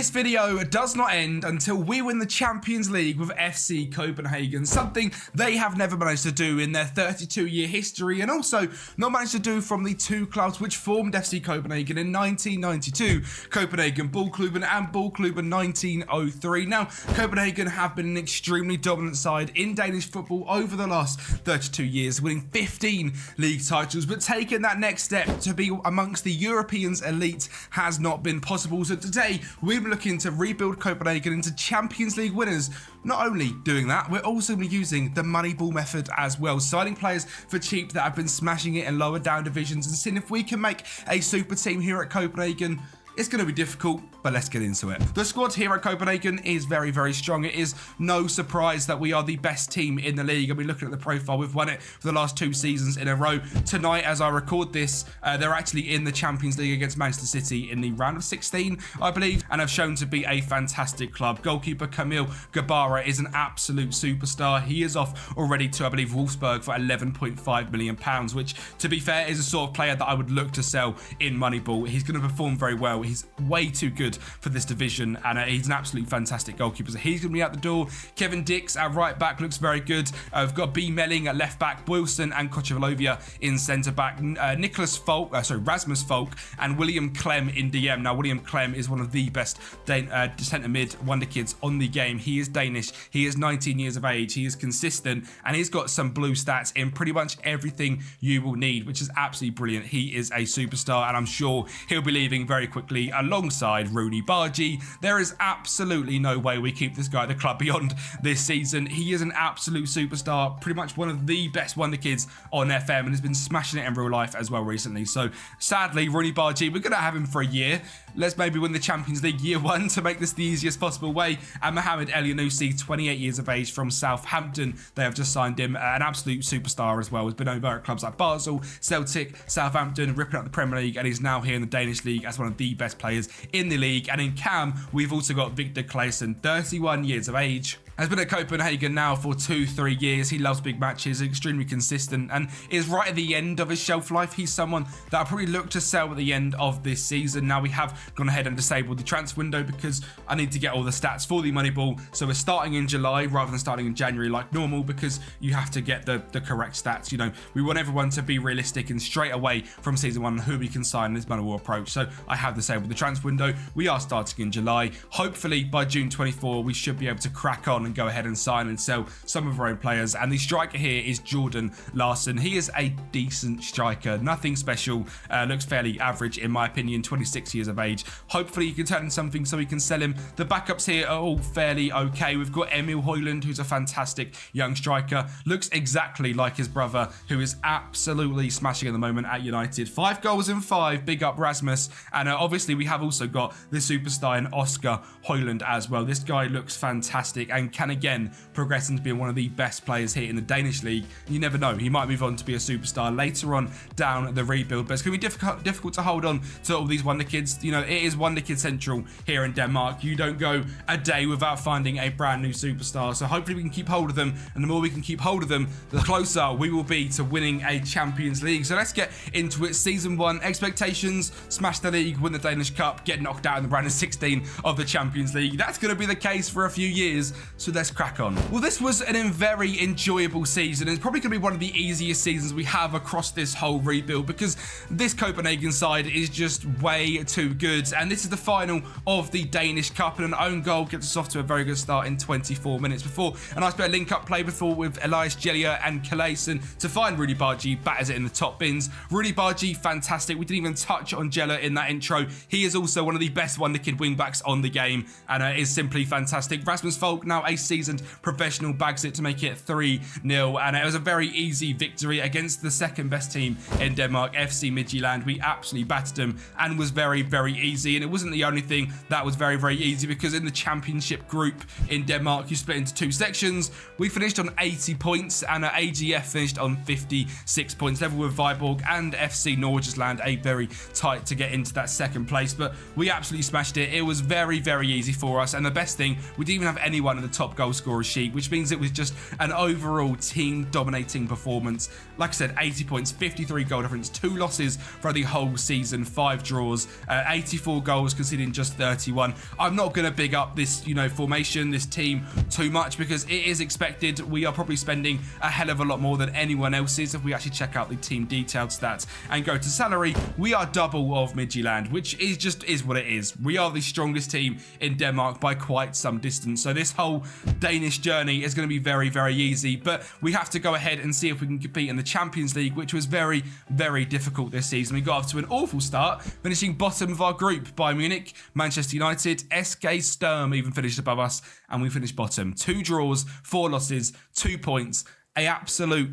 This video does not end until we win the Champions League with FC Kobenhavn, something they have never managed to do in their 32-year history, and also not managed to do from the two clubs which formed FC Kobenhavn in 1992, Copenhagen Ballklubben and Ballklubben 1903. Now, Copenhagen have been an extremely dominant side in Danish football over the last 32 years, winning 15 league titles, but taking that next step to be amongst the Europeans elite has not been possible. So today, we're looking to rebuild Copenhagen into Champions League winners. Not only doing that, we're also using the Moneyball method as well, signing players for cheap that have been smashing it in lower down divisions and seeing if we can make a super team here at Copenhagen. It's going to be difficult, but let's get into it. The squad here at Copenhagen is very, very strong. It is no surprise that we are the best team in the league. And we're looking at the profile. We've won it for the last 2 seasons in a row. Tonight, as I record this, they're actually in the Champions League against Manchester City in the round of 16, I believe, and have shown to be a fantastic club. Goalkeeper Camille Gabara is an absolute superstar. He is off already to, I believe, Wolfsburg for £11.5 million, which, to be fair, is a sort of player that I would look to sell in Moneyball. He's going to perform very well. He's way too good for this division, and he's an absolutely fantastic goalkeeper. So he's going to be out the door. Kevin Dix at right back looks very good. We've got B. Melling at left back, Boylston and Kochevalovia in centre back, Rasmus Falk and William Clem in DM. Now, William Clem is one of the best centre mid wonder kids on the game. He is Danish. He is 19 years of age. He is consistent, and he's got some blue stats in pretty much everything you will need, which is absolutely brilliant. He is a superstar, and I'm sure he'll be leaving very quickly alongside Rooney Bargi. There is absolutely no way we keep this guy at the club beyond this season. He is an absolute superstar, pretty much one of the best wonder kids on FM, and has been smashing it in real life as well recently. So sadly, Rooney Bargi, we're going to have him for a year. Let's maybe win the Champions League year 1 to make this the easiest possible way. And Mohamed Elianusi, 28 years of age from Southampton. They have just signed him, an absolute superstar as well. Has been over at clubs like Basel, Celtic, Southampton, ripping up the Premier League, and he's now here in the Danish league as one of the best players in the league. And in Cam, we've also got Victor Claesson, 31 years of age. Has been at Copenhagen now for 2-3 years. He loves big matches, extremely consistent, and is right at the end of his shelf life. He's someone that I'll probably look to sell at the end of this season. Now, we have gone ahead and disabled the transfer window because I need to get all the stats for the Moneyball. So we're starting in July rather than starting in January like normal, because you have to get the correct stats. You know, we want everyone to be realistic and straight away from season 1 who we can sign in this Moneyball approach. So I have disabled the transfer window. We are starting in July. Hopefully by June 24, we should be able to crack on and go ahead and sign and sell some of our own players. And the striker here is Jordan Larson. He is a decent striker, nothing special, looks fairly average in my opinion, 26 years of age. Hopefully he can turn into something so we can sell him. The backups here are all fairly okay. We've got Emil Højlund, who's a fantastic young striker, looks exactly like his brother, who is absolutely smashing at the moment at United. 5 goals in 5, big up Rasmus. And obviously we have also got the superstar in Oscar Højlund as well. This guy looks fantastic and can again progress into being one of the best players here in the Danish league. You never know, he might move on to be a superstar later on down the rebuild, but it's going to be difficult to hold on to all these wonder kids. You know, it is wonder kid central here in Denmark. You don't go a day without finding a brand new superstar, so hopefully we can keep hold of them, and the more we can keep hold of them, the closer we will be to winning a Champions League. So let's get into it. Season 1 expectations: smash the league, win the Danish Cup, get knocked out in the round of 16 of the Champions League. That's going to be the case for a few years, so let's crack on. Well, this was a very enjoyable season. It's probably going to be one of the easiest seasons we have across this whole rebuild, because this Copenhagen side is just way too good. And this is the final of the Danish Cup, and an own goal gets us off to a very good start in 24 minutes before a nice bit of link-up play before with Elias Jellier and Claesson to find Rooney Bargi, batters it in the top bins. Rooney Bargi, fantastic. We didn't even touch on Jellier in that intro. He is also one of the best wonder kid wing-backs on the game, and is simply fantastic. Rasmus Falk, now a seasoned professional, bags it to make it 3-0, and it was a very easy victory against the second best team in Denmark, FC Midtjylland. We absolutely battered them and was very, very easy. And it wasn't the only thing that was very, very easy, because in the championship group in Denmark, you split into 2 sections. We finished on 80 points, and AGF finished on 56 points, level with Viborg and FC Norgesland, a very tight to get into that second place. But we absolutely smashed it. It was very, very easy for us, and the best thing, we didn't even have anyone in the top top goal scorer sheet, which means it was just an overall team dominating performance. Like I said, 80 points, 53 goal difference, 2 losses for the whole season, 5 draws, 84 goals, conceding just 31. I'm not going to big up this, formation, this team too much, because it is expected. We are probably spending a hell of a lot more than anyone else is if we actually check out the team detailed stats and go to salary. We are double of Midtjylland, which is what it is. We are the strongest team in Denmark by quite some distance. So this whole Danish journey is going to be very, very easy, but we have to go ahead and see if we can compete in the Champions League, which was very, very difficult this season. We got off to an awful start, finishing bottom of our group. Bayern Munich, Manchester United, SK Sturm even finished above us, and we finished bottom. 2 draws, 4 losses, 2 points. A absolute,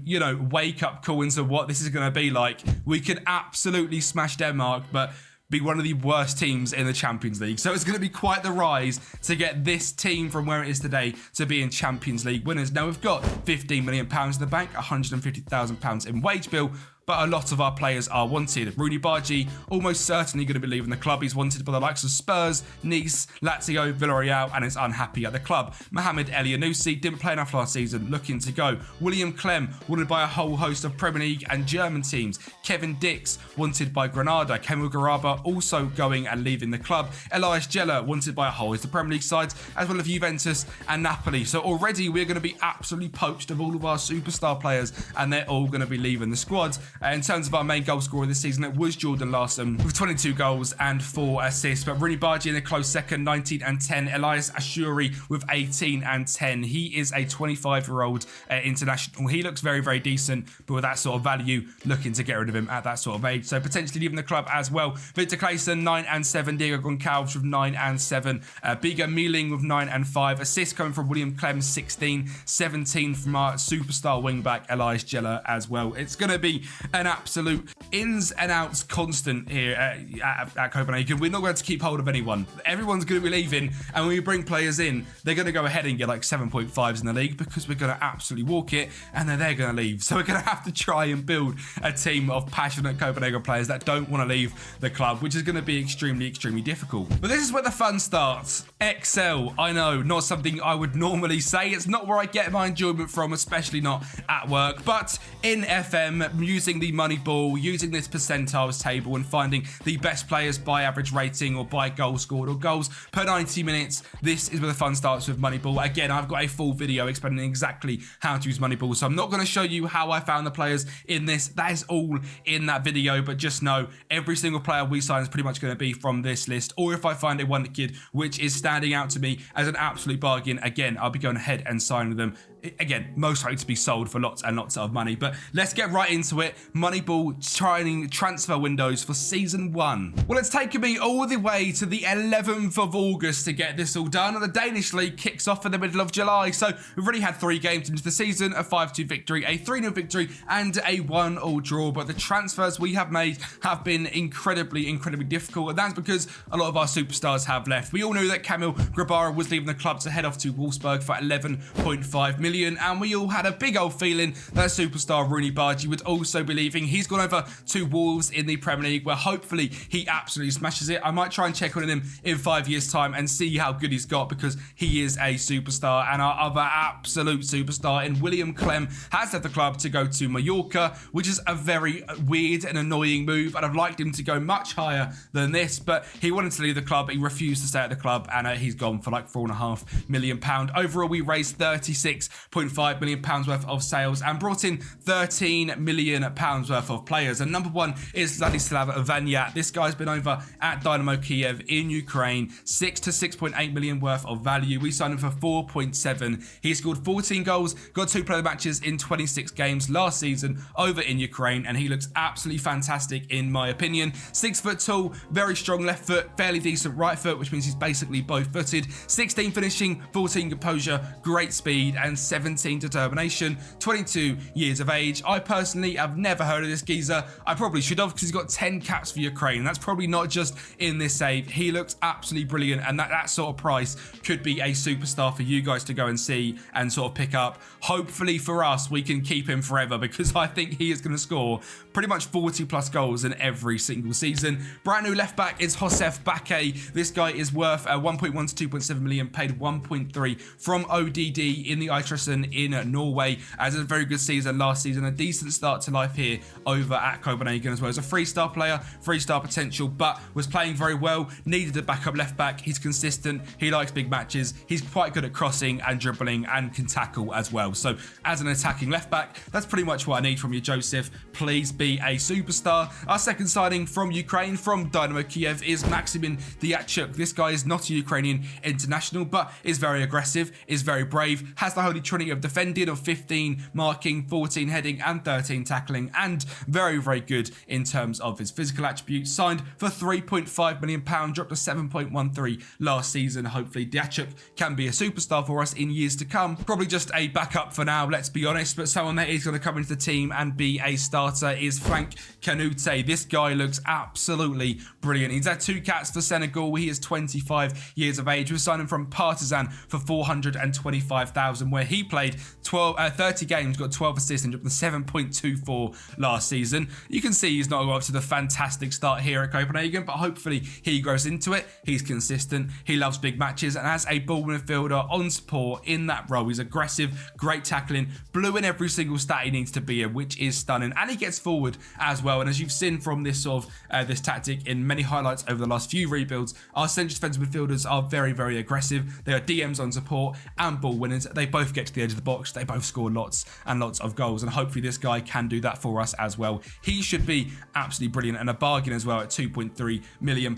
wake-up call into what this is going to be like. We can absolutely smash Denmark, but be one of the worst teams in the Champions League. So it's going to be quite the rise to get this team from where it is today to be in Champions League winners. Now, we've got £15 million in the bank, £150,000 in wage bill, but a lot of our players are wanted. Rooney Bargi, almost certainly going to be leaving the club. He's wanted by the likes of Spurs, Nice, Lazio, Villarreal, and is unhappy at the club. Mohamed Elyounoussi didn't play enough last season, looking to go. William Clem, wanted by a whole host of Premier League and German teams. Kevin Dix, wanted by Granada. Kempi Garaba also going and leaving the club. Elias Geller, wanted by a whole host of Premier League sides, as well as Juventus and Napoli. So already we're going to be absolutely poached of all of our superstar players, and they're all going to be leaving the squad. In terms of our main goal scorer this season, it was Jordan Larson with 22 goals and 4 assists. But Rooney Bargi in a close second, 19 and 10. Elias Ashuri with 18 and 10. He is a 25-year-old international. He looks very, very decent, but with that sort of value, looking to get rid of him at that sort of age. So potentially leaving the club as well. Victor Claesson, 9 and 7. Diego Goncalves with 9 and 7. Biga Mealing with 9 and 5. Assists coming from William Clem, 16. 17 from our superstar wingback, Elias Geller, as well. It's going to be an absolute ins and outs constant here at Kopenhagen. We're not going to keep hold of anyone. Everyone's going to be leaving, and when we bring players in, they're going to go ahead and get like 7.5s in the league because we're going to absolutely walk it, and then they're going to leave. So we're going to have to try and build a team of passionate Copenhagen players that don't want to leave the club, which is going to be extremely, extremely difficult. But this is where the fun starts. Excel, I know, not something I would normally say. It's not where I get my enjoyment from, especially not at work. But in FM, using the Moneyball, using this percentiles table and finding the best players by average rating or by goal scored or goals per 90 minutes, this is where the fun starts with Moneyball. Again, I've got a full video explaining exactly how to use Moneyball, so I'm not going to show you how I found the players in this. That is all in that video, but just know every single player we sign is pretty much going to be from this list, or if I find a wonder kid which is standing out to me as an absolute bargain, again, I'll be going ahead and signing them. Again, most likely to be sold for lots and lots of money. But let's get right into it. Moneyball trying transfer windows for season 1. Well, it's taken me all the way to the 11th of August to get this all done, and the Danish league kicks off in the middle of July. So we've already had 3 games into the season, a 5-2 victory, a 3-0 victory, and a 1-1 draw. But the transfers we have made have been incredibly, incredibly difficult, and that's because a lot of our superstars have left. We all knew that Kamil Grabara was leaving the club to head off to Wolfsburg for 11.5 million. And we all had a big old feeling that superstar Rooney Bargi would also be leaving. He's gone over to Wolves in the Premier League, where hopefully he absolutely smashes it. I might try and check on him in 5 years' time and see how good he's got, because he is a superstar. And our other absolute superstar in William Clem has left the club to go to Mallorca, which is a very weird and annoying move. I'd have liked him to go much higher than this, but he wanted to leave the club. He refused to stay at the club, and he's gone for like £4.5 million. Overall, we raised £36.5 million worth of sales and brought in £13 million worth of players. And number 1 is Vladislav Vanyat. This guy's been over at Dynamo Kiev in Ukraine, 6 to 6.8 million worth of value. We signed him for 4.7. He scored 14 goals, got 2 player matches in 26 games last season over in Ukraine, and he looks absolutely fantastic in my opinion. 6 foot tall, very strong left foot, fairly decent right foot, which means he's basically both footed. 16 finishing, 14 composure, great speed, and 17 determination. 22 years of age. I personally have never heard of this geezer. I probably should have, because he's got 10 caps for Ukraine. That's probably not just in this save. He looks absolutely brilliant, and that sort of price could be a superstar for you guys to go and see and sort of pick up. Hopefully for us, we can keep him forever, because I think he is going to score pretty much 40 plus goals in every single season. Brand new left back is Josef Bakke. This guy is worth 1.1 to 2.7 million, paid 1.3 from ODD in the Eitresen in Norway. As a very good season last season, a decent start to life here over at Kobenhavn as well. As a 3-star player, 3-star potential, but was playing very well, needed a backup left back. He's consistent, he likes big matches, he's quite good at crossing and dribbling and can tackle as well. So as an attacking left back, that's pretty much what I need from you, Joseph. Please be a superstar. Our second signing from Ukraine, from Dynamo Kiev, is Maximin Diachuk. This guy is not a Ukrainian international, but is very aggressive, is very brave, has the holy trinity of defending, of 15 marking, 14 heading and 13 tackling, and very, very good in terms of his physical attributes. Signed for £3.5 million, dropped to 7.13 last season. Hopefully Diachuk can be a superstar for us in years to come. Probably just a backup for now, let's be honest, but someone that is going to come into the team and be a starter is Frank Canute. This guy looks absolutely brilliant. He's had 2 caps for Senegal. He is 25 years of age. We signed him from Partizan for 425,000, where he played 30 games, got 12 assists and dropped to 7.24 last season. You can see he's not up to the fantastic start here at Kopenhagen, but hopefully he grows into it. He's consistent, he loves big matches, and as a ball midfielder on support in that role, he's aggressive, great tackling, blue in every single stat he needs to be in, which is stunning, and he gets forward as well. And as you've seen from this sort of this tactic in many highlights over the last few rebuilds, our central defensive midfielders are very, very aggressive. They are DMs on support and ball winners. They both get to the edge of the box. They both score lots and lots of goals, and hopefully this guy can do that for us as well. He should be absolutely brilliant and a bargain as well at £2.3 million.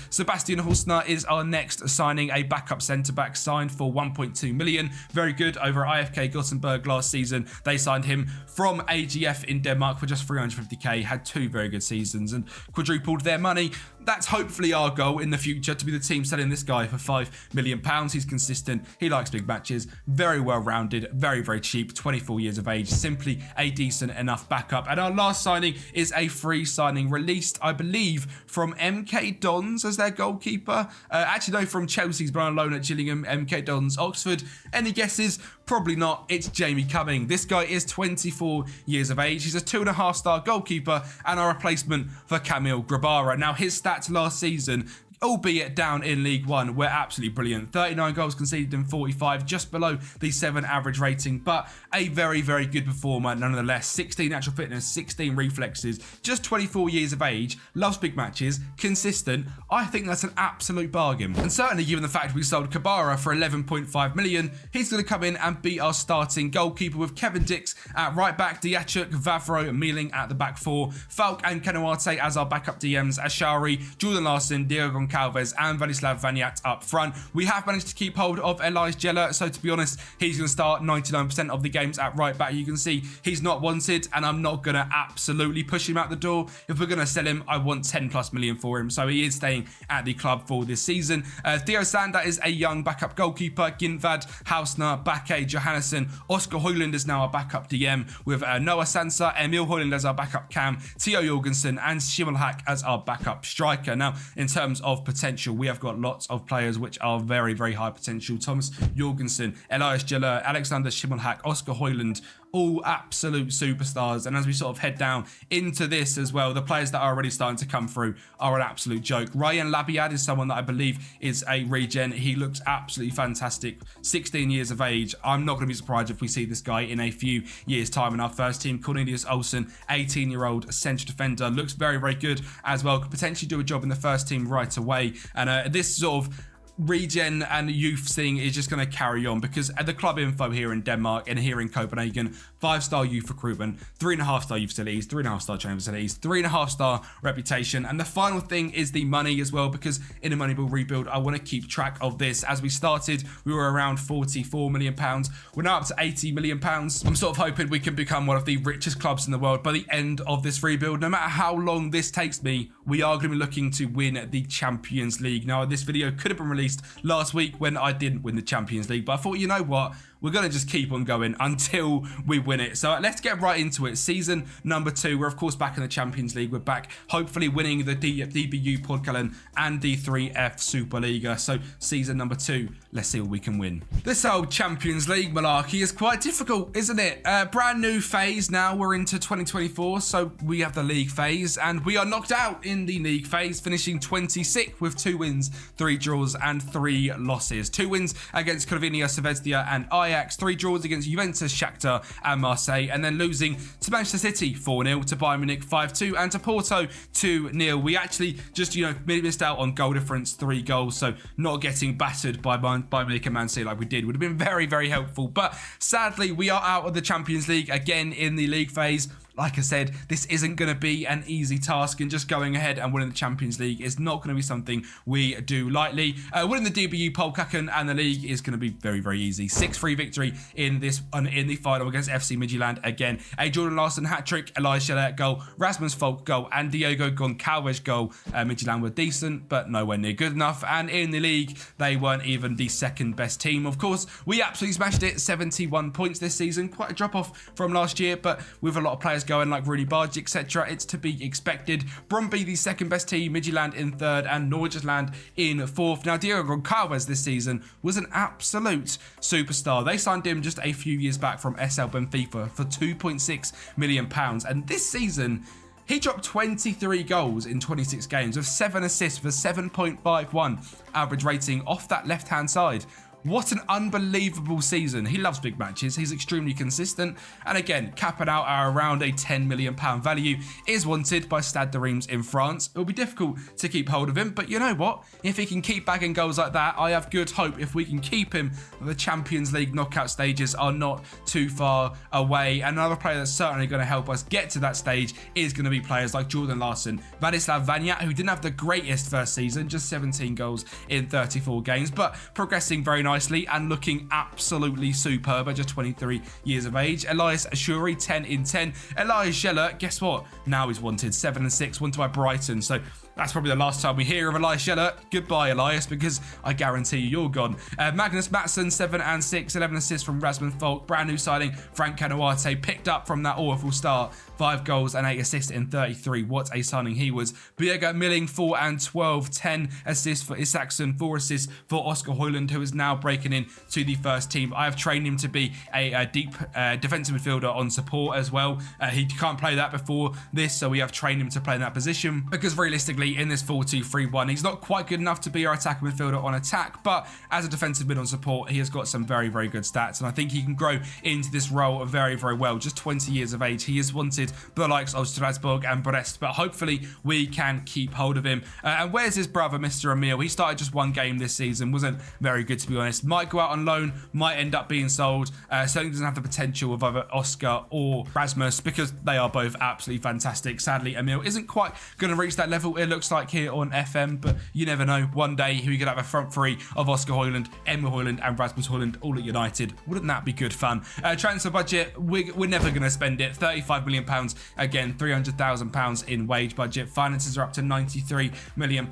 Sebastian Hulsner is our next signing, a backup centre-back signed for 1.2 million. Very good over at IFK Gothenburg last season. They signed him from AGF in Denmark for just 350k, had 2 very good seasons and quadrupled their money. That's hopefully our goal in the future, to be the team selling this guy for £5 million. He's consistent, he likes big matches, very well rounded, very, very cheap, 24 years of age, simply a decent enough backup. And our last signing is a free signing released, I believe, from MK Dons as their goalkeeper. Actually, no, from Chelsea's, but on loan at Gillingham, MK Dons, Oxford. Any guesses? Probably not. It's Jamie Cumming. This guy is 24 years of age. He's a 2.5-star goalkeeper and our replacement for Kamil Grabara. Now, his stats last season, albeit down in League One, were absolutely brilliant. 39 goals conceded in 45, just below the 7 average rating, but a very, very good performer nonetheless. 16 natural fitness, 16 reflexes, just 24 years of age, loves big matches, consistent. I think that's an absolute bargain. And certainly given the fact we sold Kabara for 11.5 million, he's going to come in and be our starting goalkeeper with Kevin Dix at right back, Diachuk, Vavro, Mealing at the back 4, Falk and Kanuate as our backup DMs, Ashari, Jordan Larson, Diego Goncalves and Vladislav Vaniat up front. We have managed to keep hold of Elias Jella, so to be honest, he's going to start 99% of the games at right back. You can see he's not wanted, and I'm not going to absolutely push him out the door. If we're going to sell him, I want 10 plus million for him, so he is staying at the club for this season. Theo Sander is a young backup goalkeeper. Ginvad, Hausner, Bakke, Johannesson, Oscar Højlund is now our backup DM with Noah Sansa, Emil Højlund as our backup cam, Theo Jorgensen and Schimmelhack as our backup striker. Now, in terms of potential, we have got lots of players which are very, very high potential. Thomas Jorgensen, Elias Jella, Alexander Schimmelhack, Oscar Højlund, all absolute superstars. And as we sort of head down into this as well, the players that are already starting to come through are an absolute joke. Ryan Labiad is someone that I believe is a regen. He looks absolutely fantastic. 16 years of age. I'm not going to be surprised if we see this guy in a few years' time in our first team. Cornelius Olsen, 18-year-old central defender, looks very, very good as well. Could potentially do a job in the first team right away. And this sort of regen and youth thing is just going to carry on, because at the club info here in Denmark and here in Copenhagen, 5-star youth recruitment, 3.5-star youth facilities, 3.5-star training facilities, 3.5-star reputation. And the final thing is the money as well, because in a Moneyball rebuild, I want to keep track of this. As we started, we were around £44 million. We're now up to £80 million. I'm sort of hoping we can become one of the richest clubs in the world by the end of this rebuild. No matter how long this takes me, we are going to be looking to win the Champions League. Now, this video could have been released last week when I didn't win the Champions League, but I thought, you know what? we're going to just keep on going until we win it. So let's get right into it. Season number 2. We're of course back in the Champions League. We're back hopefully winning the DBU Podkallen and D3F Superliga. So season number 2, let's see what we can win. This old Champions League malarkey is quite difficult, isn't it? Brand new phase now. We're into 2024, so we have the league phase, and we are knocked out in the league phase, finishing 26th with 2 wins, 3 draws, and 3 losses. 2 wins against Kobenhavn, Svezia, and Ajax. 3 draws against Juventus, Shakhtar, and Marseille, and then losing to Manchester City 4-0, to Bayern Munich 5-2, and to Porto 2-0. We actually just, missed out on goal difference, 3 goals, so not getting battered by Bayern Munich and Man City like we did would have been very, very helpful. But sadly, we are out of the Champions League again in the league phase. Like I said, this isn't going to be an easy task, and just going ahead and winning the Champions League is not going to be something we do lightly. Winning the DBU Podkallen and the league is going to be very, very easy. 6-3 victory in the final against FC Midtjylland again. A Jordan Larson hat-trick, Elias Scheller goal, Rasmus Falk goal, and Diego Goncalves goal. Midtjylland were decent, but nowhere near good enough. And in the league, they weren't even the second best team. Of course, we absolutely smashed it. 71 points this season. Quite a drop-off from last year, but with a lot of players going like Rooney Barge, etc., it's to be expected. Brøndby, the second best team, Midtjylland in 3rd, and Nordsjælland in 4th. Now, Diego Goncalves this season was an absolute superstar. They signed him just a few years back from SL Benfica for £2.6 million, and this season he dropped 23 goals in 26 games with 7 assists for 7.51 average rating off that left-hand side. What an unbelievable season. He loves big matches. He's extremely consistent. And again, capping out at around a £10 million value is wanted by Stade de Reims in France. It'll be difficult to keep hold of him, but you know what? If he can keep bagging goals like that, I have good hope if we can keep him. The Champions League knockout stages are not too far away. Another player that's certainly going to help us get to that stage is going to be players like Jordan Larson, Vladislav Vaniat, who didn't have the greatest first season, just 17 goals in 34 games, but progressing very nicely and looking absolutely superb at just 23 years of age. Elias Ashuri, 10 in 10. Elias Scheller, guess what? Now he's wanted, 7 and 6, wanted by Brighton. So that's probably the last time we hear of Elias Scheller. Goodbye, Elias, because I guarantee you're gone. Magnus Mattsson, 7 and 6, 11 assists from Rasmus Falk. Brand new signing, Frank Canawate, picked up from that awful start. 5 goals and 8 assists in 33. What a signing he was. Birger Milling, 4 and 12, 10 assists for Isaacson, 4 assists for Oscar Højlund, who is now breaking in to the first team. I have trained him to be a deep defensive midfielder on support as well. He can't play that before this, so we have trained him to play in that position, because realistically in this 4-2-3-1, he's not quite good enough to be our attacking midfielder on attack, but as a defensive mid on support, he has got some very, very good stats, and I think he can grow into this role very, very well. Just 20 years of age. He is wanted by the likes of Strasbourg and Brest, but hopefully we can keep hold of him. And where's his brother, Mr. Emil? He started just 1 game this season, wasn't very good, to be honest. Might go out on loan, might end up being sold. Certainly doesn't have the potential of either Oscar or Rasmus, because they are both absolutely fantastic. Sadly, Emil isn't quite going to reach that level, it looks like, here on FM, but you never know. One day we could have a front three of Oscar Højlund, Emil Højlund, and Rasmus Højlund all at United. Wouldn't that be good fun? Transfer budget, we're never going to spend it. £35 million. Again, £300,000 in wage budget. Finances are up to £93 million.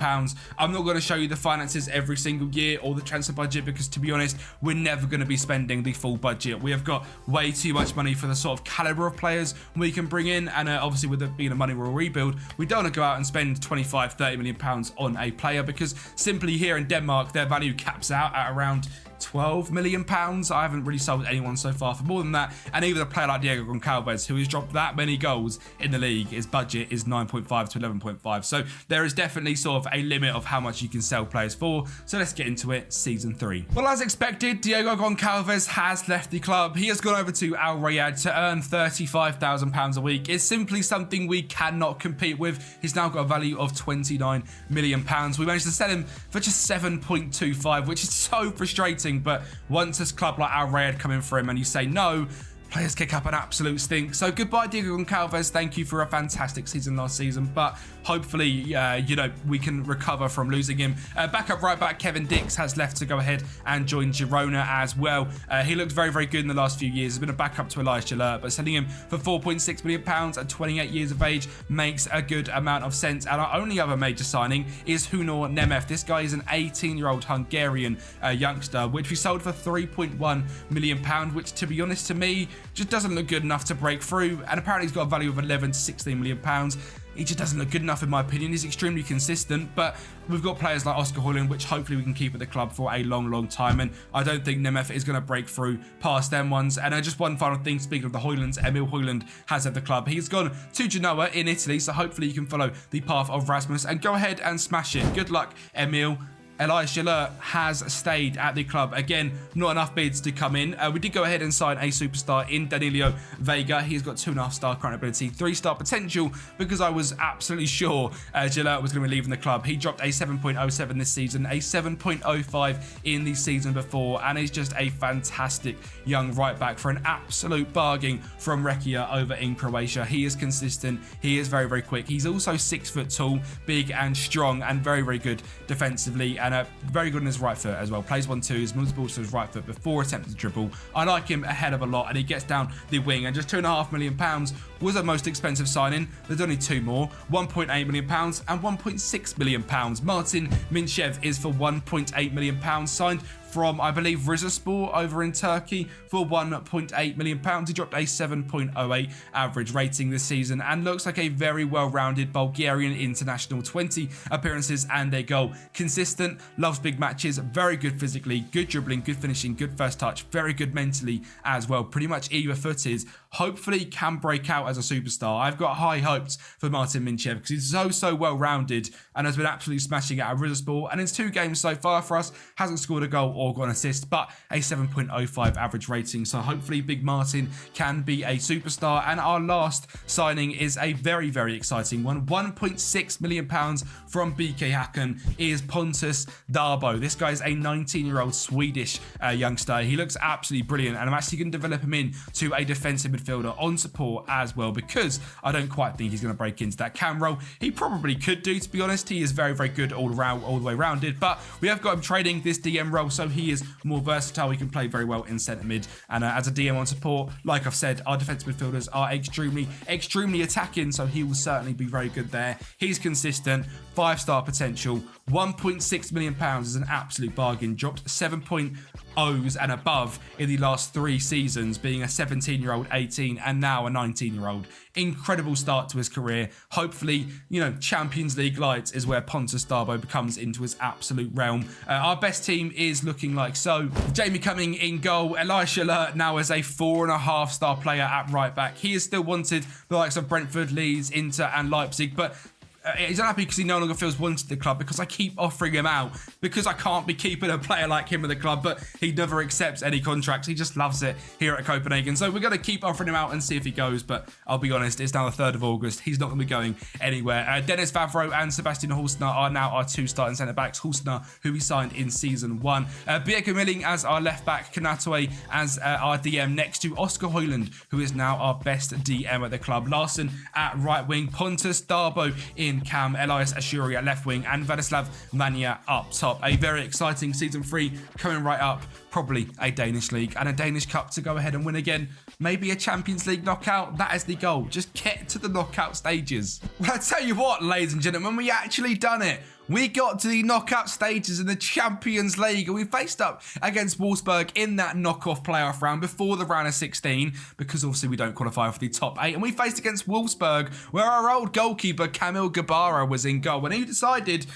I'm not going to show you the finances every single year or the transfer budget, because to be honest, we're never going to be spending the full budget. We have got way too much money for the sort of caliber of players we can bring in, and obviously with it being a money roll rebuild, we don't want to go out and spend 25-30 million pounds on a player, because simply here in Denmark their value caps out at around £12 million. I haven't really sold anyone so far for more than that, and even a player like Diego Goncalves, who has dropped that many goals in the league, his budget is 9.5 to 11.5, so there is definitely sort of a limit of how much you can sell players for. So let's get into it. Season 3. Well, as expected, Diego Goncalves has left the club. He has gone over to Al Riyadh to earn £35,000 a week. It's simply something we cannot compete with. He's now got a value of £29 million. We managed to sell him for just 7.25, which is so frustrating. But once this club like Al Riyadh come in for him and you say no, Players kick up an absolute stink. So goodbye, Diego Goncalves. Thank you for a fantastic season last season, but hopefully, you know, we can recover from losing him. Backup right back Kevin Dix has left to go ahead and join Girona as well. He looked very, very good in the last few years. He's been a backup to Liege, but selling him for £4.6 million at 28 years of age makes a good amount of sense. And our only other major signing is Hunor Nemeth. This guy is an 18-year-old Hungarian youngster, which we sold for £3.1 million, which, to be honest, to me, just doesn't look good enough to break through. And apparently he's got a value of 11 to 16 million pounds. He just doesn't look good enough in my opinion. He's extremely consistent, but we've got players like Oscar Højlund, which hopefully we can keep at the club for a long, long time. And I don't think Nemeth is going to break through past them ones. And just one final thing, speaking of the Højlunds, Emil Højlund has at the club. He's gone to Genoa in Italy, so hopefully you can follow the path of Rasmus and go ahead and smash it. Good luck, Emil. Elias Jalert has stayed at the club. Again, not enough bids to come in. We did go ahead and sign a superstar in Danilo Vega. He's got 2.5-star current ability, 3-star potential, because I was absolutely sure Jalert was going to be leaving the club. He dropped a 7.07 this season, a 7.05 in the season before, and is just a fantastic young right back for an absolute bargain from Rijeka over in Croatia. He is consistent. He is very, very quick. He's also 6 foot tall, big and strong, and very, very good defensively. And very good on his right foot as well. Plays 1-2s, moves the ball to his right foot before attempting to dribble. I like him a hell of a lot, and he gets down the wing. And just £2.5 million was the most expensive signing. There's only two more, £1.8 million and £1.6 million. Martin Minchev is for £1.8 million, signed from, I believe, Rizespor over in Turkey for £1.8 million. He dropped a 7.08 average rating this season and looks like a very well-rounded Bulgarian international. 20 appearances and a goal. Consistent, loves big matches, very good physically, good dribbling, good finishing, good first touch, very good mentally as well. Pretty much either-footed. Hopefully can break out as a superstar. I've got high hopes for Martin Minchev because he's so well-rounded and has been absolutely smashing it at Rizespor. And in 2 games so far for us, hasn't scored a goal or got an assist, but a 7.05 average rating. So hopefully Big Martin can be a superstar. And our last signing is a very, very exciting one. £1.6 million from BK Häcken is Pontus Darbo. This guy is a 19-year-old Swedish youngster. He looks absolutely brilliant, and I'm actually going to develop him into a defensive midfielder on support as well, because I don't quite think he's going to break into that cam role. He probably could do, to be honest. He is very, very good all the way rounded, but we have got him trading this DM role, so he is more versatile. He can play very well in centre mid, and as a DM on support, like I've said, our defensive midfielders are extremely attacking, so he will certainly be very good there. He's consistent, 5-star potential, £1.6 million is an absolute bargain. Dropped 7.0s and above in the last 3 seasons, being a 17-year-old, 18, and now a 19-year-old. Incredible start to his career. Hopefully, you know, Champions League lights is where Pontus Darbo becomes into his absolute realm. Our best team is looking like so. Jamie Cumming in goal. Elias Jalert now as a 4.5-star player at right back. He is still wanted the likes of Brentford, Leeds, Inter, and Leipzig, but he's unhappy because he no longer feels wanted at the club, because I keep offering him out, because I can't be keeping a player like him at the club, but he never accepts any contracts. He just loves it here at Copenhagen. So we're going to keep offering him out and see if he goes, but I'll be honest, it's now the 3rd of August. He's not going to be going anywhere. Dennis Vavro and Sebastian Hulsner are now our 2 starting centre-backs. Hulsner, who we signed in Season 1. Birka Milling as our left-back. Kanatoe as our DM, next to Oscar Højlund, who is now our best DM at the club. Larson at right wing. Pontus Darbo in cam, Elias Ashuri at left wing, and Vladislav Mania up top. A very exciting Season 3 coming right up. Probably a Danish league and a Danish Cup to go ahead and win again. Maybe a Champions League knockout. That is the goal. Just get to the knockout stages. Well, I tell you what, ladies and gentlemen, we actually done it. We got to the knockout stages in the Champions League, and we faced up against Wolfsburg in that knockoff playoff round before the round of 16, because obviously we don't qualify for the top 8. And we faced against Wolfsburg, where our old goalkeeper Kamil Gabara was in goal, and he decided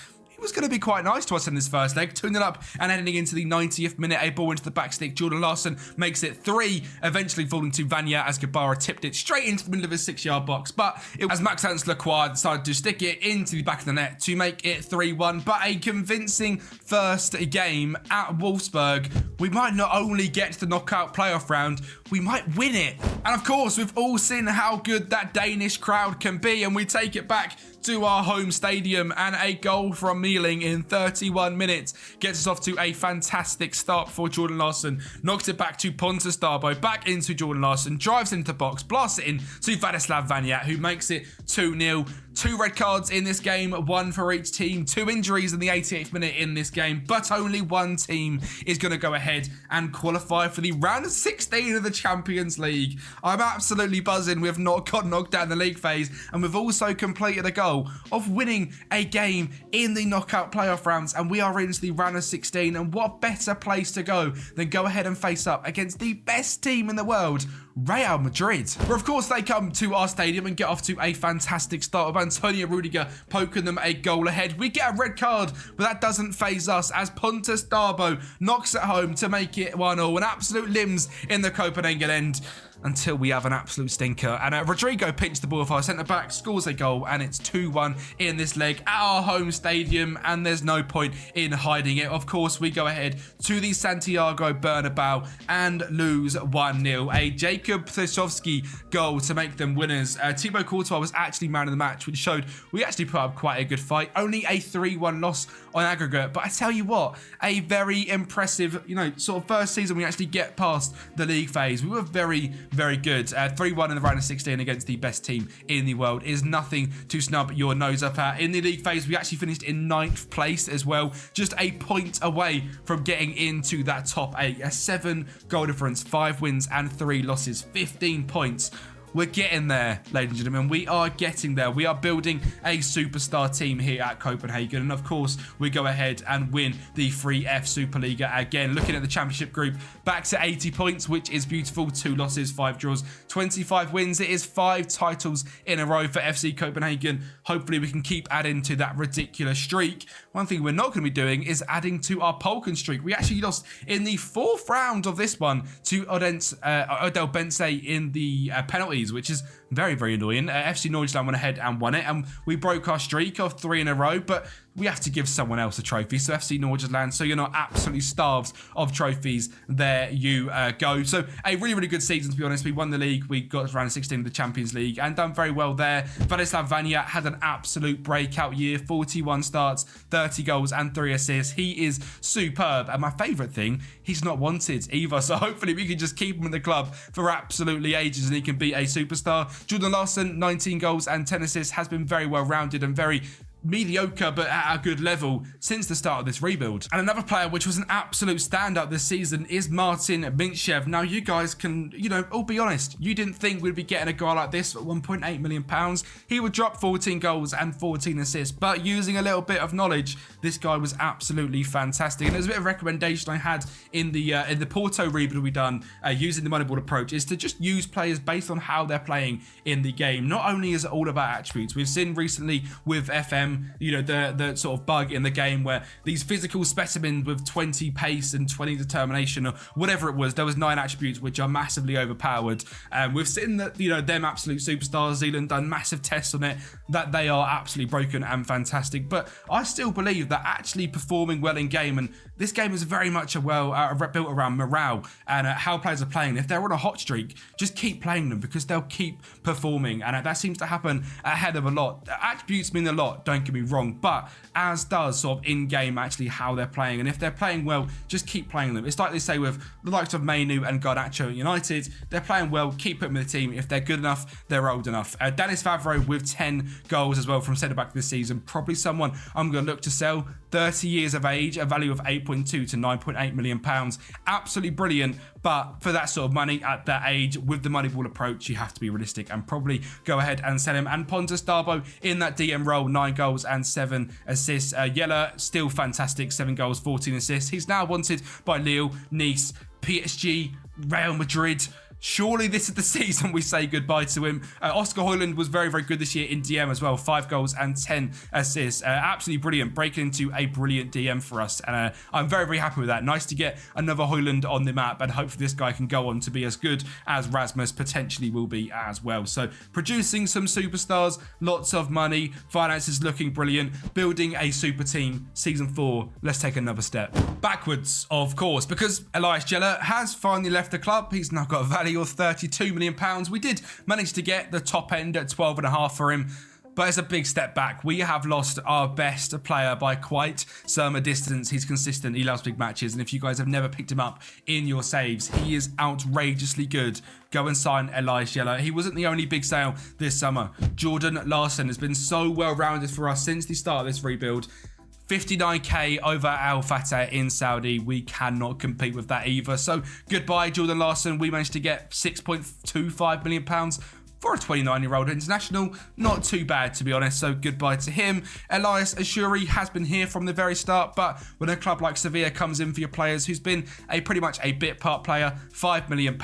was going to be quite nice to us in this first leg, 2-0 up and heading into the 90th minute. A ball into the back stick. Jordan Larson makes it 3, eventually falling to Vanya as Gabara tipped it straight into the middle of his 6-yard box. But as Maxence Lacroix decided to stick it into the back of the net to make it 3-1. But a convincing first game at Wolfsburg. We might not only get to the knockout playoff round, we might win it. And of course, we've all seen how good that Danish crowd can be, and we take it back to our home stadium, and a goal from me kneeling in 31 minutes. Gets us off to a fantastic start for Jordan Larsson. Knocks it back to Pontus Darboe, back into Jordan Larsson, drives into the box, blasts it in to Vladislav Vaniat, who makes it 2-0. 2 red cards in this game, 1 for each team. 2 injuries in the 88th minute in this game, but only one team is going to go ahead and qualify for the round of 16 of the Champions League. I'm absolutely buzzing. We have not got knocked down the league phase, and we've also completed a goal of winning a game in the knockout playoff rounds, and we are into the round of 16. And what better place to go than go ahead and face up against the best team in the world, Real Madrid. Where of course they come to our stadium and get off to a fantastic start with Antonio Rudiger poking them a goal ahead. We get a red card, but that doesn't faze us as Pontus Darboe knocks it home to make it 1-0. An absolute limbs in the Kopenhagen end, until we have an absolute stinker. And Rodrigo pinched the ball for our centre-back, scores a goal, and it's 2-1 in this leg at our home stadium, and there's no point in hiding it. Of course, we go ahead to the Santiago Bernabeu and lose 1-0. A Jakub Thesowski goal to make them winners. Thibaut Courtois was actually man of the match, which showed we actually put up quite a good fight. Only a 3-1 loss on aggregate, but I tell you what, a very impressive, sort of first season we actually get past the league phase. We were very good. 3-1 in the round of 16 against the best team in the world is nothing to snub your nose up at. In the league phase, we actually finished in 9th place as well, just a point away from getting into that top 8. A 7 goal difference, 5 wins and 3 losses, 15 points. We're getting there, ladies and gentlemen. We are getting there. We are building a superstar team here at Copenhagen. And of course, we go ahead and win the 3F Superliga again. Looking at the championship group, back to 80 points, which is beautiful. 2 losses, 5 draws, 25 wins. It is 5 titles in a row for FC Copenhagen. Hopefully, we can keep adding to that ridiculous streak. One thing we're not going to be doing is adding to our Polken streak. We actually lost in the 4th round of this one to Odell Bense in the penalties, which is very annoying. FC Nordjylland went ahead and won it, and we broke our streak of 3 in a row, but we have to give someone else a trophy. So FC Nordjylland, so you're not absolutely starved of trophies, there you go. So a really good season, to be honest. We won the league, we got to round 16 of the Champions League and done very well there. Vladislav Vaniat had an absolute breakout year, 41 starts, 30 goals and 3 assists. He is superb, and my favourite thing, he's not wanted either. So hopefully we can just keep him in the club for absolutely ages and he can be a superstar. Jordan Larsson, 19 goals and 10 assists, has been very well rounded and very mediocre but at a good level since the start of this rebuild. And another player which was an absolute standout this season is Martin Minchev. Now you guys can, all be honest, you didn't think we'd be getting a guy like this at £1.8 million. He would drop 14 goals and 14 assists, but using a little bit of knowledge, this guy was absolutely fantastic. And there's a bit of recommendation I had in the Porto rebuild we done using the Moneyball approach, is to just use players based on how they're playing in the game. Not only is it all about attributes. We've seen recently with FM, the sort of bug in the game where these physical specimens with 20 pace and 20 determination or whatever it was, there was 9 attributes which are massively overpowered. We've seen that, them absolute superstars, Zealand done massive tests on it, that they are absolutely broken and fantastic. But I still believe that actually performing well in game, and this game is very much built around morale and how players are playing. If they're on a hot streak, just keep playing them because they'll keep performing, and that seems to happen ahead of a lot. Attributes mean a lot, don't get me wrong, but as does sort of in-game actually how they're playing. And if they're playing well, just keep playing them. It's like they say with the likes of Mainu and Garnacho at United, they're playing well, keep putting them in the team. If they're good enough, they're old enough. Dennis Favreau with 10 goals as well from centre-back this season, probably someone I'm going to look to sell. 30 years of age, a value of 8.2 to 9.8 million pounds. Absolutely brilliant, but for that sort of money at that age, with the Moneyball approach, you have to be realistic and probably go ahead and sell him. And Pontus Darboe in that DM role, 9 goals and 7 assists. Yeller, still fantastic, 7 goals, 14 assists. He's now wanted by Lille, Nice, PSG, Real Madrid. Surely this is the season we say goodbye to him. Oscar Højlund was very good this year in DM as well. 5 goals and 10 assists. Absolutely brilliant. Breaking into a brilliant DM for us. And I'm very happy with that. Nice to get another Højlund on the map. And hopefully this guy can go on to be as good as Rasmus potentially will be as well. So producing some superstars, lots of money, finances looking brilliant, building a super team. Season 4, let's take another step backwards, of course, because Elias Jeller has finally left the club. He's now got a value of £32 million. We did manage to get the top end at 12.5 for him. but it's a big step back. We have lost our best player by quite some distance. He's consistent. He loves big matches. And if you guys have never picked him up in your saves, he is outrageously good. Go and sign Liege. He wasn't the only big sale this summer. Jordan Larson has been so well-rounded for us since the start of this rebuild. 59k over Al Fateh in Saudi. We cannot compete with that either. So goodbye, Jordan Larson. We managed to get £6.25 million for a 29-year-old international. Not too bad, to be honest, so goodbye to him. Elias Ashuri has been here from the very start, but when a club like Sevilla comes in for your players, who's been pretty much a bit part player, £5 million.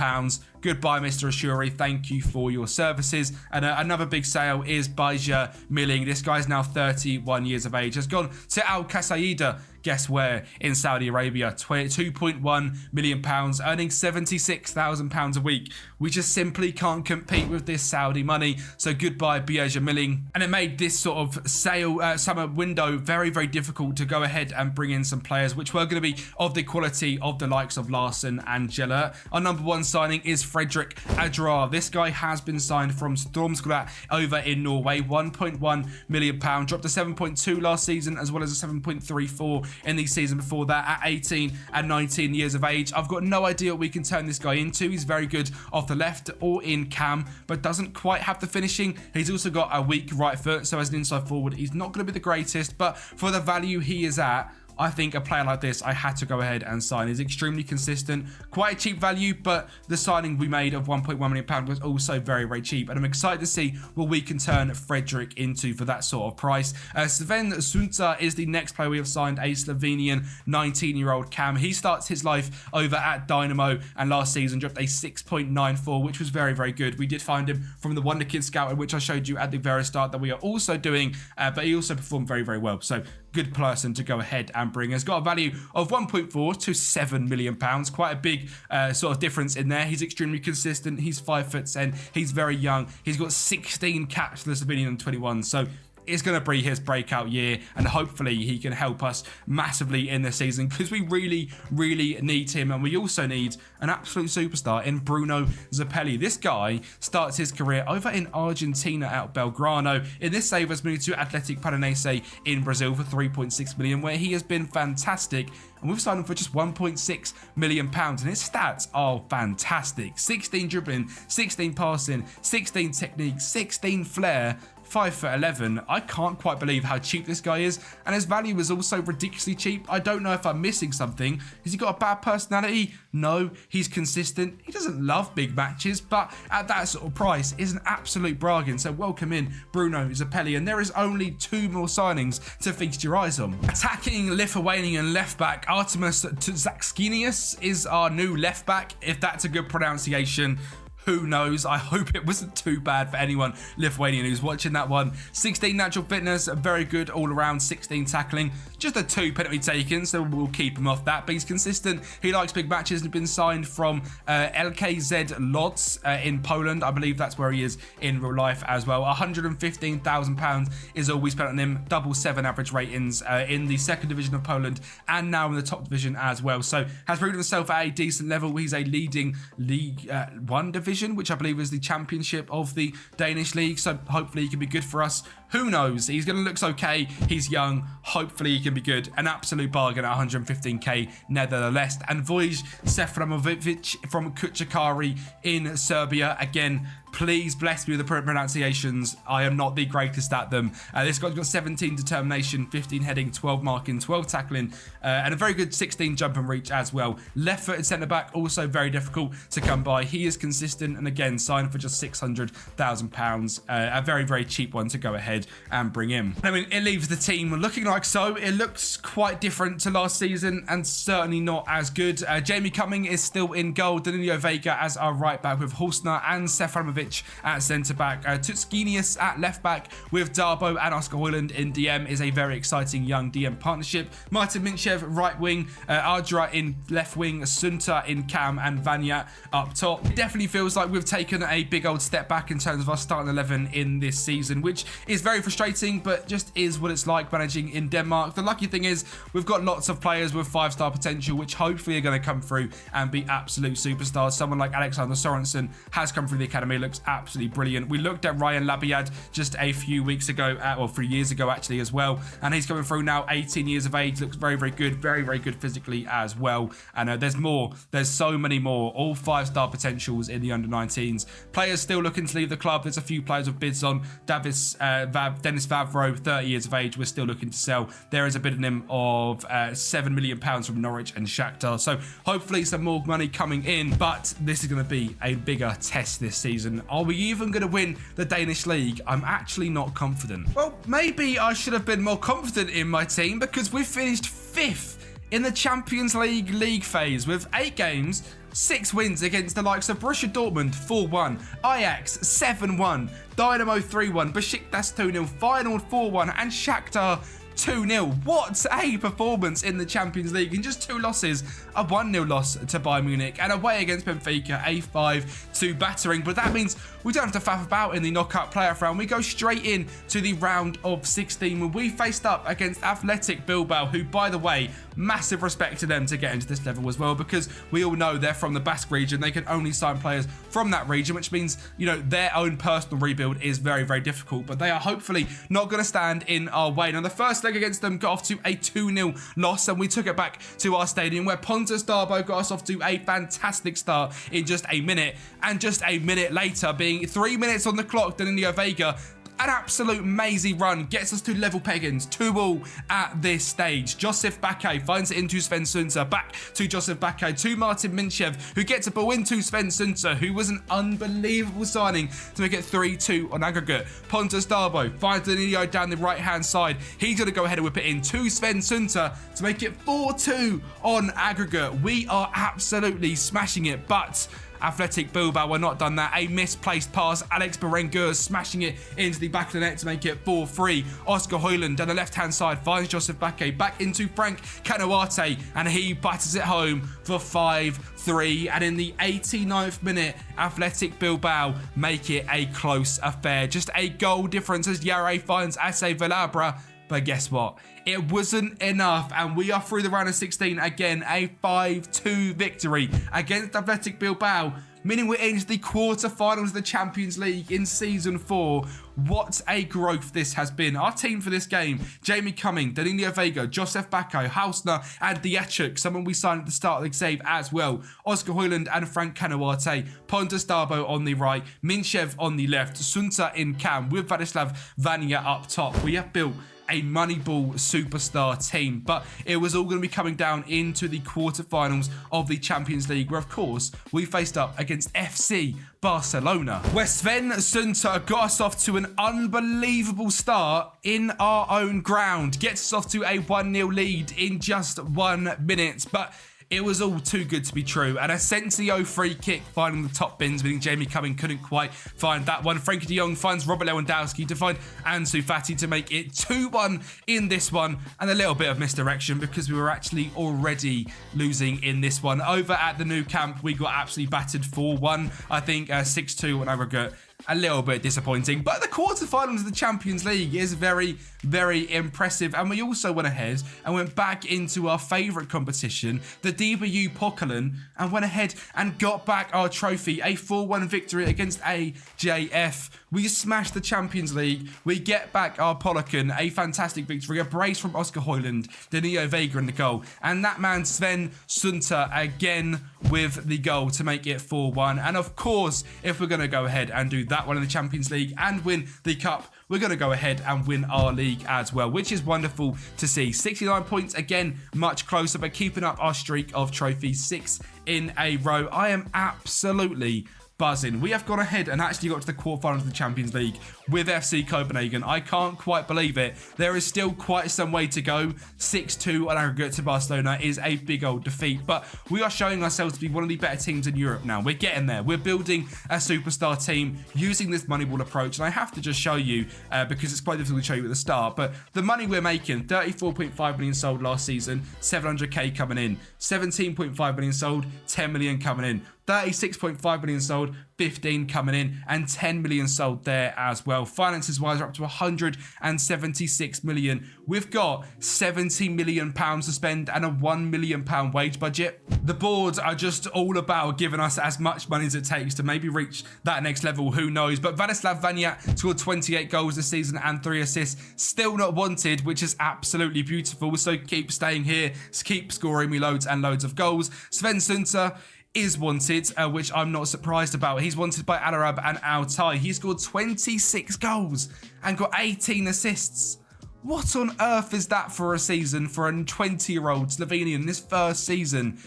Goodbye, Mr. Ashuri. Thank you for your services. And another big sale is Baja Milling. This guy's now 31 years of age. Has gone to Al Qasida. Guess where? In Saudi Arabia. £2.1 million, earning £76,000 a week. We just simply can't compete with this Saudi money. So goodbye, Baja Milling. And it made this sort of summer window very, very difficult to go ahead and bring in some players, which were going to be of the quality of the likes of Larson and Gillett. Our number one signing is Fredrik Adrar. This guy has been signed from Stormskrat over in Norway. £1.1 million. Dropped to 7.2 last season, as well as a 7.34 in the season before that at 18 and 19 years of age. I've got no idea what we can turn this guy into. He's very good off the left or in cam, but doesn't quite have the finishing. He's also got a weak right foot, so as an inside forward, he's not going to be the greatest, but for the value he is at, I think a player like this, I had to go ahead and sign. He's extremely consistent, quite a cheap value, but the signing we made of £1.1 million was also very, very cheap. And I'm excited to see what we can turn Fredrik into for that sort of price. Sven Sunca is the next player we have signed, a Slovenian 19-year-old cam. He starts his life over at Dynamo and last season dropped a 6.94, which was very, very good. We did find him from the Wonder Kid Scout, which I showed you at the very start that we are also doing, but he also performed very, very well. So good person to go ahead and bring. Has got a value of 1.4 to £7 million. Quite a big sort of difference in there. He's extremely consistent. He's 5'10". He's very young. He's got 16 caps for the Slovenian 21. So it's going to be his breakout year, and hopefully he can help us massively in this season, because we really, really need him. And we also need an absolute superstar in Bruno Zappelli. This guy starts his career over in Argentina at Belgrano. In this save has moved to Athletic Paranaense in Brazil for 3.6 million, where he has been fantastic. And we've signed him for just £1.6 million. And his stats are fantastic. 16 dribbling, 16 passing, 16 technique, 16 flair, 5'11". I can't quite believe how cheap this guy is, and his value is also ridiculously cheap. I don't know if I'm missing something. Has he got a bad personality? No, he's consistent. He doesn't love big matches, but at that sort of price is an absolute bargain. So welcome in Bruno Zappelli, and there is only 2 more signings to feast your eyes on. Attacking Lithuanian left back Artemis Tzakskinius is our new left back, if that's a good pronunciation. Who knows? I hope it wasn't too bad for anyone Lithuanian who's watching that one. 16 natural fitness, very good all around, 16 tackling. Just a 2 penalty taken, so we'll keep him off that. But he's consistent. He likes big matches. He's been signed from LKZ Lodz in Poland. I believe that's where he is in real life as well. £115,000 is all we spent on him. 7 average ratings in the 2nd division of Poland and now in the top division as well. So has proven himself at a decent level. He's a leading League 1 division, which I believe is the championship of the Danish league. So hopefully he can be good for us. Who knows? He's going to look okay. He's young. Hopefully he can be good. An absolute bargain at 115k nevertheless. And Vojt Seframovic from Kuchakari in Serbia. Again, please bless me with the pronunciations. I am not the greatest at them. This guy's got 17 determination, 15 heading, 12 marking, 12 tackling, and a very good 16 jump and reach as well. Left-footed centre-back, also very difficult to come by. He is consistent, and again, signed for just £600,000. A very, very cheap one to go ahead and bring in. I mean, it leaves the team looking like so. It looks quite different to last season, and certainly not as good. Jamie Cumming is still in goal. Danilo Vega as our right-back with Hulsner and Seframovic at centre-back. Tutskinius at left-back with Darbo and Oscar Hoyland in DM is a very exciting young DM partnership. Martin Minchev right-wing, Ardra in left-wing, Sunta in cam, and Vanya up top. It definitely feels like we've taken a big old step back in terms of our starting 11 in this season, which is very frustrating, but just is what it's like managing in Denmark. The lucky thing is we've got lots of players with 5-star potential, which hopefully are going to come through and be absolute superstars. Someone like Alexander Sorensen has come through the academy, looks looks absolutely brilliant. We looked at Ryan Labiad just a few weeks ago, or 3 years ago actually as well, and he's coming through now, 18 years of age, looks very, very good, very, very good physically as well. And there's more, there's so many more, all 5-star potentials in the under-19s. Players still looking to leave the club. There's a few players with bids on. Dennis Vavro, 30 years of age, we're still looking to sell. There is a bid on him of £7 million from Norwich and Shakhtar. So hopefully some more money coming in, but this is going to be a bigger test this season. Are we even going to win the Danish league? I'm actually not confident. Well, maybe I should have been more confident in my team, because we've finished 5th in the Champions League phase with 8 games, 6 wins against the likes of Borussia Dortmund 4-1, Ajax 7-1, Dynamo 3-1, Besiktas 2-0, Feyenoord 4-1, and Shakhtar 2-0. What a performance in the Champions League. In just 2 losses, a 1-0 loss to Bayern Munich, and away against Benfica, a 5-2 battering. But that means we don't have to faff about in the knockout playoff round. We go straight in to the round of 16 when we faced up against Athletic Bilbao, who, by the way, massive respect to them to get into this level as well, because we all know they're from the Basque region. They can only sign players from that region, which means, you know, their own personal rebuild is very, very difficult, but they are hopefully not going to stand in our way. Now, the first leg against them got off to a 2-0 loss, and we took it back to our stadium, where Pontus Darbo got us off to a fantastic start in just a minute, and just a minute later, being 3 minutes on the clock, Danilo Vega, an absolute mazy run, gets us to level peggings, 2-2 at this stage. Joseph Bakke finds it into Sven Sunter, back to Joseph Bakke, to Martin Minchev, who gets a ball into Sven Sunter, who was an unbelievable signing to make it 3-2 on aggregate. Pontus Darbo finds Danilo down the right-hand side. He's going to go ahead and whip it in to Sven Sunter to make it 4-2 on aggregate. We are absolutely smashing it, but Athletic Bilbao were not done that. A misplaced pass. Alex Berenguer smashing it into the back of the net to make it 4-3. Oscar Højlund down the left-hand side finds Joseph Bakke back into Frank Canoate, and he batters it home for 5-3. And in the 89th minute, Athletic Bilbao make it a close affair. Just a goal difference as Yare finds Ase Velabra. But guess what? It wasn't enough, and we are through the round of 16 again. A 5-2 victory against Athletic Bilbao, meaning we're into the quarter-finals of the Champions League in Season 4. What a growth this has been. Our team for this game: Jamie Cumming, Danilo Vega, Joseph Bakke, Hausner, and Diachuk, someone we signed at the start of the save as well. Oscar Højlund and Frank Canoate, Pontus Darbo on the right, Minchev on the left, Sunter in cam with Vladislav Vania up top. We have built a Moneyball superstar team, but it was all going to be coming down into the quarterfinals of the Champions League, where of course we faced up against FC Barcelona, where Sven Sunter got us off to an unbelievable start in our own ground, gets us off to a 1-0 lead in just 1 minute, but it was all too good to be true. And a Sensio free kick finding the top bins, meaning Jamie Cumming couldn't quite find that one. Frankie de Jong finds Robert Lewandowski to find Ansu Fati to make it 2-1 in this one. And a little bit of misdirection, because we were actually already losing in this one. Over at the new camp, we got absolutely battered 4-1. I think 6-2 on aggregate. A little bit disappointing, but the quarterfinals of the Champions League is very, very impressive. And we also went ahead and went back into our favourite competition, the DBU Pokalen, and went ahead and got back our trophy, a 4-1 victory against AJF. We smashed the Champions League. We get back our Pokalen, a fantastic victory, a brace from Oscar Højlund, Danilo Vega in the goal, and that man Sven Sunter again with the goal to make it 4-1. And of course, if we're going to go ahead and do that one in the Champions League and win the cup, we're going to go ahead and win our league as well, which is wonderful to see. 69 points, again, much closer, but keeping up our streak of trophies, 6 in a row. I am absolutely buzzing. We have gone ahead and actually got to the quarterfinals of the Champions League with FC Kobenhavn. I can't quite believe it. There is still quite some way to go. 6-2 on aggregate to Barcelona is a big old defeat, but we are showing ourselves to be one of the better teams in Europe now. We're getting there. We're building a superstar team using this Moneyball approach, and I have to just show you, because it's quite difficult to show you at the start, but the money we're making: 34.5 million sold last season, 700k coming in. 17.5 million sold, 10 million coming in. 36.5 million sold, 15 coming in, and 10 million sold there as well. Finances wise, we're up to 176 million. We've got 70 million pounds to spend and a 1 million pound wage budget. The boards are just all about giving us as much money as it takes to maybe reach that next level. Who knows? But Vladislav Vaniat scored 28 goals this season and 3 assists. Still not wanted, which is absolutely beautiful. So keep staying here, keep scoring me loads and loads of goals. Sven Sunter is wanted, which I'm not surprised about. He's wanted by Al Arab and Altai. He scored 26 goals and got 18 assists. What on earth is that for a season for a 20-year-old Slovenian in his first season?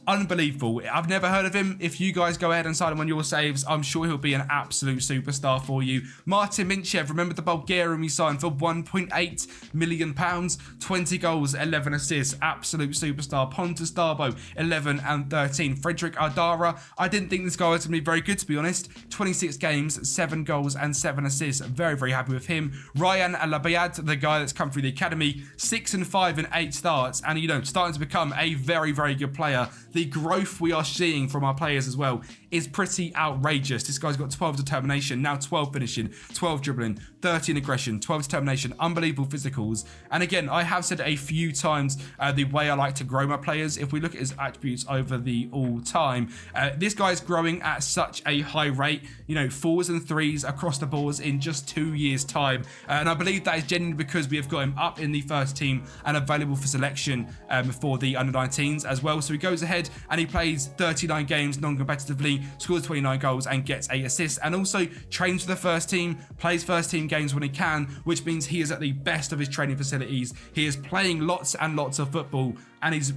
Unbelievable. I've never heard of him. If you guys go ahead and sign him on your saves, I'm sure he'll be an absolute superstar for you. Martin Minchev, remember the Bulgarian we signed for £1.8 million, 20 goals, 11 assists, absolute superstar. Pontus Darbo, 11 and 13. Frederick Ardara, I didn't think this guy was going to be very good, to be honest. 26 games, 7 goals and 7 assists. Very, very happy with him. Ryan Alabayad, the guy that's come through the academy, 6 and 5 and 8 starts, and starting to become a very, very good player. The growth we are seeing from our players as well is pretty outrageous. This guy's got 12 determination, now 12 finishing, 12 dribbling, 13 aggression, 12 determination, unbelievable physicals. And again, I have said a few times the way I like to grow my players. If we look at his attributes over the all time, this guy's growing at such a high rate, 4s and 3s across the boards in just 2 years time. And I believe that is genuinely because we have got him up in the first team and available for selection for the under-19s as well. So he goes ahead and he plays 39 games non-competitively, scores 29 goals and gets 8 assists, and also trains for the first team, plays first team games when he can, which means he is at the best of his training facilities. He is playing lots and lots of football, and he's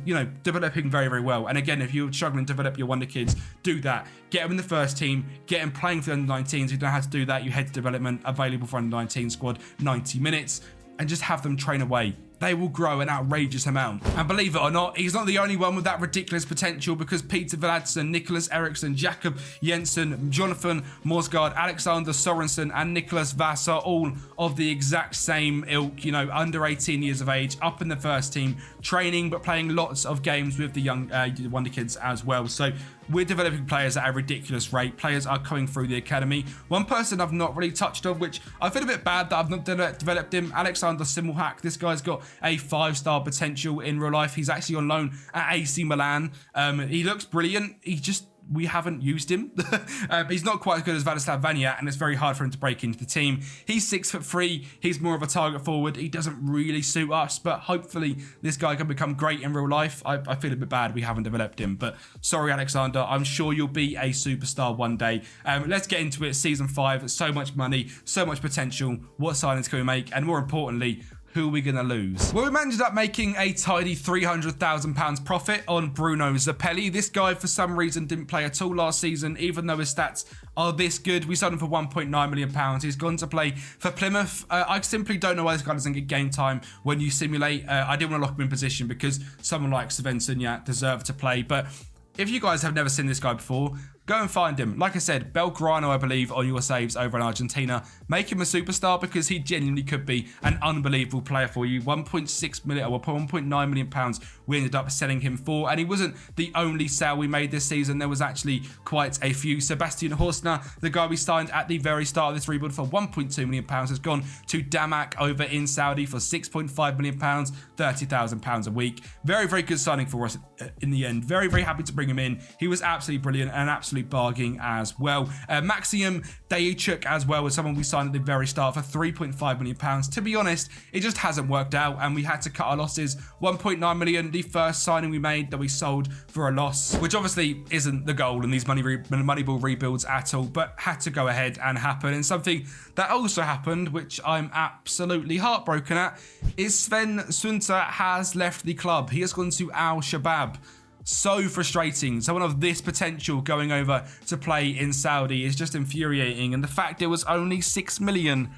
developing very, very well. And again, if you're struggling to develop your wonder kids, do that. Get him in the first team, get him playing for the under-19s. If you don't know how to do that, you head to development, available for under-19 squad, 90 minutes, and just have them train away. They will grow an outrageous amount. And believe it or not, he's not the only one with that ridiculous potential, because Peter Vladson, Nicholas Eriksson, Jakob Jensen, Jonathan Morsgaard, Alexander Sorensen, and Nicholas Vass are all of the exact same ilk, under 18 years of age, up in the first team, training, but playing lots of games with the young Wonder Kids as well. So we're developing players at a ridiculous rate. Players are coming through the academy. One person I've not really touched on, which I feel a bit bad that I've not developed him, Alexander Simulhak. This guy's got a 5-star potential in real life. He's actually on loan at AC Milan. He looks brilliant. We haven't used him. He's not quite as good as Vladislav Vaniat, and it's very hard for him to break into the team. He's 6'3". He's more of a target forward. He doesn't really suit us, but hopefully this guy can become great in real life. I feel a bit bad we haven't developed him, but sorry, Alexander. I'm sure you'll be a superstar one day. Let's get into it. Season 5, so much money, so much potential. What signings can we make? And more importantly, who are we going to lose? Well, we ended up making a tidy £300,000 profit on Bruno Zappelli. This guy, for some reason, didn't play at all last season, even though his stats are this good. We sold him for £1.9 million. He's gone to play for Plymouth. I simply don't know why this guy doesn't get game time when you simulate. I didn't want to lock him in position because someone like Sven Sunyat deserved to play. But if you guys have never seen this guy before, go and find him. Like I said, Belgrano, I believe, on your saves over in Argentina. Make him a superstar, because he genuinely could be an unbelievable player for you. 1.6 million or 1.9 million pounds we ended up selling him for. And he wasn't the only sale we made this season. There was actually quite a few. Sebastian Horsner, the guy we signed at the very start of this rebuild for 1.2 million pounds, has gone to Damak over in Saudi for 6.5 million pounds, 30,000 pounds a week. Very, very good signing for us in the end. Very, very happy to bring him in. He was absolutely brilliant and absolute bargain as well. Maxim Daychuk as well was someone we signed at the very start for 3.5 million pounds. To be honest, it just hasn't worked out, and we had to cut our losses. 1.9 million, the first signing we made that we sold for a loss, which obviously isn't the goal in these Moneyball rebuilds at all, but had to go ahead and happen. And something that also happened, which I'm absolutely heartbroken at, is Sven Sunter has left the club. He has gone to Al Shabab. So frustrating. Someone of this potential going over to play in Saudi is just infuriating. And the fact it was only 6 million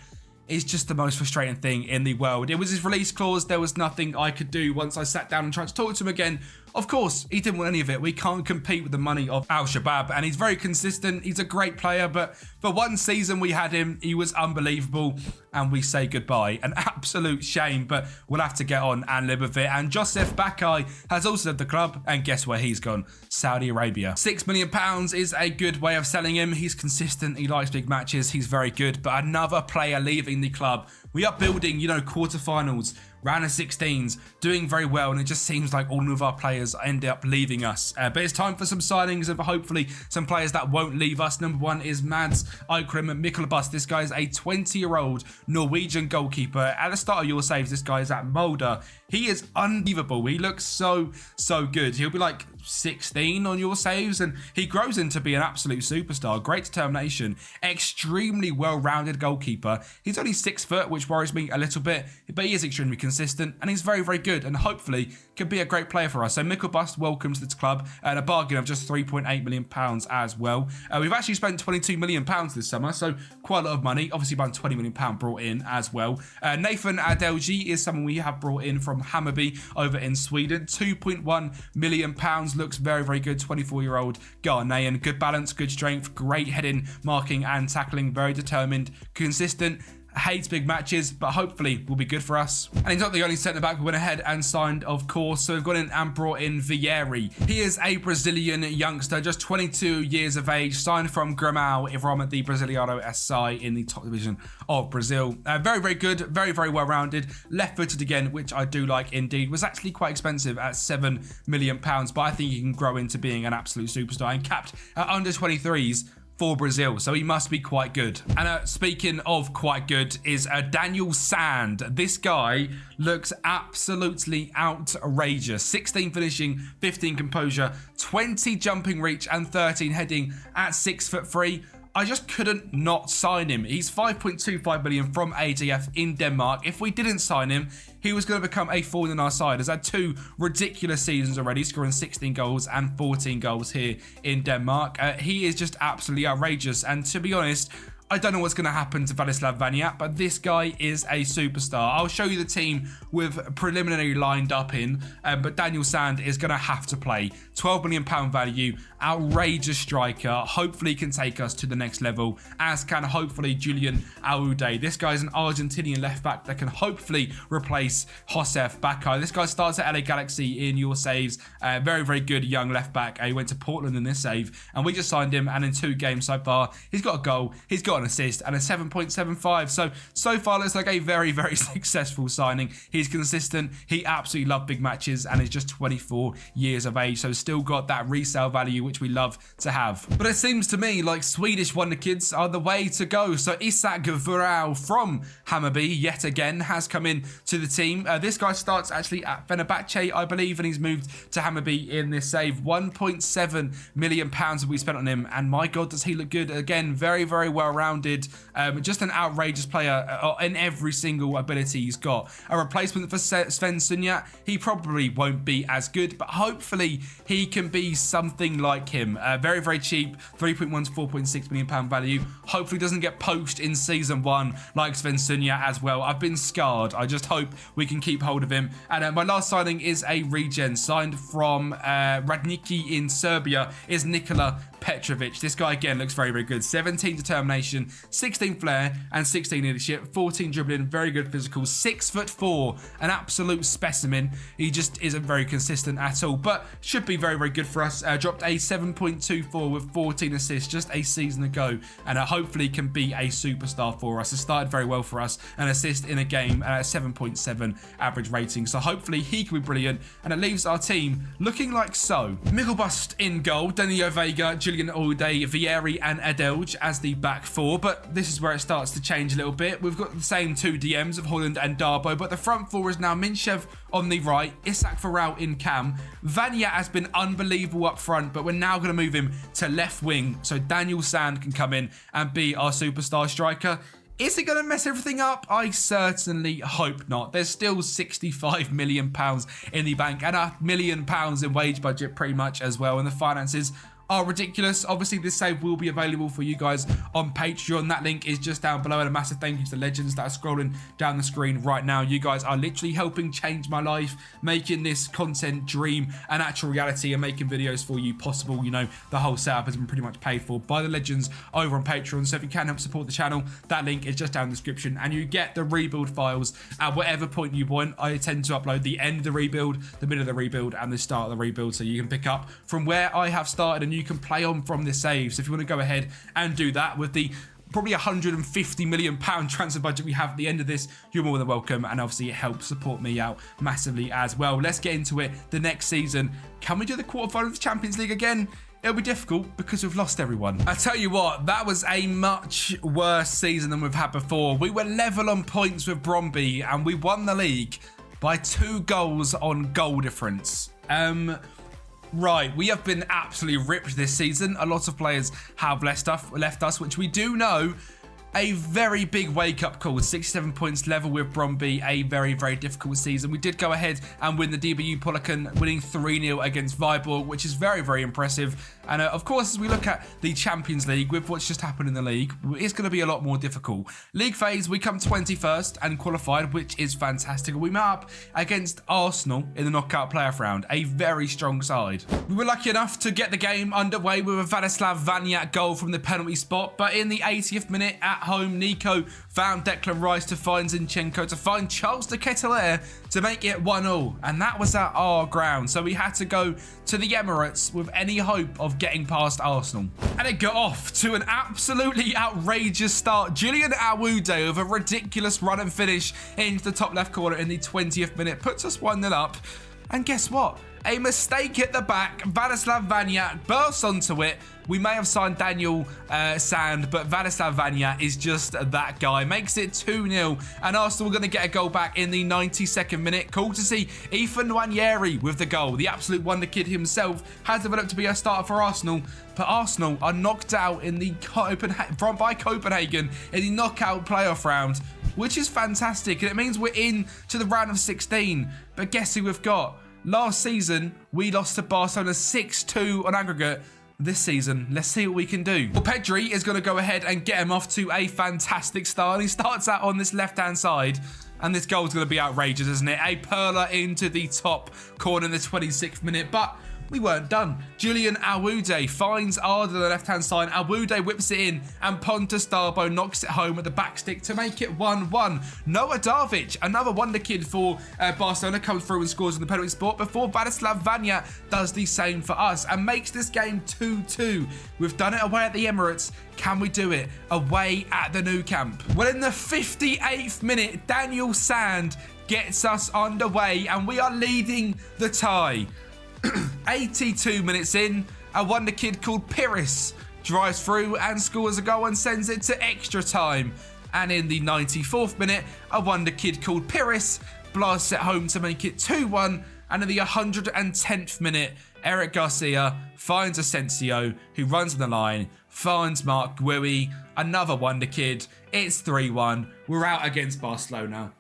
is just the most frustrating thing in the world. It was his release clause. There was nothing I could do once I sat down and tried to talk to him again Of course, he didn't want any of it. We can't compete with the money of Al-Shabaab, and he's very consistent. He's a great player, but for one season we had him, he was unbelievable, and we say goodbye. An absolute shame, but we'll have to get on and live with it. And Joseph Bakai has also left the club, and guess where he's gone? Saudi Arabia. £6 million is a good way of selling him. He's consistent, he likes big matches, he's very good, but another player leaving the club. We are building, quarterfinals, round of 16s, doing very well, and it just seems like all of our players end up leaving us. But it's time for some signings and hopefully some players that won't leave us. Number one is Mads Eikrem Mikkelbust. This guy is a 20-year-old Norwegian goalkeeper. At the start of your saves, this guy is at Molde. He is unbelievable. He looks so good. He'll be like 16 on your saves, and he grows into be an absolute superstar. Great determination, extremely well-rounded goalkeeper. He's only 6 foot, which worries me a little bit, but he is extremely consistent, and he's very good, and hopefully could be a great player for us. So Mikkelbust, welcome to this club at a bargain of just £3.8 million as well. We've actually spent £22 million this summer, so quite a lot of money. Obviously about £20 million brought in as well. Nathan Adelji is someone we have brought in from Hammarby over in Sweden. £2.1 million, looks very good. 24-year-old Ghanaian, good balance, good strength, great heading, marking and tackling, very determined, consistent. Hates big matches, but hopefully will be good for us. And he's not the only centre-back we went ahead and signed, of course. So we've gone in and brought in Vieri. He is a Brazilian youngster, just 22 years of age, signed from Gramao from the Brasileiro SI in the top division of Brazil. Very good, very well-rounded, left-footed again, which I do like indeed. Was actually quite expensive at £7 million, but I think he can grow into being an absolute superstar, and capped at under 23s for Brazil, so he must be quite good. And speaking of quite good is Daniel Sand. This guy looks absolutely outrageous. 16 finishing, 15 composure, 20 jumping reach and 13 heading at 6'3". I just couldn't not sign him. He's 5.25 million from AGF in Denmark. If we didn't sign him, he was going to become a thorn in our side. He's had 2 ridiculous seasons already, scoring 16 goals and 14 goals here in Denmark. He is just absolutely outrageous. And to be honest, I don't know what's going to happen to Vladislav Vaniat, but this guy is a superstar. I'll show you the team with preliminary lined up in, but Daniel Sand is going to have to play. £12 million value, outrageous striker. Hopefully can take us to the next level, as can hopefully Julian Aoude. This guy's an Argentinian left back that can hopefully replace Josef Bakai. This guy starts at LA Galaxy in your saves. Very good young left back. He went to Portland in this save, and we just signed him, and in 2 games so far, he's got a goal, he's got an assist and a 7.75. So far looks like a very successful signing. He's consistent, he absolutely loves big matches, and is just 24 years of age, so still got that resale value which we love to have. But it seems to me like Swedish wonder kids are the way to go. So Isak Vural from Hammarby yet again has come in to the team. This guy starts actually at Fenerbahce, I believe, and he's moved to Hammarby in this save. £1.7 million that we spent on him, and my god does he look good. Again, very well rounded. Just an outrageous player in every single ability he's got. A replacement for Sven Sunjat. He probably won't be as good, but hopefully he can be something like him. Very cheap, 3.1 to 4.6 million pound value. Hopefully doesn't get poached in season 1 like Sven Sunjat as well. I've been scarred. I just hope we can keep hold of him. And my last signing is a regen, signed from Radniki in Serbia, is Nikola Petrovic. This guy again looks very good. 17 determination, 16 flair and 16 leadership, 14 dribbling, very good physical, 6'4", an absolute specimen. He just isn't very consistent at all, but should be very good for us. Dropped a 7.24 with 14 assists just a season ago, and hopefully can be a superstar for us. It started very well for us, an assist in a game, 7.7 average rating, so hopefully he can be brilliant, and it leaves our team looking like so. Mikkelbust in goal, Danilo Vega, Julian Aoude, Vieri and Adelj as the back 4, but this is where it starts to change a little bit. We've got the same 2 DMs of Holland and Darbo, but the front 4 is now Minshev on the right, Isak Vural in cam. Vaniat has been unbelievable up front, but we're now going to move him to left wing so Daniel Sand can come in and be our superstar striker. Is it going to mess everything up? I certainly hope not. There's still £65 million in the bank and £1 million in wage budget pretty much as well, and the finances are ridiculous. Obviously, this save will be available for you guys on Patreon. That link is just down below, and a massive thank you to the legends that are scrolling down the screen right now. You guys are literally helping change my life, making this content dream an actual reality, and making videos for you possible. You know, the whole setup has been pretty much paid for by the legends over on Patreon. So if you can help support the channel, that link is just down in the description, and you get the rebuild files at whatever point you want. I tend to upload the end of the rebuild, the middle of the rebuild, and the start of the rebuild, so you can pick up from where I have started and you can play on from this save. So if you want to go ahead and do that with the probably £150 million transfer budget we have at the end of this, you're more than welcome, and obviously it helps support me out massively as well. Let's get into it. The next season, can we do the quarterfinal of the Champions League again? It'll be difficult because we've lost everyone. I tell you what, that was a much worse season than we've had before. We were level on points with Brøndby, and we won the league by 2 goals on goal difference. Right, we have been absolutely ripped this season. A lot of players have left us, which we do know. A very big wake-up call. 67 points level with Brøndby. A very, very difficult season. We did go ahead and win the DBU Polican, winning 3-0 against Viborg, which is very, very impressive. And of course, as we look at the Champions League, with what's just happened in the league, it's going to be a lot more difficult. League phase, we come 21st and qualified, which is fantastic. We met up against Arsenal in the knockout playoff round, a very strong side. We were lucky enough to get the game underway with a Vladislav Vaniat goal from the penalty spot, but in the 80th minute at home, Nico found Declan Rice to find Zinchenko to find Charles de Ketelaere to make it 1-0, and that was at our ground. So we had to go to the Emirates with any hope of getting past Arsenal. And it got off to an absolutely outrageous start. Julian Awude with a ridiculous run and finish into the top left corner in the 20th minute puts us 1-0 up. And guess what? A mistake at the back. Vladislav Vaniat bursts onto it. We may have signed Daniel Sand, but Vladislav Vaniat is just that guy. Makes it 2-0, and Arsenal are going to get a goal back in the 92nd minute. Cool to see Ethan Nwaneri with the goal. The absolute wonder kid himself has developed to be a starter for Arsenal, but Arsenal are knocked out in the by Copenhagen in the knockout playoff round, which is fantastic, and it means we're in to the round of 16. But guess who we've got? Last season, we lost to Barcelona 6-2 on aggregate. This season, let's see what we can do. Well, Pedri is going to go ahead and get him off to a fantastic start. He starts out on this left-hand side, and this goal is going to be outrageous, isn't it? A perler into the top corner in the 26th minute, but we weren't done. Julian Awude finds Arda on the left-hand side. Awude whips it in, and Pontus Darbo knocks it home at the back stick to make it 1-1. Noah Darvic, another wonder kid for Barcelona, comes through and scores in the penalty spot before Vladislav Vaniat does the same for us and makes this game 2-2. We've done it away at the Emirates. Can we do it away at the Nou Camp? Well, in the 58th minute, Daniel Sand gets us underway, and we are leading the tie. 82 minutes in, a wonder kid called Pires drives through and scores a goal and sends it to extra time. And in the 94th minute, a wonder kid called Pires blasts it home to make it 2-1. And in the 110th minute, Eric Garcia finds Asensio, who runs on the line, finds Mark Guehi, another wonder kid. It's 3-1. We're out against Barcelona.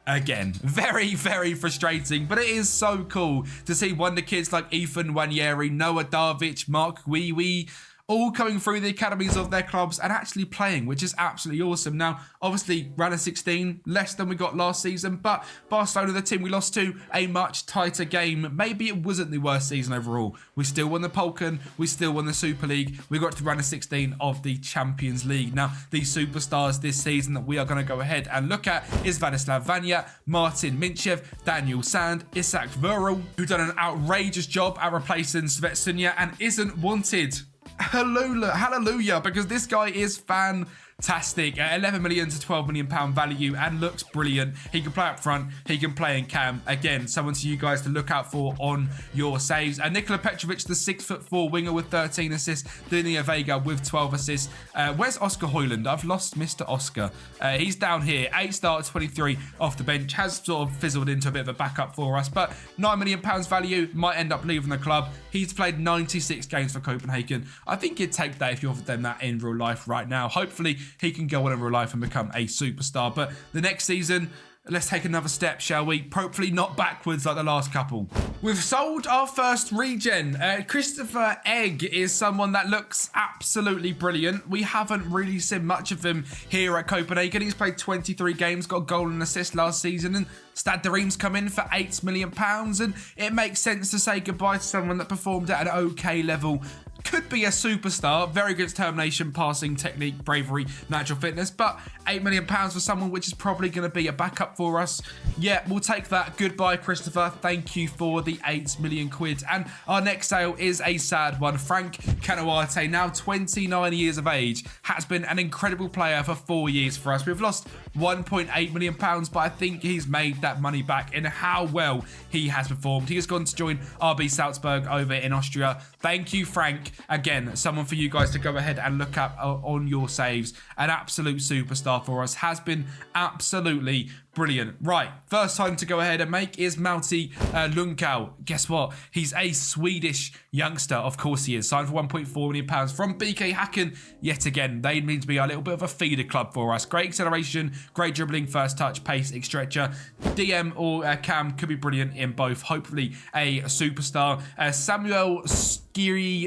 Again, very, very frustrating, but it is so cool to see wonder kids like Ethan Nwaneri, Noah Darvic, Mark Guehi, all coming through the academies of their clubs and actually playing, which is absolutely awesome. Now, obviously, round of 16, less than we got last season, but Barcelona, the team we lost to, a much tighter game. Maybe it wasn't the worst season overall. We still won the Polkan, we still won the Super League, we got to round of 16 of the Champions League. Now, the superstars this season that we are going to go ahead and look at is Vladislav Vaniat, Martin Minchev, Daniel Sand, Isak Vural, who done an outrageous job at replacing Svetsunya and isn't wanted. Hallelujah, because this guy is fantastic at 11 million to 12 million pound value and looks brilliant. He can play up front, he can play in cam. Again, someone to you guys to look out for on your saves. And Nikola Petrovic, the 6'4" winger with 13 assists, Dunia Vega with 12 assists. Where's Oscar Højlund? I've lost Mr. Oscar. He's down here, 8 starts, 23 off the bench, has sort of fizzled into a bit of a backup for us, but £9 million value, might end up leaving the club. He's played 96 games for Copenhagen. I think you'd take that if you offered them that in real life right now. Hopefully he can go on in real life and become a superstar. But the next season, let's take another step, shall we? Hopefully not backwards like the last couple. We've sold our first regen. Christopher Egg is someone that looks absolutely brilliant. We haven't really seen much of him here at Copenhagen. He's played 23 games, got a goal and assist last season, and Stade de Reims come in for £8 million, and it makes sense to say goodbye to someone that performed at an okay level. Could be a superstar, very good determination, passing, technique, bravery, natural fitness, but £8 million for someone which is probably going to be a backup for us. Yeah, we'll take that. Goodbye, Christopher. Thank you for the £8 million. And our next sale is a sad one. Frank Canawate, now 29 years of age, has been an incredible player for 4 years for us. We've lost £1.8 million, but I think he's made that money back in how well he has performed. He has gone to join RB Salzburg over in Austria. Thank you, Frank. Again, someone for you guys to go ahead and look at on your saves. An absolute superstar for us. Has been absolutely brilliant. Right, first time to go ahead and make is Mauti Lundkau. Guess what? He's a Swedish youngster. Of course he is. Signed for £1.4 million from BK Häcken. Yet again, they need to be a little bit of a feeder club for us. Great acceleration, great dribbling, first touch, pace, stretcher. DM or Cam could be brilliant in both. Hopefully a superstar. Samuel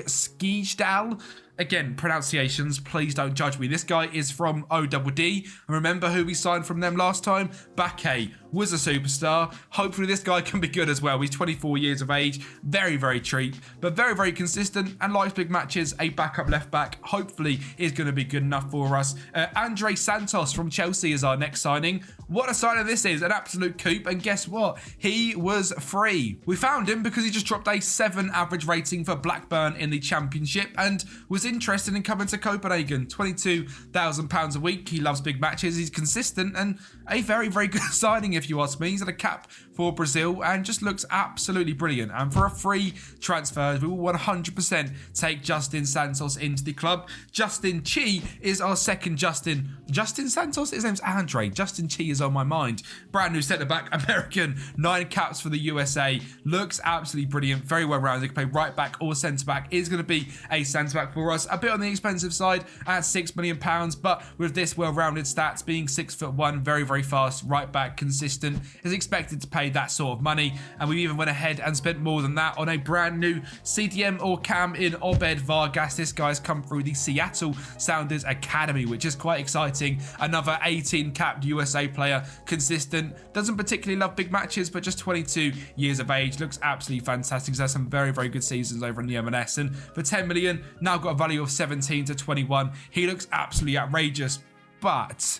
Skisdal. Again, pronunciations, please don't judge me. This guy is from ODD. And remember who we signed from them last time? Bakke was a superstar. Hopefully this guy can be good as well. He's 24 years of age. Very, very cheap, but very, very consistent and likes big matches. A backup left back, hopefully, is going to be good enough for us. Andre Santos from Chelsea is our next signing. What a signing this is. An absolute coup. And guess what? He was free. We found him because he just dropped a 7 average rating for Blackburn in the Championship and was interested in coming to Copenhagen. £22,000 a week. He loves big matches. He's consistent and a very, very good signing if you ask me. He's had a cap for Brazil and just looks absolutely brilliant. And for a free transfer, we will 100% take Justin Santos into the club. Justin Chi is our second Justin. Justin Santos? His name's Andre. Justin Chi is on my mind. Brand new centre-back, American, 9 caps for the USA. Looks absolutely brilliant. Very well rounded. Can play right back or centre-back. Is going to be a centre-back for us. A bit on the expensive side at £6 million, but with this well-rounded stats, being 6'1", very, very fast, right back, consistent, is expected to pay that sort of money. And we even went ahead and spent more than that on a brand new CDM or cam in Obed Vargas. This guy's come through the Seattle Sounders Academy, which is quite exciting. Another 18 capped USA player, consistent, doesn't particularly love big matches, but just 22 years of age, looks absolutely fantastic. He's had some very, very good seasons over in the M&S, and for 10 million, now got a value of 17 to 21. He looks absolutely outrageous, but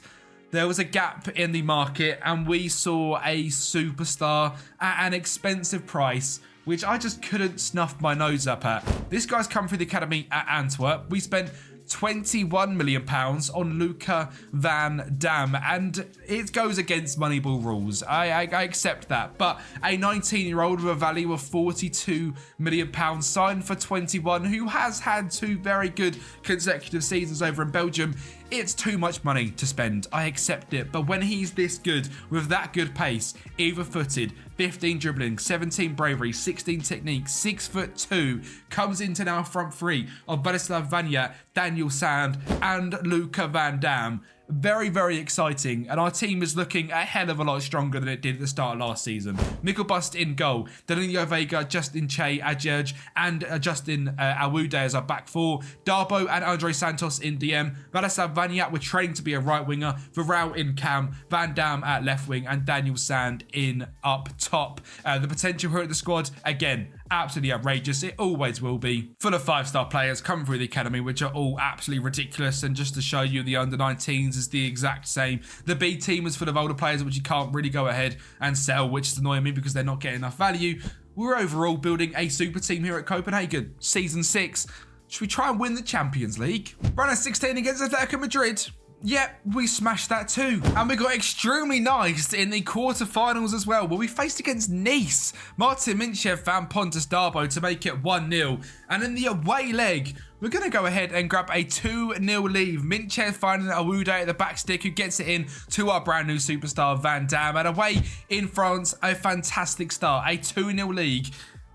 there was a gap in the market and we saw a superstar at an expensive price, which I just couldn't snuff my nose up at. This guy's come through the academy at Antwerp. We spent £21 million on Luca Van Dam, and it goes against Moneyball rules. I accept that, but a 19-year-old with a value of £42 million signed for 21, who has had 2 very good consecutive seasons over in Belgium. It's too much money to spend. I accept it. But when he's this good, with that good pace, either-footed, 15 dribbling, 17 bravery, 16 technique, 6'2", comes into now front three of Borislav Vanya, Daniel Sand, and Luca Van Dam. Very, very exciting, and our team is looking a hell of a lot stronger than it did at the start of last season. Mikkel Bust in goal, Danilo Vega, Justin Che, Adjerj, and Justin Awude as our back four. Darbo and Andre Santos in DM. Borislav Vanya, we're training to be a right winger. Varel in cam, Van Dam at left wing, and Daniel Sand in up top. The potential here at the squad, again, absolutely outrageous. It always will be. Full of 5-star players come through the academy, which are all absolutely ridiculous. And just to show you, the under-19s is the exact same. The B team is full of older players, which you can't really go ahead and sell, which is annoying me because they're not getting enough value. We're overall building a super team here at Copenhagen. Season 6. Should we try and win the Champions League? Run a 16 against Atletico Madrid. Yep, we smashed that too. And we got extremely nice in the quarterfinals as well, where we faced against Nice. Martin Minchev found Pontus Darbo to make it 1-0. And in the away leg, we're going to go ahead and grab a 2-0 lead. Minchev finding Awude at the back stick, who gets it in to our brand new superstar Van Dam. And away in France, a fantastic start. A 2-0 league.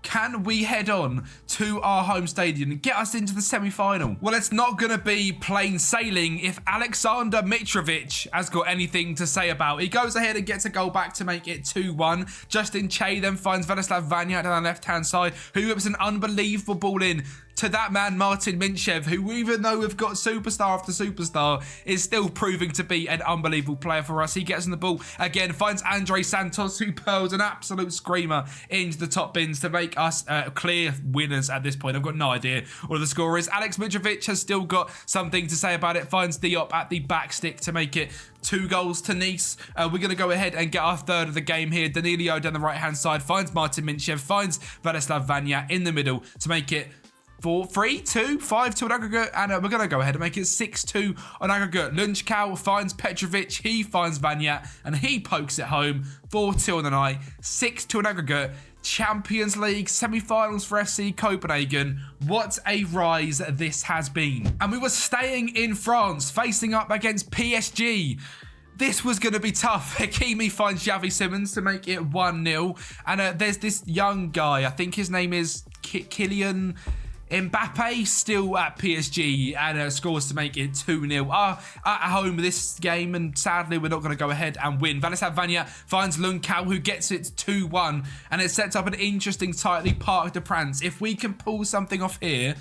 Can we head on to our home stadium and get us into the semi-final? Well, it's not going to be plain sailing if Alexander Mitrovic has got anything to say about it. He goes ahead and gets a goal back to make it 2-1. Justin Che then finds Vladislav Vanya down the left-hand side, who whips an unbelievable ball in to that man, Martin Minchev, who, even though we've got superstar after superstar, is still proving to be an unbelievable player for us. He gets on the ball again, finds Andre Santos, who pearls an absolute screamer into the top bins to make us clear winners at this point. I've got no idea what the score is. Alex Mitrovic has still got something to say about it, finds Diop at the back stick to make it 2 goals to Nice. We're going to go ahead and get our third of the game here. Danilo down the right-hand side finds Martin Minchev, finds Vladislav Vanya in the middle to make it 5-2 on aggregate, and we're going to go ahead and make it 6-2 on aggregate. Lunchkow finds Petrovic, he finds Vanya, and he pokes it home. 4-2 on the night, 6-2 on aggregate. Champions League semi-finals for FC Kobenhavn. What a rise this has been. And we were staying in France, facing up against PSG. This was going to be tough. Hakimi finds Xavi Simons to make it 1-0. And there's this young guy, I think his name is Kylian Mbappe, still at PSG, and scores to make it 2-0 at home this game, and sadly we're not going to go ahead and win. Vladislav Vanya finds Lunchkow, who gets it 2-1, and it sets up an interesting tightly Parc de France. If we can pull something off here,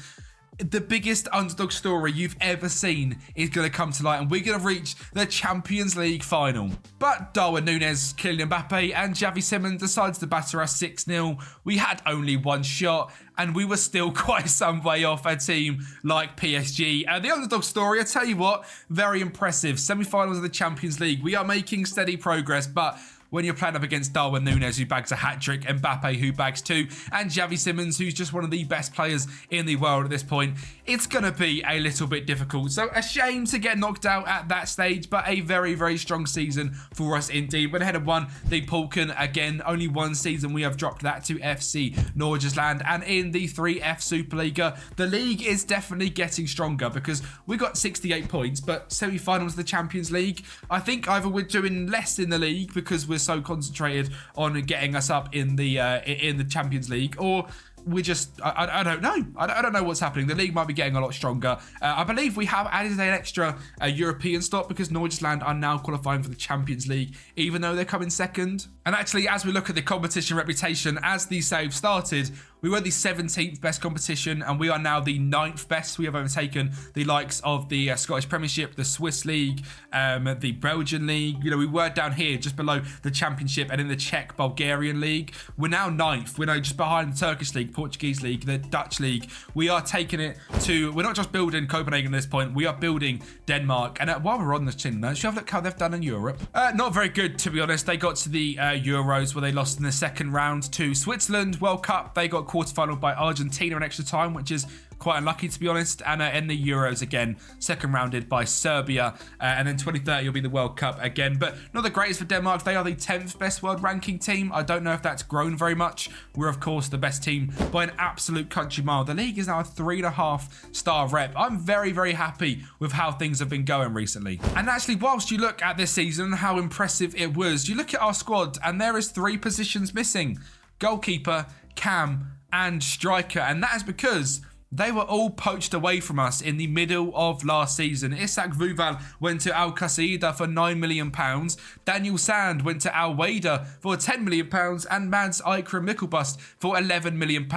the biggest underdog story you've ever seen is going to come to light, and we're going to reach the Champions League final. But Darwin Núñez, Kylian Mbappe and Xavi Simons decides to batter us 6-0. We had only one shot, and we were still quite some way off a team like PSG. The underdog story, I tell you what, very impressive. Semi-finals of the Champions League. We are making steady progress, but when you're playing up against Darwin Núñez, who bags a hat-trick, Mbappe, who bags 2, and Xavi Simons, who's just one of the best players in the world at this point, it's going to be a little bit difficult. So a shame to get knocked out at that stage, but a very, very strong season for us indeed. Went ahead and won the Polken again. Only one season we have dropped that to FC Norgesland. And in the 3F Superliga, the league is definitely getting stronger because we got 68 points, but semi-finals of the Champions League, I think either we're doing less in the league because we're so concentrated on getting us up in the Champions League, or we just, I don't know. I don't know what's happening. The league might be getting a lot stronger. I believe we have added an extra European stop because Norgesland are now qualifying for the Champions League, even though they're coming second. And actually, as we look at the competition reputation, as the save started, we were the 17th best competition, and we are now the 9th best. We have overtaken the likes of the Scottish Premiership, the Swiss League, the Belgian League. You know, we were down here just below the Championship, and in the Czech Bulgarian League. We're now 9th. We're now just behind the Turkish League, Portuguese League, the Dutch League. We are taking it to, we're not just building Copenhagen at this point, we are building Denmark. And while we're on this chin, should have a look how they've done in Europe. Not very good, to be honest. They got to the Euros where they lost in the second round to Switzerland. World Cup, they got quarterfinal by Argentina in extra time, which is quite unlucky, to be honest. And in the Euros again, second rounded by Serbia, and then 2030 will be the World Cup again, but not the greatest for Denmark. They are the 10th best world ranking team. I don't know if that's grown very much. We're of course the best team by an absolute country mile. The league is now a 3.5 star rep. I'm very, very happy with how things have been going recently. And actually, whilst you look at this season, how impressive it was, you look at our squad and there is 3 positions missing: goalkeeper, cam and striker, and that is because they were all poached away from us in the middle of last season. Isak Vuval went to Al Qasida for £9 million. Daniel Sand went to Al Wada for £10 million. And Mads Eikram Mikkelbust for £11 million.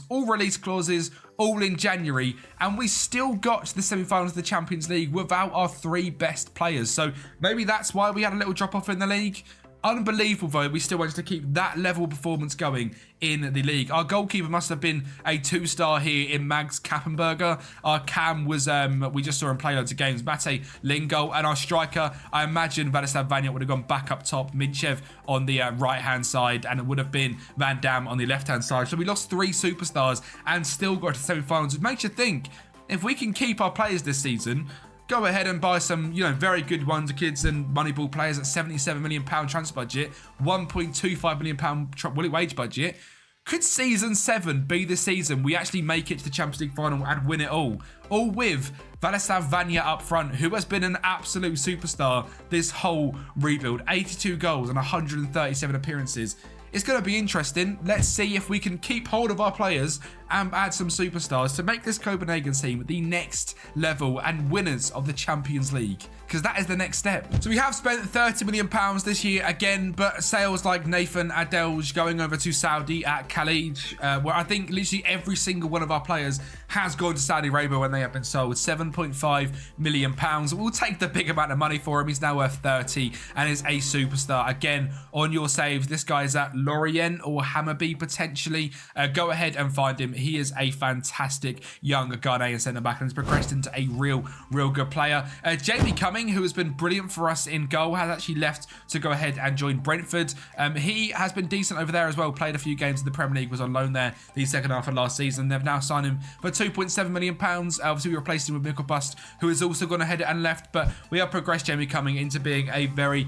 All release clauses, all in January. And we still got to the semi-finals of the Champions League without our 3 best players. So maybe that's why we had a little drop-off in the league. Unbelievable though, we still wanted to keep that level of performance going in the league. Our goalkeeper must have been a 2-star here in Mags Kappenberger. Our cam was, we just saw him play loads of games, Mate Lingo. And our striker, I imagine Vladislav Vanya would have gone back up top, Minchev on the right-hand side, and it would have been Van Dam on the left-hand side. So we lost 3 superstars and still got to semi-finals, which makes you think, if we can keep our players this season, go ahead and buy some, very good wonder kids and Moneyball players at £77 million transfer budget, £1.25 million wage budget. Could season 7 be the season we actually make it to the Champions League final and win it all? All with Vladislav Vanya up front, who has been an absolute superstar this whole rebuild. 82 goals and 137 appearances. it's going to be interesting. Let's see if we can keep hold of our players and add some superstars to make this Copenhagen team the next level and winners of the Champions League, because that is the next step. So we have spent £30 million this year again, but sales like Nathan Adelj going over to Saudi at Liege, where I think literally every single one of our players has gone to Saudi Arabia when they have been sold. £7.5 million. We'll take the big amount of money for him. He's now worth 30 and is a superstar. Again, on your saves, this guy is at Lorient or Hammarby potentially. Go ahead and find him. He is a fantastic young Ghanaian centre-back and has progressed into a real good player. Jamie Cumming, who has been brilliant for us in goal, has actually left to go ahead and join Brentford. He has been decent over there as well, played a few games in the Premier League, was on loan there the second half of last season. They've now signed him for £2.7 million. Obviously, we replaced him with Mikkel, who has also gone ahead and left, but we have progressed Jamie Cumming into being a very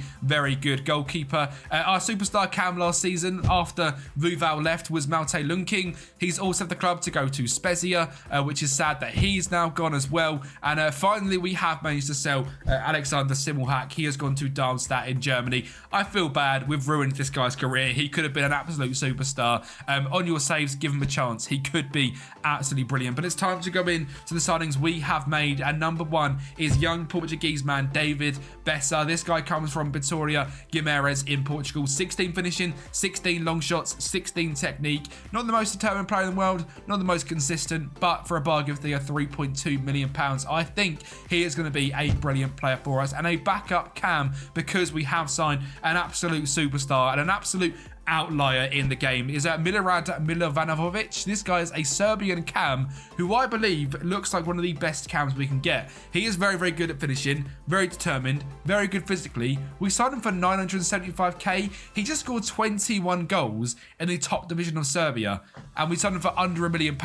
good goalkeeper. Our superstar Cam last season, after Vuval left, was Malte Lunking. He's also at the club to go to Spezia, which is sad that he's now gone as well. And finally, we have managed to sell Alexander Simmelhack. He has gone to Darmstadt in Germany. I feel bad. We've ruined this guy's career. He could have been an absolute superstar. On your saves, give him a chance. He could be absolutely brilliant. But it's time to go in to the signings we have made. And number one is young Portuguese man David Bessa. This guy comes from Vitória Guimarães in Portugal. 16 finishing, 16 long shots, 16 technique. Not the most determined player in the world, not the most consistent, but for a bargain fee of £3.2 million, I think he is going to be a brilliant player for us and a backup cam, because we have signed an absolute superstar and an absolute outlier in the game is Milorad Milovanovic. This guy is a Serbian cam who I believe looks like one of the best cams we can get. He is very good at finishing, very determined, very good physically. We signed him for 975k. He just scored 21 goals in the top division of Serbia, and we signed him for under £1 million.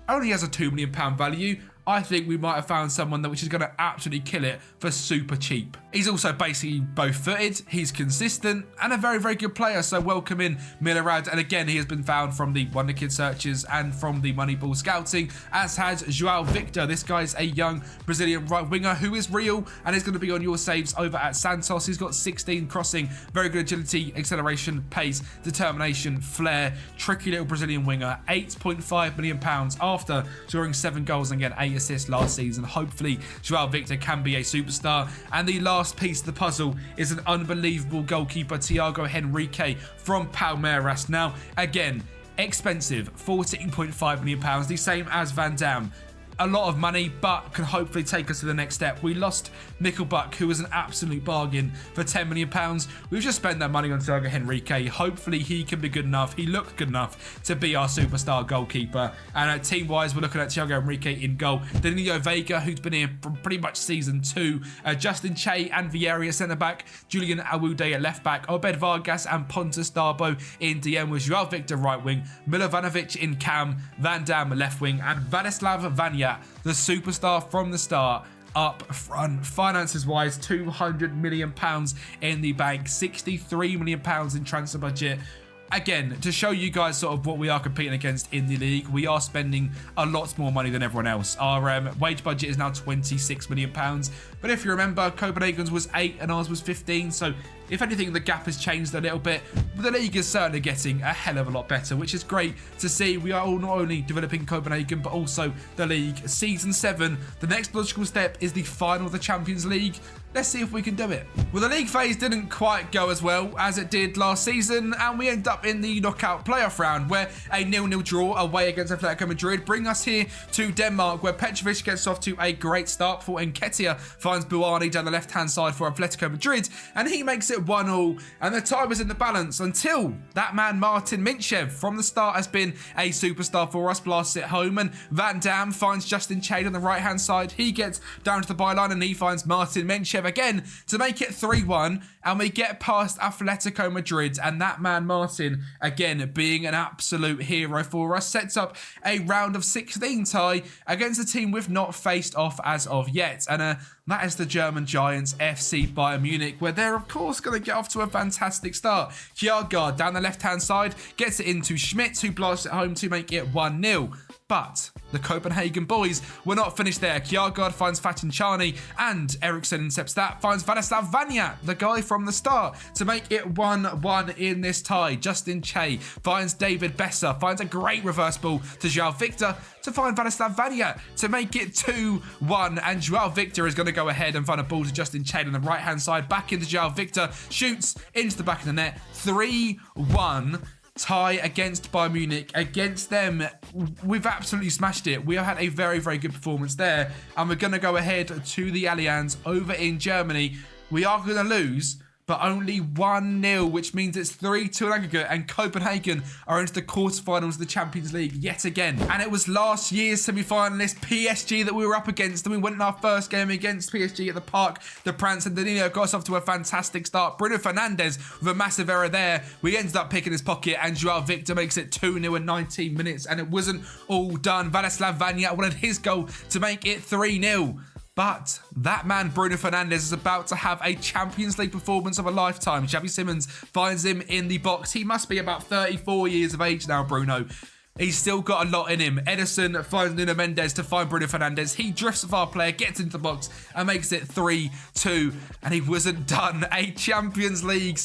Only has a £2 million value. I think we might have found someone which is going to absolutely kill it for super cheap. He's also basically both-footed, he's consistent, and a very good player, so welcome in Milorad. And again, he has been found from the Wonder Kid searches and from the Moneyball scouting, as has João Victor. This guy's a young Brazilian right winger who is real and is going to be on your saves over at Santos. He's got 16 crossing, very good agility, acceleration, pace, determination, flair, tricky little Brazilian winger. £8.5 million after scoring 7 goals and again 8 assists last season. Hopefully João Victor can be a superstar. And the last piece of the puzzle is an unbelievable goalkeeper, Thiago Henrique from Palmeiras. Now again, expensive, £14.5 million, the same as Van Dam. A lot of money, but can hopefully take us to the next step. We lost Mikkel, who was an absolute bargain, for £10 million. We've just spent that money on Thiago Henrique. Hopefully he can be good enough. He looked good enough to be our superstar goalkeeper. And team-wise, we're looking at Thiago Henrique in goal. Danilo Vega, who's been here from pretty much season 2. Justin Che and Vieira at centre-back. Julian Awude at left-back. Obed Vargas and Pontus Darbo in DM, with João Victor right-wing. Milovanovic in cam. Van Dam left-wing. And Vladislav Vanya, the superstar from the start, up front. Finances wise, £200 million in the bank, £63 million in transfer budget. Again, to show you guys sort of what we are competing against in the league, we are spending a lot more money than everyone else. Our wage budget is now £26 million. But if you remember, Copenhagen's was 8 and ours was 15. So if anything, the gap has changed a little bit. But the league is certainly getting a hell of a lot better, which is great to see. We are all not only developing Copenhagen, but also the league. Season 7, the next logical step is the final of the Champions League. Let's see if we can do it. Well, the league phase didn't quite go as well as it did last season, and we end up in the knockout playoff round, where a 0-0 draw away against Atletico Madrid bring us here to Denmark, where Petrovic gets off to a great start for Nketiah, finds Buani down the left-hand side for Atletico Madrid, and he makes it 1-1, and the time is in the balance until that man Martin Minchev from the start has been a superstar for us, blasts it home, and Van Dam finds Justin Chade on the right-hand side. He gets down to the byline and he finds Martin Minchev again to make it 3-1, and we get past Atletico Madrid, and that man Martin, again being an absolute hero for us, sets up a round of 16 tie against a team we've not faced off as of yet, and that is the German giants FC Bayern Munich, where they're of course going to get off to a fantastic start. Kjaergaard down the left hand side gets it into Schmidt, who blasts it home to make it 1-0. But the Kopenhagen boys were not finished there. Kjærgaard finds Fatin Chani, and Eriksson intercepts that, finds Vladislav Vaniat, the guy from the start, to make it 1-1 in this tie. Justin Che finds David Besser, finds a great reverse ball to João Victor to find Vladislav Vaniat to make it 2-1. And João Victor is going to go ahead and find a ball to Justin Che on the right-hand side. Back into João Victor, shoots into the back of the net. 3-1. Tie against Bayern Munich. Against them, we've absolutely smashed it. We have had a very, very good performance there. And we're going to go ahead to the Allianz over in Germany. We are going to lose, but only 1-0, which means it's 3-2 in aggregate, and Copenhagen are into the quarterfinals of the Champions League yet again. And it was last year's semi-finalist PSG that we were up against, and we went in our first game against PSG at the Parc des Princes, and Danilo got us off to a fantastic start. Bruno Fernandes with a massive error there. We ended up picking his pocket, and João Victor makes it 2-0 in 19 minutes, and it wasn't all done. Vladislav Vaniat wanted his goal to make it 3-0. But that man, Bruno Fernandes, is about to have a Champions League performance of a lifetime. Xavi Simons finds him in the box. He must be about 34 years of age now, Bruno. He's still got a lot in him. Ederson finds Nuno Mendes to find Bruno Fernandes. He drifts with our player, gets into the box, and makes it 3-2. And he wasn't done. A Champions League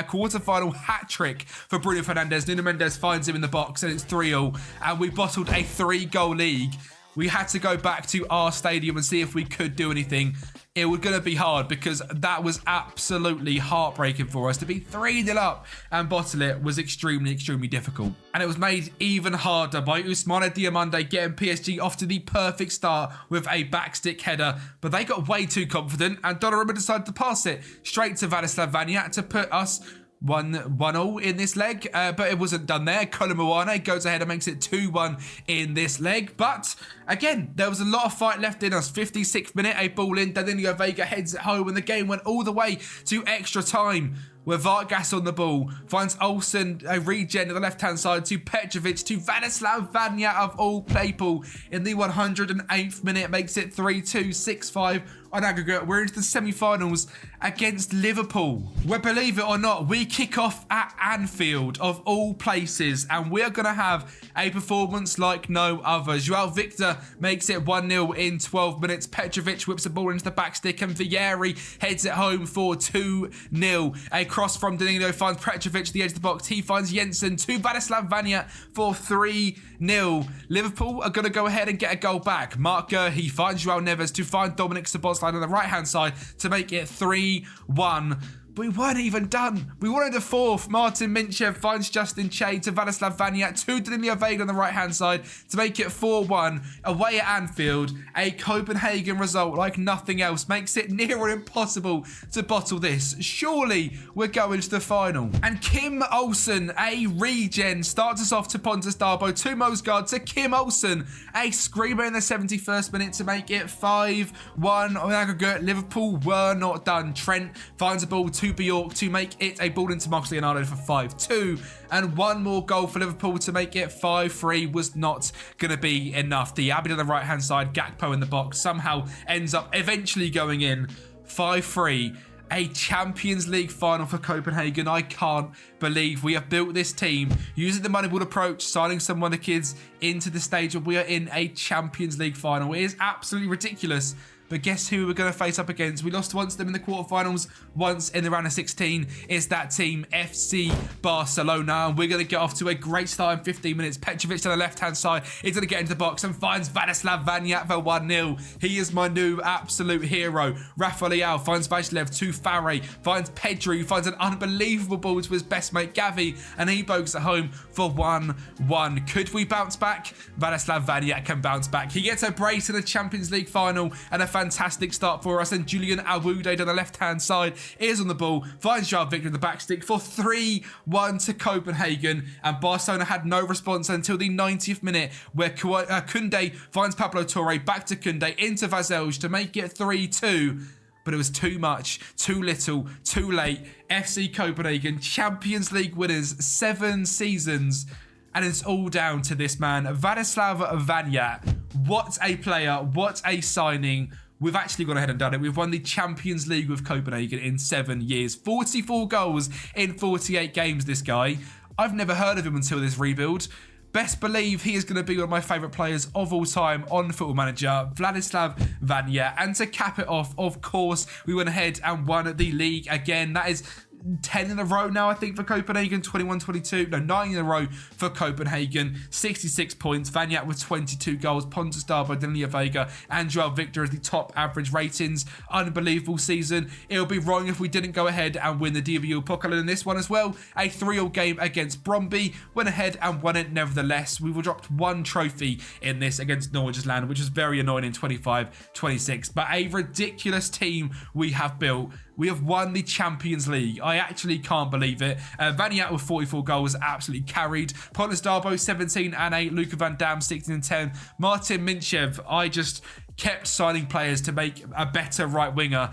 quarter-final hat-trick for Bruno Fernandes. Nuno Mendes finds him in the box, and it's 3-0. And we bottled a 3-goal league. We had to go back to our stadium and see if we could do anything. It was going to be hard because that was absolutely heartbreaking for us. To be 3-0 up and bottle it was extremely, extremely difficult. And it was made even harder by Ousmane Diomande getting PSG off to the perfect start with a backstick header. But they got way too confident, and Donnarumma decided to pass it straight to Vladislav Vaniat to put us 1-0 in this leg, but it wasn't done there. Kolo Muani goes ahead and makes it 2-1 in this leg. But again, there was a lot of fight left in us. 56th minute, a ball in. Danilo Vega heads it home, and the game went all the way to extra time, where Vargas on the ball finds Olsen, a regen to the left-hand side, to Petrovic, to Vladislav Vaniat of all people in the 108th minute, makes it 3-2, 6-5 on aggregate. We're into the semi-finals against Liverpool, where, believe it or not, we kick off at Anfield of all places, and we're going to have a performance like no other. João Victor makes it 1-0 in 12 minutes. Petrovic whips the ball into the back stick, and Vieri heads it home for 2-0. A cross from Danilo finds Petrovic the edge of the box. He finds Jensen to Vladislav Vaniat for 3-0. Liverpool are going to go ahead and get a goal back. Mark Gurhey finds João Neves to find Dominic Szoboszlai on the right-hand side to make it 3-1. But we weren't even done. We wanted a fourth. Martin Minchev finds Justin Che to Vladislav Vaniat to Danilo Vega on the right-hand side to make it 4-1. Away at Anfield, a Copenhagen result like nothing else makes it near impossible to bottle this. Surely we're going to the final. And Kim Olsen, a regen, starts us off to Pontus Darbo, to Mosgaard, to Kim Olsen, a screamer in the 71st minute to make it 5-1 on aggregate. Liverpool were not done. Trent finds a ball to Bjork to make it a ball into Marcus Leonardo for 5-2, and one more goal for Liverpool to make it 5-3 was not going to be enough. Diaby on the right hand side, Gakpo in the box, somehow ends up eventually going in. 5-3, a Champions League final for Copenhagen. I can't believe we have built this team using the Moneyball approach, signing some of the kids into the stage where we are in a Champions League final. It is absolutely ridiculous. But guess who we're going to face up against? We lost once to them in the quarterfinals, once in the round of 16. It's that team, FC Barcelona. And we're going to get off to a great start in 15 minutes. Petrovic on the left-hand side is going to get into the box and finds Vladislav Vaniat for 1-0. He is my new absolute hero. Rafa Leao finds Vajlev to Farre, finds Pedri, who finds an unbelievable ball to his best mate Gavi, and he pokes it home for 1-1. Could we bounce back? Vladislav Vaniat can bounce back. He gets a brace in the Champions League final and a fantastic start for us, and Julian Awude on the left-hand side is on the ball, finds João Victor in the back stick for 3-1 to Copenhagen, and Barcelona had no response until the 90th minute, where Koundé finds Pablo Torre, back to Koundé, into Vazelj to make it 3-2. But it was too much, too little, too late. FC Copenhagen, Champions League winners, 7 seasons, and it's all down to this man, Vladislav Vaniat. What a player, what a signing. We've actually gone ahead and done it. We've won the Champions League with Copenhagen in 7 years. 44 goals in 48 games, this guy. I've never heard of him until this rebuild. best believe he is going to be one of my favourite players of all time on Football Manager, Vladislav Vanya. And to cap it off, of course, we went ahead and won the league again. That is 10 in a row now, I think, for Copenhagen. 9 in a row for Copenhagen. 66 points. Vanyat with 22 goals. Pontus Darbo, Liege Vega, and Joel Victor as the top average ratings. Unbelievable season. It would be wrong if we didn't go ahead and win the DVU Pokal in this one as well. A 3-all game against Brøndby. Went ahead and won it nevertheless. We dropped one trophy in this against Norges Land, which was very annoying in 25-26. But a ridiculous team we have built. We have won the Champions League. I actually can't believe it. Vanyat with 44 goals absolutely carried. Pontus Darbo 17 and 8. Luca Van Dam 16 and 10. Martin Minchev, I just kept signing players to make a better right winger.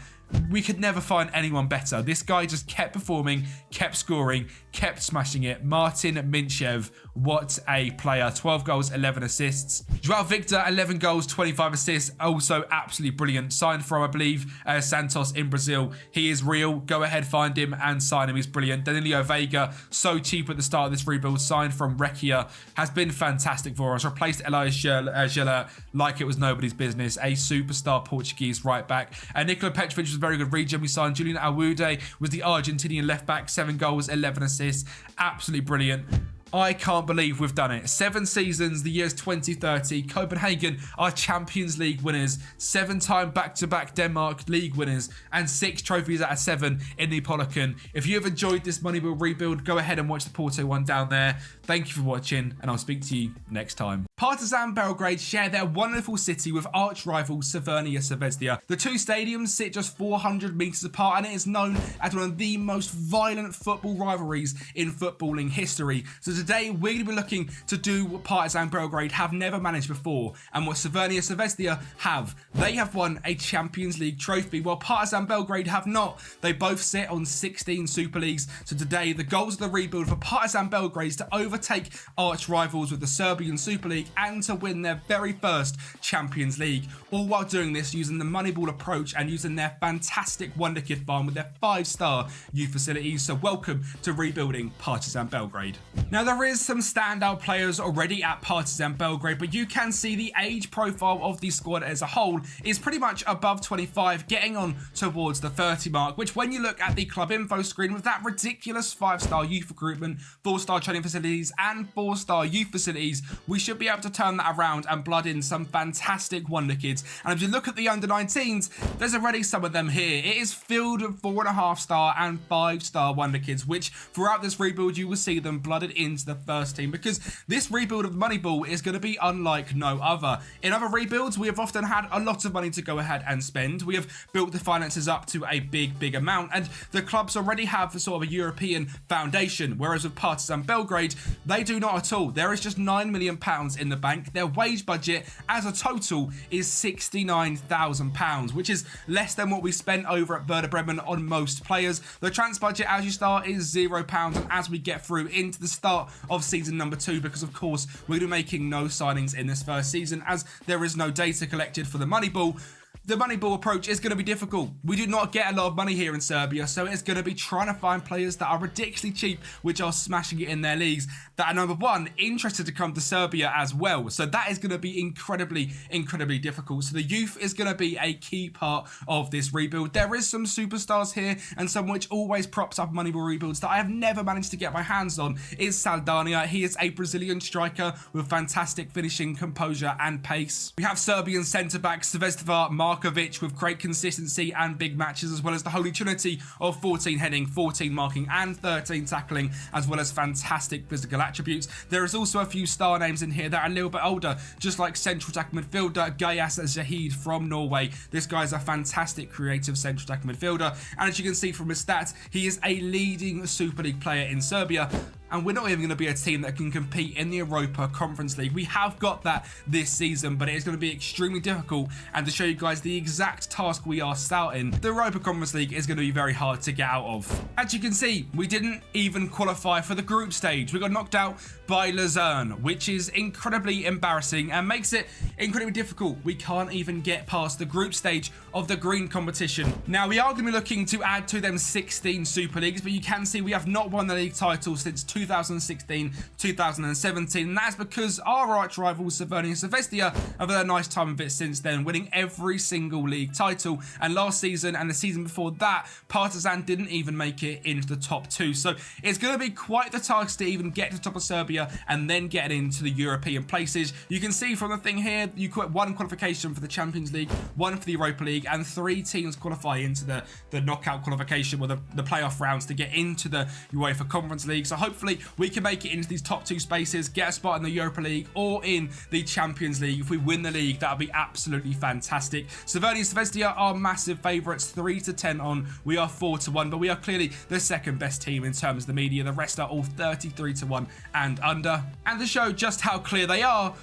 We could never find anyone better. This guy just kept performing, kept scoring, kept smashing it. Martin Minchev, what a player. 12 goals, 11 assists. Joel Victor, 11 goals, 25 assists. Also absolutely brilliant. Signed from, I believe, Santos in Brazil. He is real. Go ahead, find him and sign him. He's brilliant. Danilo Vega, so cheap at the start of this rebuild. Signed from Rekia. Has been fantastic for us. Replaced Elias Gela like it was nobody's business. A superstar Portuguese right back. Nikola Petrovic was a very good region. We signed Julian Awude, was the Argentinian left back. 7 goals, 11 assists. Absolutely brilliant. I can't believe we've done it. 7 seasons, the year's 2030. Copenhagen are Champions League winners. 7-time back-to-back Denmark League winners. And 6 trophies out of 7 in the Polycan. If you have enjoyed this Moneyball rebuild, go ahead and watch the Porto one down there. Thank you for watching, and I'll speak to you next time. Partizan Belgrade share their wonderful city with arch-rival Crvena Zvezda. The two stadiums sit just 400 metres apart, and it is known as one of the most violent football rivalries in footballing history. So today, we're going to be looking to do what Partizan Belgrade have never managed before, and what Crvena Zvezda have. They have won a Champions League trophy, while Partizan Belgrade have not. They both sit on 16 Super Leagues. So today, the goals of the rebuild for Partizan Belgrade is to overtake arch-rivals with the Serbian Super League and to win their very first Champions League, all while doing this using the Moneyball approach and using their fantastic Wonder Kid farm with their 5-star youth facilities. So welcome to rebuilding Partizan Belgrade. Now, there is some standout players already at Partizan Belgrade, but you can see the age profile of the squad as a whole is pretty much above 25, getting on towards the 30 mark, which when you look at the club info screen with that ridiculous 5-star youth recruitment, 4-star training facilities and 4-star youth facilities, we should be able to turn that around and blood in some fantastic wonder kids. And if you look at the under-19s, there's already some of them here. It is filled with 4.5-star and 5-star wonder kids, which throughout this rebuild you will see them blooded into the first team, because this rebuild of Moneyball is going to be unlike no other. In other rebuilds, we have often had a lot of money to go ahead and spend. We have built the finances up to a big amount, and the clubs already have sort of a European foundation, whereas with Partizan Belgrade, they do not at all. There is just £9 million in the bank. Their wage budget as a total is £69,000, which is less than what we spent over at Werder Bremen on most players. The transfer budget as you start is £0, and as we get through into the start of season number 2, because of course we're going to be making no signings in this first season as there is no data collected for the Moneyball. The Moneyball approach is going to be difficult. We do not get a lot of money here in Serbia, so it's going to be trying to find players that are ridiculously cheap, which are smashing it in their leagues, that are, number one, interested to come to Serbia as well. So that is going to be incredibly difficult. So the youth is going to be a key part of this rebuild. There is some superstars here, and some which always props up Moneyball rebuilds that I have never managed to get my hands on is Saldania. He is a Brazilian striker with fantastic finishing, composure and pace. We have Serbian centre-back Zvezda Markovic with great consistency and big matches, as well as the holy trinity of 14 heading, 14 marking and 13 tackling, as well as fantastic physical attributes. There is also a few star names in here that are a little bit older, just like central attack midfielder Gayas Zahid from Norway. This guy is a fantastic creative central attack midfielder, and as you can see from his stats, he is a leading Super League player in Serbia. And we're not even going to be a team that can compete in the Europa Conference League. We have got that this season, but it is going to be extremely difficult. And to show you guys the exact task we are starting, the Europa Conference League is going to be very hard to get out of. As you can see, we didn't even qualify for the group stage. We got knocked out by Luzern, which is incredibly embarrassing and makes it incredibly difficult. We can't even get past the group stage of the green competition. Now, we are going to be looking to add to them 16 Super Leagues, but you can see we have not won the league title since 2016-2017, and that's because our arch rivals Crvena Zvezda have had a nice time of it since then, winning every single league title, and last season and the season before that, Partizan didn't even make it into the top 2. So it's going to be quite the task to even get to the top of Serbia and then get into the European places. You can see from the thing here, you got 1 qualification for the Champions League, 1 for the Europa League, and 3 teams qualify into the knockout qualification or the playoff rounds to get into the UEFA Conference League. So hopefully we can make it into these top 2 spaces, get a spot in the Europa League or in the Champions League. If we win the league, that would be absolutely fantastic. Crvena Zvezda are massive favourites, 3-10 on. We are 4-1, but we are clearly the second best team in terms of the media. The rest are all 33-1 and under. And to show just how clear they are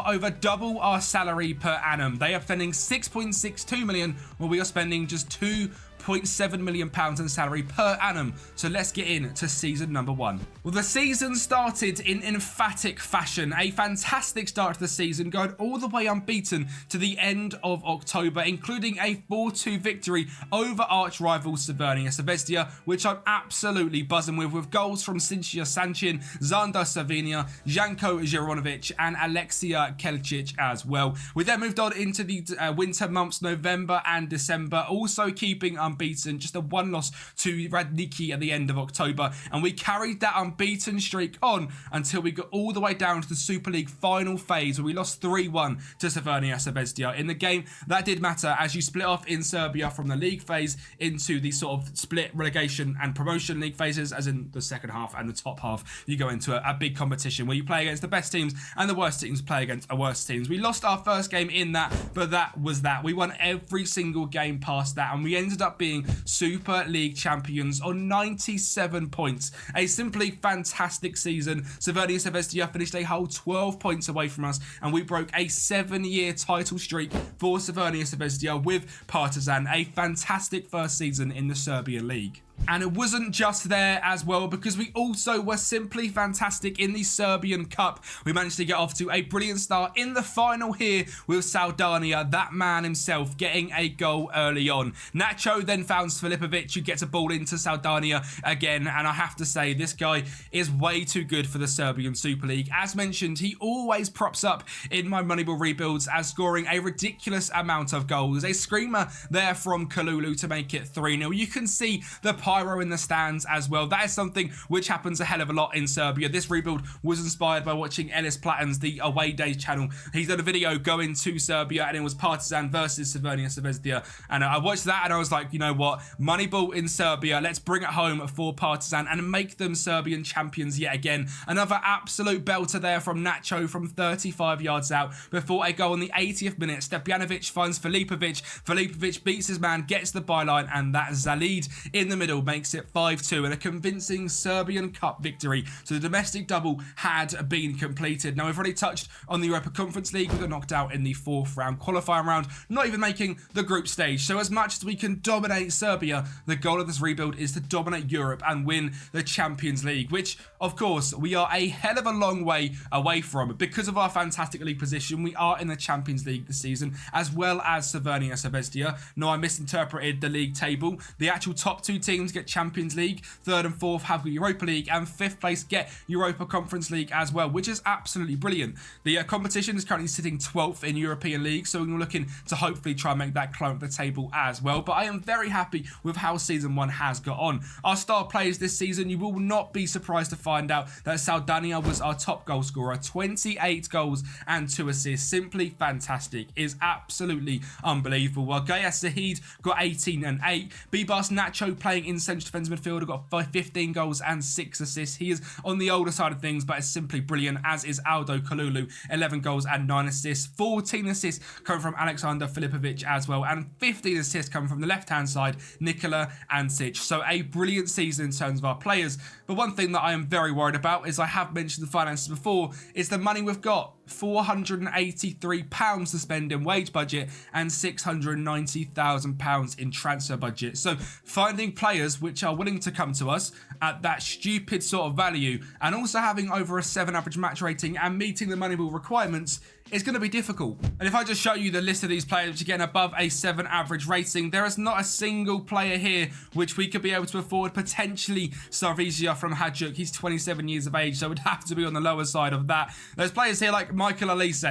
over double our salary per annum. They are spending 6.62 million, while we are spending just 2.7 million pounds in salary per annum. So let's get into season number 1. Well, the season started in emphatic fashion. A fantastic start to the season, going all the way unbeaten to the end of October, including a 4-2 victory over arch rival Crvena Zvezda, which I'm absolutely buzzing with goals from Sincija Sanchin, Zandar Savinia, Janko Jironovic, and Alexia Kelčić as well. We then moved on into the winter months, November and December, also keeping unbeaten, just a 1 loss to Radniki at the end of October, and we carried that unbeaten streak on until we got all the way down to the Super League final phase, where we lost 3-1 to Crvena Zvezda in the game that did matter, as you split off in Serbia from the league phase into the sort of split relegation and promotion league phases, as in the second half and the top half. You go into a big competition where you play against the best teams and the worst teams play against the worst teams. We lost our first game in that, but that was that. We won every single game past that, and we ended up being Super League champions on 97 points. A simply fantastic season. Crvena Zvezda finished a whole 12 points away from us, and we broke a 7-year title streak for Crvena Zvezda with Partizan. A fantastic first season in the Serbian league. And it wasn't just there as well, because we also were simply fantastic in the Serbian Cup. We managed to get off to a brilliant start in the final here with Saldania, that man himself, getting a goal early on. Nacho then found Filipovic, who gets a ball into Saldania again, and I have to say, this guy is way too good for the Serbian Super League. As mentioned, he always props up in my Moneyball rebuilds as scoring a ridiculous amount of goals. A screamer there from Kalulu to make it 3-0. You can see the pyro in the stands as well. That is something which happens a hell of a lot in Serbia. This rebuild was inspired by watching Ellis Platin's The Away Days channel. He's done a video going to Serbia, and it was Partizan versus Crvena Zvezda, and I watched that and I was like, you know what, Moneyball in Serbia, let's bring it home for Partizan and make them Serbian champions yet again. Another absolute belter there from Nacho from 35 yards out before a goal in the 80th minute. Stepjanovic finds Filipovic. Filipovic beats his man, gets the byline, and that Zalid in the middle makes it 5-2 and a convincing Serbian Cup victory. So the domestic double had been completed. Now, we've already touched on the Europa Conference League. We got knocked out in the 4th round qualifying round, not even making the group stage. So as much as we can dominate Serbia, the goal of this rebuild is to dominate Europe and win the Champions League, which, of course, we are a hell of a long way away from. Because of our fantastic league position, we are in the Champions League this season, as well as Crvena Zvezda. No, I misinterpreted the league table. The actual top 2 teams get Champions League, 3rd and 4th have the Europa League, and 5th place get Europa Conference League as well, which is absolutely brilliant. The competition is currently sitting 12th in European League, so we're looking to hopefully try and make that climb up the table as well. But I am very happy with how season 1 has got on. Our star players this season, you will not be surprised to find out that Saldania was our top goal scorer, 28 goals and 2 assists. Simply fantastic. It is absolutely unbelievable. While Gaya Sahid got 18 and 8, Bibas Nacho playing in central defensive midfielder got 15 goals and 6 assists. He is on the older side of things, but is simply brilliant, as is Aldo Kalulu, 11 goals and 9 assists. 14 assists come from Alexander Filipovic as well, and 15 assists come from the left-hand side, Nikola Antic. So a brilliant season in terms of our players. But one thing that I am very worried about, is I have mentioned the finances before, is the money we've got. £483 to spend in wage budget and £690,000 in transfer budget. So finding players players which are willing to come to us at that stupid sort of value, and also having over a 7 average match rating and meeting the Moneyball requirements, is going to be difficult. And if I just show you the list of these players which are getting above a 7 average rating, there is not a single player here which we could be able to afford. Potentially Sarvisia from Hajduk. He's 27 years of age, so it would have to be on the lower side of that. There's players here like Michael Elise.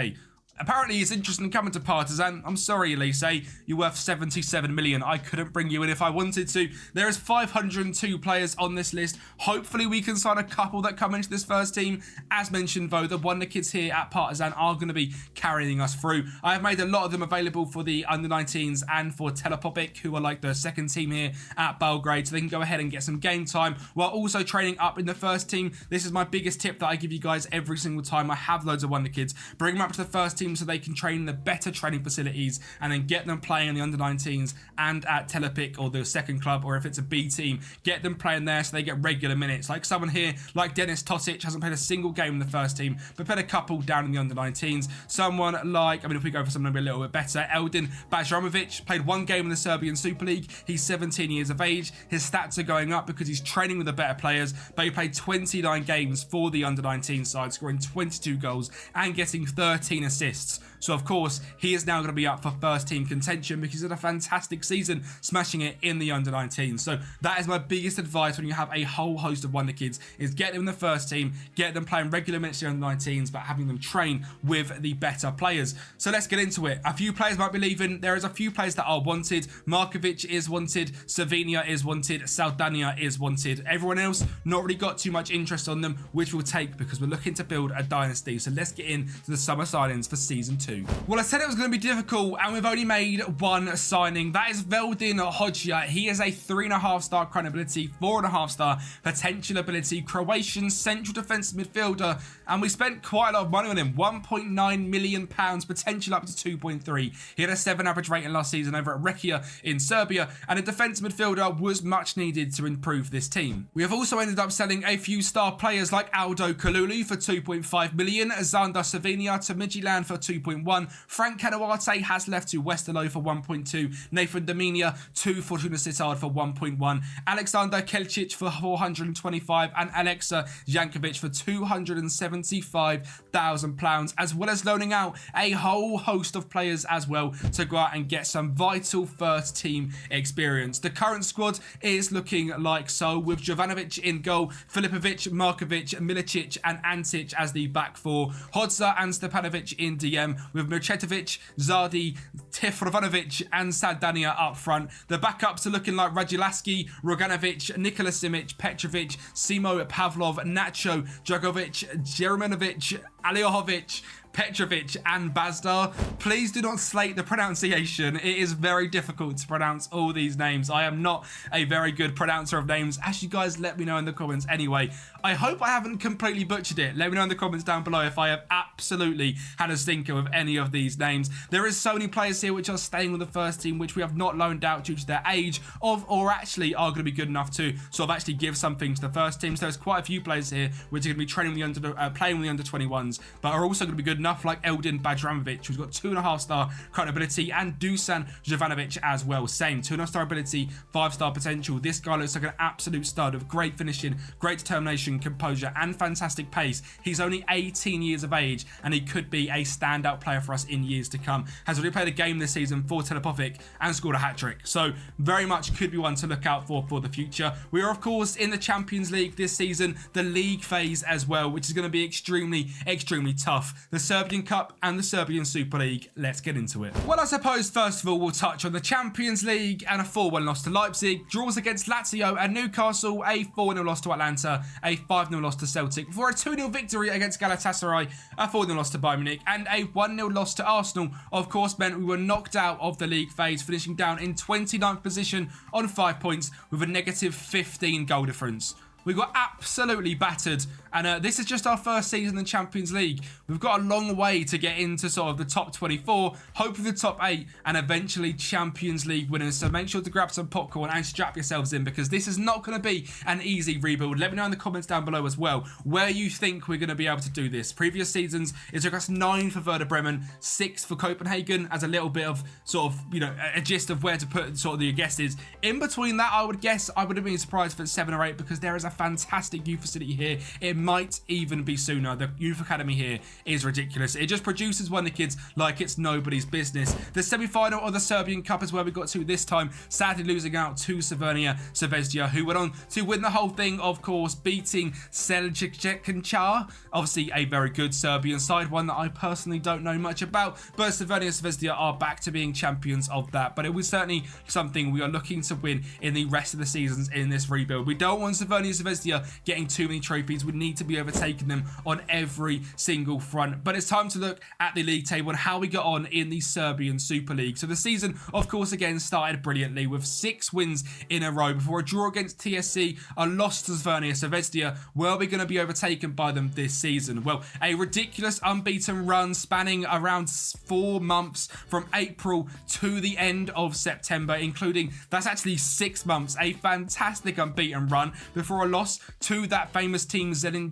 Apparently he's interested in coming to Partizan. I'm sorry, Elise, you're worth 77 million. I couldn't bring you in if I wanted to. There is 502 players on this list. Hopefully we can sign a couple that come into this first team. As mentioned though, the Wonder Kids here at Partizan are going to be carrying us through. I have made a lot of them available for the under-19s and for Telepopic, who are like the second team here at Belgrade, so they can go ahead and get some game time while also training up in the first team. This is my biggest tip that I give you guys every single time I have loads of Wonder Kids. Bring them up to the first team so they can train in the better training facilities, and then get them playing in the under-19s and at Telepic or the second club, or if it's a B team, get them playing there so they get regular minutes. Like someone here like Dennis Tosic hasn't played a single game in the first team, but played a couple down in the under-19s. Someone like, I mean, if we go for someone maybe a little bit better, Eldin Bajramovic played 1 game in the Serbian Super League. He's 17 years of age. His stats are going up because he's training with the better players, but he played 29 games for the under-19 side, scoring 22 goals and getting 13 assists. So of course, he is now going to be up for first team contention because he's had a fantastic season, smashing it in the under-19. So that is my biggest advice when you have a whole host of Wonder Kids, is get them in the first team, get them playing regular minutes in the under-19s, but having them train with the better players. So let's get into it. A few players might be leaving. There is a few players that are wanted. Markovic is wanted. Slovenia is wanted. Saldania is wanted. Everyone else, not really got too much interest on them, which we'll take because we're looking to build a dynasty. So let's get into the summer signings for season 2. Well, I said it was going to be difficult, and we've only made 1 signing. That is Veldin Hodja. He is a 3.5-star current ability, 4.5-star potential ability, Croatian central defensive midfielder, and we spent quite a lot of money on him. £1.9 million, potential up to 2.3. He had a 7 average rating last season over at Rekia in Serbia, and a defensive midfielder was much needed to improve this team. We have also ended up selling a few star players like Aldo Kalulu for 2.5 million, Zander Savinia to Midtjylland for 2.1, Frank Canuarte has left to Westerlo for 1.2, Nathan Domina to Fortuna Sittard for 1.1, Alexander Kelcic for 425, and Alexa Jankovic for £275,000, as well as loaning out a whole host of players as well to go out and get some vital first team experience. The current squad is looking like so, with Jovanovic in goal, Filipovic, Markovic, Milicic and Antic as the back four, Hodza and Stepanovic in DM, with Mircetovic, Zardi, Tifrovanovic and Saldania up front. The backups are looking like Rajilaski, Roganovic, Nikola Simic, Petrovic, Simo Pavlov, Nacho, Dragovic, Jeremanovic, Aliohovic, Petrovic and Bazdar. Please do not slate the pronunciation. It is very difficult to pronounce all these names. I am not a very good pronouncer of names, as you guys let me know in the comments anyway. I hope I haven't completely butchered it. Let me know in the comments down below if I have absolutely had a stinker with any of these names. There is so many players here which are staying with the first team, which we have not loaned out due to their age or actually are going to be good enough to sort of actually give something to the first team. So there's quite a few players here which are going to be training with playing with the under-21s, but are also going to be good enough, like Eldin Bajramovic, who's got 2.5-star current ability, and Dusan Jovanovic as well. Same, 2.5-star ability, 5-star potential. This guy looks like an absolute stud of great finishing, great determination, composure, and fantastic pace. He's only 18 years of age, and he could be a standout player for us in years to come. Has already played a game this season for Telepopic and scored a hat-trick. So very much could be one to look out for the future. We are, of course, in the Champions League this season, the league phase as well, which is going to be extremely, extremely tough. The Serbian Cup and the Serbian Super League. Let's get into it. Well, I suppose first of all we'll touch on the Champions League and a 4-1 loss to Leipzig, draws against Lazio and Newcastle, a 4-0 loss to Atlanta, a 5-0 loss to Celtic, before a 2-0 victory against Galatasaray, a 4-0 loss to Bayern Munich, and a 1-0 loss to Arsenal. Of course, meant we were knocked out of the league phase, finishing down in 29th position on 5 points with a negative 15 goal difference. we got absolutely battered. And this is just our first season in Champions League. We've got a long way to get into sort of the top 24, hopefully the top 8, and eventually Champions League winners. So make sure to grab some popcorn and strap yourselves in, because this is not going to be an easy rebuild. Let me know in the comments down below as well where you think we're going to be able to do this. Previous seasons, it took us 9 for Werder Bremen, 6 for Copenhagen, as a little bit of sort of, you know, a gist of where to put sort of the guesses. In between that, I would guess I would have been surprised if it's 7 or 8, because there is a fantastic youth facility here. It might even be sooner. The youth academy here is ridiculous. It just produces wonder kids like it's nobody's business. The semi-final of the Serbian Cup is where we got to this time, sadly losing out to Crvena Zvezda, who went on to win the whole thing, of course, beating Seljuk. Obviously a very good Serbian side, one that I personally don't know much about, but Crvena Zvezda are back to being champions of that. But it was certainly something we are looking to win in the rest of the seasons in this rebuild. We don't want Crvena Zvezda getting too many trophies. We need to be overtaking them on every single front. But it's time to look at the league table and how we got on in the Serbian Super League. So the season, of course, again started brilliantly with 6 wins in a row before a draw against TSC, a loss to Crvena Zvezda. Were we going to be overtaken by them this season? Well, a ridiculous unbeaten run spanning around 4 months from April to the end of September, including, that's actually 6 months, a fantastic unbeaten run before a loss to that famous team Zelin,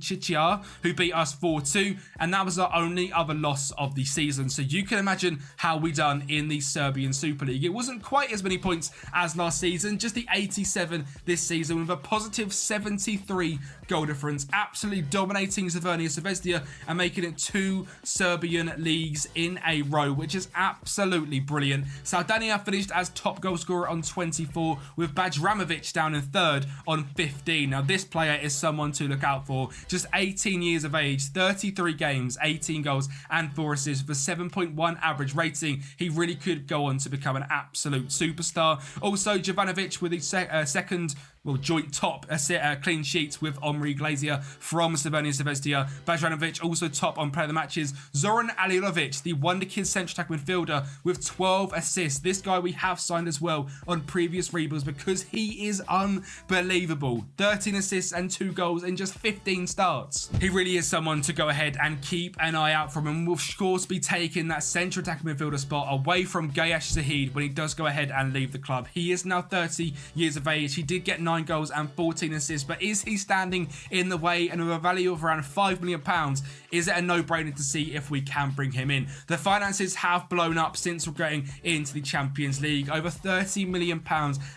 who beat us 4-2, and that was our only other loss of the season. So you can imagine how we done in the Serbian Super League. It wasn't quite as many points as last season, just the 87 this season, with a positive 73 goal difference, absolutely dominating Crvena Zvezda and making it 2 Serbian leagues in a row, which is absolutely brilliant. Saldania finished as top goal scorer on 24, with Bajramovic down in 3rd on 15. Now this player is someone to look out for. Just 18 years of age, 33 games, 18 goals and 4 assists with a 7.1 average rating. He really could go on to become an absolute superstar. Also, Jovanovic with his second, well, joint top clean sheets with Omri Glazier from Crvena Zvezda. Bajranovic also top on player of the matches. Zoran Alilovic, the wonder kid central attack midfielder, with 12 assists. This guy we have signed as well on previous rebuilds because he is unbelievable. 13 assists and 2 goals in just 15 starts. He really is someone to go ahead and keep an eye out from, and will of course be taking that central attack midfielder spot away from Gayash Zahid when he does go ahead and leave the club. He is now 30 years of age. He did get 9 goals and 14 assists, but is he standing in the way? And with a value of around £5 million, is it a no-brainer to see if we can bring him in? The finances have blown up since we're getting into the Champions League. Over £30 million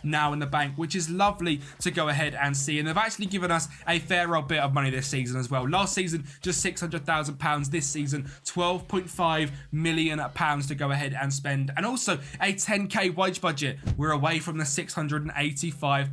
now in the bank, which is lovely to go ahead and see. And they've actually given us a fair old bit of money this season as well. Last season, just £600,000. This season, £12.5 million to go ahead and spend. And also a 10k wage budget. We're away from the £685.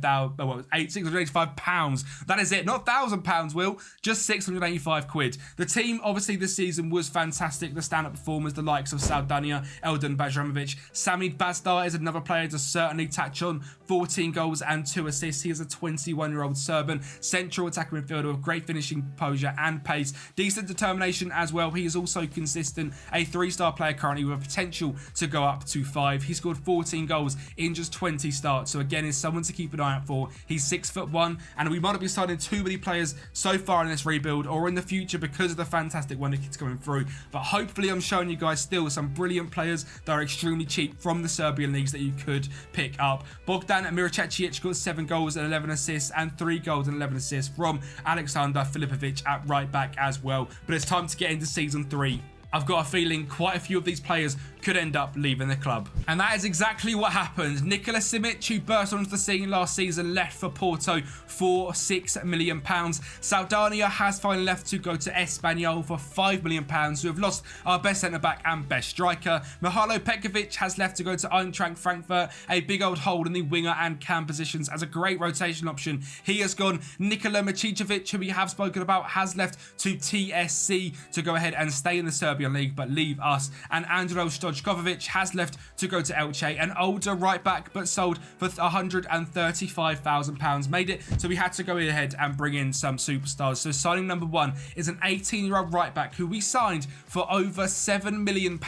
That is it. Not £1,000, Will. Just 685 quid. The team, obviously, this season was fantastic. The stand-up performers, the likes of Saldania, Eldon Bajramovic. Samid Bazdar is another player to certainly touch on. 14 goals and 2 assists. He is a 21-year-old Serbian central attacking midfielder with great finishing composure and pace. Decent determination as well. He is also consistent. A 3-star player currently with a potential to go up to 5. He scored 14 goals in just 20 starts. So again, is someone to keep an eye out for. He's 6'1", and we might not be signing too many players so far in this rebuild or in the future because of the fantastic wonder kids coming through. But hopefully I'm showing you guys still some brilliant players that are extremely cheap from the Serbian leagues that you could pick up. Bogdan Miracevic got 7 goals and 11 assists and 3 goals and 11 assists from Aleksandar Filipovic at right back as well. But it's time to get into season 3. I've got a feeling quite a few of these players could end up leaving the club. And that is exactly what happened. Nikola Simic, who burst onto the scene last season, left for Porto for £6 million. Saldania has finally left to go to Espanyol for £5 million, who have lost our best centre-back and best striker. Mihajlo Petkovic has left to go to Eintracht Frankfurt, a big old hole in the winger and cam positions as a great rotation option. He has gone. Nikola Micicevic, who we have spoken about, has left to TSC to go ahead and stay in the Serbian League but leave us. And Andro Stojic Stojkovic has left to go to Elche, an older right back, but sold for £135,000. Made it so we had to go ahead and bring in some superstars. So signing number one is an 18-year-old right back who we signed for over £7 million,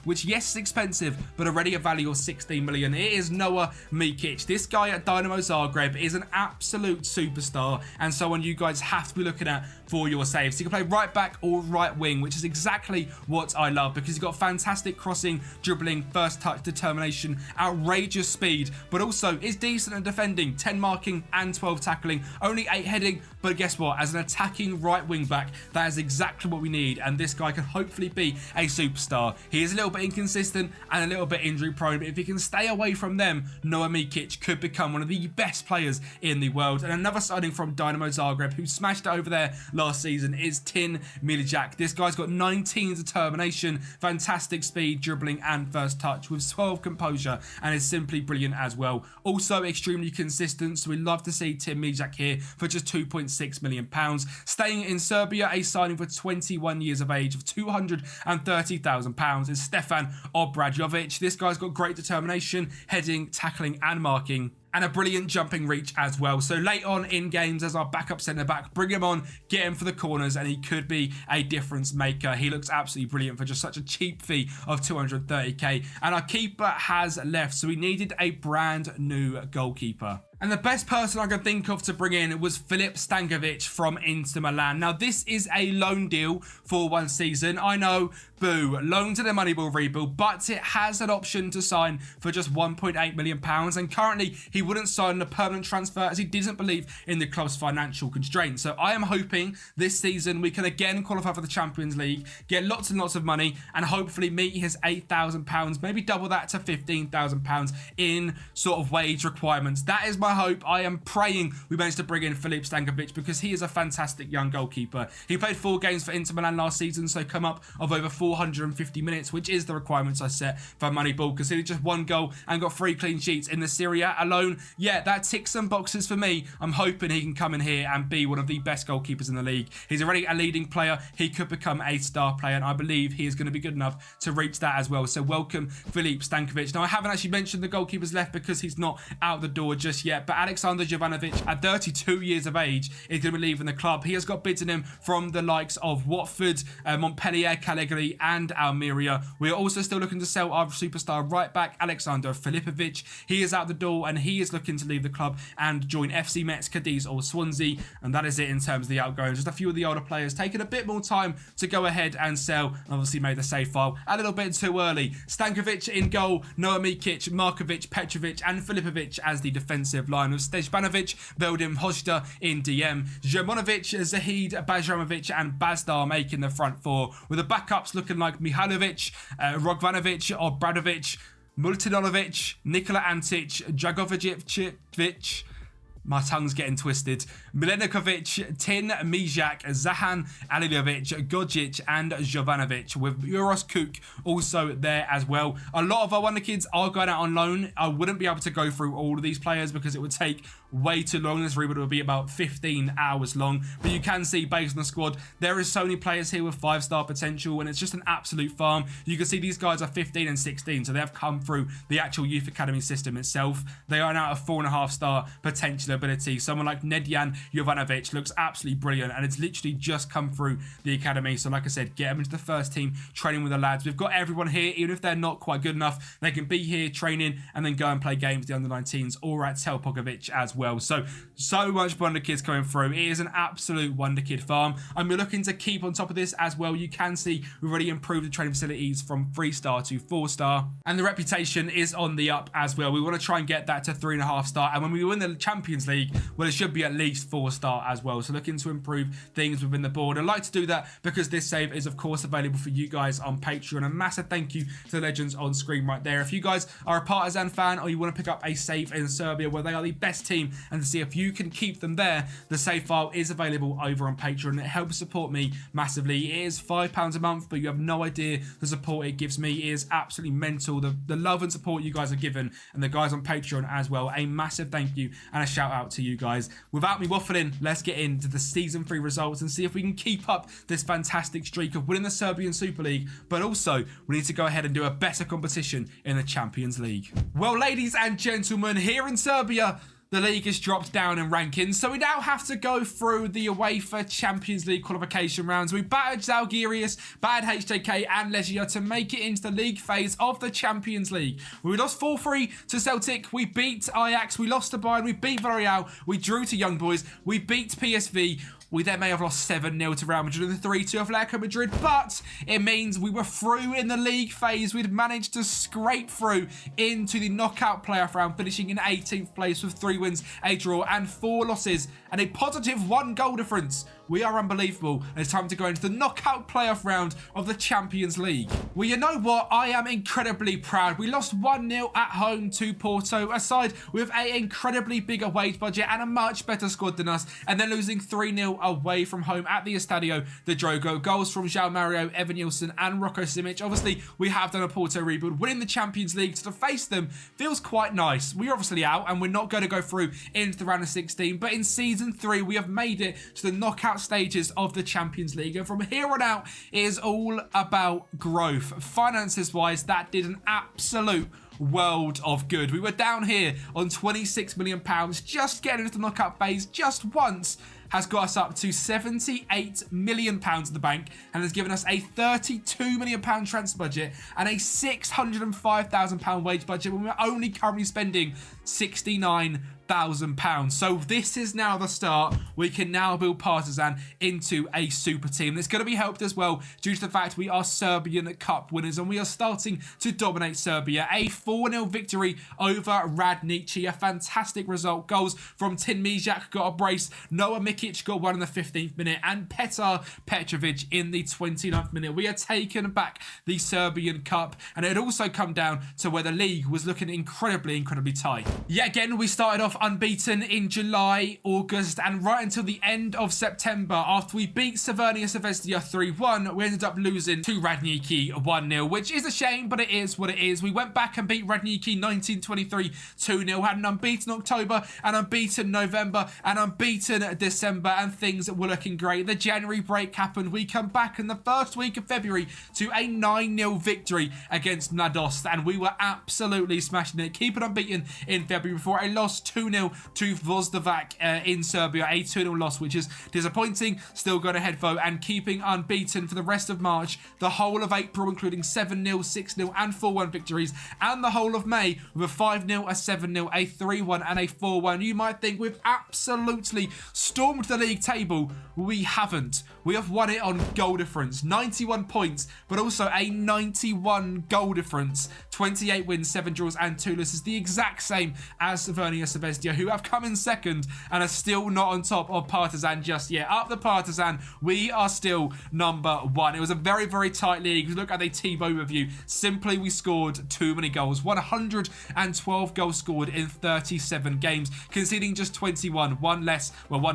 which yes is expensive, but already a value of 16 million. It is Noah Mikic. This guy at Dynamo Zagreb is an absolute superstar and someone you guys have to be looking at for your saves. He can play right back or right wing, which is exactly what I love because he's got fantastic crossing, dribbling, first touch, determination, outrageous speed, but also is decent at defending, 10 marking and 12 tackling, only 8 heading, but guess what? As an attacking right wing back, that is exactly what we need, and this guy can hopefully be a superstar. He is a little bit inconsistent and a little bit injury prone, but if he can stay away from them, Noah Mikic could become one of the best players in the world. And another signing from Dynamo Zagreb, who smashed it over there last season, is Tin Milijak. This guy's got 19 determination, fantastic speed, dribbling and first touch with 12 composure, and is simply brilliant as well. Also extremely consistent, so we love to see Tin Milijak here for just £2.6 million. Staying in Serbia, a signing for 21 years of age of £230,000 is Stefan Obradovic. This guy's got great determination, heading, tackling and marking, and a brilliant jumping reach as well. So late on in games as our backup centre-back, bring him on, get him for the corners, and he could be a difference maker. He looks absolutely brilliant for just such a cheap fee of 230k. And our keeper has left, so we needed a brand new goalkeeper. And the best person I could think of to bring in was Filip Stankovic from Inter Milan. Now, this is a loan deal for 1 season. I know, boo, loan to the Moneyball rebuild, but it has an option to sign for just £1.8 million. And currently, he wouldn't sign a permanent transfer as he didn't believe in the club's financial constraints. So I am hoping this season we can again qualify for the Champions League, get lots and lots of money, and hopefully meet his £8,000, maybe double that to £15,000 in sort of wage requirements. That is my hope. I am praying we manage to bring in Filip Stankovic because he is a fantastic young goalkeeper. He played 4 games for Inter Milan last season, so come up of over 450 minutes, which is the requirements I set for Moneyball. Conceded just 1 goal and got 3 clean sheets in the Serie A alone. Yeah, that ticks some boxes for me. I'm hoping he can come in here and be one of the best goalkeepers in the league. He's already a leading player. He could become a star player, and I believe he is going to be good enough to reach that as well. So welcome Filip Stankovic. Now, I haven't actually mentioned the goalkeepers left because he's not out the door just yet, but Alexander Jovanovic, at 32 years of age, is going to be leaving the club. He has got bids in him from the likes of Watford, Montpellier, Cagliari and Almeria. We are also still looking to sell our superstar right back, Alexander Filipovic. He is out the door and he is looking to leave the club and join FC Metz, Cadiz or Swansea. And that is it in terms of the outgoings. Just a few of the older players taking a bit more time to go ahead and sell. Obviously made the save file a little bit too early. Stankovic in goal, Noah Mikic, Markovic, Petrovic and Filipovic as the defensive line, with Stejbanovic, Veldim Hojda in DM, Jermonovic, Zahid, Bajramovic and Bazdar making the front 4, with the backups looking like Mihailovic, Rogvanovic, Obradovic, Multinovic, Nikola Antic, Dragovic, my tongue's getting twisted, Milenkovic, Tin Mijak, Zahan Alilovic, Godzic and Jovanovic, with Uros Kuk also there as well. A lot of our Wonder Kids are going out on loan. I wouldn't be able to go through all of these players because it would take way too long. This rebuild will be about 15 hours long, but you can see based on the squad, there is so many players here with 5-star potential, and it's just an absolute farm. You can see these guys are 15 and 16, so they have come through the actual youth academy system itself. They are now a 4.5-star potential ability. Someone like Nedjan Jovanovic looks absolutely brilliant, and it's literally just come through the academy. So like I said, get them into the first team, training with the lads. We've got everyone here, even if they're not quite good enough, they can be here training and then go and play games, the under-19s or at Telpokovic as well. So much Wonder Kids coming through. It is an absolute Wonder Kid farm, and we're looking to keep on top of this as well. You can see we've already improved the training facilities from 3-star to 4-star, and the reputation is on the up as well. We want to try and get that to 3.5-star, and when we win the Champions League, well, it should be at least 4-star as well. So looking to improve things within the board. I'd like to do that because this save is of course available for you guys on Patreon. A massive thank you to the legends on screen right there. If you guys are a Partizan fan or you want to pick up a save in Serbia where they are the best team, and to see if you can keep them there, the save file is available over on Patreon. It helps support me massively. It is £5 a month, but you have no idea the support it gives me. It is absolutely mental, the love and support you guys are given, and the guys on Patreon as well. A massive thank you and a shout out to you guys. Without me waffling, let's get into the Season 3 results and see if we can keep up this fantastic streak of winning the Serbian Super League, but also we need to go ahead and do a better competition in the Champions League. Well, ladies and gentlemen, here in Serbia, the league has dropped down in rankings, so we now have to go through the UEFA Champions League qualification rounds. We battered Zalgiris, battered HJK and Liege to make it into the league phase of the Champions League. We lost 4-3 to Celtic, we beat Ajax, we lost to Bayern, we beat Villarreal, we drew to Young Boys, we beat PSV. We then may have lost 7-0 to Real Madrid and 3-2 of Atletico Madrid, but it means we were through in the league phase. We'd managed to scrape through into the knockout playoff round, finishing in 18th place with 3 wins, a draw and 4 losses and a positive 1 goal difference. We are unbelievable, and it's time to go into the knockout playoff round of the Champions League. Well, you know what? I am incredibly proud. We lost 1-0 at home to Porto, a side with an incredibly bigger wage budget and a much better squad than us, and then losing 3-0 away from home at the Estadio de Drogo. Goals from João Mario, Evan Nilsson and Rocco Simic. Obviously, we have done a Porto rebuild. Winning the Champions League to face them feels quite nice. We're obviously out, and we're not going to go through into the round of 16, but in Season 3, we have made it to the knockout stages of the Champions League, and from here on out it is all about growth. Finances wise, that did an absolute world of good. We were down here on £26 million. Just getting into the knockout phase just once has got us up to £78 million in the bank and has given us a £32 million transfer budget and a £605,000 wage budget when we're only currently spending £69,000. So this is now the start. We can now build Partizan into a super team. It's going to be helped as well due to the fact we are Serbian Cup winners and we are starting to dominate Serbia. A 4-0 victory over Radnici, a fantastic result. Goals from Tin Mijak got a brace, Noah Mikic got one in the 15th minute and Petar Petrovic in the 29th minute. We are taking back the Serbian Cup, and it had also come down to where the league was looking incredibly tight. Yet again, we started off unbeaten in July, August and right until the end of September. After we beat Crvena Zvezda 3-1, we ended up losing to Radnici 1-0, which is a shame, but it is what it is. We went back and beat Radnici 1923 2-0, had an unbeaten October, an unbeaten November, an unbeaten December, and things were looking great. The January break happened. We come back in the first week of February to a 9-0 victory against Mladost, and we were absolutely smashing it, keeping unbeaten in February before a loss 2-0 to Voždovac in Serbia, a 2-0 loss, which is disappointing. Still going ahead though and keeping unbeaten for the rest of March, the whole of April, including 7-0, 6-0 and 4-1 victories, and the whole of May with a 5-0, a 7-0, a 3-1 and a 4-1. You might think we've absolutely stormed the league table. We haven't. We have won it on goal difference, 91 points, but also a 91 goal difference, 28 wins, 7 draws and 2 losses, the exact same as Crvena Zvezda, who have come in second and are still not on top of Partizan just yet. Up the Partizan, we are still number 1. It was a very tight league. Look at the team overview. Simply, we scored too many goals. 112 goals scored in 37 games, conceding just 21, one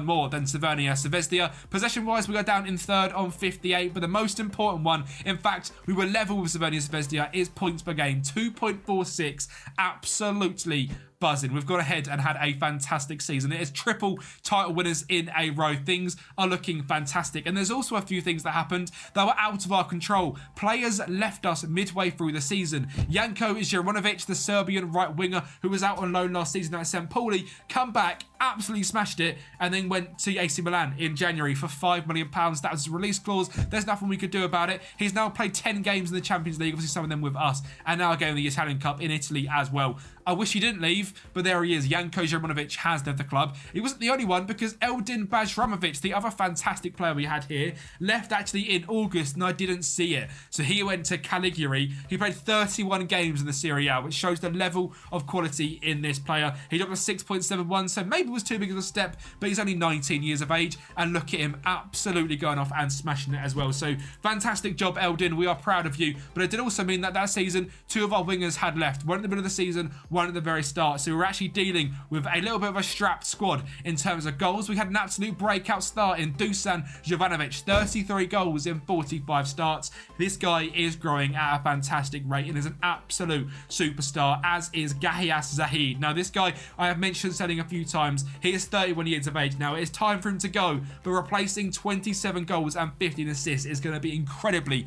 more than Crvena Zvezda. Possession-wise, we got down in third on 58, but the most important one, in fact, we were level with Crvena Zvezda, is points per game, 2.46. Absolutely buzzing. We've gone ahead and had a fantastic season. It is triple title winners in a row. Things are looking fantastic. And there's also a few things that happened that were out of our control. Players left us midway through the season. Janko Juranovic, the Serbian right winger who was out on loan last season at St. Pauli, come back, absolutely smashed it, and then went to AC Milan in January for £5 million. That was his release clause. There's nothing we could do about it. He's now played 10 games in the Champions League, obviously some of them with us, and now again in the Italian Cup in Italy as well. I wish he didn't leave, but there he is. Janko Juranovic has left the club. He wasn't the only one, because Eldin Bajramovic, the other fantastic player we had here, left actually in August and I didn't see it. So he went to Caligari. He played 31 games in the Serie A, which shows the level of quality in this player. He dropped a 6.71, so maybe it was too big of a step, but he's only 19 years of age, and look at him absolutely going off and smashing it as well. So fantastic job, Eldin. We are proud of you. But it did also mean that that season, 2 of our wingers had left. One in the middle of the season, one one at the very start. So we're actually dealing with a little bit of a strapped squad in terms of goals. We had an absolute breakout start in Dusan Jovanovic, 33 goals in 45 starts. This guy is growing at a fantastic rate and is an absolute superstar, as is Gahias Zahid. Now, this guy I have mentioned selling a few times. He is 31 years of age now. It is time for him to go, but replacing 27 goals and 15 assists is going to be incredibly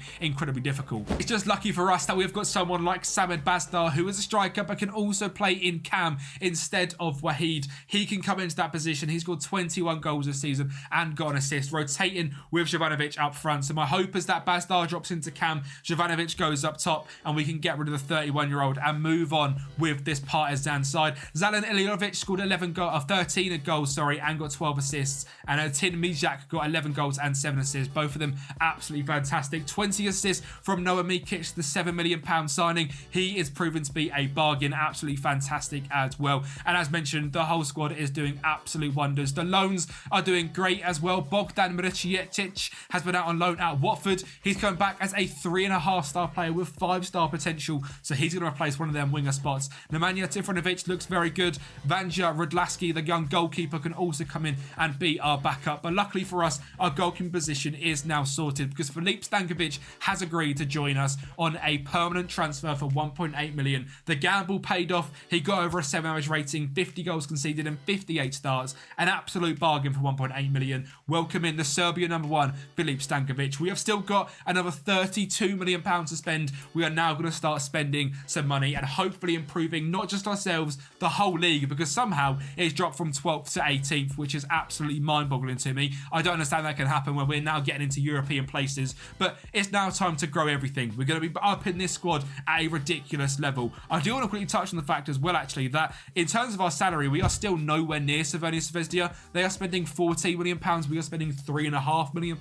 difficult. It's just lucky for us that we've got someone like Samed Bazdar, who is a striker but can also play in cam instead of Wahid. He can come into that position. He's got 21 goals this season and got an assist, rotating with Jovanovic up front. So my hope is that Bazdar drops into cam, Jovanovic goes up top, and we can get rid of the 31-year-old and move on with this Partizan side. Zalen Iliovic scored 13 goals, and got 12 assists. And Tin Mijak got 11 goals and 7 assists. Both of them absolutely fantastic. 20 assists from Noah Mikic, the £7 million signing. He is proven to be a bargain. Absolutely fantastic as well. And as mentioned, the whole squad is doing absolute wonders. The loans are doing great as well. Bogdan Mricijetic has been out on loan at Watford. He's coming back as a 3.5-star player with 5-star potential. So he's going to replace one of them winger spots. Nemanja Tifranovic looks very good. Vanja Rudlaski, the young goalkeeper, can also come in and be our backup. But luckily for us, our goalkeeping position is now sorted because Filip Stankovic has agreed to join us on a permanent transfer for 1.8 million. The gamble paid off. He got over a 7 average rating, 50 goals conceded and 58 starts. An absolute bargain for 1.8 million. Welcome in the Serbia #1, Filip Stankovic. We have still got another 32 million pounds to spend. We are now going to start spending some money and hopefully improving not just ourselves, the whole league, because somehow it's dropped from 12th to 18th, which is absolutely mind-boggling to me. I don't understand that can happen when we're now getting into European places, but it's now time to grow everything. We're going to be up in this squad at a ridiculous level. I do want to quickly touch on the fact as well, actually, that in terms of our salary, we are still nowhere near Crvena Zvezda. They are spending £14 million, we are spending £3.5 million,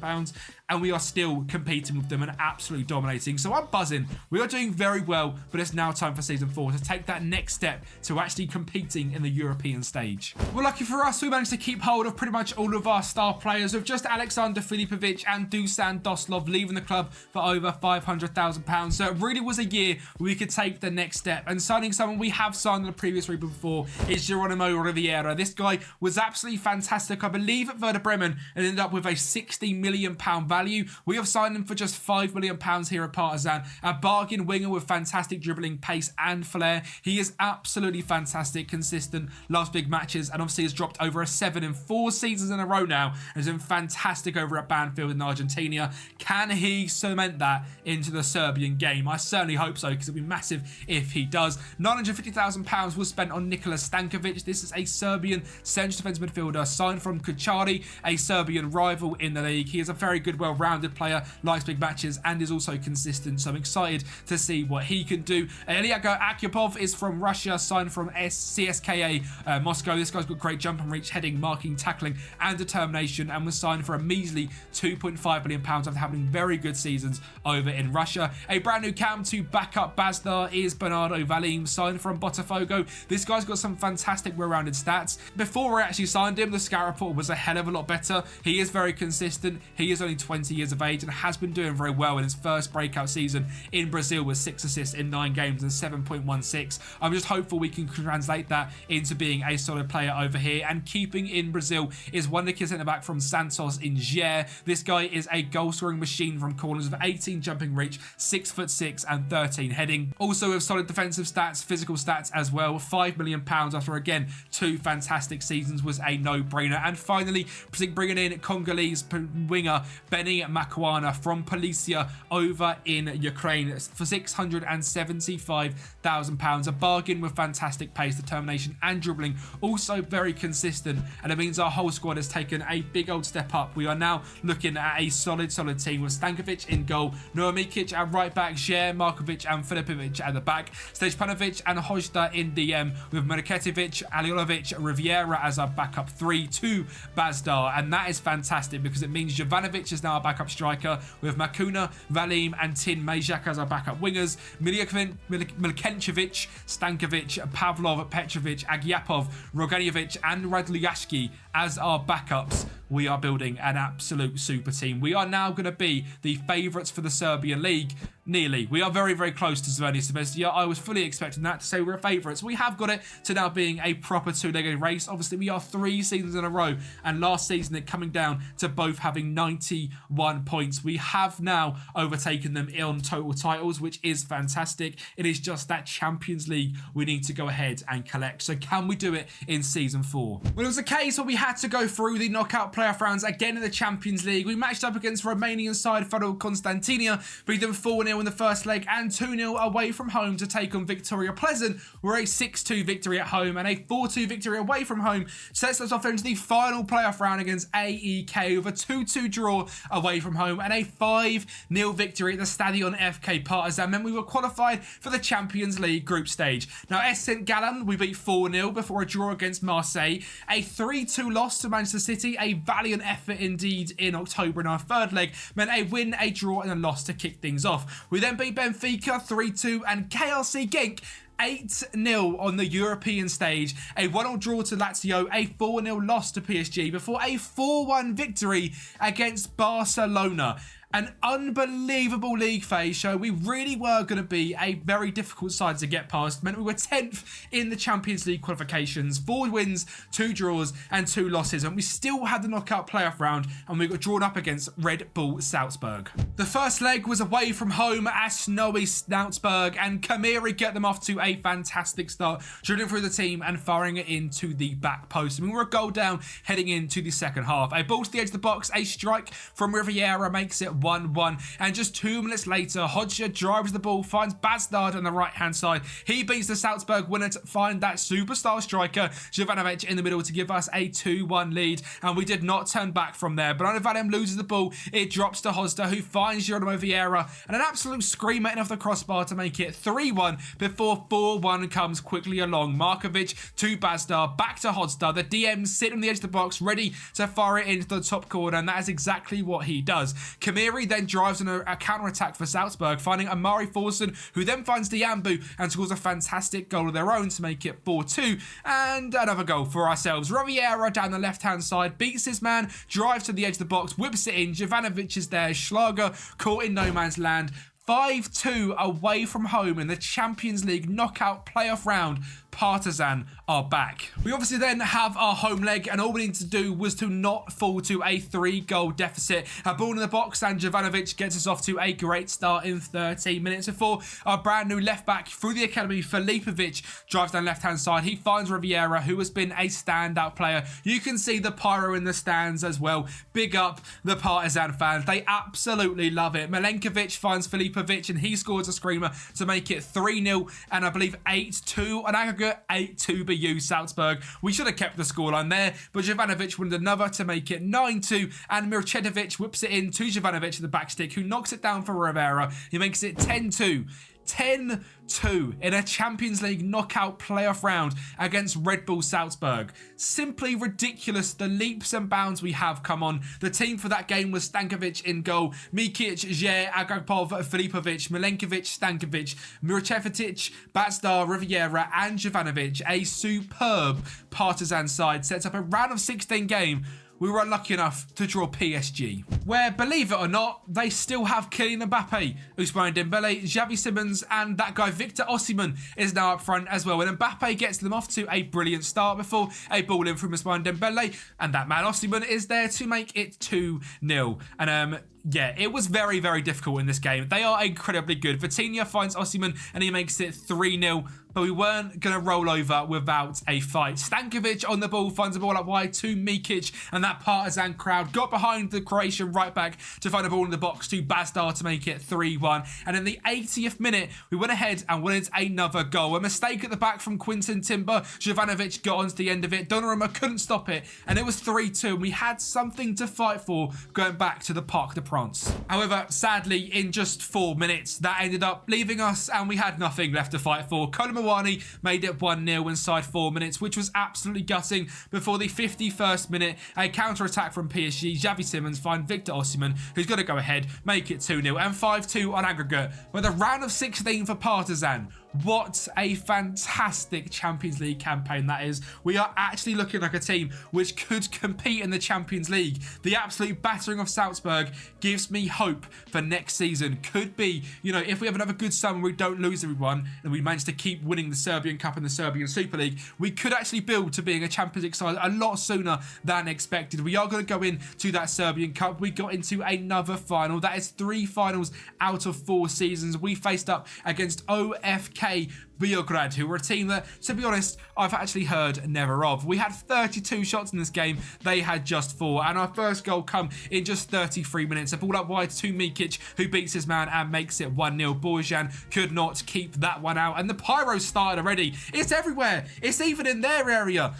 and we are still competing with them and absolutely dominating. So I'm buzzing. We are doing very well, but it's now time for Season 4 to take that next step to actually competing in the European stage. Well, lucky for us, we managed to keep hold of pretty much all of our star players, with just Alexander Filipovic and Dusan Doslov leaving the club for over £500,000. So it really was a year where we could take the next step, and signing someone we have signed in the previous week before is Geronimo Riviera. This guy was absolutely fantastic, I believe, at Werder Bremen, and ended up with a £60 million value. We have signed him for just £5 million here at Partizan, a bargain winger with fantastic dribbling, pace and flair. He is absolutely fantastic, consistent, loves big matches, and obviously has dropped over a 7 in 4 seasons in a row now, and has been fantastic over at Banfield in Argentina. Can he cement that into the Serbian game? I certainly hope so, because it'll be massive if he does. £950,000 was spent on Nikola Stankovic. This is a Serbian central defence midfielder signed from Kuchari, a Serbian rival in the league. He is a very good, well-rounded player, likes big matches, and is also consistent. So I'm excited to see what he can do. Eliago Akyapov is from Russia, signed from CSKA Moscow. This guy's got great jump and reach, heading, marking, tackling, and determination, and was signed for a measly £2.5 million after having very good seasons over in Russia. A brand new cam to back up Bazdar is Bernardo Valim, signed from Botafogo. This guy's got some fantastic well-rounded stats. Before we actually signed him, the scout report was a hell of a lot better. He is very consistent. He is only 20 years of age and has been doing very well in his first breakout season in Brazil with 6 assists in 9 games and 7.16. I'm just hopeful we can translate that into being a solid player over here. And keeping in Brazil is Wonderkid centre-back from Santos in Gé. This guy is a goal-scoring machine from corners with 18 jumping reach, 6'6" and 13 heading. Also with solid defensive stats, physical stats as well. £5 million after, again, 2 fantastic seasons was a no-brainer. And finally, bringing in Congolese winger Benny Makwana from Policia over in Ukraine for £675,000. A bargain with fantastic pace, determination and dribbling. Also very consistent, and it means our whole squad has taken a big old step up. We are now looking at a solid team with Stankovic in goal, Noah Mikic at right back, Jer, Markovic and Filipovic at the back, Stejpanovic and Hojda in DM, with Mrketovic, Aliolovic, Riviera as our backup 3 to Bazdar. And that is fantastic because it means Jovanovic is now our backup striker, with Makuna, Valim and Tin Majak as our backup wingers, Milkencevic, Stankovic, Pavlov, Petrovic, Agyapov, Roganjevic and Radlyaski as our backups, we are building an absolute super team. We are now going to be the favourites for the Serbian League. Nearly. We are very, very close to Zvezda Sofia. I was fully expecting that to say we're favourites. We have got it to now being a proper two-legged race. Obviously, we are 3 seasons in a row, and last season it coming down to both having 91 points. We have now overtaken them on total titles, which is fantastic. It is just that Champions League we need to go ahead and collect. So can we do it in Season 4? Well, it was a case where we had to go through the knockout playoff rounds again in the Champions League. We matched up against Romanian side Fadul Constantinia, beat them 4-0 in the first leg and 2-0 away from home to take on Victoria Pleasant. We're a 6-2 victory at home and a 4-2 victory away from home. Sets us off into the final playoff round against AEK with a 2-2 draw away from home and a 5-0 victory at the Stadion FK Partizan. Meant we were qualified for the Champions League group stage. Now, St. Gallen, we beat 4-0 before a draw against Marseille. A 3-2 loss to Manchester City, a valiant effort indeed in October in our third leg, meant a win, a draw and a loss to kick things off. We then beat Benfica 3-2 and KRC Genk 8-0 on the European stage, a 1-0 draw to Lazio, a 4-0 loss to PSG before a 4-1 victory against Barcelona. An unbelievable league phase show. We really were going to be a very difficult side to get past. Meant we were 10th in the Champions League qualifications. 4 wins, 2 draws and 2 losses. And we still had the knockout playoff round and we got drawn up against Red Bull Salzburg. The first leg was away from home at snowy Salzburg and Kempi get them off to a fantastic start, dribbling through the team and firing it into the back post. And we were a goal down heading into the second half. A ball to the edge of the box, a strike from Riviera makes it 1-1, and just 2 minutes later Hodja drives the ball, finds Bazdard on the right hand side. He beats the Salzburg winner to find that superstar striker Jovanovic in the middle to give us a 2-1 lead, and we did not turn back from there. But Vadim loses the ball, it drops to Hodja who finds Geronimo Vieira and an absolute screamer in off the crossbar to make it 3-1 before 4-1 comes quickly along. Markovic to Bazdard, back to Hodja. The DM sit on the edge of the box ready to fire it into the top corner, and that is exactly what he does. Kempi then drives on a counter-attack for Salzburg, finding Amari Forson, who then finds Diambu and scores a fantastic goal of their own to make it 4-2, and another goal for ourselves. Riviera down the left-hand side, beats his man, drives to the edge of the box, whips it in, Jovanovic is there, Schlager caught in no man's land. 5-2 away from home in the Champions League knockout playoff round. Partizan are back. We obviously then have our home leg, and all we needed to do was to not fall to a 3-goal deficit. A ball in the box and Jovanovic gets us off to a great start in 13 minutes before our brand new left back through the academy, Filipovic, drives down left hand side. He finds Riviera, who has been a standout player. You can see the pyro in the stands as well. Big up the Partizan fans. They absolutely love it. Milenkovic finds Filipovic and he scores a screamer to make it 3-0 and I believe 8-2 on aggregate. 8-2 BU Salzburg. We should have kept the scoreline there, but Jovanovic wins another to make it 9-2, and Mircevic whips it in to Jovanovic at the back stick, who knocks it down for Rivera. He makes it 10-2. 10-2 in a Champions League knockout playoff round against Red Bull Salzburg. Simply ridiculous, the leaps and bounds we have come on. The team for that game was Stankovic in goal, Mikic, Zhe, Agapov, Filipovic, Milenkovic, Stankovic, Mircevic, Bazdar, Riviera and Jovanovic. A superb Partizan side sets up a round of 16 game. We were unlucky enough to draw PSG, where, believe it or not, they still have Kylian Mbappe, Ousmane Dembele, Xavi Simons, and that guy Victor Osimhen is now up front as well. And Mbappe gets them off to a brilliant start before a ball in from Ousmane Dembele, and that man Osimhen is there to make it 2-0. And yeah, it was very, very difficult in this game. They are incredibly good. Vitinha finds Osimhen and he makes it 3-0. But we weren't going to roll over without a fight. Stankovic on the ball finds the ball up wide to Mikic, and that Partizan crowd got behind the Croatian right back to find a ball in the box to Bazdar to make it 3-1. And in the 80th minute, we went ahead and wanted another goal. A mistake at the back from Quinton Timber. Jovanovic got onto the end of it. Donnarumma couldn't stop it, and it was 3-2. And we had something to fight for going back to the Parc de France. However, sadly, in just 4 minutes, that ended up leaving us, and we had nothing left to fight for. Mawani made it 1-0 inside 4 minutes, which was absolutely gutting. Before the 51st minute, a counter-attack from PSG, Xavi Simons find Victor Osimhen, who's going to go ahead, make it 2-0 and 5-2 on aggregate. But the round of 16 for Partizan What a fantastic Champions League campaign that is. We are actually looking like a team which could compete in the Champions League. The absolute battering of Salzburg gives me hope for next season. Could be, you know, if we have another good summer, we don't lose everyone, and we manage to keep winning the Serbian Cup and the Serbian Super League, we could actually build to being a Champions League side a lot sooner than expected. We are going to go into that Serbian Cup. We got into another final. That is 3 finals out of 4 seasons. We faced up against OFK Beograd, who were a team that, to be honest, I've actually heard never of. We had 32 shots in this game. They had just 4. And our first goal come in just 33 minutes. A ball up wide to Mikic, who beats his man and makes it 1-0. Borjan could not keep that one out. And the pyro started already. It's everywhere. It's even in their area.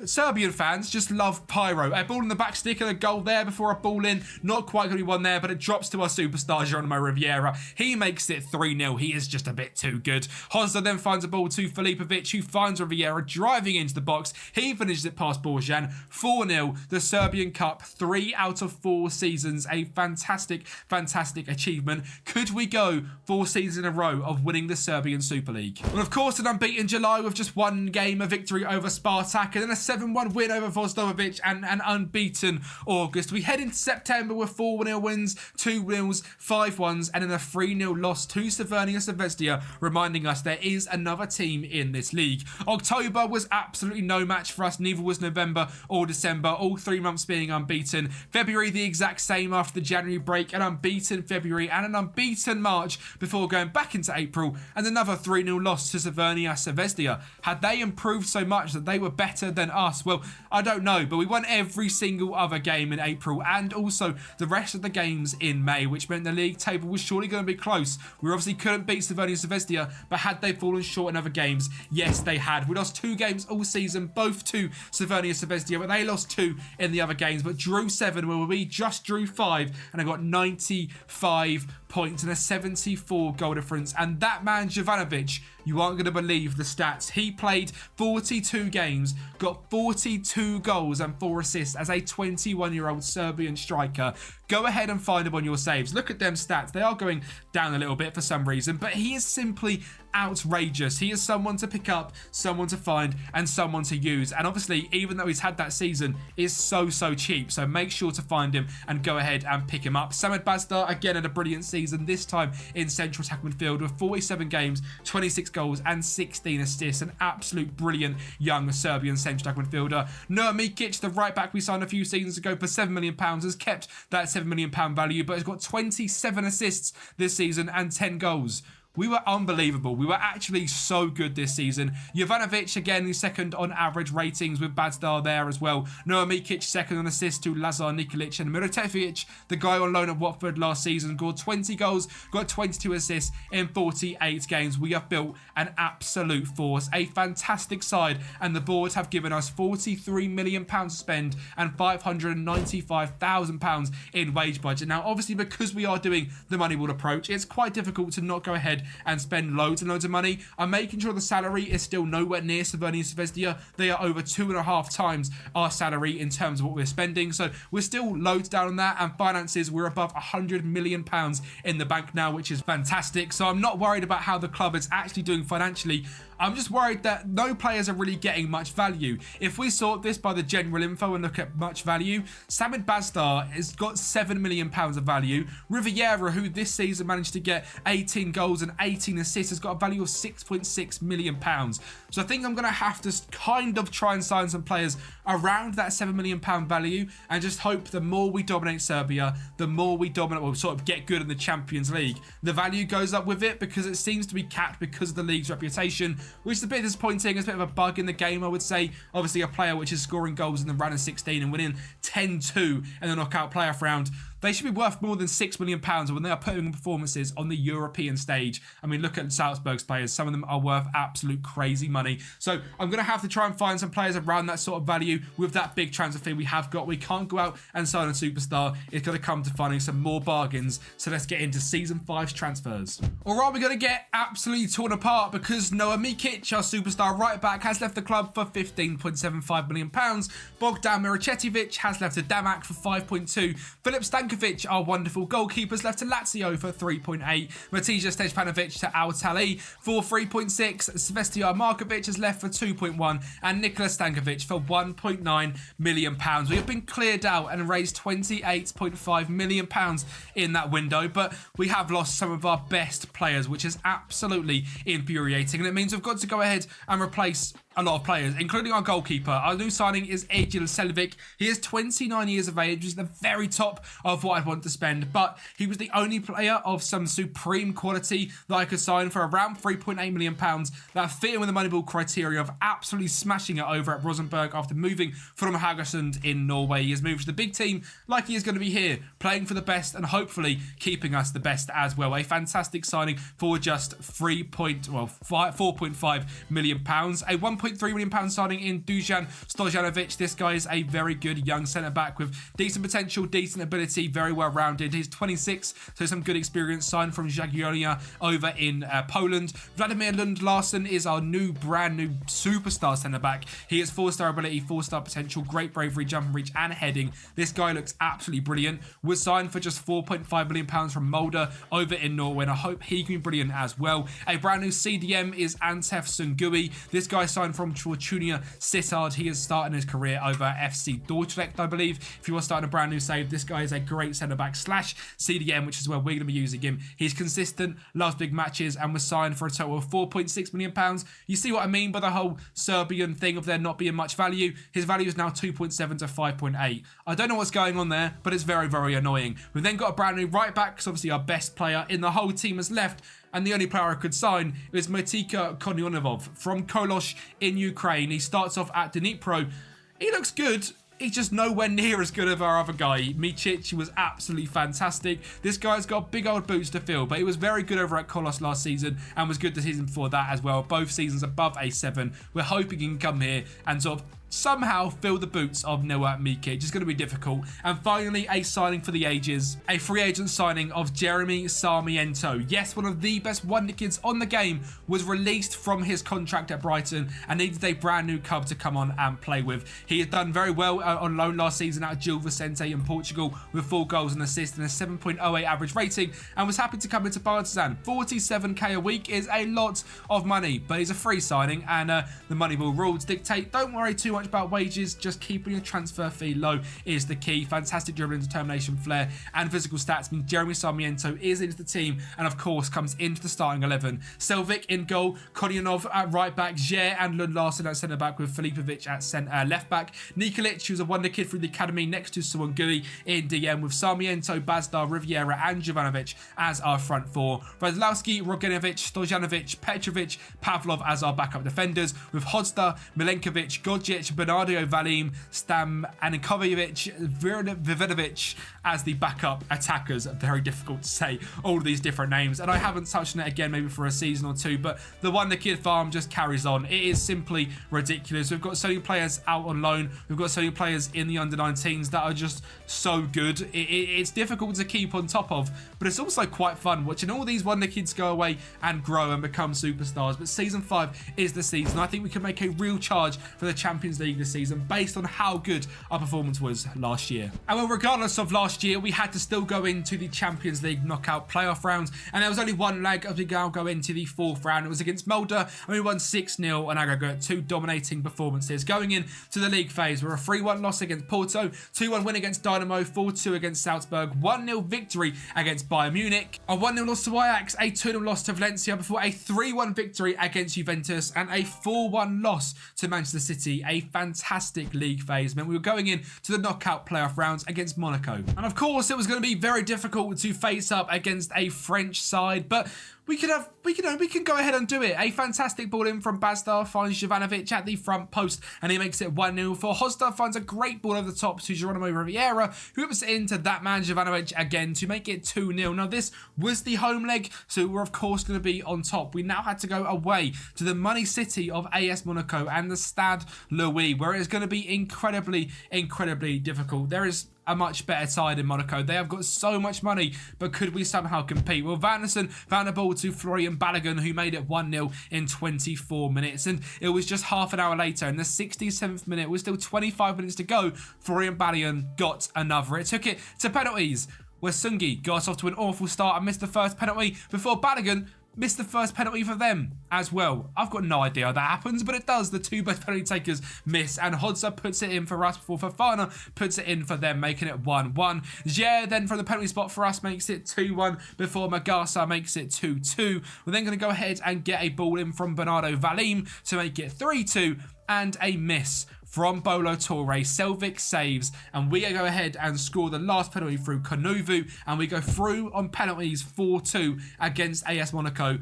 Serbian fans just love pyro. A ball in the back stick and a goal there before a ball in. Not quite going to be one there, but it drops to our superstar, Geronimo Riviera. He makes it 3-0. He is just a bit too good. Hosda then finds a ball to Filipovic, who finds Riviera driving into the box. He finishes it past Borjan. 4-0. The Serbian Cup, 3 out of 4 seasons. A fantastic, fantastic achievement. Could we go 4 seasons in a row of winning the Serbian Super League? Well, of course, an unbeaten July with just 1 game, a victory over Spartak, and then a 7-1 win over Vostovic, and an unbeaten August. We head into September with 4-0 wins, 2-0s, 5-1s, and then a 3-0 loss to Crvena Zvezda, reminding us there is another team in this league. October was absolutely no match for us, neither was November or December, all 3 months being unbeaten. February the exact same after the January break, an unbeaten February and an unbeaten March before going back into April, and another 3-0 loss to Crvena Zvezda. Had they improved so much that they were better than us? Well, I don't know, but we won every single other game in April and also the rest of the games in May, which meant the league table was surely going to be close. We obviously couldn't beat Crvena Zvezda, but had they fallen short in other games? Yes, they had. We lost 2 games all season, both to Crvena Zvezda, but they lost 2 in the other games, but drew 7, where we just drew 5, and I got 95 points and a 74 goal difference. And that man, Jovanovic, you aren't going to believe the stats. He played 42 games, got 42 goals and 4 assists as a 21-year-old Serbian striker. Go ahead and find him on your saves. Look at them stats. They are going down a little bit for some reason, but he is simply outrageous. He is someone to pick up, someone to find, and someone to use. And obviously, even though he's had that season, is so cheap. So make sure to find him and go ahead and pick him up. Samed Bazdar, again, had a brilliant season, this time in central attack midfield with 47 games, 26 goals, and 16 assists. An absolute brilliant young Serbian central attack midfielder. Noah Mikic, the right back we signed a few seasons ago for £7 million, has kept that £7 million value, but has got 27 assists this season and 10 goals. We were unbelievable. We were actually so good this season. Jovanovic, again, is second on average ratings with Bazdar there as well. Noah Mikic, second on assists to Lazar Nikolic. And Mirotevic, the guy on loan at Watford last season, scored 20 goals, got 22 assists in 48 games. We have built an absolute force, a fantastic side, and the board have given us £43 million to spend and £595,000 in wage budget. Now, obviously, because we are doing the Moneyball approach, it's quite difficult to not go ahead and spend loads and loads of money. I'm making sure the salary is still nowhere near Crvena Zvezda. They are over 2.5 times our salary in terms of what we're spending. So we're still loads down on that, and finances, we're above £100 million in the bank now, which is fantastic. So I'm not worried about how the club is actually doing financially. I'm just worried that no players are really getting much value. If we sort this by the general info and look at much value, Samed Bazdar has got £7 million of value. Riviera, who this season managed to get 18 goals and 18 assists, has got a value of £6.6 million. So I think I'm going to have to kind of try and sign some players around that £7 million value, and just hope the more we dominate Serbia, the more we dominate, well, sort of get good in the Champions League, the value goes up with it, because it seems to be capped because of the league's reputation, which is a bit disappointing. It's a bit of a bug in the game, I would say. Obviously, a player which is scoring goals in the round of 16 and winning 10-2 in the knockout playoff round, they should be worth more than £6 million when they are putting in performances on the European stage. I mean, look at Salzburg's players. Some of them are worth absolute crazy money. So I'm going to have to try and find some players around that sort of value with that big transfer fee we have got. We can't go out and sign a superstar. It's going to come to finding some more bargains. So let's get into Season 5's transfers. All right, we're going to get absolutely torn apart because Noah Mikic, our superstar right back, has left the club for £15.75 million. Bogdan Mirochetovic has left to Damak for 5.2. Filip Stankovic Stankovic, our wonderful goalkeepers, left to Lazio for 3.8. Matija Stejpanovic to Al Tali for 3.6. Svestia Markovic has left for 2.1. And Nikola Stankovic for £1.9 million. We have been cleared out and raised £28.5 million in that window, but we have lost some of our best players, which is absolutely infuriating. And it means we've got to go ahead and replace a lot of players, including our goalkeeper. Our new signing is Egil Selvic. He is 29 years of age, which is the very top of what I'd want to spend, but he was the only player of some supreme quality that I could sign for around £3.8 million that fit in with the Moneyball criteria of absolutely smashing it over at Rosenborg after moving from Haugesund in Norway. He has moved to the big team like he is going to be here, playing for the best and hopefully keeping us the best as well. A fantastic signing for just £4.5 million. A £1.3 million signing in Dusan Stojanovic. This guy is a very good young centre-back with decent potential, decent ability, very well-rounded. He's 26, so some good experience. Signed from Jagiellonia over in Poland. Vladimir Lund Larsen is our brand new superstar centre-back. He has 4-star ability, 4-star potential, great bravery, jump and reach and heading. This guy looks absolutely brilliant. Was signed for just £4.5 million from Molde over in Norway, and I hope he can be brilliant as well. A brand new CDM is Antef Sungui. This guy signed from Fortuna Sittard. He is starting his career over FC Dordrecht, I believe. If you are starting a brand new save, this guy is a great centre-back / CDM, which is where we're going to be using him. He's consistent, loves big matches, and was signed for a total of £4.6 million. You see what I mean by the whole Serbian thing of there not being much value? His value is now 2.7 to 5.8. I don't know what's going on there, but it's very, very annoying. We've then got a brand new right back, because obviously our best player in the whole team has left, and the only player I could sign is Motika Konyonovov from Kolosh in Ukraine. He starts off at Dnipro. He looks good. He's just nowhere near as good as our other guy. Micic was absolutely fantastic. This guy's got big old boots to fill, but he was very good over at Kolos last season and was good the season before that as well. Both seasons above a 7. We're hoping he can come here and sort of somehow fill the boots of Noah Mikic. It's going to be difficult. And finally, a signing for the ages. A free agent signing of Jeremy Sarmiento. Yes, one of the best wonder kids on the game was released from his contract at Brighton and needed a brand new club to come on and play with. He had done very well on loan last season at Gil Vicente in Portugal with 4 goals and assists and a 7.08 average rating, and was happy to come into Partizan. 47k a week is a lot of money, but he's a free signing, and the Moneyball rules dictate don't worry too much about wages, just keeping your transfer fee low is the key. Fantastic dribbling, determination, flair and physical stats mean Jeremy Sarmiento is into the team and of course comes into the starting 11. Selvic in goal, Konyanov at right back, Zher and Lund Larsen at centre back with Filipovic at left back. Nikolic, who's a wonder kid through the academy next to Suwangui in DM, with Sarmiento, Bazdar, Riviera and Jovanovic as our front 4. Radlowski, Rogenovic, Stojanovic, Petrovic, Pavlov as our backup defenders, with Hodsta, Milenkovic, Godjic, Bernardo Valim, Stam Anikovic, Vividovic as the backup attackers. Very difficult to say all of these different names, and I haven't touched on it again maybe for a season or two, but the Wonder Kid farm just carries on. It is simply ridiculous. We've got so many players out on loan. We've got so many players in the under-19s that are just so good. It's difficult to keep on top of, but it's also quite fun watching all these Wonder Kids go away and grow and become superstars. But Season 5 is the season. I think we can make a real charge for the Champions League this season based on how good our performance was last year. And well, regardless of last year, we had to still go into the Champions League knockout playoff rounds, and there was only one leg as we now go into the 4th round. It was against Molde, and we won 6-0 on aggregate. 2 dominating performances. Going into the league phase, we're a 3-1 loss against Porto, 2-1 win against Dynamo, 4-2 against Salzburg, 1-0 victory against Bayern Munich, a 1-0 loss to Ajax, a 2-0 loss to Valencia before a 3-1 victory against Juventus, and a 4-1 loss to Manchester City. A fantastic league phase meant we were going in to the knockout playoff rounds against Monaco. And of course, it was going to be very difficult to face up against a French side, but we can go ahead and do it. A fantastic ball in from Bazdar finds Jovanovic at the front post, and he makes it 1-0. For Hostar finds a great ball over the top to Geronimo Riviera, who whips it into that man Jovanovic again to make it 2-0. Now this was the home leg, so we're of course going to be on top. We now had to go away to the money city of AS Monaco and the Stade Louis, where it is going to be incredibly difficult. There is a much better side in Monaco. They have got so much money, but could we somehow compete? Well, Vanderson found a ball to Florian Balogun, who made it 1-0 in 24 minutes. And it was just half an hour later, in the 67th minute, with still 25 minutes to go, Florian Balogun got another. It took it to penalties. where Sungi got off to an awful start and missed the first penalty before Balogun missed the first penalty for them as well. I've got no idea how that happens, but it does. The two best penalty takers miss, and Hodza puts it in for us before Fofana puts it in for them, making it 1-1. Jair then from the penalty spot for us makes it 2-1 before Magasa makes it 2-2. We're then going to go ahead and get a ball in from Bernardo Valim to make it 3-2, and a miss from Bolo Torre. Selvik saves, and we go ahead and score the last penalty through Kobenhavn, and we go through on penalties 4-2 against AS Monaco.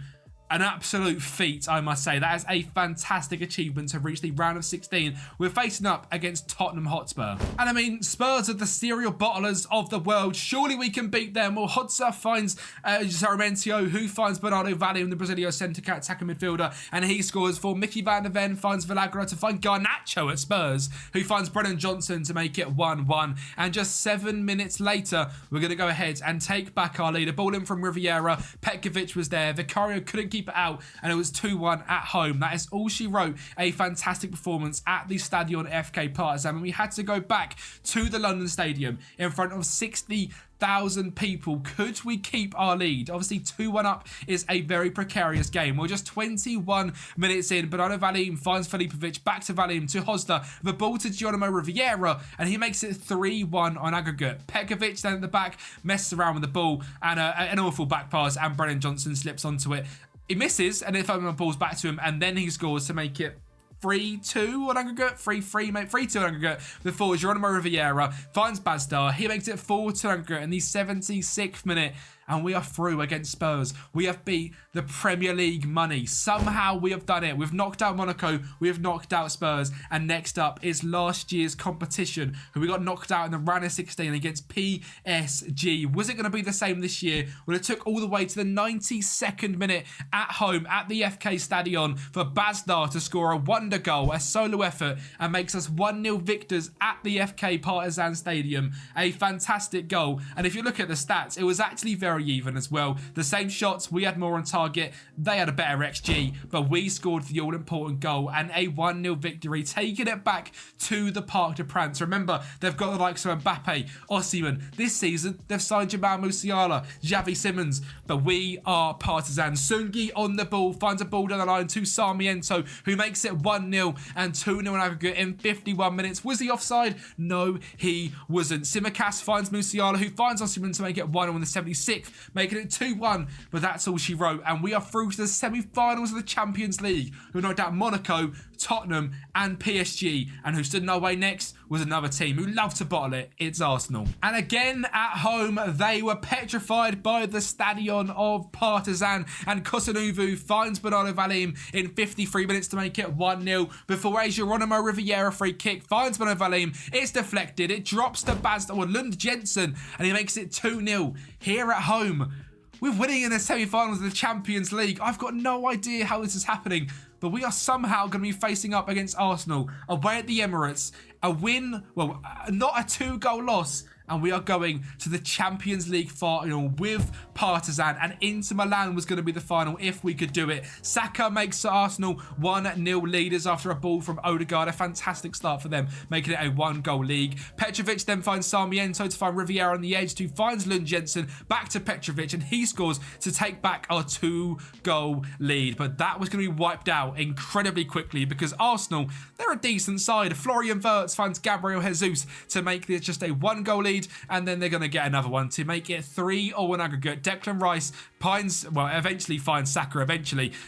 An absolute feat, I must say. That is a fantastic achievement to reach the round of 16. We're facing up against Tottenham Hotspur. And I mean, Spurs are the serial bottlers of the world. Surely we can beat them. Well, Hodza finds Sarmentio, who finds Bernardo Valim, the Brasileiro centre attacking midfielder, and he scores for Mickey van der Ven, finds Villagra to find Garnacho at Spurs, who finds Brennan Johnson to make it 1-1. And just 7 minutes later, we're going to go ahead and take back our lead. A ball in from Riviera. Petkovic was there. Vicario couldn't keep it out, and it was 2-1 at home. That is all she wrote. A fantastic performance at the Stadion FK Partizan, and we had to go back to the London Stadium in front of 60,000 people. Could we keep our lead? Obviously 2-1 up is a very precarious game. We're just 21 minutes in. Bernardo Valim finds Filipovic, back to Valim, to Hosda, the ball to Geronimo Riviera, and he makes it 3-1 on aggregate. Petkovic then at the back messes around with the ball, and an awful back pass, and Brennan Johnson slips onto it. He misses, and then Foden balls back to him, and then he scores to make it 3-2 on aggregate, 3-3, mate, 3-2 on aggregate before Geronimo Riviera finds Bazdar. He makes it 4-2 on aggregate in the 76th minute, and we are through against Spurs. We have beat the Premier League money. Somehow we have done it. We've knocked out Monaco, we have knocked out Spurs, and next up is last year's competition, who we got knocked out in the round of 16 against PSG. Was it going to be the same this year? Well, it took all the way to the 92nd minute at home at the FK Stadion for Bazdar to score a wonder goal, a solo effort, and makes us 1-0 victors at the FK Partizan Stadium. A fantastic goal, and if you look at the stats, it was actually very even as well. The same shots, we had more on target, they had a better XG, but we scored the all-important goal and a 1-0 victory, taking it back to the Parc des Princes. Remember, they've got the likes of Mbappe, Osimhen. This season, they've signed Jamal Musiala, Xavi Simons, but we are Partizan. Sungi on the ball, finds a ball down the line to Sarmiento, who makes it 1-0 and 2-0 in aggregate in 51 minutes. Was he offside? No, he wasn't. Simicast finds Musiala, who finds Osimhen to make it 1-0 in the 76th, making it 2-1, but that's all she wrote, and we are through to the semi-finals of the Champions League, who knocked out Monaco, Tottenham and PSG, and who stood in our way next was another team who love to bottle it. It's Arsenal. And again at home, they were petrified by the Stadion of Partizan, and Kobenhavn finds Bernardo Valim in 53 minutes to make it 1-0 before a Geronimo Riviera free kick finds Bernardo Valim. It's deflected, it drops to Lund Jensen, and he makes it 2-0 here at home. We're winning in the semi-finals of the Champions League. I've got no idea how this is happening, but we are somehow going to be facing up against Arsenal away at the Emirates. A win, well, not a 2-goal loss, and we are going to the Champions League final with Partizan, and Inter Milan was going to be the final if we could do it. Saka makes Arsenal 1-0 leaders after a ball from Odegaard. A fantastic start for them, making it a 1-goal league. Petrovic then finds Sarmiento to find Riviera on the edge, who finds Lund Jensen, back to Petrovic, and he scores to take back our 2-goal lead. But that was going to be wiped out incredibly quickly because Arsenal, they're a decent side. Florian Wirtz finds Gabriel Jesus to make this just a 1-goal lead, and then they're going to get another one to make it 3-0 in aggregate. Declan Rice eventually finds Saka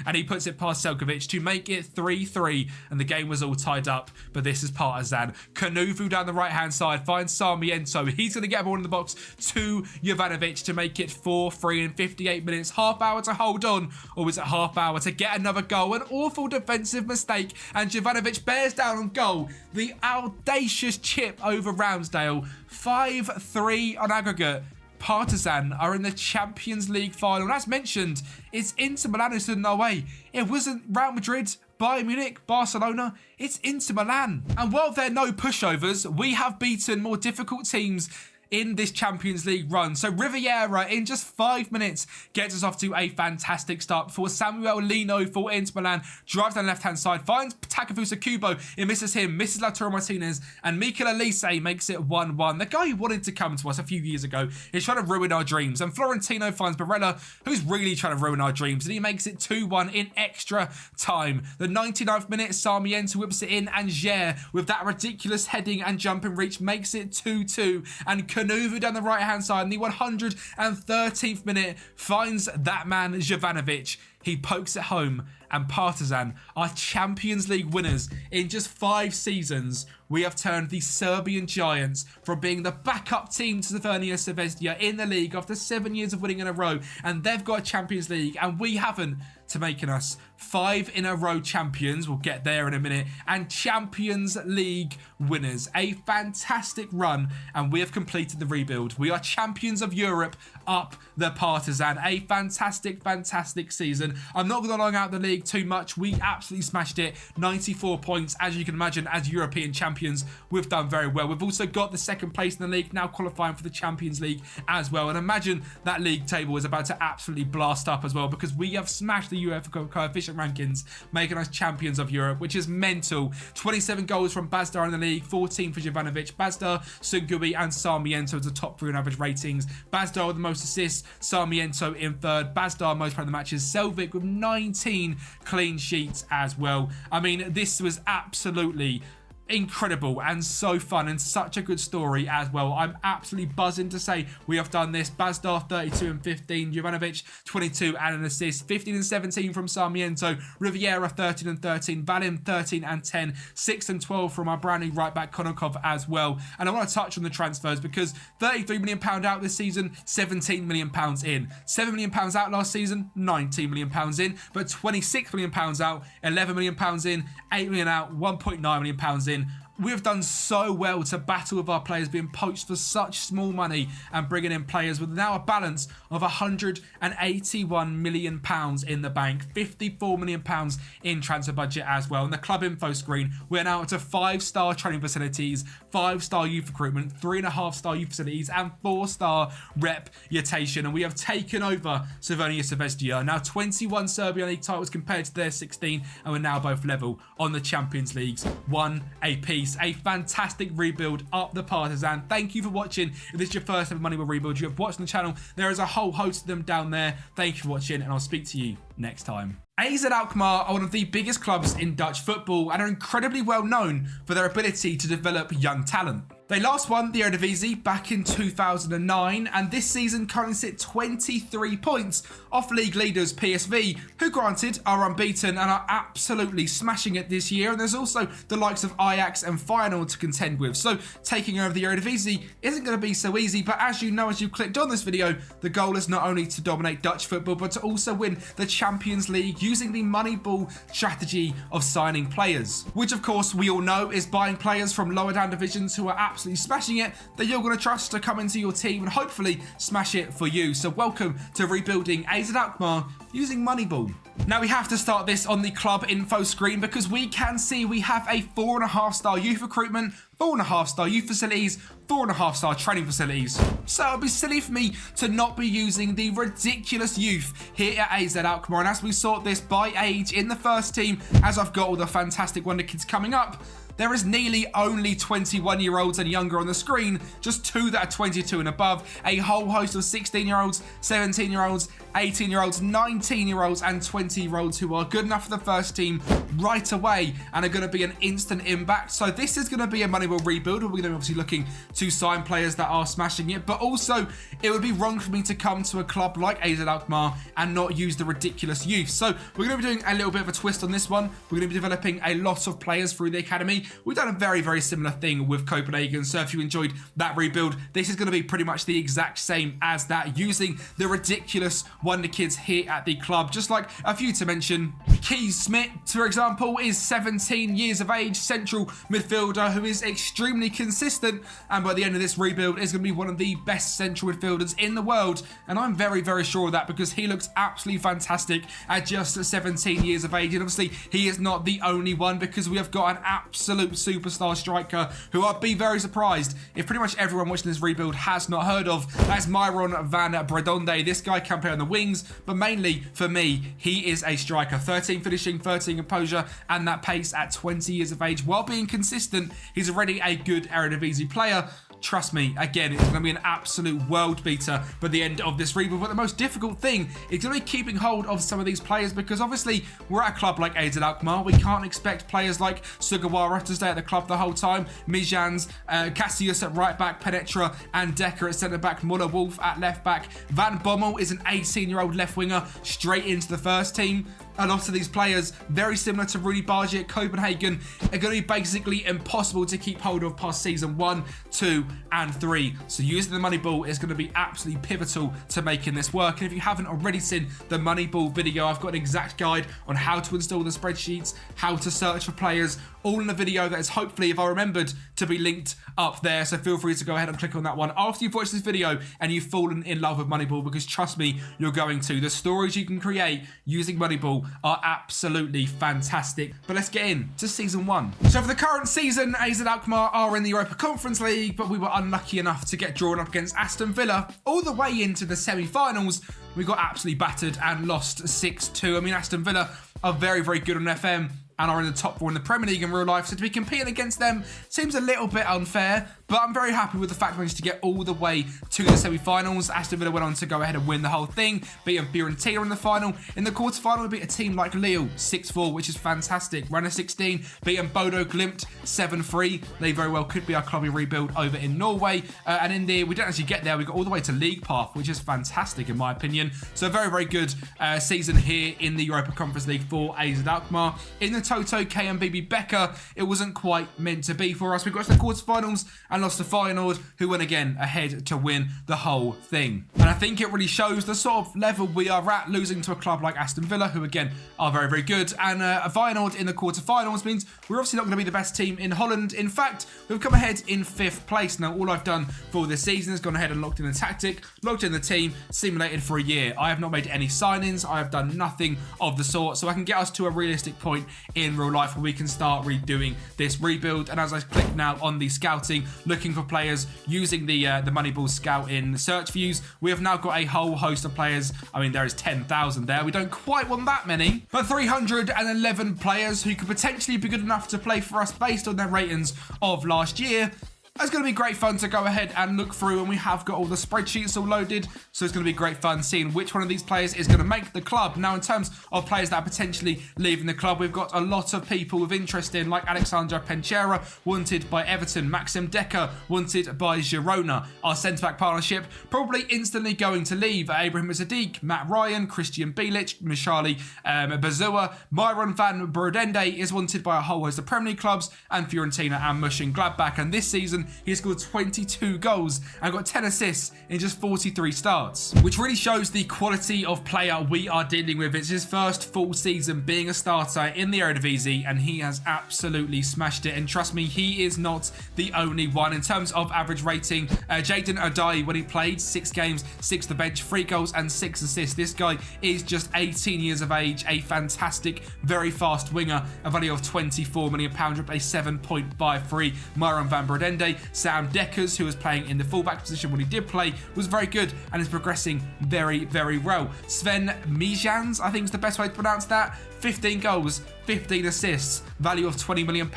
and he puts it past Selkovic to make it 3-3, and the game was all tied up, but this is Partizan. Kobenhavn down the right hand side finds Sarmiento. He's going to get a ball in the box to Jovanovic to make it 4-3 in 58 minutes. Half hour to hold on, or was it half hour to get another goal? An awful defensive mistake, and Jovanovic bears down on goal. The audacious chip over Ramsdale. 5-3 on aggregate. Partizan are in the Champions League final. And as mentioned, it's Inter Milan who stood in our way. It wasn't Real Madrid, Bayern Munich, Barcelona. It's Inter Milan. And while they're no pushovers, we have beaten more difficult teams in this Champions League run. So Riviera, in just 5 minutes, gets us off to a fantastic start before Samuel Lino for Inter Milan drives down the left-hand side, finds Takefusa Kubo, it misses him, misses Lautaro Martinez, and Mikel Elise makes it 1-1. The guy who wanted to come to us a few years ago is trying to ruin our dreams, and Florentino finds Barella, who's really trying to ruin our dreams, and he makes it 2-1 in extra time. The 99th minute, Sarmiento whips it in, and Jair, with that ridiculous heading and jumping reach, makes it 2-2, and Kanuvu down the right-hand side in the 113th minute finds that man, Jovanovic. He pokes it home, and Partizan are Champions League winners. In just 5 seasons, we have turned the Serbian Giants from being the backup team to Crvena Zvezda in the league after 7 years of winning in a row, and they've got a Champions League, and we haven't, to making us 5 in a row champions. We'll get there in a minute. And Champions League winners. A fantastic run, and we have completed the rebuild. We are champions of Europe up the Partizan. A fantastic, fantastic season. I'm not going to long out the league too much. We absolutely smashed it. 94 points. As you can imagine, as European champions, we've done very well. We've also got the 2nd place in the league, now qualifying for the Champions League as well. And imagine that league table is about to absolutely blast up as well, because we have smashed the UEFA coefficient rankings, making us champions of Europe, which is mental. 27 goals from Bazdar in the league, 14 for Jovanovic. Bazdar, Sungui, and Sarmiento as the top 3 on average ratings. Bazdar with the most assists, Sarmiento in 3rd. Bazdar most player of the matches. Selvik with 19 clean sheets as well. I mean, this was absolutely incredible and so fun and such a good story as well. I'm absolutely buzzing to say we have done this. Bazdar 32 and 15, Jovanovic 22 and an assist, 15 and 17 from Sarmiento, Riviera 13 and 13, Valim 13 and 10, 6 and 12 from our brand new right back Konakov as well. And I want to touch on the transfers because £33 million out this season, £17 million in, £7 million out last season, £19 million in, but £26 million out, £11 million in, £8 million out, £1.9 million in. We have done so well to battle with our players being poached for such small money and bringing in players with now a balance of £181 million in the bank, £54 million in transfer budget as well. On the club info screen, we're now up to 5-star training facilities, 5-star youth recruitment, 3.5-star youth facilities, and 4-star reputation. And we have taken over Crvena Zvezda. Now 21 Serbian League titles compared to their 16, and we're now both level on the Champions Leagues, 1 apiece. A fantastic rebuild up the Partizan. Thank you for watching. If this is your first ever Moneyball rebuild you have watched on the channel, there is a whole host of them down there. Thank you for watching, and I'll speak to you next time. AZ Alkmaar are one of the biggest clubs in Dutch football and are incredibly well known for their ability to develop young talent. They last won the Eredivisie back in 2009, and this season currently sit 23 points off league leaders PSV, who granted are unbeaten and are absolutely smashing it this year. And there's also the likes of Ajax and Feyenoord to contend with. So taking over the Eredivisie isn't going to be so easy, but as you know, as you clicked on this video, the goal is not only to dominate Dutch football, but to also win the Champions League using the Moneyball strategy of signing players, which of course we all know is buying players from lower down divisions who are absolutely smashing it, that you're going to trust to come into your team and hopefully smash it for you. So welcome to rebuilding AZ Alkmaar using Moneyball. Now we have to start this on the club info screen because we can see we have a 4.5-star youth recruitment, 4.5-star youth facilities, 4.5-star training facilities. So it'd be silly for me to not be using the ridiculous youth here at AZ Alkmaar. And as we sort this by age in the first team, as I've got all the fantastic wonder kids coming up, there is nearly only 21-year-olds and younger on the screen, just 2 that are 22 and above, a whole host of 16-year-olds, 17-year-olds, 18-year-olds, 19-year-olds, and 20-year-olds who are good enough for the first team right away and are going to be an instant impact. So this is going to be a Moneyball rebuild. We're going to be obviously looking to sign players that are smashing it, but also it would be wrong for me to come to a club like AZ Alkmaar and not use the ridiculous youth. So we're going to be doing a little bit of a twist on this one. We're going to be developing a lot of players through the academy. We've done a very, very similar thing with Kobenhavn, so if you enjoyed that rebuild, this is going to be pretty much the exact same as that, using the ridiculous wonder kids here at the club. Just like a few to mention, Keys Smith, for example, is 17 years of age, central midfielder who is extremely consistent, and by the end of this rebuild is going to be one of the best central midfielders in the world, and I'm very, very sure of that because he looks absolutely fantastic at just 17 years of age. And obviously he is not the only one because we have got an absolute absolute superstar striker who I'd be very surprised if pretty much everyone watching this rebuild has not heard of. That's Myron van Bredonde. This guy can play on the wings, but mainly for me, he is a striker. 13 finishing, 13 composure, and that pace at 20 years of age. While being consistent, he's already a good Eredivisie player. Trust me, again, it's going to be an absolute world beater by the end of this rebuild. But the most difficult thing is going to be keeping hold of some of these players, because obviously we're at a club like AZ Alkmaar. We can't expect players like Sugawara to stay at the club the whole time. Mijans, Cassius at right back, Penetra and Decker at centre back, Muller Wolf at left back. Van Bommel is an 18-year-old left winger straight into the first team. A lot of these players, very similar to Rudy Bargi at Kobenhavn, are going to be basically impossible to keep hold of past season 1, 2 and 3. So using the Moneyball is going to be absolutely pivotal to making this work. And if you haven't already seen the Moneyball video, I've got an exact guide on how to install the spreadsheets, how to search for players, all in a video that is hopefully, if I remembered, to be linked up there. So feel free to go ahead and click on that one after you've watched this video and you've fallen in love with Moneyball, because trust me, you're going to. The stories you can create using Moneyball are absolutely fantastic. But let's get into season 1. So for the current season, AZ Alkmaar are in the Europa Conference League, but we were unlucky enough to get drawn up against Aston Villa all the way into the semi-finals. We got absolutely battered and lost 6-2. I mean, Aston Villa are very, very good on FM and are in the top 4 in the Premier League in real life, so to be competing against them seems a little bit unfair, but I'm very happy with the fact we managed to get all the way to the semi-finals. Aston Villa went on to go ahead and win the whole thing, beating Fiorentina in the final. In the quarter-final, we beat a team like Liege 6-4, which is fantastic. Round of 16, beating Bodo Glimt 7-3. They very well could be our clubby rebuild over in Norway. And in there, we didn't actually get there. We got all the way to League Path, which is fantastic in my opinion. So a very, very good season here in the Europa Conference League for AZ Alkmaar. In the Toto KMBB Becker, it wasn't quite meant to be for us. We got to the quarterfinals and lost to Feyenoord, who went again ahead to win the whole thing. And I think it really shows the sort of level we are at, losing to a club like Aston Villa, who again are very, very good. And Feyenoord in the quarterfinals means we're obviously not going to be the best team in Holland. In fact, we've come ahead in 5th place. Now, all I've done for this season is gone ahead and locked in the tactic, locked in the team, simulated for a year. I have not made any signings. I have done nothing of the sort, so I can get us to a realistic point in real life where we can start redoing this rebuild. And as I click now on the scouting, looking for players using the Moneyball scout in search views, we have now got a whole host of players. I mean, there is 10,000 there. We don't quite want that many, but 311 players who could potentially be good enough to play for us based on their ratings of last year. It's going to be great fun to go ahead and look through, and we have got all the spreadsheets all loaded, so it's going to be great fun seeing which one of these players is going to make the club. Now, in terms of players that are potentially leaving the club, we've got a lot of people with interest in, like Alexandre Penchera, wanted by Everton, Maxim Decker, wanted by Girona. Our centre-back partnership probably instantly going to leave. Abraham Sadiq, Matt Ryan, Christian Bilic, Mishali Bazua, Myron van Brodende is wanted by a whole host of Premier League clubs, and Fiorentina and Mönchengladbach. And this season, he scored 22 goals and got 10 assists in just 43 starts, which really shows the quality of player we are dealing with. It's his first full season being a starter in the Eredivisie, and he has absolutely smashed it. And trust me, he is not the only one. In terms of average rating, Jaden Odai, when he played 6 games, 6 to the bench, 3 goals and 6 assists. This guy is just 18 years of age, a fantastic, very fast winger, a value of £24 million, dropped a 7.53. Myron van Brodende, Sam Deckers, who was playing in the fullback position when he did play, was very good and is progressing very, very well. Sven Mijans, I think is the best way to pronounce that. 15 goals, 15 assists, value of £20 million.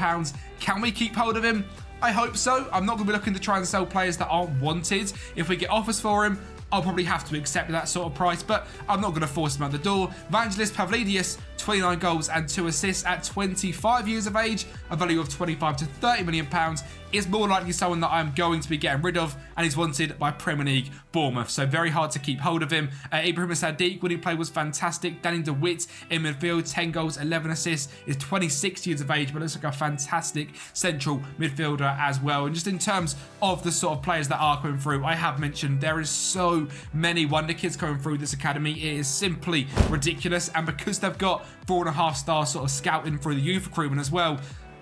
Can we keep hold of him? I hope so. I'm not going to be looking to try and sell players that aren't wanted. If we get offers for him, I'll probably have to accept that sort of price, but I'm not going to force him out the door. Vangelis Pavlidis, 29 goals and 2 assists at 25 years of age, a value of £25 to £30 million, is more likely someone that I'm going to be getting rid of, and he's wanted by Premier League Bournemouth, so very hard to keep hold of him. Ibrahim Sadiq, when he played, was fantastic. Danny DeWitt in midfield, 10 goals, 11 assists, is 26 years of age, but looks like a fantastic central midfielder as well. And just in terms of the sort of players that are coming through, I have mentioned there is so many wonder kids coming through this academy. It is simply ridiculous, and because they've got 4.5-star sort of scouting through the youth recruitment as well,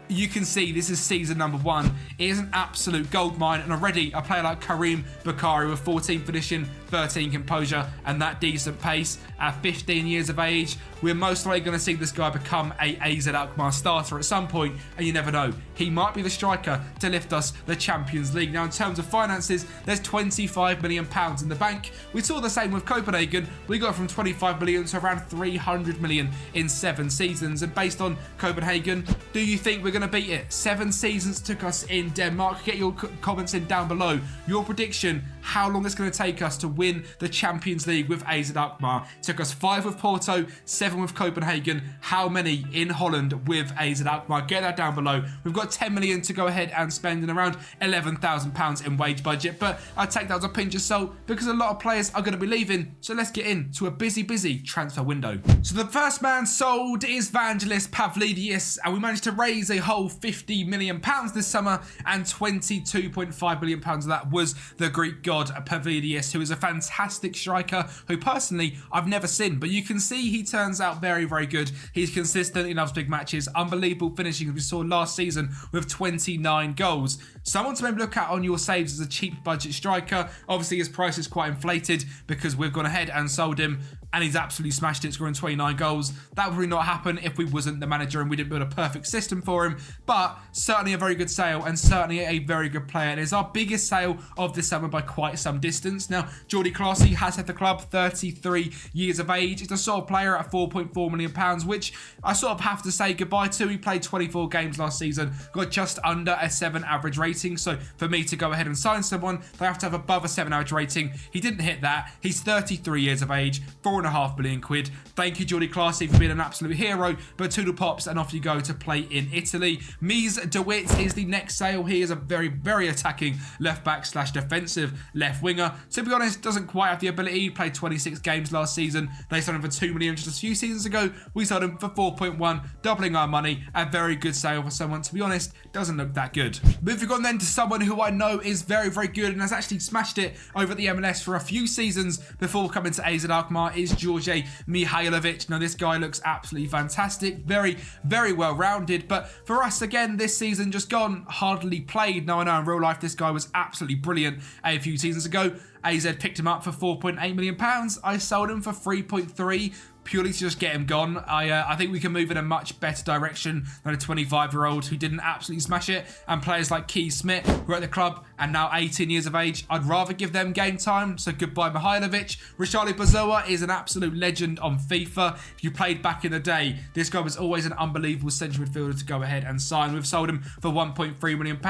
you can see this is season number 1. It is an absolute goldmine, and already a player like Karim Bakari with 14 finishing, 13 composure, and that decent pace. At 15 years of age, we're most likely going to see this guy become a AZ Alkmaar starter at some point, and you never know. He might be the striker to lift us the Champions League. Now, in terms of finances, there's £25 million in the bank. We saw the same with Kobenhavn. We got from 25 million to around 300 million in 7 seasons. And based on Kobenhavn, do you think we're going to beat it? 7 seasons took us in Denmark. Get your comments in down below. Your prediction, how long it's going to take us to win the Champions League with AZ Alkmaar. It took us 5 with Porto, 7 with Kobenhavn. How many in Holland with AZ Alkmaar? Get that down below. We've got 10 million to go ahead and spend, and around £11,000 in wage budget, but I take that as a pinch of salt because a lot of players are going to be leaving. So let's get into a busy transfer window. So the first man sold is Vangelis Pavlidis, and we managed to raise a whole £50 million this summer, and £22.5 million of that was the Greek god Pavlidis, who is a fantastic striker who personally I've never seen, but you can see he turns out very good. He's consistent, he loves big matches, unbelievable finishing as we saw last season with 29 goals. Someone to maybe look at on your saves as a cheap budget striker. Obviously his price is quite inflated because we've gone ahead and sold him, and he's absolutely smashed it, scoring 29 goals. That would probably not happen if we wasn't the manager and we didn't build a perfect system for him, but certainly a very good sale and certainly a very good player. And it's our biggest sale of the summer by quite some distance. Now, Jordy Claessy has left the club, 33 years of age. It's a sort of player at £4.4 million, which I sort of have to say goodbye to. He played 24 games last season, got just under a 7 average rating. So for me to go ahead and sign someone, they have to have above a 7 average rating. He didn't hit that. He's 33 years of age, £4.5 million. Thank you, Jordy Claessy, for being an absolute hero. But Toodle pops and off you go to play in Italy. Mies de Wit is the next sale. He is a very attacking left back / defensive left winger. To be honest, doesn't quite have the ability. He played 26 games last season. They sold him for 2 million just a few seasons ago. We sold him for 4.1, doubling our money. A very good sale for someone, to be honest, doesn't look that good. Moving on then to someone who I know is very good and has actually smashed it over at the MLS for a few seasons before coming to AZ Alkmaar is George Mihailovic. Now this guy looks absolutely fantastic, very well rounded, but for us again this season just gone, hardly played. Now I know in real life this guy was absolutely brilliant a few seasons ago. AZ picked him up for £4.8 million. I sold him for 3.3 purely to just get him gone. I think we can move in a much better direction than a 25-year-old who didn't absolutely smash it, and players like Keith Smith who are at the club and now 18 years of age. I'd rather give them game time, so goodbye Mihailovic. Richarli Bazoa is an absolute legend on FIFA. If you played back in the day, this guy was always an unbelievable central midfielder to go ahead and sign. We've sold him for £1.3 million.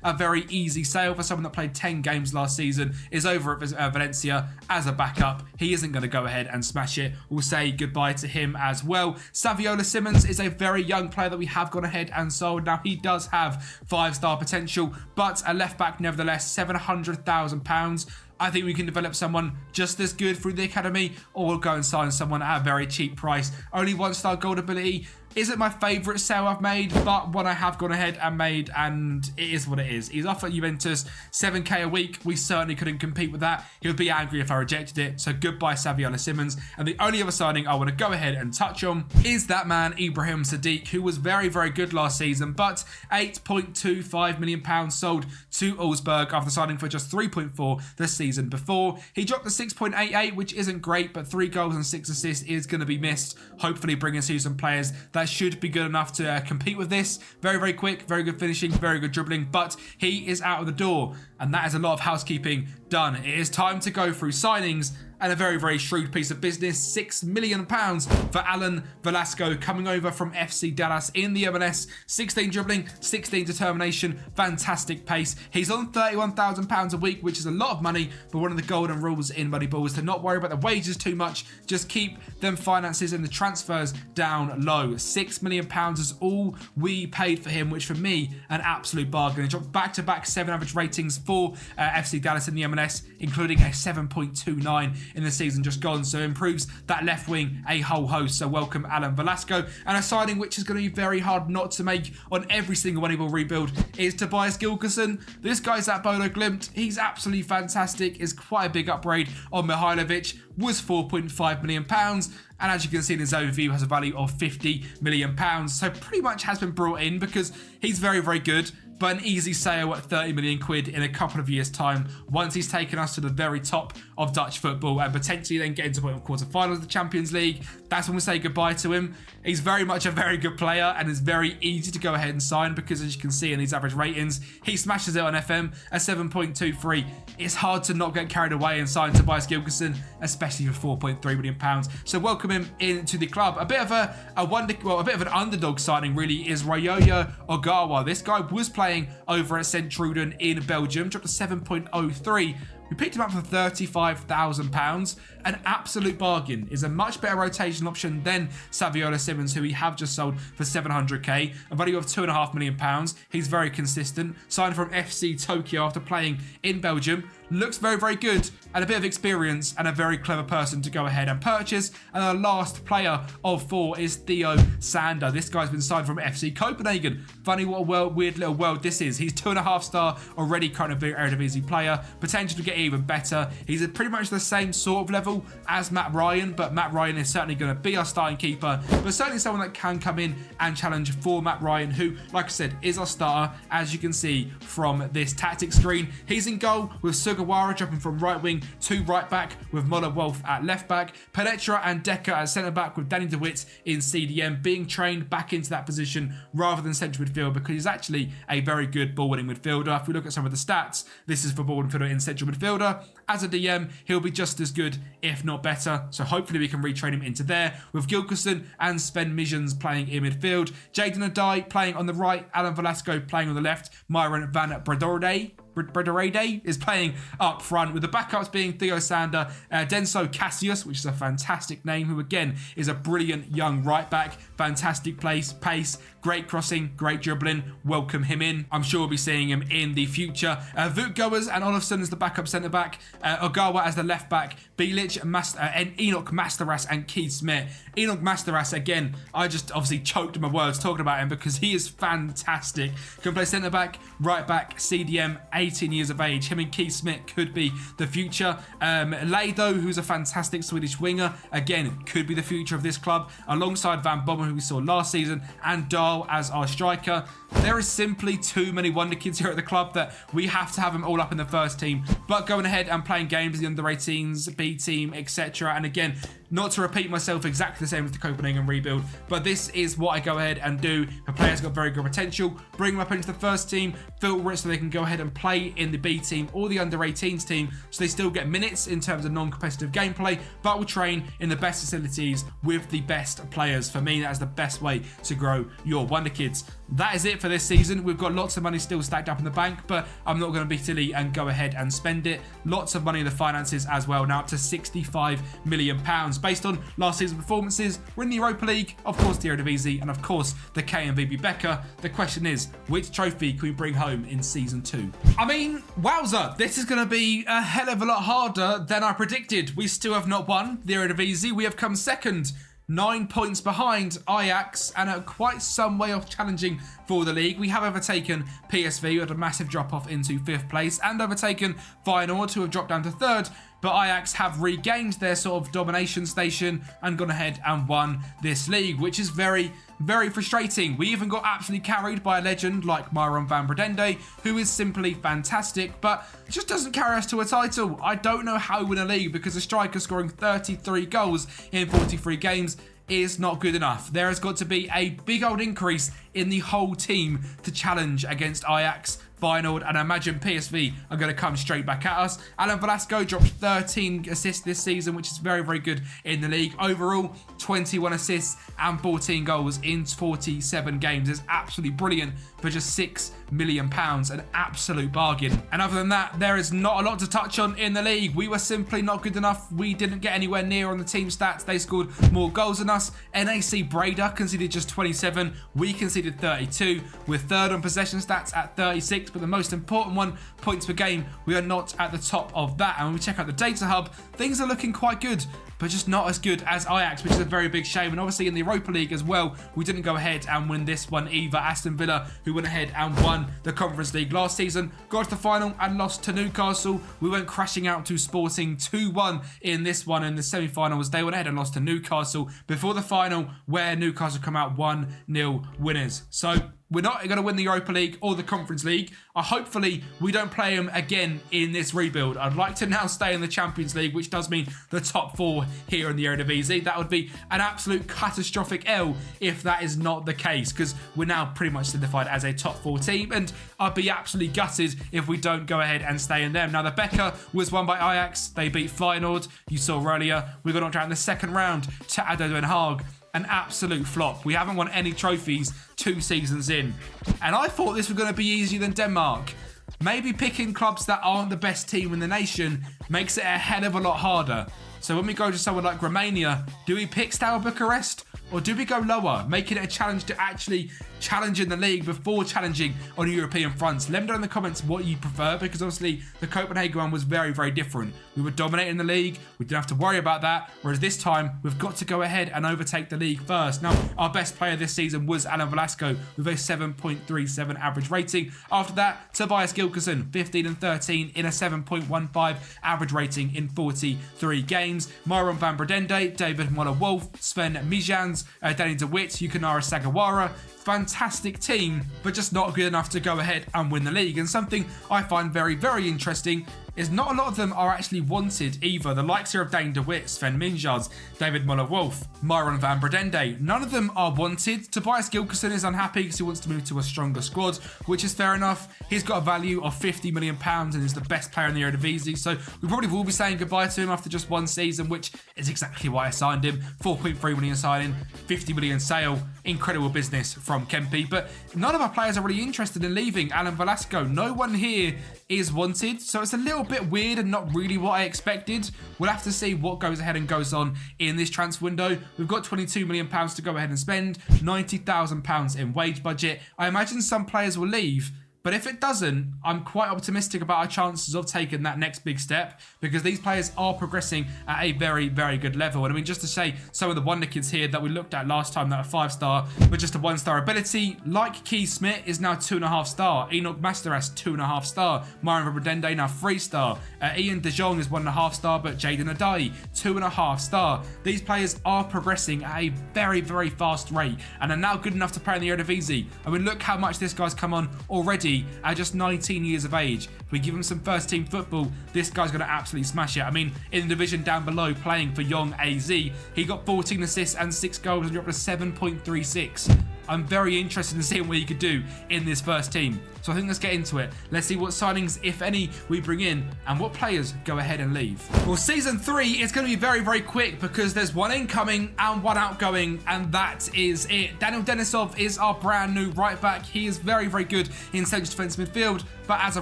A very easy sale for someone that played 10 games last season, is over at Valencia as a backup. He isn't going to go ahead and smash it. We'll say goodbye to him as well. Saviola Simmons is a very young player that we have gone ahead and sold. Now he does have 5-star potential, but a left back nevertheless, £700,000. I think we can develop someone just as good through the academy, or we'll go and sign someone at a very cheap price. Only 1-star gold ability. Isn't my favourite sale I've made, but one I have gone ahead and made, and it is what it is. He's off at Juventus, 7k a week. We certainly couldn't compete with that. He would be angry if I rejected it. So goodbye Saviola Simmons. And the only other signing I want to go ahead and touch on is that man Ibrahim Sadiq, who was very good last season, but £8.25 million sold to Augsburg after signing for just 3.4 the season before. He dropped to 6.88, which isn't great, but 3 goals and 6 assists is going to be missed. Hopefully bringing us some players that should be good enough to compete with this. Very quick, very good finishing, very good dribbling, but he is out of the door, and that is a lot of housekeeping done. It is time to go through signings, and a very shrewd piece of business. £6 million for Alan Velasco, coming over from FC Dallas in the MLS. 16 dribbling, 16 determination, fantastic pace. He's on £31,000 a week, which is a lot of money, but one of the golden rules in Moneyball is to not worry about the wages too much. Just keep them finances and the transfers down low. £6 million is all we paid for him, which for me, an absolute bargain. He dropped back-to-back 7 average ratings for FC Dallas in the MLS, including a 7.29 in the season just gone, so improves that left wing a whole host. So welcome Alan Velasco. And a signing which is going to be very hard not to make on every single Moneyball rebuild is Tobias Gilkison. This guy's at Bodo Glimt. He's absolutely fantastic. Is quite a big upgrade on Mihailovic. Was £4.5 million. And as you can see in his overview, has a value of £50 million. So pretty much has been brought in because he's very good. but an easy sale at 30 million quid in a couple of years' time once he's taken us to the very top of Dutch football and potentially then get into the quarterfinals of the Champions League. That's when we say goodbye to him. He's very much a very good player and is very easy to go ahead and sign because, as you can see in these average ratings, he smashes it on FM at 7.23. It's hard to not get carried away and sign Tobias Gilkyson, especially for £4.3 million. So welcome him into the club. A bit of an underdog signing really is Ryoya Ogawa. This guy was playing over at Centruden in Belgium, dropped to 7.03. We picked him up for £35,000. An absolute bargain. Is a much better rotation option than Saviola Simmons, who we have just sold for 700k. A value of £2.5 million. He's very consistent. Signed from FC Tokyo after playing in Belgium. Looks very, very good. And a bit of experience and a very clever person to go ahead and purchase. And our last player of 4 is Theo Sander. This guy's been signed from FC Kobenhavn. Funny what a weird little world this is. He's 2.5 star, already kind of Eredivisie player. Potential to get even better. He's at pretty much the same sort of level as Matt Ryan, but Matt Ryan is certainly going to be our starting keeper, but certainly someone that can come in and challenge for Matt Ryan, who, like I said, is our starter, as you can see from this tactics screen. He's in goal with Sugawara dropping from right wing to right back, with Moller Wolf at left back, Penetra and Decker at centre back, with Danny DeWitt in CDM, being trained back into that position rather than central midfield, because he's actually a very good ball winning midfielder. If we look at some of the stats, this is for ball midfielder in central midfielder. As a DM, he'll be just as good, if not better. So hopefully we can retrain him into there, with Gilkyson and Sven Missions playing in midfield, Jaden Adai playing on the right, Alan Velasco playing on the left, Myron Van Bredorede is playing up front, with the backups being Theo Sander, Denso Cassius, which is a fantastic name, who again is a brilliant young right back. Fantastic pace, great crossing, great dribbling. Welcome him in. I'm sure we'll be seeing him in the future. Voot Goers and Olofsson as the backup centre back, Ogawa as the left back, Bilic, and Enoch Masteras and Keith Smith. Enoch Masteras, again, I just obviously choked my words talking about him because he is fantastic. Can play centre back, right back, CDM, 18 years of age. Him and Keith Smith could be the future. Lado, who's a fantastic Swedish winger, again, could be the future of this club, alongside Van Bommel, who we saw last season, and Dahl as our striker. There is simply too many wonder kids here at the club that we have to have them all up in the first team. But going ahead and playing games in the under-18s, B team, etc. And again, not to repeat myself exactly the same as the Copenhagen rebuild, but this is what I go ahead and do. The players got very good potential, bring them up into the first team, filter it so they can go ahead and play in the B team or the under-18s team, so they still get minutes in terms of non-competitive gameplay, but will train in the best facilities with the best players. For me, that is the best way to grow your wonder kids. That is it for this season. We've got lots of money still stacked up in the bank, but I'm not going to be silly and go ahead and spend it. Lots of money in the finances as well, now up to £65 million. Based on last season's performances, we're in the Europa League, of course the Eredivisie, and of course the KNVB Becker. The question is, which trophy can we bring home in Season 2? I mean, wowza, this is going to be a hell of a lot harder than I predicted. We still have not won the Eredivisie. We have come second, 9 points behind Ajax, and are quite some way off challenging for the league. We have overtaken PSV, who had a massive drop off into 5th place, and overtaken Feyenoord, who have dropped down to 3rd. But Ajax have regained their sort of domination station and gone ahead and won this league, which is very, very frustrating. We even got absolutely carried by a legend like Myron Van Bredende, who is simply fantastic, but just doesn't carry us to a title. I don't know how we win a league, because a striker scoring 33 goals in 43 games is not good enough. There has got to be a big old increase in the whole team to challenge against Ajax, Feyenoord, and I imagine PSV are going to come straight back at us. Alan Velasco dropped 13 assists this season, which is very, very good in the league. Overall, 21 assists and 14 goals in 47 games is absolutely brilliant for just £6 million, an absolute bargain. And other than that, there is not a lot to touch on in the league. We were simply not good enough. We didn't get anywhere near on the team stats. They scored more goals than us. NAC Breda conceded just 27. We conceded 32. We're 3rd on possession stats at 36, but the most important one, points per game, we are not at the top of that. And when we check out the data hub, things are looking quite good, but just not as good as Ajax, which is a very big shame. And obviously in the Europa League as well, we didn't go ahead and win this one either. Aston Villa, who went ahead and won the Conference League last season, got to the final and lost to Newcastle. We went crashing out to Sporting 2-1 in this one. In the semi-finals, they went ahead and lost to Newcastle before the final, where Newcastle come out 1-0 winners. So We're not going to win the Europa League or the Conference League. Hopefully, we don't play them again in this rebuild. I'd like to now stay in the Champions League, which does mean the top 4 here in the Eredivisie. That would be an absolute catastrophic L if that is not the case, because we're now pretty much solidified as a top 4 team, and I'd be absolutely gutted if we don't go ahead and stay in them. Now, the Becker was won by Ajax. They beat Feyenoord. You saw earlier, we got knocked out in the second round to ADO Den Haag. An absolute flop. We haven't won any trophies 2 seasons in. And I thought this was going to be easier than Denmark. Maybe picking clubs that aren't the best team in the nation makes it a hell of a lot harder. So when we go to someone like Romania, do we pick Steaua Bucharest? Or do we go lower, making it a challenge to actually challenge in the league before challenging on European fronts? Let me know in the comments what you prefer, because obviously the Copenhagen one was very, very different. We were dominating the league. We didn't have to worry about that. Whereas this time, we've got to go ahead and overtake the league first. Now, our best player this season was Alan Velasco with a 7.37 average rating. After that, Tobias Gilkison, 15 and 13 in a 7.15 average rating in 43 games. Myron van Bredende, David Moller-Wolf, Sven Mijans, Danny de Witt, Yukinara Sagawara. Fantastic team, but just not good enough to go ahead and win the league. And something I find very, very interesting is not a lot of them are actually wanted either. The likes here of Danny de Witt, Sven Mijans, David Moller-Wolf, Myron van Bredende. None of them are wanted. Tobias Gilkison is unhappy because he wants to move to a stronger squad, which is fair enough. He's got a value of £50 million and is the best player in the Eredivisie. So we probably will be saying goodbye to him after just 1 season, which is exactly why I signed him. 4.3 million signing, 50 million sale. Incredible business from Kempi. But none of our players are really interested in leaving. Alan Velasco, no one here is wanted, so it's a little bit weird and not really what I expected. We'll have to see what goes ahead and goes on in this transfer window. We've got £22 million to go ahead and spend, £90,000 in wage budget. I imagine some players will leave, but if it doesn't, I'm quite optimistic about our chances of taking that next big step, because these players are progressing at a very, very good level. And I mean, just to say, some of the wonder kids here that we looked at last time that are 5-star, but just a 1-star ability, like Keith Smith is now 2.5-star. Enoch Masteras, 2.5-star. Myron Bredende now 3-star. Ian De Jong is 1.5-star, but Jaden Adai, 2.5-star. These players are progressing at a very, very fast rate and are now good enough to play in the Eredivisie. I mean, look how much this guy's come on already at just 19 years of age. If we give him some first team football, this guy's going to absolutely smash it. I mean, in the division down below, playing for Young AZ, he got 14 assists and 6 goals and dropped to 7.36. I'm very interested in seeing what he could do in this first team. So I think let's get into it. Let's see what signings, if any, we bring in and what players go ahead and leave. Well, Season 3 is going to be very, very quick because there's 1 incoming and 1 outgoing, and that is it. Daniel Denisov is our brand new right back. He is very, very good in central defence midfield, but as a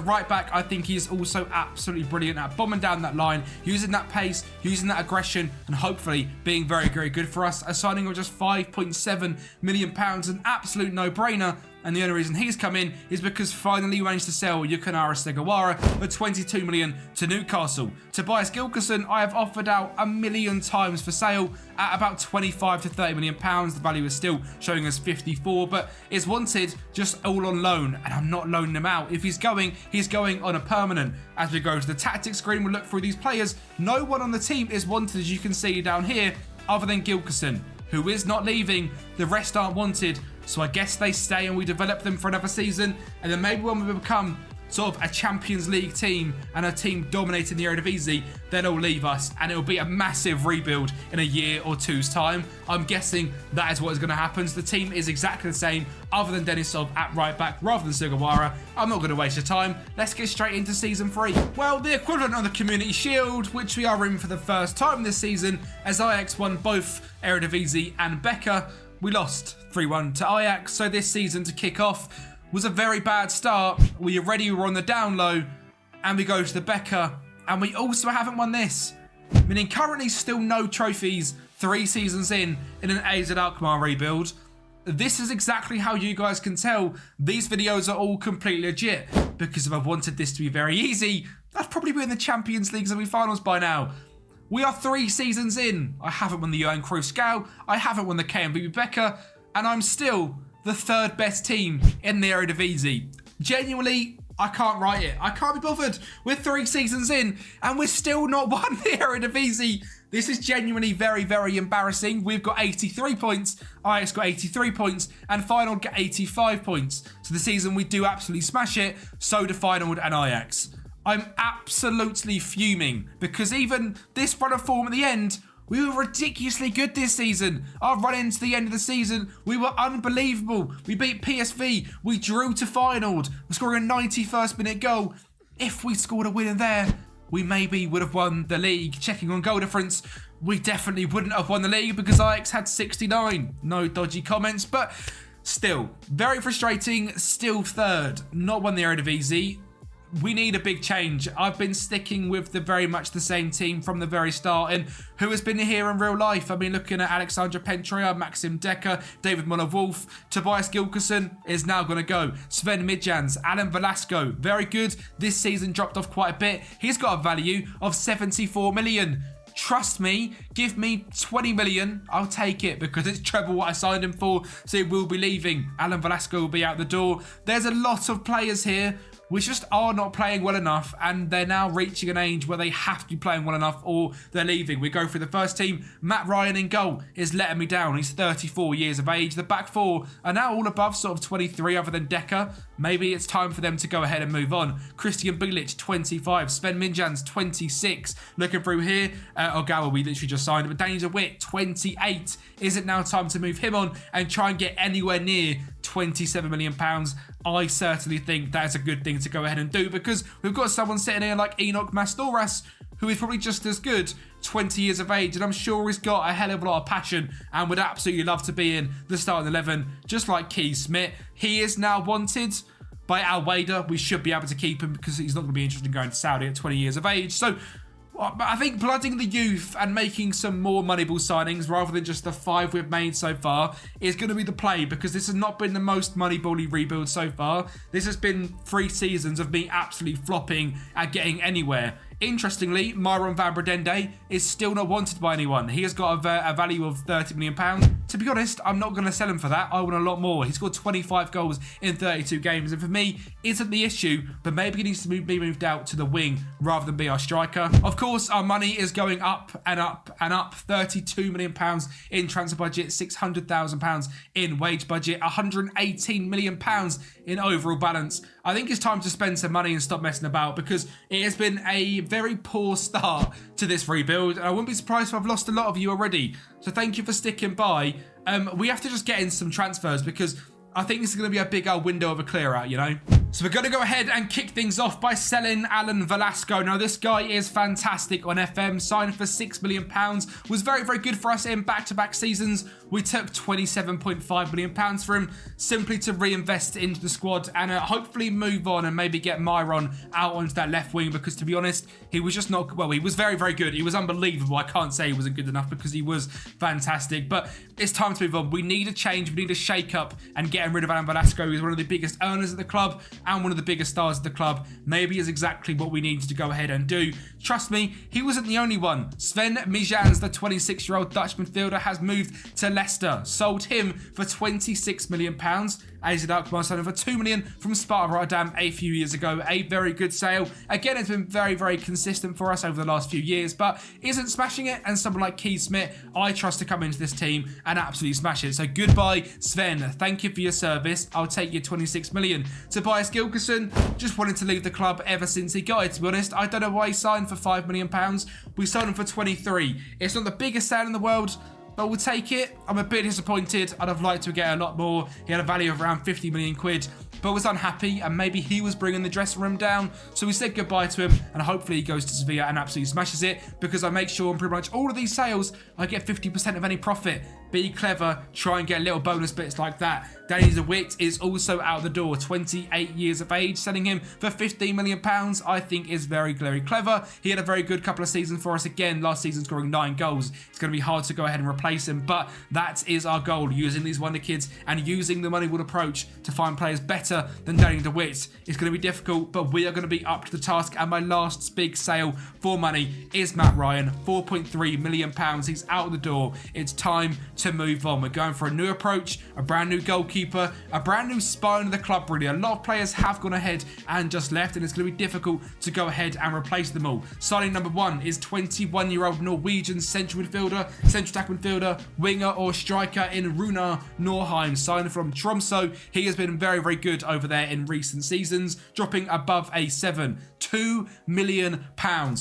right back, I think he is also absolutely brilliant at bombing down that line, using that pace, using that aggression, and hopefully being very, very good for us. A signing of just £5.7 million, an absolute no-brainer. And the only reason he's come in is because finally we managed to sell Yukinara Segawara for £22 million to Newcastle. Tobias Gilkison, I have offered out 1,000,000 times for sale at about £25 to £30 million. The value is still showing us 54, but is wanted just all on loan, and I'm not loaning him out. If he's going on a permanent. As we go to the tactics screen, we'll look through these players. No one on the team is wanted, as you can see down here, other than Gilkison, who is not leaving. The rest aren't wanted. So I guess they stay and we develop them for another season. And then maybe when we become sort of a Champions League team and a team dominating the Eredivisie, then it'll leave us and it'll be a massive rebuild in a year or two's time. I'm guessing that is what is going to happen. So the team is exactly the same other than Denisov at right back rather than Sugawara. I'm not going to waste your time. Let's get straight into Season 3. Well, the equivalent of the Community Shield, which we are in for the first time this season, as Ajax won both Eredivisie and Becker. We lost 3-1 to Ajax, so this season to kick off was a very bad start. We already were on the down low, and we go to the Becker, and we also haven't won this. Meaning currently still no trophies 3 seasons in an AZ Alkmaar rebuild. This is exactly how you guys can tell these videos are all completely legit, because if I wanted this to be very easy, I'd probably be in the Champions League semi-finals by now. We are 3 seasons in. I haven't won the Johan Cruyff Scale. I haven't won the KMVB Becker. And I'm still the 3rd best team in the Eredivisie. Genuinely, I can't write it. I can't be bothered. We're 3 seasons in and we're still not won the Eredivisie. This is genuinely very, very embarrassing. We've got 83 points. Ajax got 83 points. And Feyenoord get 85 points. So the season we do absolutely smash it. So do Feyenoord and Ajax. I'm absolutely fuming because even this run of form at the end, we were ridiculously good this season. Our run into the end of the season, we were unbelievable. We beat PSV. We drew to Feyenoord. We're scoring a 91st minute goal. If we scored a win in there, we maybe would have won the league. Checking on goal difference, we definitely wouldn't have won the league because Ajax had 69. No dodgy comments, but still, very frustrating. Still third. Not won the Eredivisie. We need a big change. I've been sticking with very much the same team from the very start, and who has been here in real life? I mean, looking at Alexandra Pentraea, Maxim Decker, David Muller-Wolf, Tobias Gilkerson is now going to go. Sven Midjans, Alan Velasco, very good. This season dropped off quite a bit. He's got a value of 74 million. Trust me, give me 20 million, I'll take it because it's treble what I signed him for, so he will be leaving. Alan Velasco will be out the door. There's a lot of players here which just are not playing well enough, and they're now reaching an age where they have to be playing well enough or they're leaving. We go through the first team. Matt Ryan in goal is letting me down. He's 34 years of age. The back four are now all above sort of 23 other than Decker. Maybe it's time for them to go ahead and move on. Christian Bilic, 25. Sven Midjans, 26. Looking through here, Ogawa, we literally just signed, but Danny DeWitt, 28. Is it now time to move him on and try and get anywhere near £27 million? I certainly think that is a good thing to go ahead and do because we've got someone sitting here like Enoch Mastoras, who is probably just as good, 20 years of age, and I'm sure he's got a hell of a lot of passion and would absolutely love to be in the starting 11, just like Keith Smith. He is now wanted by Al Wada. We should be able to keep him because he's not going to be interested in going to Saudi at 20 years of age. So I think blooding the youth and making some more Moneyball signings rather than just the 5 we've made so far is going to be the play because this has not been the most Moneyball-y rebuild so far. This has been 3 seasons of me absolutely flopping at getting anywhere. Interestingly, Myron van Bredende is still not wanted by anyone. He has got a value of £30 million. To be honest, I'm not going to sell him for that. I want a lot more. He's scored 25 goals in 32 games, and for me, isn't the issue, but maybe he needs to be moved out to the wing rather than be our striker. Of course, our money is going up and up and up. £32 million in transfer budget, £600,000 in wage budget, £118 million in overall balance. I think it's time to spend some money and stop messing about because it has been a very poor start to this rebuild, and I wouldn't be surprised if I've lost a lot of you already. So thank you for sticking by. We have to just get in some transfers because I think this is going to be a big old window of a clear out, you know? So we're going to go ahead and kick things off by selling Alan Velasco. Now, this guy is fantastic on FM. Signed for £6 million. Was very, very good for us in back-to-back seasons. We took £27.5 million for him simply to reinvest into the squad and hopefully move on and maybe get Myron out onto that left wing because, to be honest, he was just not... Well, he was very, very good. He was unbelievable. I can't say he wasn't good enough because he was fantastic. But it's time to move on. We need a change. We need a shake-up and getting rid of Alan Velasco. He's one of the biggest earners at the club and one of the biggest stars of the club. Maybe is exactly what we need to go ahead and do. Trust me, he wasn't the only one. Sven Midjans, the 26-year-old Dutch midfielder, has moved to Leicester. Sold him for £26 million. AZ Alkmaar signed for £2 million from Sparta Rotterdam a few years ago. A very good sale. Again, it's been very, very consistent for us over the last few years, but isn't smashing it. And someone like Keith Smith, I trust to come into this team and absolutely smash it. So goodbye, Sven. Thank you for your service. I'll take your £26 million. Tobias Gilkerson just wanted to leave the club ever since he got it, to be honest. I don't know why he signed for £5 million. We sold him for 23. It's not the biggest sale in the world, but we'll take it. I'm a bit disappointed. I'd have liked to get a lot more. He had a value of around 50 million quid, but was unhappy, and maybe he was bringing the dressing room down. So we said goodbye to him, and hopefully he goes to Sevilla and absolutely smashes it, because I make sure on pretty much all of these sales, I get 50% of any profit. Be clever, try and get little bonus bits like that. Danny DeWitt is also out the door, 28 years of age. Selling him for £15 million, I think is very, very clever. He had a very good couple of seasons for us. Again, last season scoring 9 goals. It's going to be hard to go ahead and replace him, but that is our goal, using these wonder kids and using the Moneyball approach to find players better than Danny DeWitt. It's going to be difficult, but we are going to be up to the task, and my last big sale for money is Matt Ryan, £4.3 million. He's out the door. It's time to move on. We're going for a new approach, a brand new goalkeeper, goalkeeper, a brand new spine of the club really. A lot of players have gone ahead and just left, and it's going to be difficult to go ahead and replace them all. Signing number 1 is 21-year-old Norwegian central attack midfielder, winger or striker in Runar Norheim, signed from Tromsø. He has been very, very good over there in recent seasons, dropping above a 7. £2 million.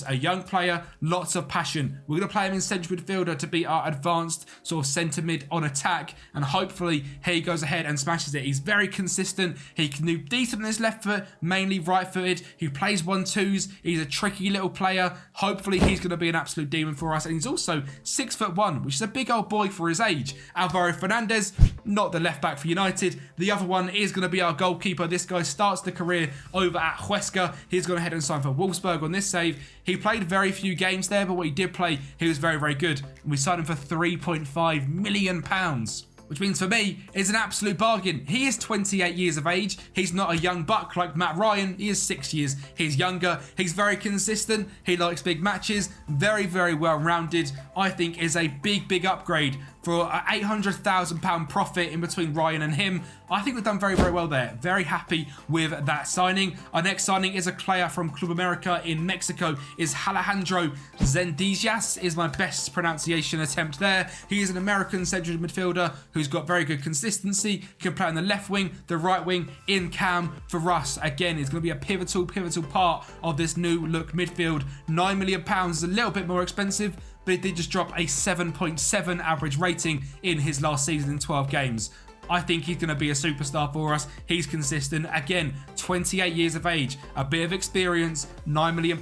A young player, lots of passion. We're going to play him in central midfielder to be our advanced sort of centre mid on attack, and hopefully he goes ahead and smashes it. He's very consistent. He can do decent on his left foot, mainly right footed. He plays 1-2s. He's a tricky little player. Hopefully he's going to be an absolute demon for us, and he's also 6'1", which is a big old boy for his age. Alvaro Fernandez, not the left back for United. The other one is going to be our goalkeeper. This guy starts the career over at Huesca. He's gone ahead and signed for Wolfsburg on this save. He played very few games there, but what he did play, he was very, very good. And we signed him for £3.5 million. Which means for me, it's an absolute bargain. He is 28 years of age. He's not a young buck like Matt Ryan. He is 6 years. He's younger. He's very consistent. He likes big matches. Very, very well-rounded. I think is a big, big upgrade for an £800,000 profit in between Ryan and him. I think we've done very, very well there. Very happy with that signing. Our next signing is a player from Club America in Mexico, is Alejandro Zendejas, is my best pronunciation attempt there. He is an American central midfielder who's got very good consistency, can play on the left wing, the right wing, in cam for us. Again, it's going to be a pivotal part of this new look midfield. £9 million is a little bit more expensive, but it did just drop a 7.7 average rating in his last season in 12 games. I think he's going to be a superstar for us. He's consistent. Again, 28 years of age, a bit of experience, £9 million.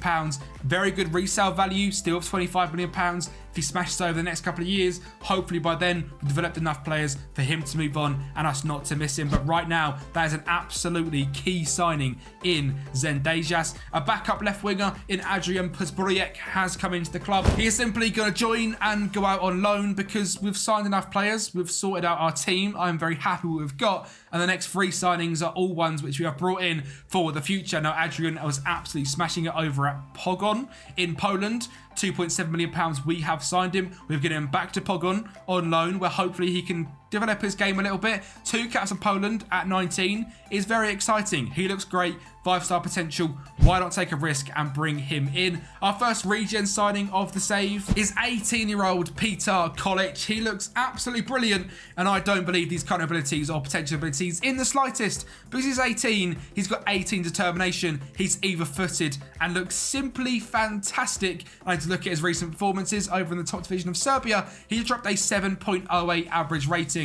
Very good resale value, still of £25 million. If he smashes over the next couple of years, hopefully by then we've developed enough players for him to move on and us not to miss him. But right now, that is an absolutely key signing in Zendejas. A backup left winger in Adrian Puzburiek has come into the club. He is simply going to join and go out on loan because we've signed enough players. We've sorted out our team. I'm very happy with what we've got. And the next 3 signings are all ones which we have brought in for the future. Now, Adrian was absolutely smashing it over at Pogoń in Poland. £2.7 million we have signed him. We've given him back to Pogoń on loan, where hopefully he can develop his game a little bit. 2 caps of Poland at 19 is very exciting. He looks great, 5-star potential. Why not take a risk and bring him in? Our first regen signing of the save is 18-year-old Peter Kolic. He looks absolutely brilliant, and I don't believe these current abilities or potential abilities in the slightest. Because he's 18, he's got 18 determination, he's either-footed, and looks simply fantastic. I need to look at his recent performances over in the top division of Serbia. He dropped a 7.08 average rating.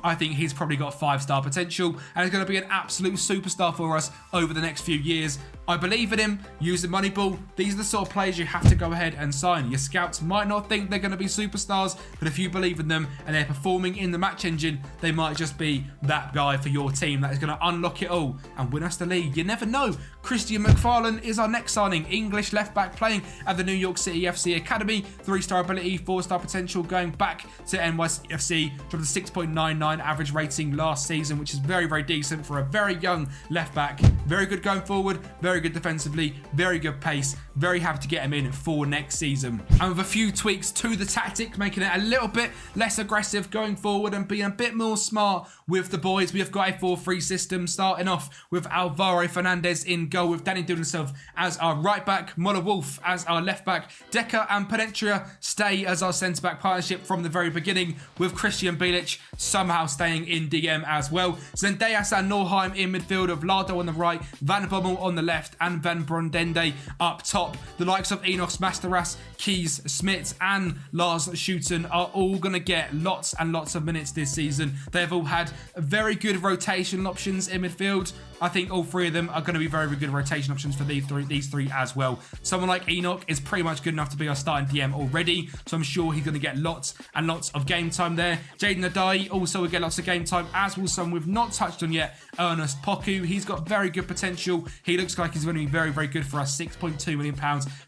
I think he's probably got 5-star potential and is going to be an absolute superstar for us over the next few years. I believe in him. Use the Moneyball. These are the sort of players you have to go ahead and sign. Your scouts might not think they're going to be superstars, but if you believe in them and they're performing in the match engine, they might just be that guy for your team that is going to unlock it all and win us the league. You never know. Christian McFarlane is our next signing. English left back playing at the New York City FC Academy. 3-star ability, 4-star potential, going back to NYCFC from the 6.99 average rating last season, which is very, very decent for a very young left back. Very good going forward, very good defensively, very good pace. Very happy to get him in for next season. And with a few tweaks to the tactic, making it a little bit less aggressive going forward and being a bit more smart with the boys, we have got a 4-3 system, starting off with Alvaro Fernandez in goal, with Danny Dudensov as our right back, Mola Wolf as our left back, Decker and Penetria stay as our centre back partnership from the very beginning, with Christian Bilic somehow staying in DM as well. Zendejas and Norheim in midfield, of Vlado on the right, Van Bommel on the left, and Van Brondende up top. The likes of Enos Masteras, Keys, Smits and Lars Schuten are all going to get lots and lots of minutes this season. They've all had very good rotation options in midfield. I think all 3 of them are going to be very, very good rotation options for these three as well. Someone like Enoch is pretty much good enough to be our starting DM already, so I'm sure he's going to get lots and lots of game time there. Jaden Adai also will get lots of game time, as will someone we've not touched on yet, Ernest Poku. He's got very good potential. He looks like he's going to be very, very good for us. £6.2 million.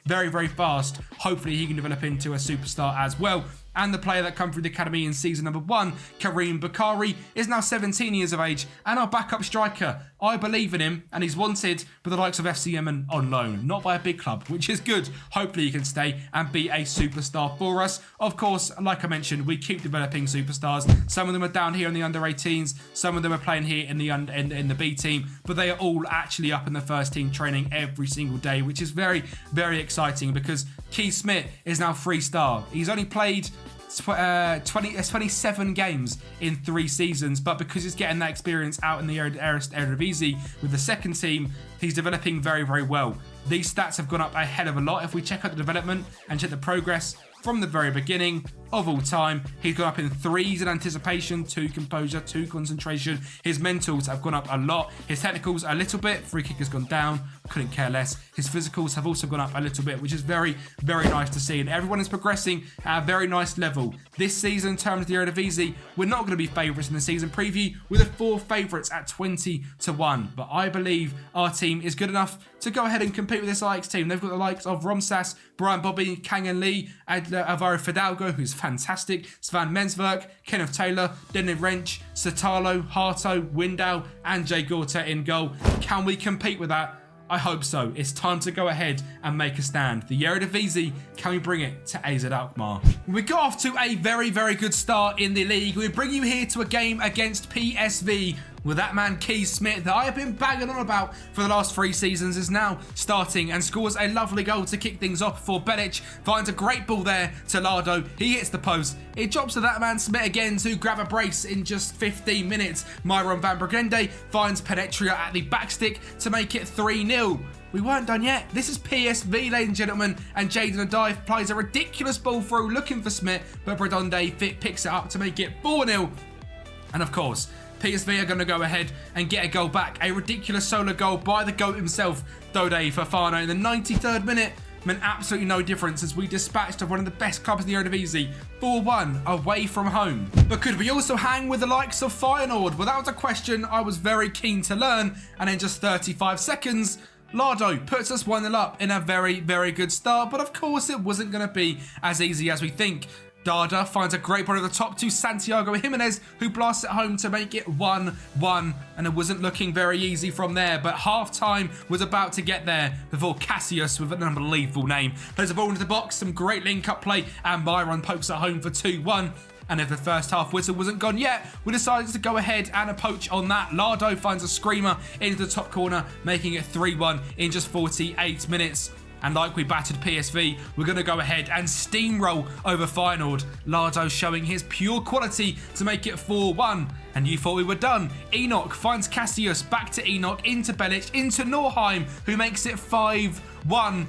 Very, very fast. Hopefully he can develop into a superstar as well. and the player that come through the academy in season number 1, Karim Bakari, is now 17 years of age, and our backup striker. I believe in him, and he's wanted by the likes of FC Yemen on loan, not by a big club, which is good. Hopefully he can stay and be a superstar for us. Of course, like I mentioned, we keep developing superstars. Some of them are down here in the under-18s, some of them are playing here in the B team, but they are all actually up in the first team training every single day, which is very, very exciting because Keith Smith is now 3-star. He's only played 27 games in 3 seasons, but because he's getting that experience out in the Eredivisie with the second team, he's developing very, very well. These stats have gone up a hell of a lot. If we check out the development and check the progress from the very beginning of all time, he's gone up in 3s in anticipation, 2 composure, 2 concentration. His mentals have gone up a lot. His technicals a little bit. Free kick has gone down. Couldn't care less. His physicals have also gone up a little bit, which is very, very nice to see. And everyone is progressing at a very nice level. This season, in terms of the Eredivisie, we're not going to be favourites in the season preview. We're the 4 favourites at 20-1. But I believe our team is good enough to go ahead and compete with this Ajax team. They've got the likes of Romsas, Brian Bobby, Kang and Lee, Alvaro Fidalgo, who's fantastic, Svan Mensverk, Kenneth Taylor, Dennis Wrench, Satalo, Harto, Window, and Jay Gorta in goal. Can we compete with that? I hope so. It's time to go ahead and make a stand. The Eredivisie, can we bring it to AZ Alkmaar? We got off to a very, very good start in the league. We bring you here to a game against PSV, with that man Keith Smith that I have been banging on about for the last 3 seasons is now starting and scores a lovely goal to kick things off for Belic. Finds a great ball there to Lardo. He hits the post. It drops to that man Smith again to grab a brace in just 15 minutes. Myron van Brugende finds Penetria at the backstick to make it 3-0. We weren't done yet. This is PSV, ladies and gentlemen, and Jaden Adive plays a ridiculous ball through looking for Smith, but Bredonde picks it up to make it 4-0. And of course, PSV are going to go ahead and get a goal back. A ridiculous solo goal by the GOAT himself, Dode Fofana, in the 93rd minute. Meant absolutely no difference as we dispatched of one of the best clubs in the Eredivisie, 4-1 away from home. But could we also hang with the likes of Feyenoord? Well, that was a question I was very keen to learn, and in just 35 seconds, Lardo puts us 1-0 up in a very, very good start, but of course it wasn't going to be as easy as we think. Dada finds a great ball at the top to Santiago Jimenez, who blasts it home to make it 1-1, and it wasn't looking very easy from there, but half-time was about to get there before Cassius, with an unbelievable name, plays the ball into the box, some great link-up play, and Byron pokes it home for 2-1. And if the first half whistle wasn't gone yet, we decided to go ahead and a poach on that. Lardo finds a screamer into the top corner, making it 3-1 in just 48 minutes. And like we battered PSV, we're going to go ahead and steamroll over Feyenoord. Lardo showing his pure quality to make it 4-1. And you thought we were done. Enoch finds Cassius, back to Enoch, into Belic, into Norheim, who makes it 5-1.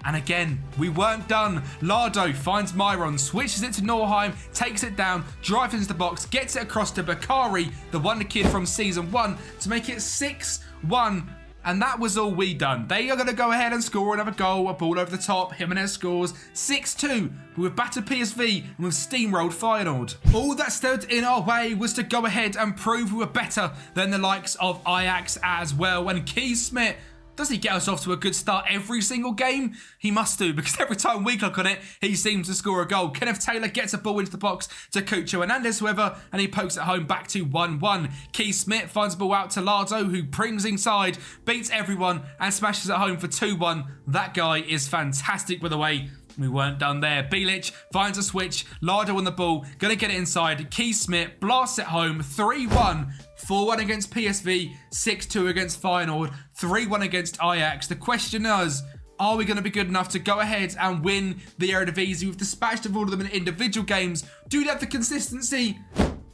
And again, we weren't done. Lardo finds Myron, switches it to Norheim, takes it down, drives into the box, gets it across to Bakari, the wonder kid from Season 1, to make it 6-1. And that was all we done. They are going to go ahead and score another goal, a ball over the top. Jimenez scores 6-2. We've battered PSV and we've steamrolled Feyenoord. All that stood in our way was to go ahead and prove we were better than the likes of Ajax as well. And Keith Smith, does he get us off to a good start every single game? He must do, because every time we click on it, he seems to score a goal. Kenneth Taylor gets a ball into the box to Cucho Hernandez, whoever, and he pokes it home back to 1-1. Keith Smith finds the ball out to Lardo, who brings inside, beats everyone, and smashes it home for 2-1. That guy is fantastic, by the way. We weren't done there. Belic finds a switch. Lardo on the ball. Going to get it inside. Keith Smith blasts it home. 3-1. 4-1 against PSV. 6-2 against Feyenoord. 3-1 against Ajax. The question is, are we going to be good enough to go ahead and win the Eredivisie? We've dispatched of all of them in individual games. Do we have the consistency?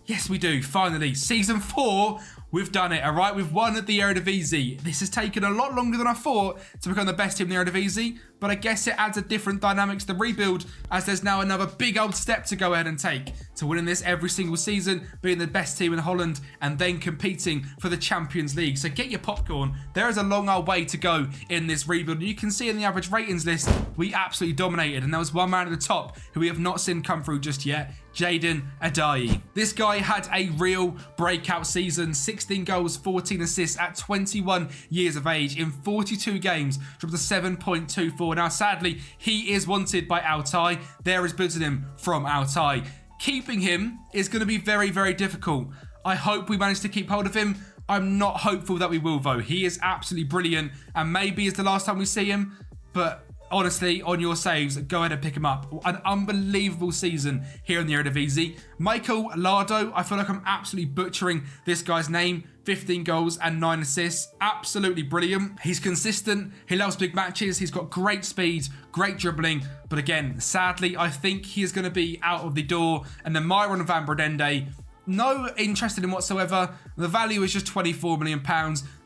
Yes, we do. Finally, Season 4, we've done it, all right? We've won at the Eredivisie. This has taken a lot longer than I thought to become the best team in the Eredivisie, but I guess it adds a different dynamic to the rebuild, as there's now another big old step to go ahead and take to winning this every single season, being the best team in Holland, and then competing for the Champions League. So get your popcorn. There is a long old way to go in this rebuild. And you can see in the average ratings list, we absolutely dominated. And there was one man at the top who we have not seen come through just yet. Jadon Adai. This guy had a real breakout season, 16 goals, 14 assists at 21 years of age in 42 games, dropped to 7.24. Now, sadly, he is wanted by Altai. There is booting him from Altai. Keeping him is going to be very, very difficult. I hope we manage to keep hold of him. I'm not hopeful that we will, though. He is absolutely brilliant, and maybe it's the last time we see him, but honestly, on your saves, go ahead and pick him up. An unbelievable season here in the Eredivisie. Michael Lardo, I feel like I'm absolutely butchering this guy's name. 15 goals and 9 assists. Absolutely brilliant. He's consistent. He loves big matches. He's got great speed, great dribbling. But again, sadly, I think he is going to be out of the door. And then Myron van Bredende, no interest in him whatsoever. The value is just £24 million.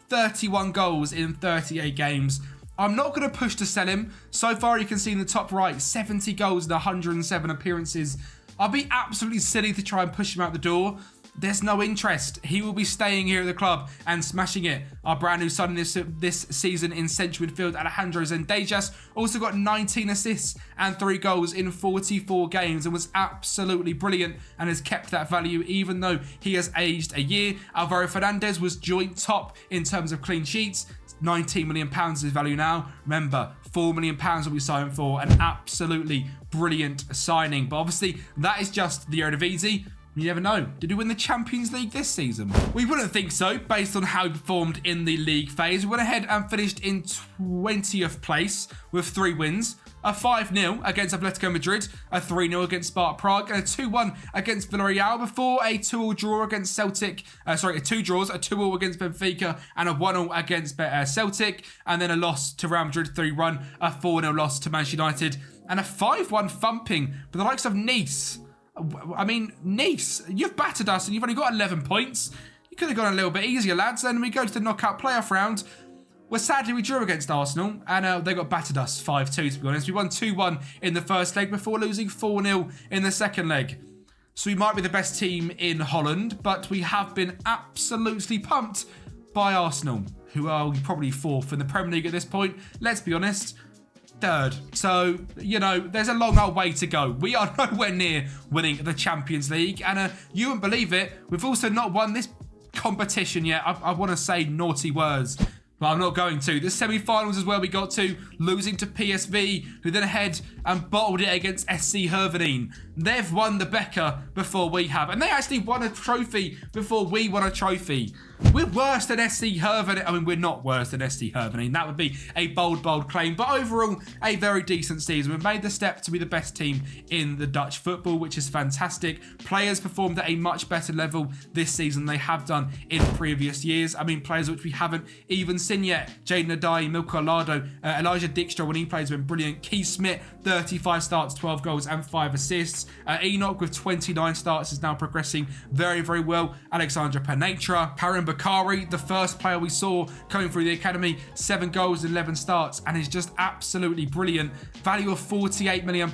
31 goals in 38 games. I'm not going to push to sell him. So far, you can see in the top right, 70 goals and 107 appearances. I'll be absolutely silly to try and push him out the door. There's no interest. He will be staying here at the club and smashing it. Our brand new signing this season in central midfield, Alejandro Zendejas, also got 19 assists and 3 goals in 44 games and was absolutely brilliant and has kept that value even though he has aged a year. Alvaro Fernandez was joint top in terms of clean sheets. £19 million is his value now. Remember, £4 million will be signed for. An absolutely brilliant signing. But obviously, that is just the Eredivisie. You never know. Did we win the Champions League this season? We wouldn't think so, based on how we performed in the league phase. We went ahead and finished in 20th place with 3 wins. A 5-0 against Atletico Madrid, a 3-0 against Sparta Prague, and a 2-1 against Villarreal before a 2-2 draw against Celtic. Two draws, a 2-2 against Benfica, and a 1-0 against Celtic, and then a loss to Real Madrid 3-1, a 4-0 loss to Manchester United, and a 5-1 thumping for the likes of Nice. I mean, Nice, you've battered us and you've only got 11 points. You could have gone a little bit easier, lads. Then we go to the knockout playoff round, where sadly we drew against Arsenal and they got battered us 5-2, to be honest. We won 2-1 in the first leg before losing 4-0 in the second leg. So we might be the best team in Holland, but we have been absolutely pumped by Arsenal, who are probably 4th in the Premier League at this point. Let's be honest. 3rd. So, you know, there's a long old way to go. We are nowhere near winning the Champions League. And you wouldn't believe it, we've also not won this competition yet. I want to say naughty words, but I'm not going to. The semi-finals is where we got to, losing to PSV, who then ahead and bottled it against SC Hervenin. They've won the Becker before we have, and they actually won a trophy before we won a trophy. We're worse than SC Hervenin. I mean, we're not worse than SC Hervenin. That would be a bold, bold claim. But overall, a very decent season. We've made the step to be the best team in the Dutch football, which is fantastic. Players performed at a much better level this season than they have done in previous years. I mean, players which we haven't even seen yet. Jadon Adai, Milko Lardo, Elijah Dijkstra when he plays has been brilliant. Keith Smith, 35 starts, 12 goals and 5 assists. Enoch with 29 starts is now progressing very, very well. Alexandra Penetra, Karim Bakari, the first player we saw coming through the academy, 7 goals, 11 starts, and is just absolutely brilliant. Value of £48 million.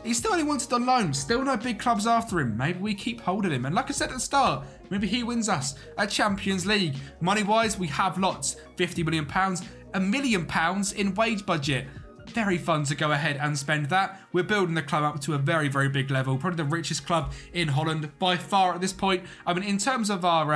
He's still only wanted on loan. Still no big clubs after him. Maybe we keep hold of him. And like I said at the start, maybe he wins us a Champions League. Money-wise, we have lots. £50 million, £1 million in wage budget. Very fun to go ahead and spend that. We're building the club up to a very, very big level. Probably the richest club in Holland by far at this point. I mean, in terms of our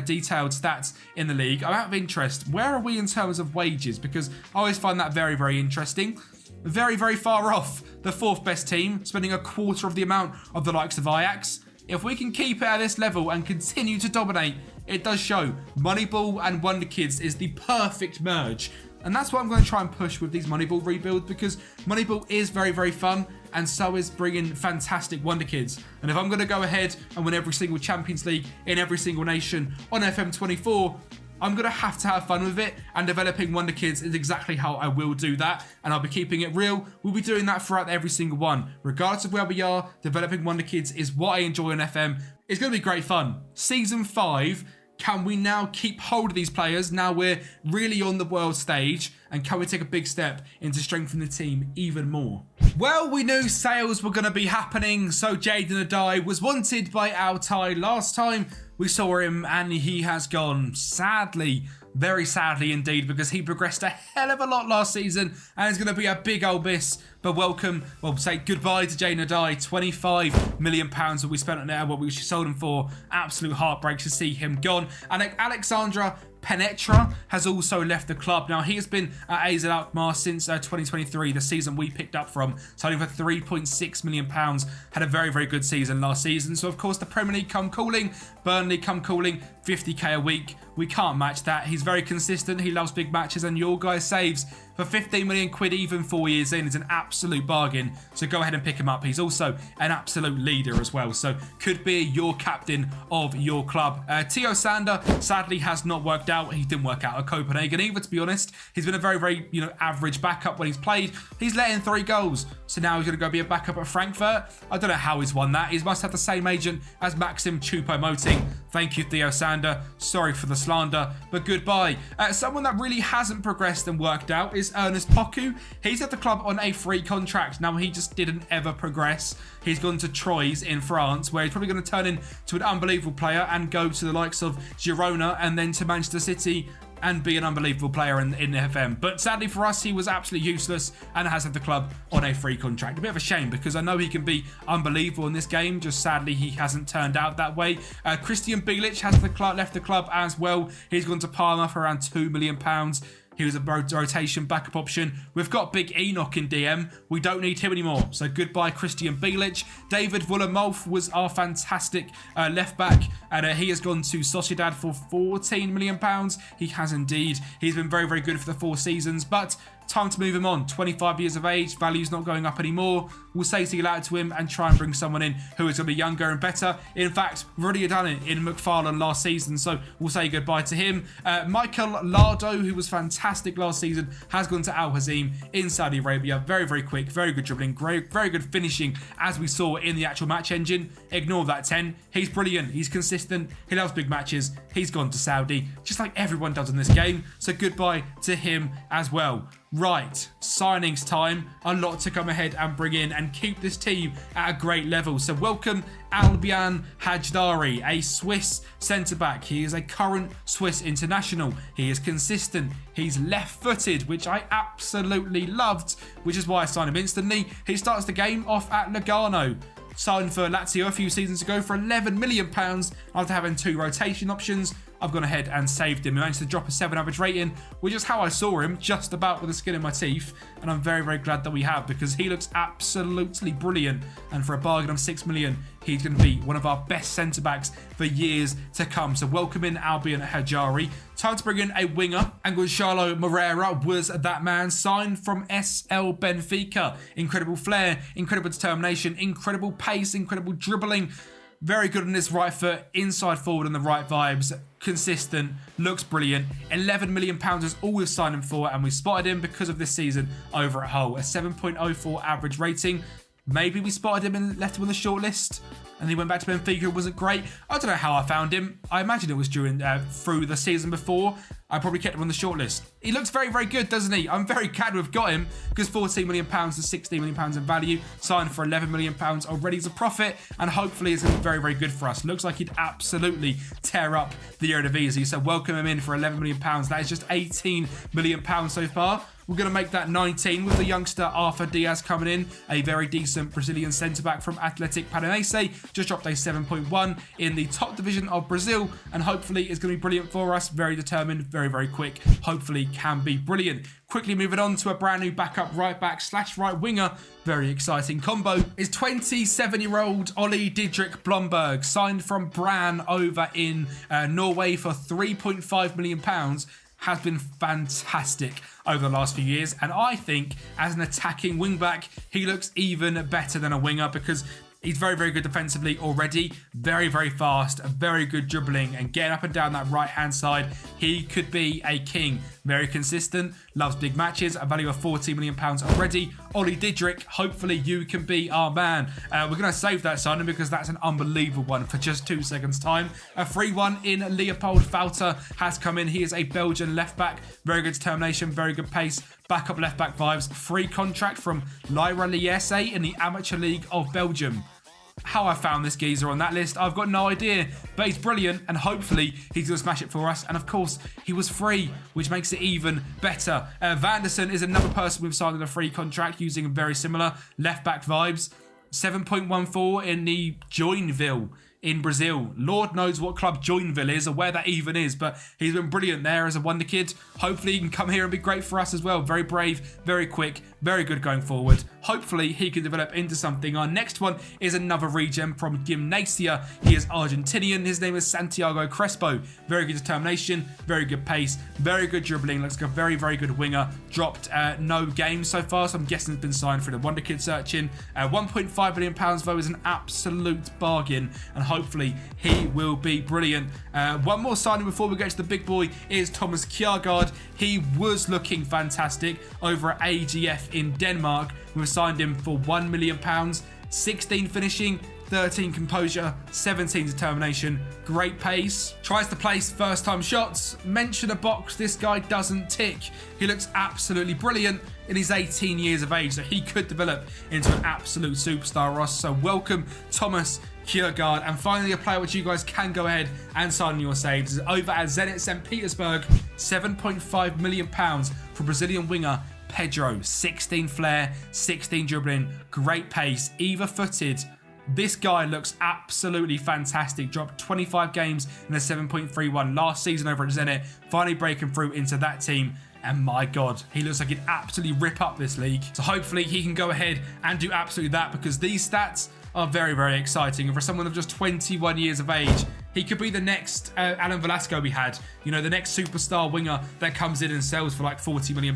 detailed stats in the league, I'm out of interest. Where are we in terms of wages? Because I always find that very, very interesting. Very, very far off the 4th best team, spending a quarter of the amount of the likes of Ajax. If we can keep it at this level and continue to dominate, it does show Moneyball and Wonder Kids is the perfect merge. And that's what I'm going to try and push with these Moneyball rebuilds, because Moneyball is very, very fun, and so is bringing fantastic Wonder Kids. And if I'm going to go ahead and win every single Champions League in every single nation on FM24, I'm going to have fun with it, and developing Wonder Kids is exactly how I will do that, and I'll be keeping it real. We'll be doing that throughout every single one. Regardless of where we are, developing Wonder Kids is what I enjoy on FM. It's going to be great fun. Season 5, can we now keep hold of these players? Now we're really on the world stage, and can we take a big step into strengthening the team even more? Well, we knew sales were going to be happening, so Jadon Adai was wanted by Altai last time we saw him, and he has gone. Sadly, very sadly indeed, because he progressed a hell of a lot last season and is going to be a big old miss. But welcome, well, say goodbye to Jay Nadai. £25 million that we spent on there, what we sold him for. Absolute heartbreak to see him gone. And Alexandra Penetra has also left the club. Now, he has been at AZ Alkmaar since 2023, the season we picked up from, signing for £3.6 million. Had a very, very good season last season. So, of course, the Premier League come calling, Burnley come calling, 50k a week. We can't match that. He's very consistent. He loves big matches, and your guy saves for 15 million quid even 4 years in is an absolute bargain. So go ahead and pick him up. He's also an absolute leader as well. So could be your captain of your club. Theo Sander sadly has not worked out. He didn't work out at Copenhagen either, to be honest. He's been a very, very, average backup when he's played. He's let in 3 goals. So now he's going to go be a backup at Frankfurt. I don't know how he's won that. He must have the same agent as Maxim Choupo-Moting. Thank you, Theo Sander. Sorry for the slander, but goodbye. Someone that really hasn't progressed and worked out is Ernest Poku. He's at the club on a free contract. Now, he just didn't ever progress. He's gone to Troyes in France, where he's probably going to turn into an unbelievable player and go to the likes of Girona and then to Manchester City and be an unbelievable player in the FM. But sadly for us, he was absolutely useless and has had the club on a free contract. A bit of a shame, because I know he can be unbelievable in this game, just sadly he hasn't turned out that way. Christian Bilic has left the club as well. He's gone to Parma for around £2 million. He was a rotation backup option. We've got Big Enoch in DM. We don't need him anymore. So goodbye, Christian Bilic. David Wooler-Molf was our fantastic left back, and he has gone to Sociedad for £14 million. He has indeed. He's been very, very good for the 4 seasons, but time to move him on. 25 years of age, value's not going up anymore. We'll say see you to him and try and bring someone in who is going to be younger and better. In fact, we've already done it in McFarlane last season, so we'll say goodbye to him. Michael Lardo, who was fantastic last season, has gone to Al Hazim in Saudi Arabia. Very, very quick, very good dribbling, very good finishing, as we saw in the actual match engine. Ignore that 10. He's brilliant. He's consistent. He loves big matches. He's gone to Saudi, just like everyone does in this game. So goodbye to him as well. Right, signings time. A lot to come ahead and bring in and keep this team at a great level. So welcome Albian Hajdari, a Swiss centre-back. He is a current Swiss international. He is consistent. He's left-footed, which I absolutely loved, which is why I signed him instantly. He starts the game off at Lugano. Signed for Lazio a few seasons ago for £11 million after having 2 rotation options. I've gone ahead and saved him. He managed to drop a 7 average rating, which is how I saw him, just about with the skin in my teeth. And I'm very, very glad that we have, because he looks absolutely brilliant. And for a bargain of £6 million, he's going to be one of our best centre-backs for years to come. So welcome in Albion Hajari. Time to bring in a winger. And Gonzalo Moreira was that man, signed from SL Benfica. Incredible flair, incredible determination, incredible pace, incredible dribbling. Very good on his right foot, inside forward on the right vibes, consistent, looks brilliant. £11 million is all we've signed him for, and we spotted him because of this season over at Hull. A 7.04 average rating. Maybe we spotted him and left him on the shortlist, and he went back to Benfica. It wasn't great. I don't know how I found him. I imagine it was through the season before. I probably kept him on the shortlist. He looks very, very good, doesn't he? I'm very glad we've got him, because £14 million to £16 million in value, signed for £11 million already as a profit, and hopefully it's going to be very, very good for us. Looks like he'd absolutely tear up the Eredivisie, so welcome him in for £11 million. That is just £18 million so far. We're going to make that 19 with the youngster Arthur Diaz coming in, a very decent Brazilian centre-back from Athletic Paranaense. Just dropped a 7.1 in the top division of Brazil, and hopefully it's going to be brilliant for us. Very determined, very, very quick. Hopefully can be brilliant. Quickly moving on to a brand new backup right back / right winger. Very exciting combo is 27-year-old Ollie Didrik Blomberg, signed from Brann over in Norway for £3.5 million. Has been fantastic over the last few years, and I think as an attacking wingback he looks even better than a winger, because he's very, very good defensively already. Very, very fast, very good dribbling and getting up and down that right-hand side. He could be a king. Very consistent, loves big matches, a value of £14 million already. Ollie Didrik, hopefully you can be our man. We're going to save that signing because that's an unbelievable one for just 2 seconds time. A free one in Leopold Falter has come in. He is a Belgian left-back. Very good determination, very good pace. Backup left-back vibes. Free contract from Lyra Liese in the Amateur League of Belgium. how I found this geezer on that list, I've got no idea. But he's brilliant, and hopefully he's going to smash it for us. And of course, he was free, which makes it even better. Vanderson is another person we've signed on a free contract using very similar left-back vibes. 7.14 in the Joinville in Brazil. Lord knows what club Joinville is or where that even is, but he's been brilliant there as a wonder kid. Hopefully he can come here and be great for us as well. Very brave, very quick, very good going forward. Hopefully he can develop into something. Our next one is another regen from Gimnasia. He is Argentinian. His name is Santiago Crespo. Very good determination, very good pace, very good dribbling. Looks like a very, very good winger. Dropped no games so far, so I'm guessing it's been signed for the wonder kid searching. £1.5 million though is an absolute bargain, and hopefully he will be brilliant. One more signing before we get to the big boy is Thomas Kjærgaard. He was looking fantastic over at AGF in Denmark. We've signed him for £1 million, 16 finishing, 13 composure, 17 determination, great pace, tries to place first time shots. Mention a box this guy doesn't tick. He looks absolutely brilliant and he's 18 years of age, so he could develop into an absolute superstar, Ross. So welcome Thomas Kjærgaard. And finally, a player which you guys can go ahead and sign on your saves is over at Zenit St. Petersburg. £7.5 million for Brazilian winger Pedro. 16 flair, 16 dribbling, great pace, either-footed. This guy looks absolutely fantastic. Dropped 25 games in a 7.31 last season over at Zenit. Finally breaking through into that team. And my God, he looks like he'd absolutely rip up this league. So hopefully he can go ahead and do absolutely that, because these stats are very, very exciting. And for someone of just 21 years of age, he could be the next Alan Velasco we had. You know, the next superstar winger that comes in and sells for like £40 million.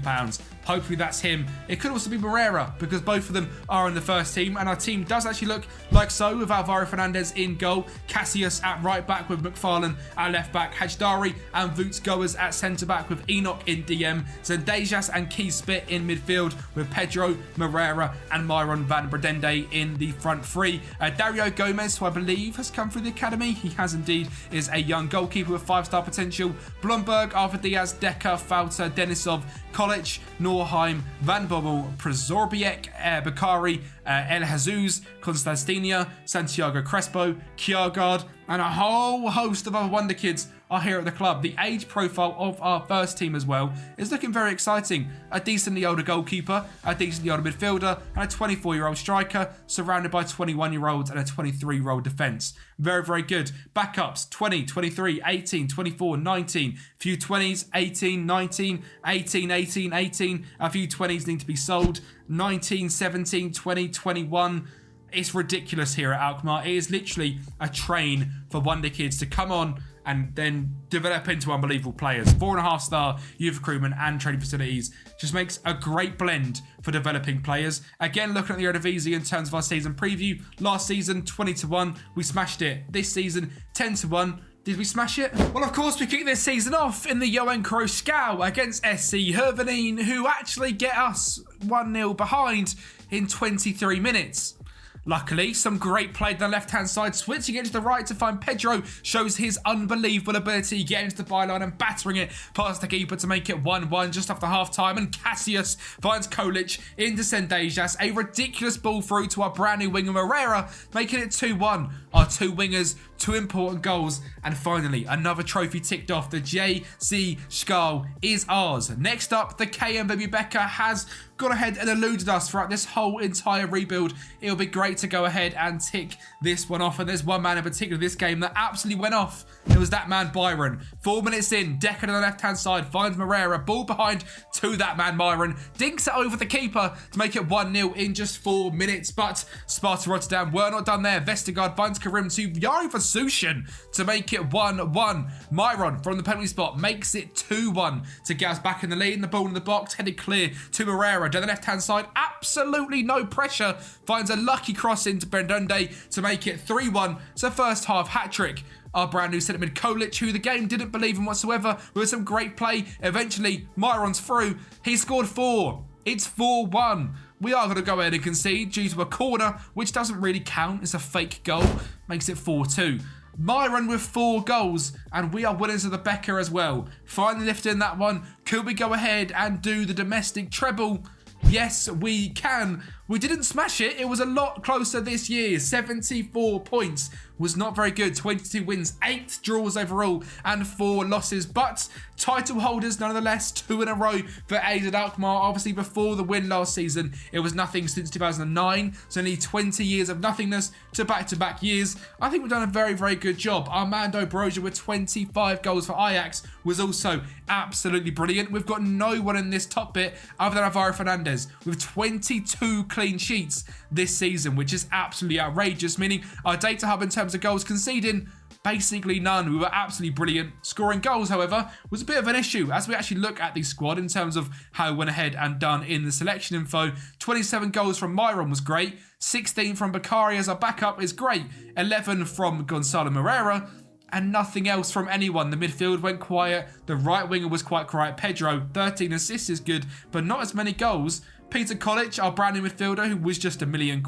Hopefully that's him. It could also be Moreira, because both of them are in the first team. And our team does actually look like so, with Alvaro Fernandez in goal, Cassius at right back with McFarlane at left back, Hajdari and Voots Goers at centre back with Enoch in DM, Zendejas and Keys Spit in midfield with Pedro, Moreira and Myron van Bredende in the front three. Dario Gomez, who I believe has come through the academy. He has indeed, is a young goalkeeper with 5-star potential. Blomberg, Arthur Diaz, Decker, Falter, Denisov, College, Norheim, Van Bommel, Przorbiek, Bakari, El Jesus, Constantinia, Santiago Crespo, Kjærgaard, and a whole host of other wonder kids are here at the club. The age profile of our first team as well is looking very exciting. A decently older goalkeeper, a decently older midfielder, and a 24-year-old striker, surrounded by 21-year-olds and a 23-year-old defence. Very, very good. Backups, 20, 23, 18, 24, 19. Few 20s, 18, 19, 18, 18, 18. A few 20s need to be sold. 19, 17, 20, 21. It's ridiculous here at Alkmaar. It is literally a train for wonder kids to come on and then develop into unbelievable players. 4.5-star youth recruitment and training facilities just makes a great blend for developing players. Again, looking at the Eredivisie in terms of our season preview, last season 20-1, we smashed it. This season 10-1. Did we smash it? Well, of course, we kick this season off in the Johan Cruyff Scout against SC Hervenin, who actually get us 1-0 behind in 23 minutes. Luckily, some great play down the left-hand side, switching it to the right to find Pedro, shows his unbelievable ability, getting to the byline and battering it past the keeper to make it 1-1 just after half-time, and Cassius finds Kolic into Zendejas, a ridiculous ball through to our brand new winger Moreira, making it 2-1. Our two wingers, two important goals, and finally, another trophy ticked off. The JC Skal is ours. Next up, the KMW Becker has gone ahead and eluded us throughout this whole entire rebuild. It'll be great to go ahead and tick this one off, and there's one man in particular this game that absolutely went off. It was that man Byron. 4 minutes in, Decker on the left-hand side finds Moreira, ball behind to that man Byron, dinks it over the keeper to make it 1-0 in just 4 minutes, but Sparta Rotterdam were not done there. Vestergaard finds Karim to Yari Vasushin to make it 1-1. Myron from the penalty spot makes it 2-1 to get us back in the lead, and the ball in the box headed clear to Moreira down the left-hand side. Absolutely no pressure. Finds a lucky cross into Bendunde to make it 3-1. So first half hat-trick. Our brand new centre mid Kolic, who the game didn't believe in whatsoever, with some great play. Eventually, Myron's through. He scored 4. It's 4-1. We are going to go ahead and concede due to a corner, which doesn't really count. It's a fake goal. Makes it 4-2. Myron with 4 goals, and we are winners of the Becker as well. Finally lifting that one. Could we go ahead and do the domestic treble? Yes, we can. We didn't smash it. It was a lot closer this year. 74 points was not very good. 22 wins, 8 draws overall, and 4 losses. But title holders, nonetheless, 2 in a row for AZ Alkmaar. Obviously, before the win last season, it was nothing since 2009. So only 20 years of nothingness to back-to-back years. I think we've done a very, very good job. Armando Broja with 25 goals for Ajax was also absolutely brilliant. We've got no one in this top bit other than Alvaro Fernandez with 22 clean sheets this season, which is absolutely outrageous, meaning our data hub in terms of goals conceding, basically none. We were absolutely brilliant. Scoring goals, however, was a bit of an issue as we actually look at the squad in terms of how we went ahead and done in the selection info. 27 goals from Myron was great. 16 from Bakari as our backup is great. 11 from Gonzalo Moreira. And nothing else from anyone. The midfield went quiet. The right winger was quite quiet. Pedro, 13 assists is good, but not as many goals. Peter College, our brand new midfielder, who was just £1 million,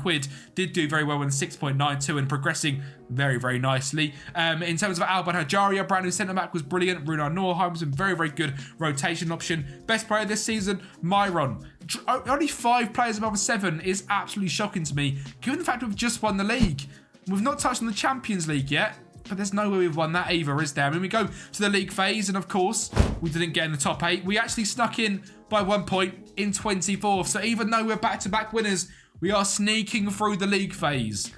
did do very well with 6.92 and progressing very, very nicely. In terms of Alban Hajari, our brand new centre-back, was brilliant. Runar Norheim was a very, very good rotation option. Best player this season, Myron. Only 5 players above a 7 is absolutely shocking to me, given the fact we've just won the league. We've not touched on the Champions League yet, but there's no way we've won that either, is there? I mean, we go to the league phase, and of course, we didn't get in the top 8. We actually snuck in by 1 point in 24th. So even though we're back-to-back winners, we are sneaking through the league phase.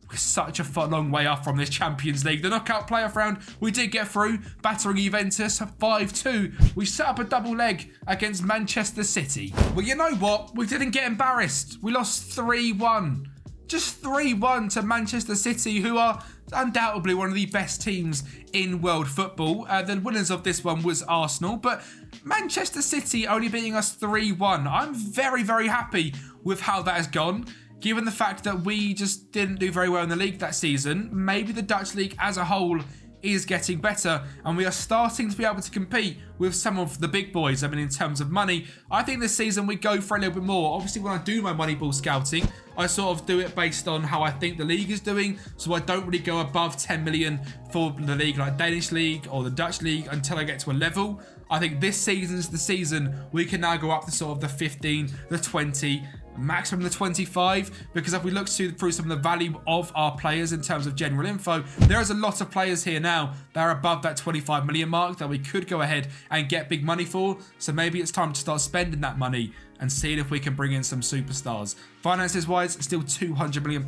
We're such a long way off from this Champions League. The knockout playoff round, we did get through, battering Juventus 5-2. We set up a double leg against Manchester City. Well, you know what? We didn't get embarrassed. We lost 3-1. Just 3-1 to Manchester City, who are undoubtedly one of the best teams in world football. The winners of this one was Arsenal, but Manchester City only beating us 3-1. I'm very, very happy with how that has gone, given the fact that we just didn't do very well in the league that season. Maybe the Dutch league as a whole is getting better, and we are starting to be able to compete with some of the big boys. I mean, in terms of money, I think this season we go for a little bit more. Obviously, when I do my Moneyball scouting, I sort of do it based on how I think the league is doing, so I don't really go above 10 million for the league like Danish league or the Dutch league until I get to a level. I think this season is the season we can now go up to sort of the 15, the 20, maximum the 25, because if we look through some of the value of our players in terms of general info, there is a lot of players here now that are above that 25 million mark that we could go ahead and get big money for. So maybe it's time to start spending that money and seeing if we can bring in some superstars. Finances wise, still £200 million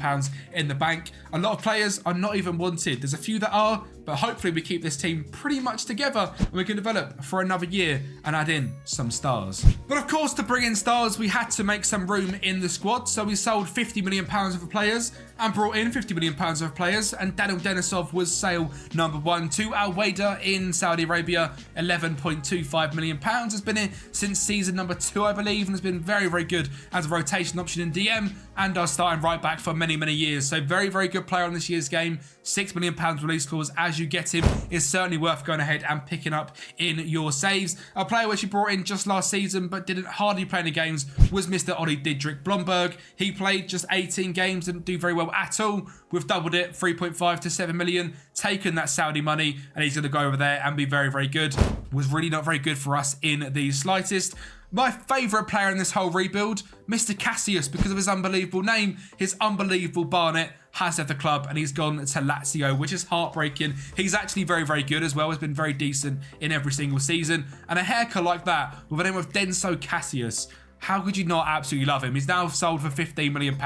in the bank. A lot of players are not even wanted. There's a few that are, but hopefully we keep this team pretty much together and we can develop for another year and add in some stars. But of course, to bring in stars, we had to make some room in the squad. So we sold £50 million worth of players and brought in £50 million worth of players. And Daniel Denisov was sale number 1 to Al Wada in Saudi Arabia. £11.25 million has been in since season number 2, I believe, and has been very, very good as a rotation option in DM and our starting right back for many, many years. So very, very good player on this year's game. £6 million release clause as you get him is certainly worth going ahead and picking up in your saves. A player which he brought in just last season but didn't hardly play any games was Mr. Ollie Didrik Blomberg. He played just 18 games, didn't do very well at all. We've doubled it, 3.5 to 7 million, taken that Saudi money, and he's going to go over there and be very, very good. Was really not very good for us in the slightest. My favourite player in this whole rebuild, Mr. Cassius, because of his unbelievable name, his unbelievable Barnet, has left the club and he's gone to Lazio, which is heartbreaking. He's actually very, very good as well. Has been very decent in every single season. And a haircut like that with the name of Denso Cassius, how could you not absolutely love him? He's now sold for £15 million.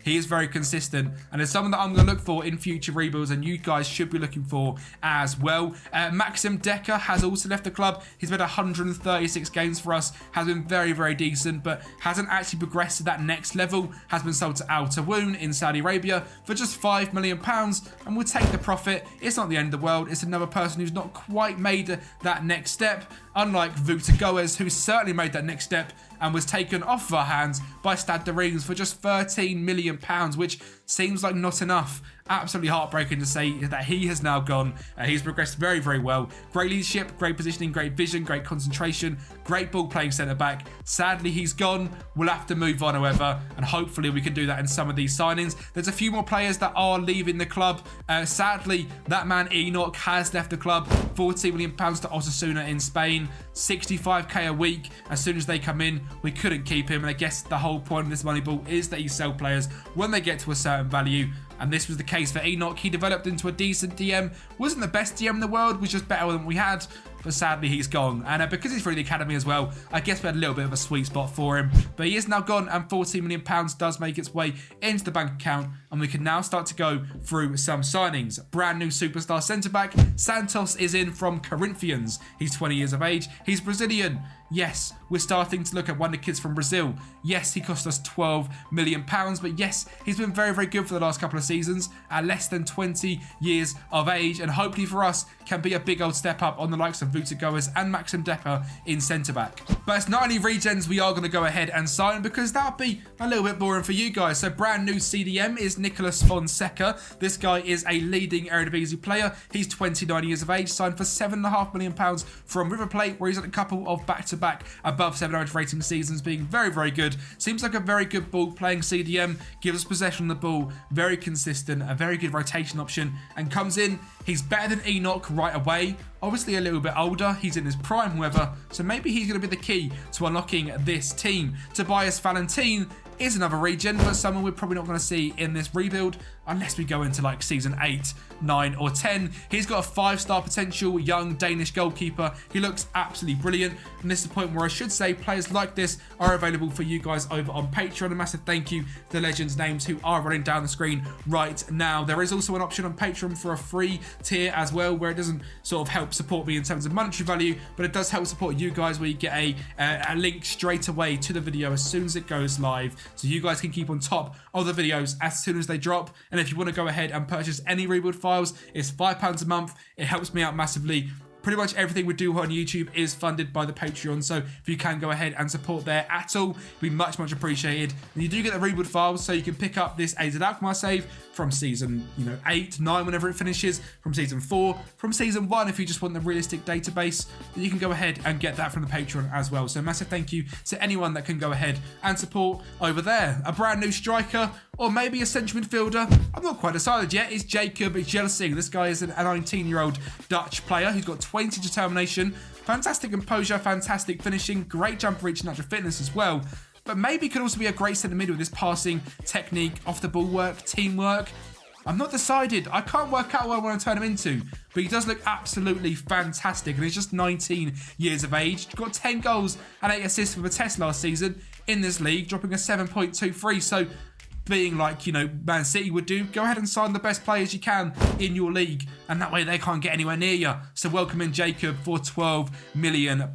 He is very consistent and is someone that I'm going to look for in future rebuilds, and you guys should be looking for as well. Maxim Decker has also left the club. He's played 136 games for us, has been very, very decent, but hasn't actually progressed to that next level. Has been sold to Al Tawoon in Saudi Arabia for just £5 million, and we'll take the profit. It's not the end of the world. It's another person who's not quite made that next step, unlike Vuta Goes, who certainly made that next step and was taken off of our hands by Stade de Reims for just £13 million, which seems like not enough. Absolutely heartbreaking to say that he has now gone. He's progressed very, very well. Great leadership, great positioning, great vision, great concentration, great ball playing centre back. Sadly, he's gone. We'll have to move on, however, and hopefully we can do that in some of these signings. There's a few more players that are leaving the club. Sadly, that man Enoch has left the club. £14 million to Osasuna in Spain. 65k a week. As soon as they come in, we couldn't keep him. And I guess the whole point of this Moneyball is that you sell players when they get to a certain value. And this was the case for Enoch. He developed into a decent DM. Wasn't the best DM in the world, was just better than what we had. But sadly, he's gone. And because he's through the academy as well, I guess we had a little bit of a sweet spot for him. But he is now gone, and £14 million does make its way into the bank account. And we can now start to go through some signings. Brand new superstar centre-back. Santos is in from Corinthians. He's 20 years of age. He's Brazilian. Yes, we're starting to look at one of the kids from Brazil. Yes, he cost us £12 million, but yes, he's been very, very good for the last couple of seasons at less than 20 years of age, and hopefully for us can be a big old step up on the likes of Vutagoas and Maxim Depper in centre-back. But it's not only regens we are going to go ahead and sign, because that would be a little bit boring for you guys. So brand new CDM is Nicolas Fonseca. This guy is a leading Eredivisie player. He's 29 years of age, signed for £7.5 million from River Plate, where he's had a couple of back-to-back above 700 rating seasons, being very, very good. Seems like a very good ball playing CDM, gives us possession of the ball, very consistent, a very good rotation option, and comes in. He's better than Enoch right away. Obviously a little bit older, he's in his prime, however, so maybe he's going to be the key to unlocking this team. Tobias Valentin is another regen, but someone we're probably not going to see in this rebuild unless we go into like season 8, 9 or 10. He's got a 5-star potential young Danish goalkeeper. He looks absolutely brilliant, and this is the point where I should say players like this are available for you guys over on Patreon. A massive thank you to the legends names who are running down the screen right now. There is also an option on Patreon for a free tier as well, where it doesn't sort of help support me in terms of monetary value, but it does help support you guys, where you get a link straight away to the video as soon as it goes live, so you guys can keep on top of the videos as soon as they drop. And if you want to go ahead and purchase any rebuild files, it's £5 a month. It helps me out massively. Pretty much everything we do on YouTube is funded by the Patreon, so if you can go ahead and support there at all, it'd be much, much appreciated. And you do get the rebuild files, so you can pick up this AZ Alkmaar save from season 8, 9, whenever it finishes, from season 4, from season 1 if you just want the realistic database. You can go ahead and get that from the Patreon as well. So massive thank you to anyone that can go ahead and support over there. A brand new striker, or maybe a central midfielder, I'm not quite decided yet, is Jacob Gelsing. This guy is a 19-year-old Dutch player who's got 20 determination, fantastic composure, fantastic finishing, great jump reach and natural fitness as well. But maybe could also be a great centre mid with his passing, technique, off the ball work, teamwork. I'm not decided. I can't work out what I want to turn him into, but he does look absolutely fantastic, and he's just 19 years of age. Got 10 goals and 8 assists for the test last season in this league, dropping a 7.23. So being like, Man City would do, go ahead and sign the best players you can in your league, and that way they can't get anywhere near you. So welcome in Jacob for £12 million.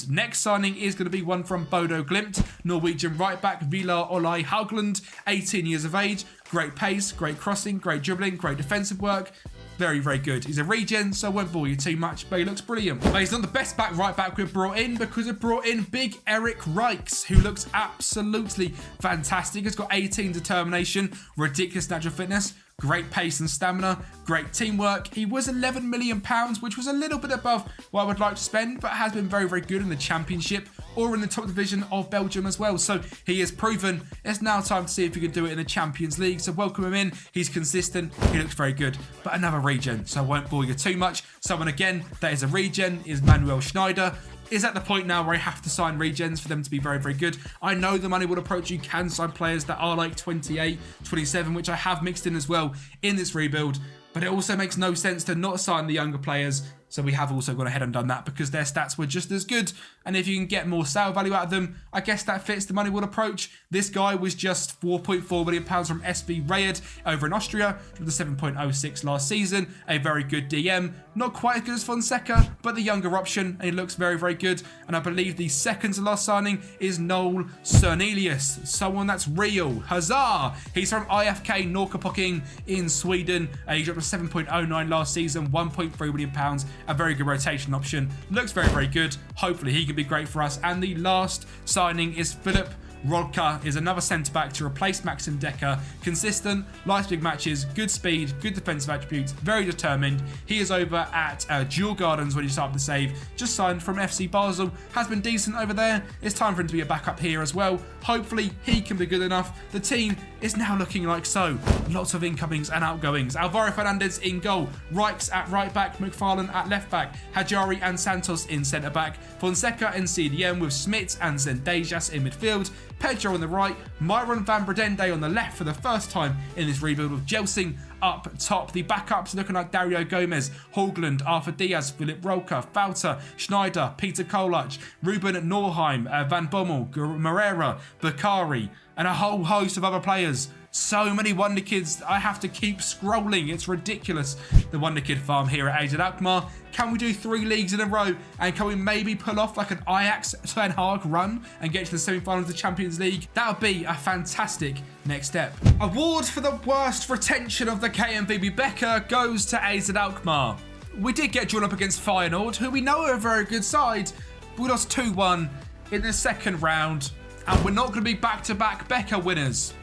Next signing is going to be one from Bodo Glimt, Norwegian right back Vila Olai Haugland, 18 years of age, great pace, great crossing, great dribbling, great defensive work. Very, very good. He's a regen, so I won't bore you too much, but he looks brilliant. But he's not the best right back we've brought in, because we've brought in Big Eric Rijks, who looks absolutely fantastic. He's got 18 determination, ridiculous natural fitness, great pace and stamina, great teamwork. He was £11 million, which was a little bit above what I would like to spend, but has been very, very good in the Championship or in the top division of Belgium as well. So he is proven. It's now time to see if he can do it in the Champions League. So welcome him in. He's consistent. He looks very good. But another regen, so I won't bore you too much. Someone again that is a regen is Manuel Schneider. Is at the point now where I have to sign regens for them to be very, very good. I know the money will approach. You can sign players that are like 28, 27, which I have mixed in as well in this rebuild. But it also makes no sense to not sign the younger players. So we have also gone ahead and done that because their stats were just as good. And if you can get more sale value out of them, I guess that fits the Moneyball approach. This guy was just £4.4 million from SB Rayed over in Austria with the 7.06 last season. A very good DM. Not quite as good as Fonseca, but the younger option. And he looks very, very good. And I believe the second to last signing is Noel Cernelius. Someone that's real. Huzzah! He's from IFK Norrköping in Sweden. He dropped a 7.09 last season, £1.3 million. A very good rotation option. Looks very, very good. Hopefully he can be great for us. And the last signing is Philip Rodka is another centre-back to replace Maxim Decker. Consistent, likes big matches, good speed, good defensive attributes, very determined. He is over at Dual Gardens when you start to save. Just signed from FC Basel, has been decent over there. It's time for him to be a backup here as well. Hopefully he can be good enough. The team is now looking like so. Lots of incomings and outgoings. Alvaro Fernandez in goal. Reichs at right back. McFarlane at left back. Hadjari and Santos in centre back. Fonseca in CDM with Smits and Zendejas in midfield. Pedro on the right. Myron van Bredende on the left for the first time in this rebuild with Jelsing up top. The backups looking like Dario Gomez, Hogland, Arthur Diaz, Philip Rolka, Fauter, Schneider, Peter Kolach, Ruben Norheim, Van Bommel, Moreira, Bakari, and a whole host of other players. So many Wonder Kids, I have to keep scrolling. It's ridiculous. The Wonder Kid farm here at AZ Alkmaar. Can we do 3 leagues in a row? And can we maybe pull off like an Ajax Ten Hag run and get to the semi-finals of the Champions League? That would be a fantastic next step. Award for the worst retention of the KMVB Becker goes to AZ Alkmaar. We did get drawn up against Feyenoord, who we know are a very good side. But we lost 2-1 in the second round. And we're not going to be back-to-back Becker winners.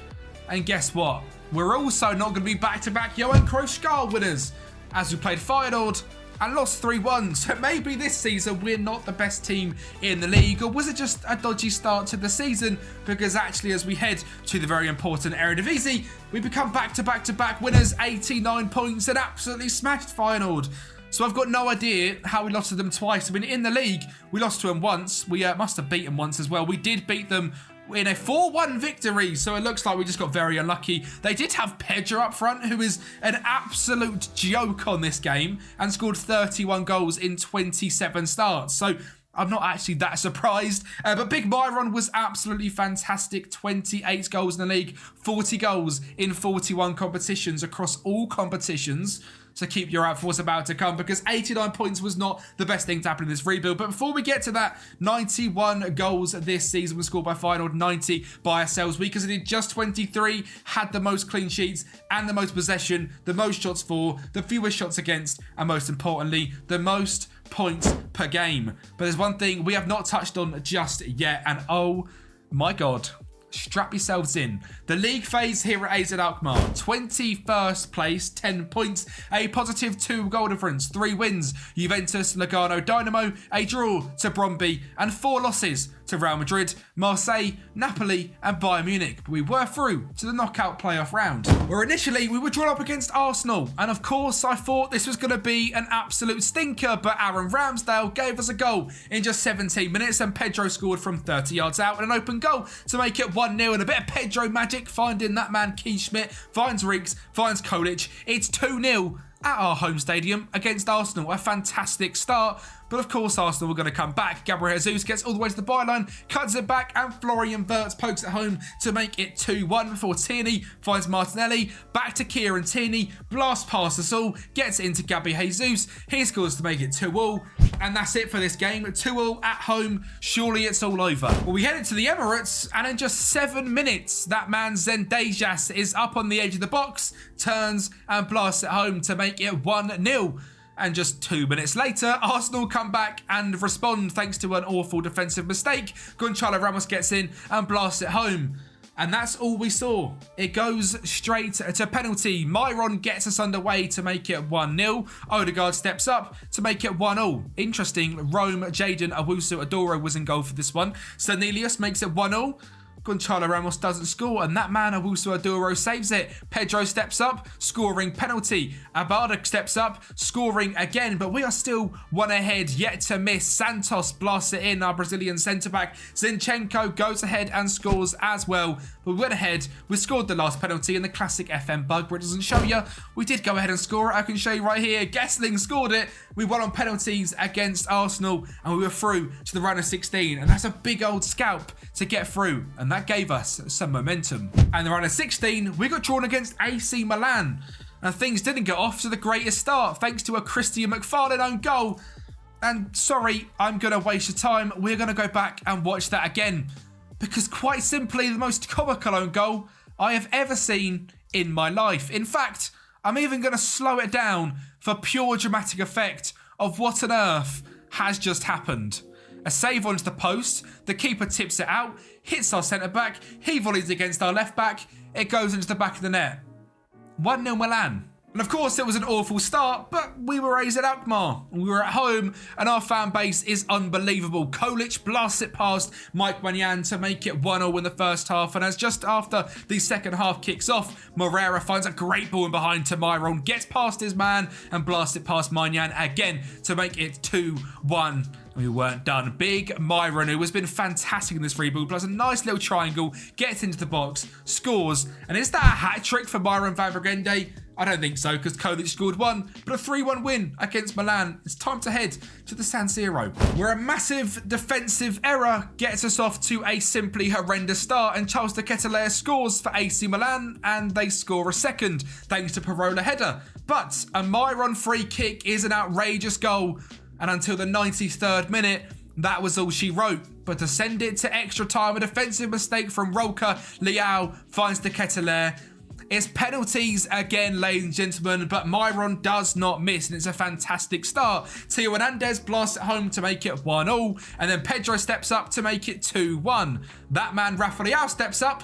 And guess what? We're also not going to be back-to-back Johan Cruyff Schaal winners, as we played Feyenoord and lost 3-1. So maybe this season we're not the best team in the league, or was it just a dodgy start to the season? Because actually, as we head to the very important Eredivisie, we become back-to-back winners, 89 points, and absolutely smashed Feyenoord. So I've got no idea how we lost to them twice. I mean, in the league, we lost to them once. We must have beaten once as well. We did beat them in a 4-1 victory, so it looks like we just got very unlucky. They did have Pedro up front, who is an absolute joke on this game and scored 31 goals in 27 starts. So I'm not actually that surprised. But Big Myron was absolutely fantastic. 28 goals in the league, 40 goals in 41 competitions across all competitions. So keep your eye out for what's about to come, because 89 points was not the best thing to happen in this rebuild. But before we get to that, 91 goals this season was scored by Feyenoord, 90 by ourselves. We conceded just 23, had the most clean sheets and the most possession, the most shots for, the fewest shots against, and most importantly, the most points per game. But there's one thing we have not touched on just yet, and oh my God, strap yourselves in. The league phase here at AZ Alkmaar. 21st place, 10 points, a positive 2 goal difference, 3 wins. Juventus, Lugano, Dynamo, a draw to Brøndby, and 4 losses to Real Madrid, Marseille, Napoli, and Bayern Munich. But we were through to the knockout playoff round, where initially we were drawn up against Arsenal. And of course, I thought this was going to be an absolute stinker, but Aaron Ramsdale gave us a goal in just 17 minutes, and Pedro scored from 30 yards out and an open goal to make it 1-0. And a bit of Pedro magic, finding that man Keith Schmidt, finds Riggs, finds Kolach. It's 2-0 at our home stadium against Arsenal. A fantastic start. But of course, Arsenal were going to come back. Gabriel Jesus gets all the way to the byline, cuts it back, and Florian Wirtz pokes it home to make it 2-1 before Tierney finds Martinelli. Back to Kieran Tierney, blast past us all, gets it into Gabriel Jesus. He scores to make it 2-2. And that's it for this game. 2-2 at home. Surely it's all over. Well, we headed to the Emirates, and in just 7 minutes, that man Zendejas is up on the edge of the box, turns and blasts it home to make it 1-0. And just 2 minutes later, Arsenal come back and respond thanks to an awful defensive mistake. Gonçalo Ramos gets in and blasts it home. And that's all we saw. It goes straight to penalty. Myron gets us underway to make it 1-0. Odegaard steps up to make it 1-0. Interesting, Rome, Jadon Owusu-Adoro was in goal for this one. Stanelius makes it 1-0. Gonçalo Ramos doesn't score, and that man Owusu-Adoro saves it. Pedro steps up, scoring penalty. Abada steps up, scoring again, but we are still one ahead, yet to miss. Santos blasts it in, our Brazilian centre-back. Zinchenko goes ahead and scores as well. But we went ahead, we scored the last penalty in the classic FM bug where it doesn't show you. We did go ahead and score it, I can show you right here. Gessling scored it. We won on penalties against Arsenal, and we were through to the round of 16, and that's a big old scalp to get through, and that gave us some momentum. And the round of 16, we got drawn against AC Milan, and things didn't get off to the greatest start thanks to a Christian McFarlane own goal. And sorry, I'm going to waste your time. We're going to go back and watch that again, because quite simply, the most comical own goal I have ever seen in my life. In fact, I'm even going to slow it down for pure dramatic effect of what on earth has just happened. A save onto the post. The keeper tips it out. Hits our centre-back. He volleys against our left-back. It goes into the back of the net. 1-0 Milan. And of course, it was an awful start, but we were AZ Alkmaar. We were at home, and our fan base is unbelievable. Kolic blasts it past Mike Maignan to make it 1-0 in the first half. And as just after the second half kicks off, Moreira finds a great ball in behind to Myron, gets past his man, and blasts it past Maignan again to make it 2-1. We weren't done. Big Myron, who has been fantastic in this rebuild, plus a nice little triangle, gets into the box, scores. And is that a hat-trick for Myron van Vergende? I don't think so, because Kolic scored one, but a 3-1 win against Milan. It's time to head to the San Siro, where a massive defensive error gets us off to a simply horrendous start, and Charles de Ketelaere scores for AC Milan, and they score a second, thanks to Parola header. But a Myron free kick is an outrageous goal, and until the 93rd minute, that was all she wrote. But to send it to extra time, a defensive mistake from Rolka Liao finds de Ketelaere. It's penalties again, ladies and gentlemen, but Myron does not miss, and it's a fantastic start. Theo Hernandez blasts it home to make it 1-0, and then Pedro steps up to make it 2-1. That man, Rafael, steps up,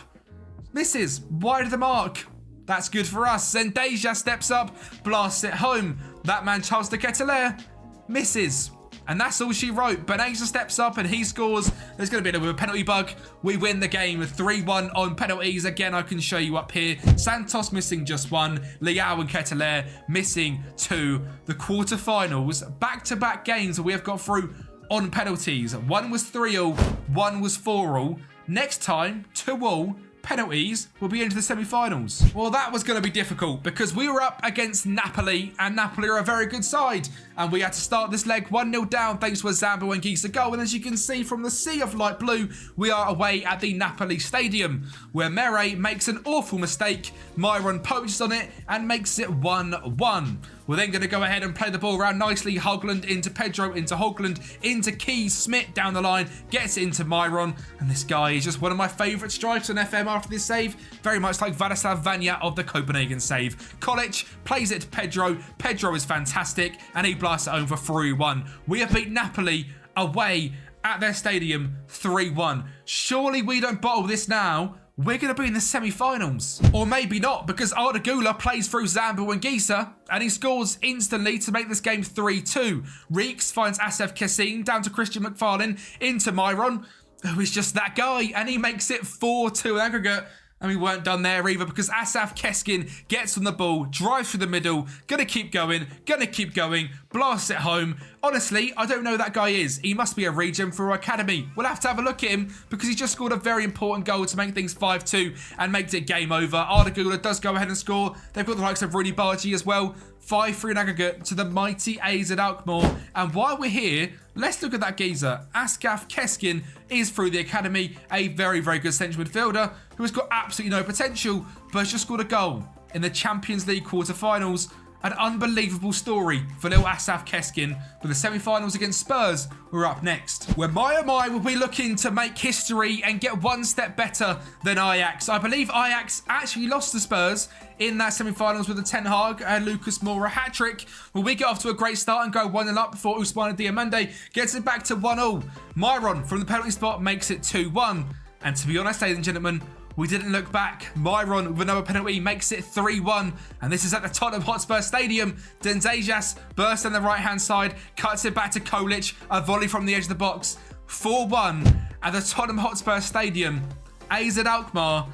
misses, wide of the mark. That's good for us. Then Deja steps up, blasts it home. That man, Charles de Ketelaere, misses. And that's all she wrote. Beneza steps up and he scores. There's going to be a bit of a penalty bug. We win the game with 3-1 on penalties. Again, I can show you up here. Santos missing just one. Liao and Ketelaere missing two. The quarterfinals, back-to-back games that we have got through on penalties. One was 3-0, one was 4-0. Next time, 2-2. Penalties will be into the semi-finals. Well, that was going to be difficult because we were up against Napoli, and Napoli are a very good side, and we had to start this leg 1-0 down thanks to a Zambo and Gisa goal. And as you can see from the sea of light blue, we are away at the Napoli stadium, where Mere makes an awful mistake. Myron poaches on it and makes it 1-1. We're then going to go ahead and play the ball around nicely. Hogland into Pedro, into Hogland, into Keys. Smith down the line, gets it into Myron. And this guy is just one of my favourite strikers on FM after this save. Very much like Vladislav Vanya of the Copenhagen save. Kolic plays it to Pedro. Pedro is fantastic, and he blasts it home for 3-1. We have beat Napoli away at their stadium 3-1. Surely we don't bottle this now. We're going to be in the semi-finals. Or maybe not, because Arda Güler plays through Zambo and Gisa, and he scores instantly to make this game 3-2. Reeks finds Asef Kessin down to Christian McFarlane, into Myron, who is just that guy, and he makes it 4-2 in aggregate. And we weren't done there either, because Asaf Keskin gets on the ball, drives through the middle, gonna keep going, blasts it home. Honestly, I don't know who that guy is. He must be a regen for our academy. We'll have to have a look at him, because he just scored a very important goal to make things 5-2 and makes it game over. Arda Güler does go ahead and score. They've got the likes of Rudy Bargi as well. 5-3 in aggregate to the mighty AZ Alkmaar. And while we're here, let's look at that geezer. Asaf Keskin is through the academy, a very, very good central midfielder who has got absolutely no potential, but has just scored a goal in the Champions League quarterfinals. An unbelievable story for little Asaf Keskin. With the semi-finals against Spurs, we're up next, where my will be looking to make history and get one step better than Ajax. I believe Ajax actually lost to Spurs in that semi-finals with the Ten Hag and Lucas Moura hat-trick. Well, we get off to a great start and go 1-0 up before Ousmane Diomande gets it back to 1-0. Myron from the penalty spot makes it 2-1. And to be honest, ladies and gentlemen, we didn't look back. Myron with another penalty makes it 3-1. And this is at the Tottenham Hotspur Stadium. Denzejas bursts on the right-hand side, cuts it back to Kolic, a volley from the edge of the box. 4-1 at the Tottenham Hotspur Stadium. AZ Alkmaar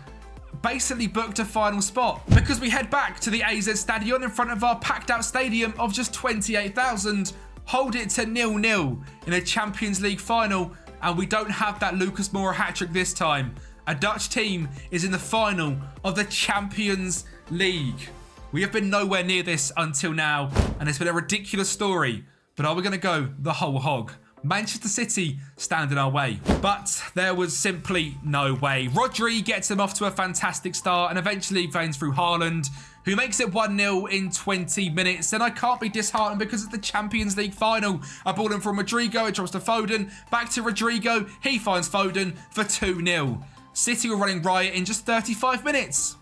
basically booked a final spot, because we head back to the AZ Stadion in front of our packed out stadium of just 28,000. Hold it to 0-0 in a Champions League final. And we don't have that Lucas Moura hat-trick this time. A Dutch team is in the final of the Champions League. We have been nowhere near this until now, and it's been a ridiculous story. But are we going to go the whole hog? Manchester City stand in our way. But there was simply no way. Rodri gets them off to a fantastic start and eventually veins through Haaland, who makes it 1-0 in 20 minutes. And I can't be disheartened because it's the Champions League final. A ball in from Rodrigo, it drops to Foden. Back to Rodrigo, he finds Foden for 2-0. City were running riot in just 35 minutes.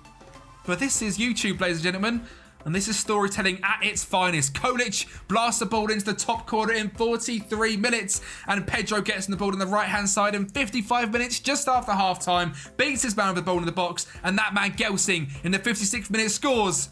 But this is YouTube, ladies and gentlemen. And this is storytelling at its finest. Kolic blasts the ball into the top corner in 43 minutes. And Pedro gets on the ball on the right-hand side in 55 minutes, just after half-time. Beats his man with the ball in the box. And that man, Gelsing, in the 56th minute scores.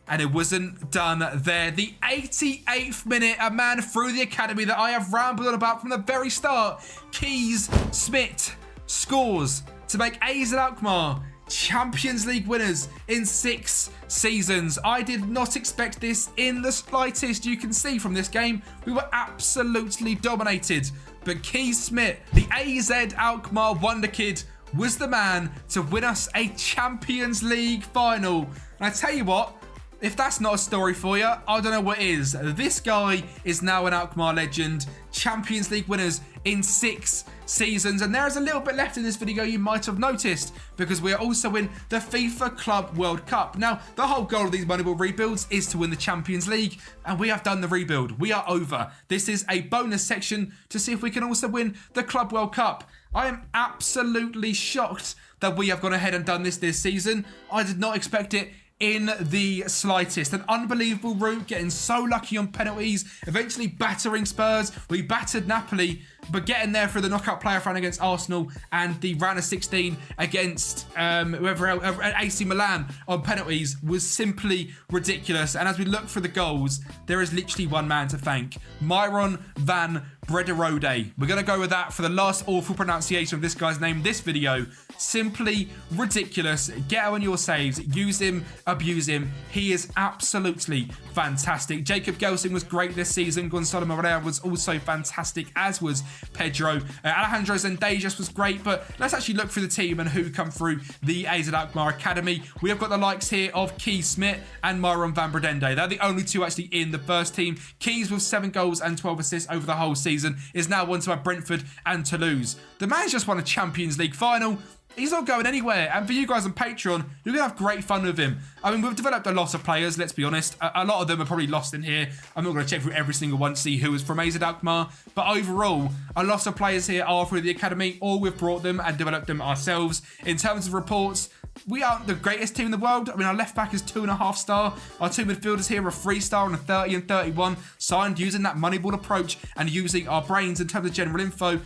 And it wasn't done there. The 88th minute, a man through the academy that I have rambled on about from the very start. Kees Smit scores to make AZ Alkmaar Champions League winners in 6 seasons. I did not expect this in the slightest. You can see from this game, we were absolutely dominated. But Kees Smit, the AZ Alkmaar wonder kid, was the man to win us a Champions League final. And I tell you what, if that's not a story for you, I don't know what is. This guy is now an Alkmaar legend. Champions League winners in 6 seasons. And there is a little bit left in this video you might have noticed, because we are also in the FIFA Club World Cup. Now, the whole goal of these Moneyball rebuilds is to win the Champions League, and we have done the rebuild. We are over. This is a bonus section to see if we can also win the Club World Cup. I am absolutely shocked that we have gone ahead and done this season. I did not expect it in the slightest. An unbelievable route, getting so lucky on penalties, eventually battering Spurs. We battered Napoli, but getting there for the knockout playoff round against Arsenal and the round of 16 against whoever else, AC Milan on penalties was simply ridiculous. And as we look for the goals, there is literally one man to thank: Myron van Brederode. We're going to go with that for the last awful pronunciation of this guy's name this video. Simply ridiculous. Get on your saves. Use him, abuse him. He is absolutely fantastic. Jacob Gelsing was great this season. Gonzalo Moreira was also fantastic, as was Pedro. Alejandro Zendejas was great, but let's actually look through the team and who come through the AZ Alkmaar Academy. We have got the likes here of Kees Smit and Myron van Brederode. They're the only two actually in the first team. Kees, with 7 goals and 12 assists over the whole season, is now one to Brentford and Toulouse. The man's just won a Champions League final. He's not going anywhere. And for you guys on Patreon, you're going to have great fun with him. I mean, we've developed a lot of players, let's be honest. A lot of them are probably lost in here. I'm not going to check through every single one to see who is from AZ Alkmaar. But overall, a lot of players here are through the academy, or we've brought them and developed them ourselves. In terms of reports, we aren't the greatest team in the world. I mean, our left back is 2.5 star. Our 2 midfielders here are 3 star and a 30 and 31. Signed using that Moneyball approach and using our brains in terms of general info.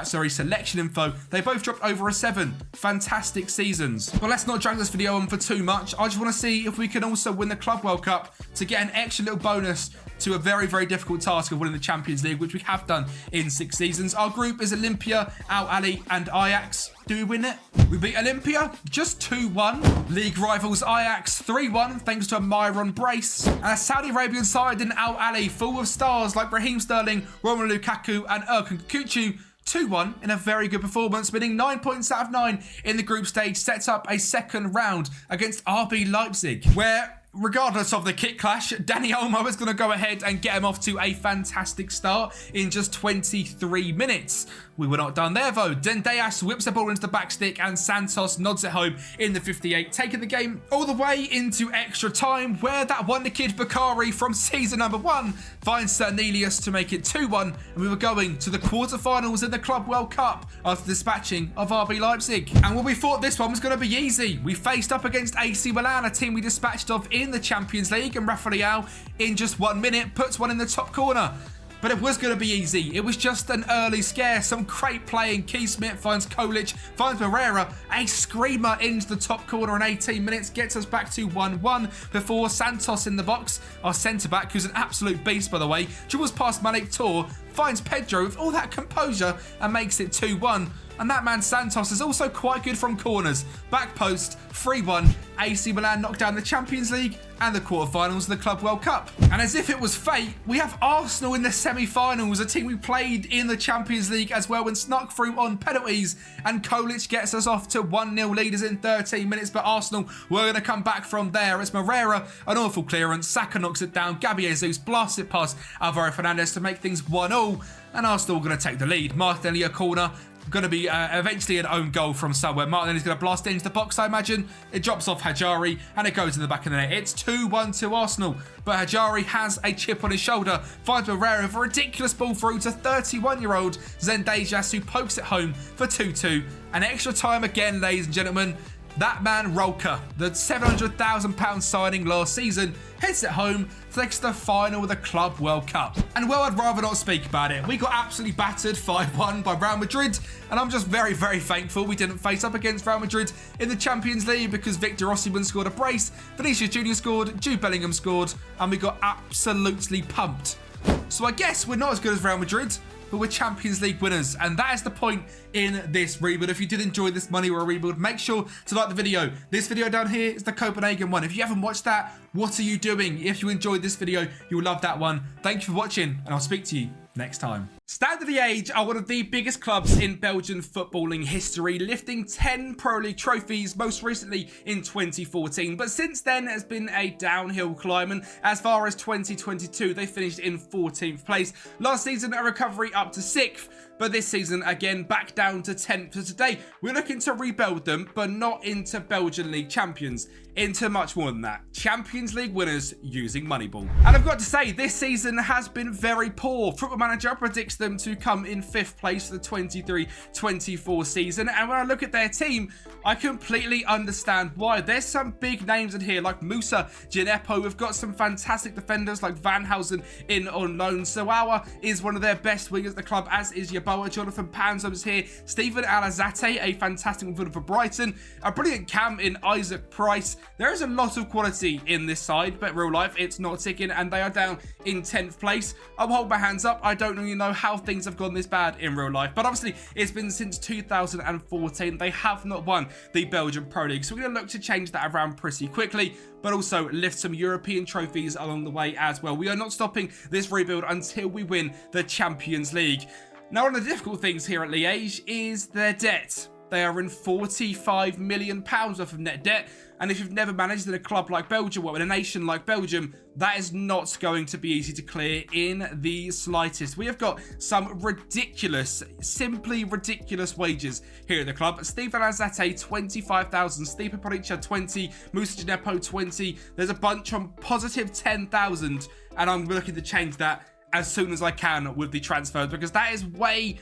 Selection info. They both dropped over a 7. Fantastic seasons. But let's not drag this video on for too much. I just want to see if we can also win the Club World Cup to get an extra little bonus to a very, very difficult task of winning the Champions League, which we have done in 6 seasons. Our group is Olympia, Al Ahly and Ajax. Do we win it? We beat Olympia just 2-1. League rivals Ajax 3-1 thanks to a Myron brace. And a Saudi Arabian side in Al Ahly full of stars like Raheem Sterling, Romelu Lukaku and Erkan Kukucu 2-1 in a very good performance, winning 9 points out of 9 in the group stage, sets up a second round against RB Leipzig, where, regardless of the kit clash, Danny Olmo is going to go ahead and get him off to a fantastic start in just 23 minutes. We were not done there though. Zendejas whips the ball into the back stick and Santos nods it home in the 58, taking the game all the way into extra time, where that wonder kid Bakari from season number 1 finds Cernelius to make it 2-1, and we were going to the quarterfinals in the Club World Cup after dispatching of RB Leipzig. And when we thought this one was going to be easy, we faced up against AC Milan, a team we dispatched of in the Champions League, and Rafael in just 1 minute puts one in the top corner. But it was going to be easy. It was just an early scare. Some great playing. Kees Smit finds Kolic, finds Moreira. A screamer into the top corner in 18 minutes. Gets us back to 1-1 before Santos in the box, our centre-back, who's an absolute beast, by the way, dribbles past Malik Tour, finds Pedro with all that composure and makes it 2-1. And that man Santos is also quite good from corners. Back post, 3-1. AC Milan knocked down the Champions League and the quarterfinals of the Club World Cup. And as if it was fate, we have Arsenal in the semi-finals, a team we played in the Champions League as well, and snuck through on penalties. And Kolic gets us off to 1-0 leaders in 13 minutes, but Arsenal were going to come back from there. It's Moreira, an awful clearance. Saka knocks it down. Gabby Jesus blasts it past Alvaro Fernandez to make things 1-1. And Arsenal are going to take the lead. Martinelli a corner. Going to be eventually an own goal from somewhere. Martinelli's going to blast it into the box, I imagine. It drops off Hajari and it goes in the back of the net. It's 2-1 to Arsenal. But Hajari has a chip on his shoulder. Finds Moreira with a ridiculous ball through to 31-year-old Zendejas, who pokes it home for 2-2. And extra time again, ladies and gentlemen. That man Rolka, the £700,000 signing last season, hits it home to take us to the final of the Club World Cup. And well, I'd rather not speak about it. We got absolutely battered 5-1 by Real Madrid, and I'm just very, very thankful we didn't face up against Real Madrid in the Champions League because Victor Osimhen scored a brace, Vinicius Jr. scored, Jude Bellingham scored, and we got absolutely pumped. So I guess we're not as good as Real Madrid, but we're Champions League winners, and that is the point in this rebuild. If you did enjoy this Money or a rebuild, make sure to like the video. This video down here is the Kobenhavn one. If you haven't watched that, what are you doing? If you enjoyed this video, you'll love that one. Thank you for watching, and I'll speak to you next time. Standard Liege are one of the biggest clubs in Belgian footballing history, lifting 10 Pro League trophies, most recently in 2014. But since then, it has been a downhill climb, and as far as 2022, they finished in 14th place. Last season, a recovery up to 6th, but this season, again, back down to 10th. So today, we're looking to rebuild them, but not into Belgian League champions, into much more than that. Champions League winners using Moneyball. And I've got to say, this season has been very poor. Football Manager predicts them to come in 5th place for the 23-24 season. And when I look at their team, I completely understand why. There's some big names in here like Musa Gineppo. We've got some fantastic defenders like Van Housen in on loan. Sawawa is one of their best wingers at the club, as is Yaboa. Jonathan Panzo is here. Stephen Alazate, a fantastic midfielder for Brighton. A brilliant cam in Isaac Price. There is a lot of quality in this side, but real life, it's not ticking, and they are down in 10th place. I'll hold my hands up. I don't really know how things have gone this bad in real life, but obviously, it's been since 2014. They have not won the Belgian Pro League, so we're going to look to change that around pretty quickly, but also lift some European trophies along the way as well. We are not stopping this rebuild until we win the Champions League. Now, one of the difficult things here at Liege is their debt. They are in £45 million worth of net debt. And if you've never managed in a club like Belgium, or in a nation like Belgium, that is not going to be easy to clear in the slightest. We have got some ridiculous, simply ridiculous wages here at the club. Stephen Azate, 25,000. Stipe Porica, 20. Musa Gineppo, 20. There's a bunch on positive 10,000. And I'm looking to change that as soon as I can with the transfers, because that is way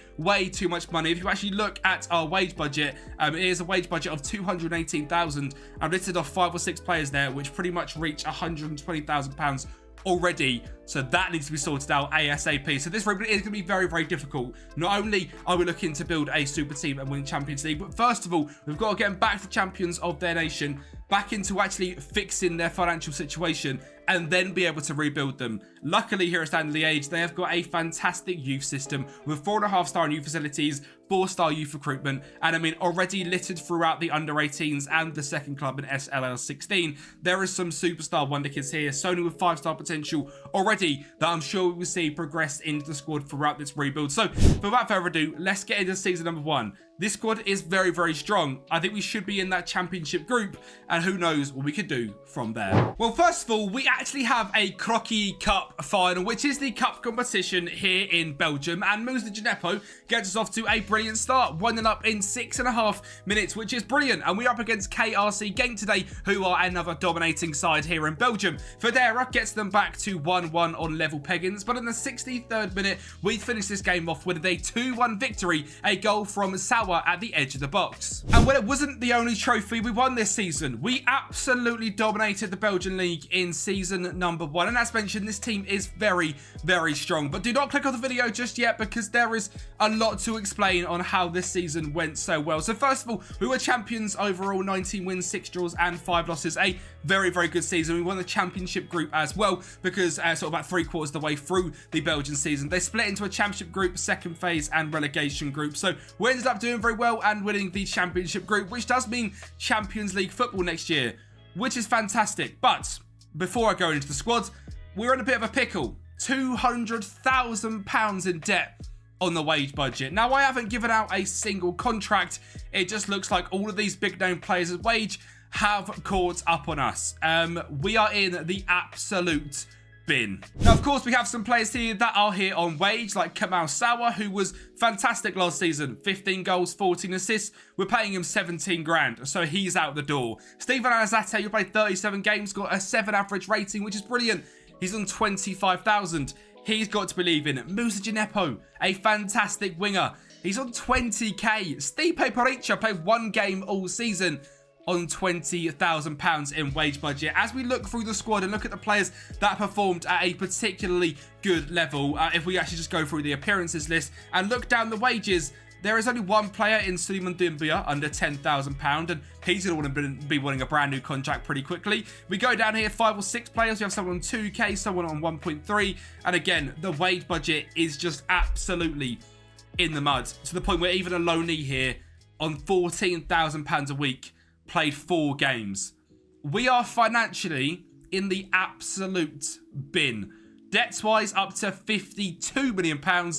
too much money. If you actually look at our wage budget, it is a wage budget of 218,000. I've listed off 5 or 6 players there, which pretty much reach £120,000 already, so that needs to be sorted out ASAP. So this rebuild is going to be very difficult. Not only are we looking to build a super team and win Champions League, but first of all, we've got to get them back to champions of their nation, back into actually fixing their financial situation, and then be able to rebuild them. Luckily here at Standard Liege, they have got a fantastic youth system with 4.5-star new facilities, 4-star youth recruitment, and I mean, already littered throughout the under-18s and the second club in SLL 16. There is some superstar wonder kids here, Sony with 5-star potential already that I'm sure we will see progress into the squad throughout this rebuild. So without further ado, let's get into season number 1. This squad is very strong. I think we should be in that championship group, and who knows what we could do from there. Well, first of all, we actually have a Crocky Cup final, which is the cup competition here in Belgium, and Musa Gineppo gets us off to a brilliant start, 1-0 up in 6.5 minutes, which is brilliant, and we're up against KRC Genk today, who are another dominating side here in Belgium. Federa gets them back to 1-1 on level peggings, but in the 63rd minute, we finish this game off with a 2-1 victory, a goal from Sawa at the edge of the box. And well, it wasn't the only trophy we won this season. We absolutely dominated the Belgian League in season number 1, and as mentioned, this team is very strong. But do not click off the video just yet, because there is a lot to explain on how this season went so well. So first of all, we were champions overall, 19 wins, 6 draws and 5 losses. A very good season. We won the championship group as well, because sort of about 3/4 of the way through the Belgian season, they split into a championship group, second phase and relegation group. So we ended up doing very well and winning the championship group, which does mean Champions League football next year, which is fantastic. But before I go into the squad, we're in a bit of a pickle. £200,000 in debt on the wage budget. Now, I haven't given out a single contract. It just looks like all of these big name players' wage have caught up on us. We are in the absolute bin. Now, of course, we have some players here that are here on wage, like Kemal Sawa, who was fantastic last season. 15 goals, 14 assists. We're paying him 17 grand, so he's out the door. Stephen Azate, who played 37 games, got a 7 average rating, which is brilliant. He's on 25,000. He's got to believe in it. Musa Gineppo, a fantastic winger. He's on 20k. Stipe Porica played 1 game all season. on £20,000 in wage budget. As we look through the squad and look at the players that performed at a particularly good level, if we actually just go through the appearances list and look down the wages, there is only one player in Suleiman Doumbia under £10,000, and he's going to be wanting a brand new contract pretty quickly. We go down here, 5 or 6 players. We have someone on 2k, someone on 1.3, and again, the wage budget is just absolutely in the mud, to the point where even a loanee here on £14,000 a week played 4 games. We are financially in the absolute bin. Debts-wise, up to £52 million.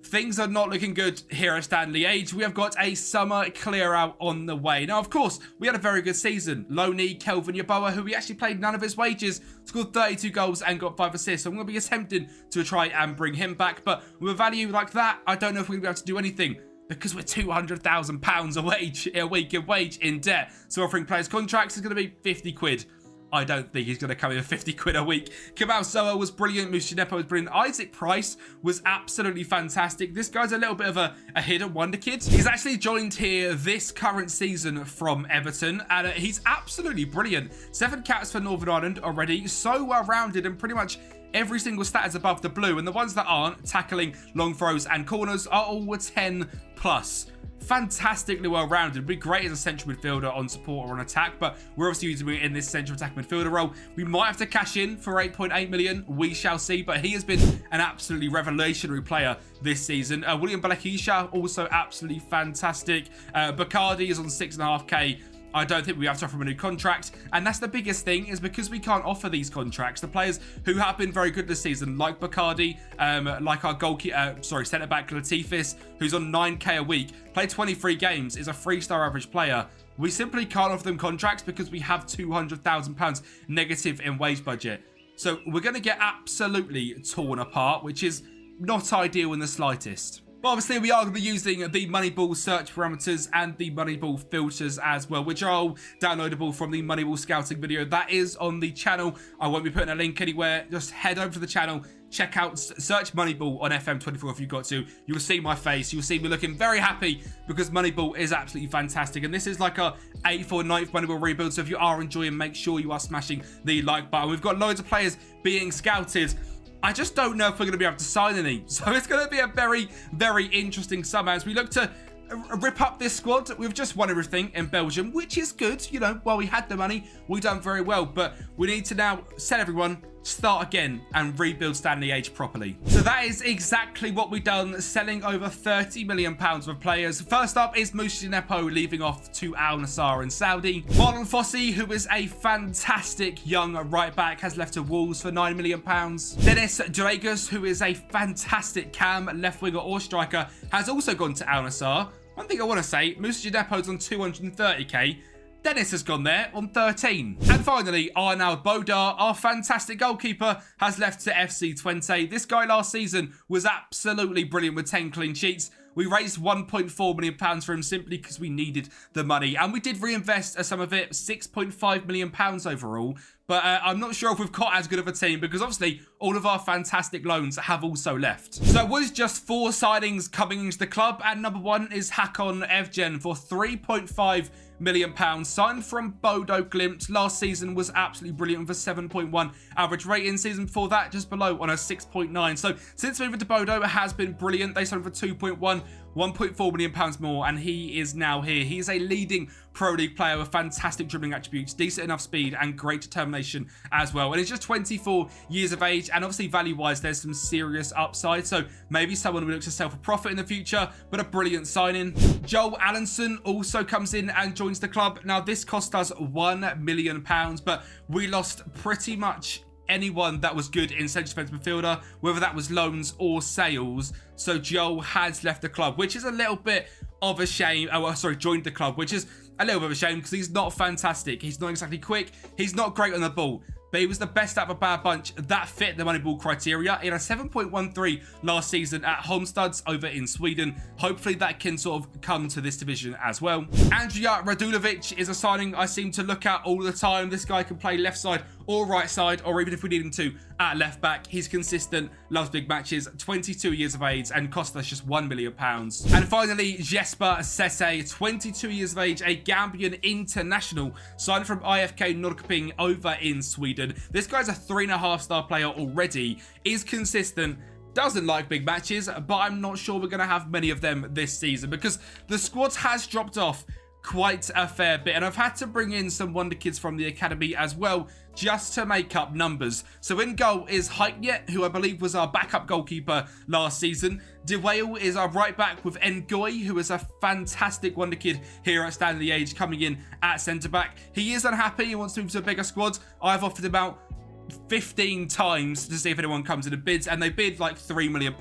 Things are not looking good here at Stanley Age. We have got a summer clear out on the way. Now, of course, we had a very good season. Loanee Kelvin Yeboah, who we actually played none of his wages, scored 32 goals and got 5 assists. So I'm going to be attempting to try and bring him back. But with a value like that, I don't know if we're going to be able to do anything, because we're £200,000 a week in wage in debt. So offering players contracts is going to be 50 quid. I don't think he's going to come in with 50 quid a week. Kemal Soa was brilliant. Moussa Djenepo was brilliant. Isaac Price was absolutely fantastic. This guy's a little bit of a hidden wonder kid. He's actually joined here this current season from Everton, and he's absolutely brilliant. 7 caps for Northern Ireland already. So well-rounded, and pretty much every single stat is above the blue. And the ones that aren't, tackling, long throws, and corners, are all 10 plus. Fantastically well-rounded. Be great as a central midfielder on support or on attack, but we're obviously using him in this central attack midfielder role. We might have to cash in for 8.8 million. We shall see, but he has been an absolutely revolutionary player this season. William Balakisha, also absolutely fantastic. Bacardi is on 6.5k. I don't think we have to offer him a new contract, and that's the biggest thing, is because we can't offer these contracts. The players who have been very good this season, like Bacardi, like our centre-back Latifis, who's on 9k a week, played 23 games, is a 3-star average player. We simply can't offer them contracts because we have £200,000 negative in wage budget. So we're going to get absolutely torn apart, which is not ideal in the slightest. But obviously, we are going to be using the Moneyball search parameters and the Moneyball filters as well, which are all downloadable from the Moneyball scouting video that is on the channel. I won't be putting a link anywhere. Just head over to the channel, check out, search Moneyball on FM24 if you've got to. You'll see my face. You'll see me looking very happy, because Moneyball is absolutely fantastic. And this is like our 8th or 9th Moneyball rebuild. So if you are enjoying, make sure you are smashing the like button. We've got loads of players being scouted. I just don't know if we're going to be able to sign any. So it's going to be a very, very interesting summer as we look to rip up this squad. We've just won everything in Belgium, which is good. You know, while we had the money, we've done very well. But we need to now sell everyone, start again, and rebuild Stanley Age properly. So that is exactly what we've done, selling over £30 million of players. First up is Moussa Djenepo leaving off to Al Nassr in Saudi. Marlon Fossey, who is a fantastic young right back, has left to Wolves for £9 million. Dennis Dragus, who is a fantastic cam, left winger or striker, has also gone to Al Nassr. One thing I want to say, Moussa Djenepo's on 230k. Dennis has gone there on 13. And finally, Arnaud Bodar, our fantastic goalkeeper, has left to FC Twente. This guy last season was absolutely brilliant with 10 clean sheets. We raised £1.4 million for him simply because we needed the money. And we did reinvest some of it, £6.5 million overall. But I'm not sure if we've got as good of a team, because obviously all of our fantastic loans have also left. So it was just 4 signings coming into the club. And number 1 is Hakon Evgen for £3.5 million, signed from Bodo Glimt. Last season was absolutely brilliant with a 7.1 average rating. Season before that, just below on a 6.9. So since moving to Bodo, it has been brilliant. They signed for 2.1. £1.4 million more, and he is now here. He is a leading Pro League player with fantastic dribbling attributes, decent enough speed, and great determination as well. And he's just 24 years of age, and obviously value-wise, there's some serious upside. So maybe someone will look to sell for profit in the future, but a brilliant signing. Joel Allenson also comes in and joins the club. Now, this cost us £1 million, but we lost pretty much anyone that was good in central defensive midfielder, whether that was loans or sales. So Joel has left the club, which is a little bit of a shame. Oh, sorry, joined the club, which is a little bit of a shame because he's not fantastic. He's not exactly quick. He's not great on the ball. But he was the best out of a bad bunch that fit the Moneyball criteria. In a 7.13 last season at Holmstads over in Sweden. Hopefully that can sort of come to this division as well. Andrija Radulovic is a signing I seem to look at all the time. This guy can play left side or right side, or even if we need him to, at left back. He's consistent, loves big matches, 22 years of age, and cost us just £1 million. And finally, Jesper Sesse, 22 years of age, a Gambian international, signed from IFK Norrköping over in Sweden. This guy's a 3.5-star player already, is consistent, doesn't like big matches, but I'm not sure we're going to have many of them this season because the squad has dropped off quite a fair bit, and I've had to bring in some wonder kids from the academy as well just to make up numbers. So in goal is Heitnet, who I believe was our backup goalkeeper last season. De Wael is our right back with Ngoy, who is a fantastic wonder kid here at Stanley Liege, coming in at centre back. He is unhappy, he wants to move to a bigger squad. I've offered him out 15 times to see if anyone comes in and bids, and they bid like £3 million.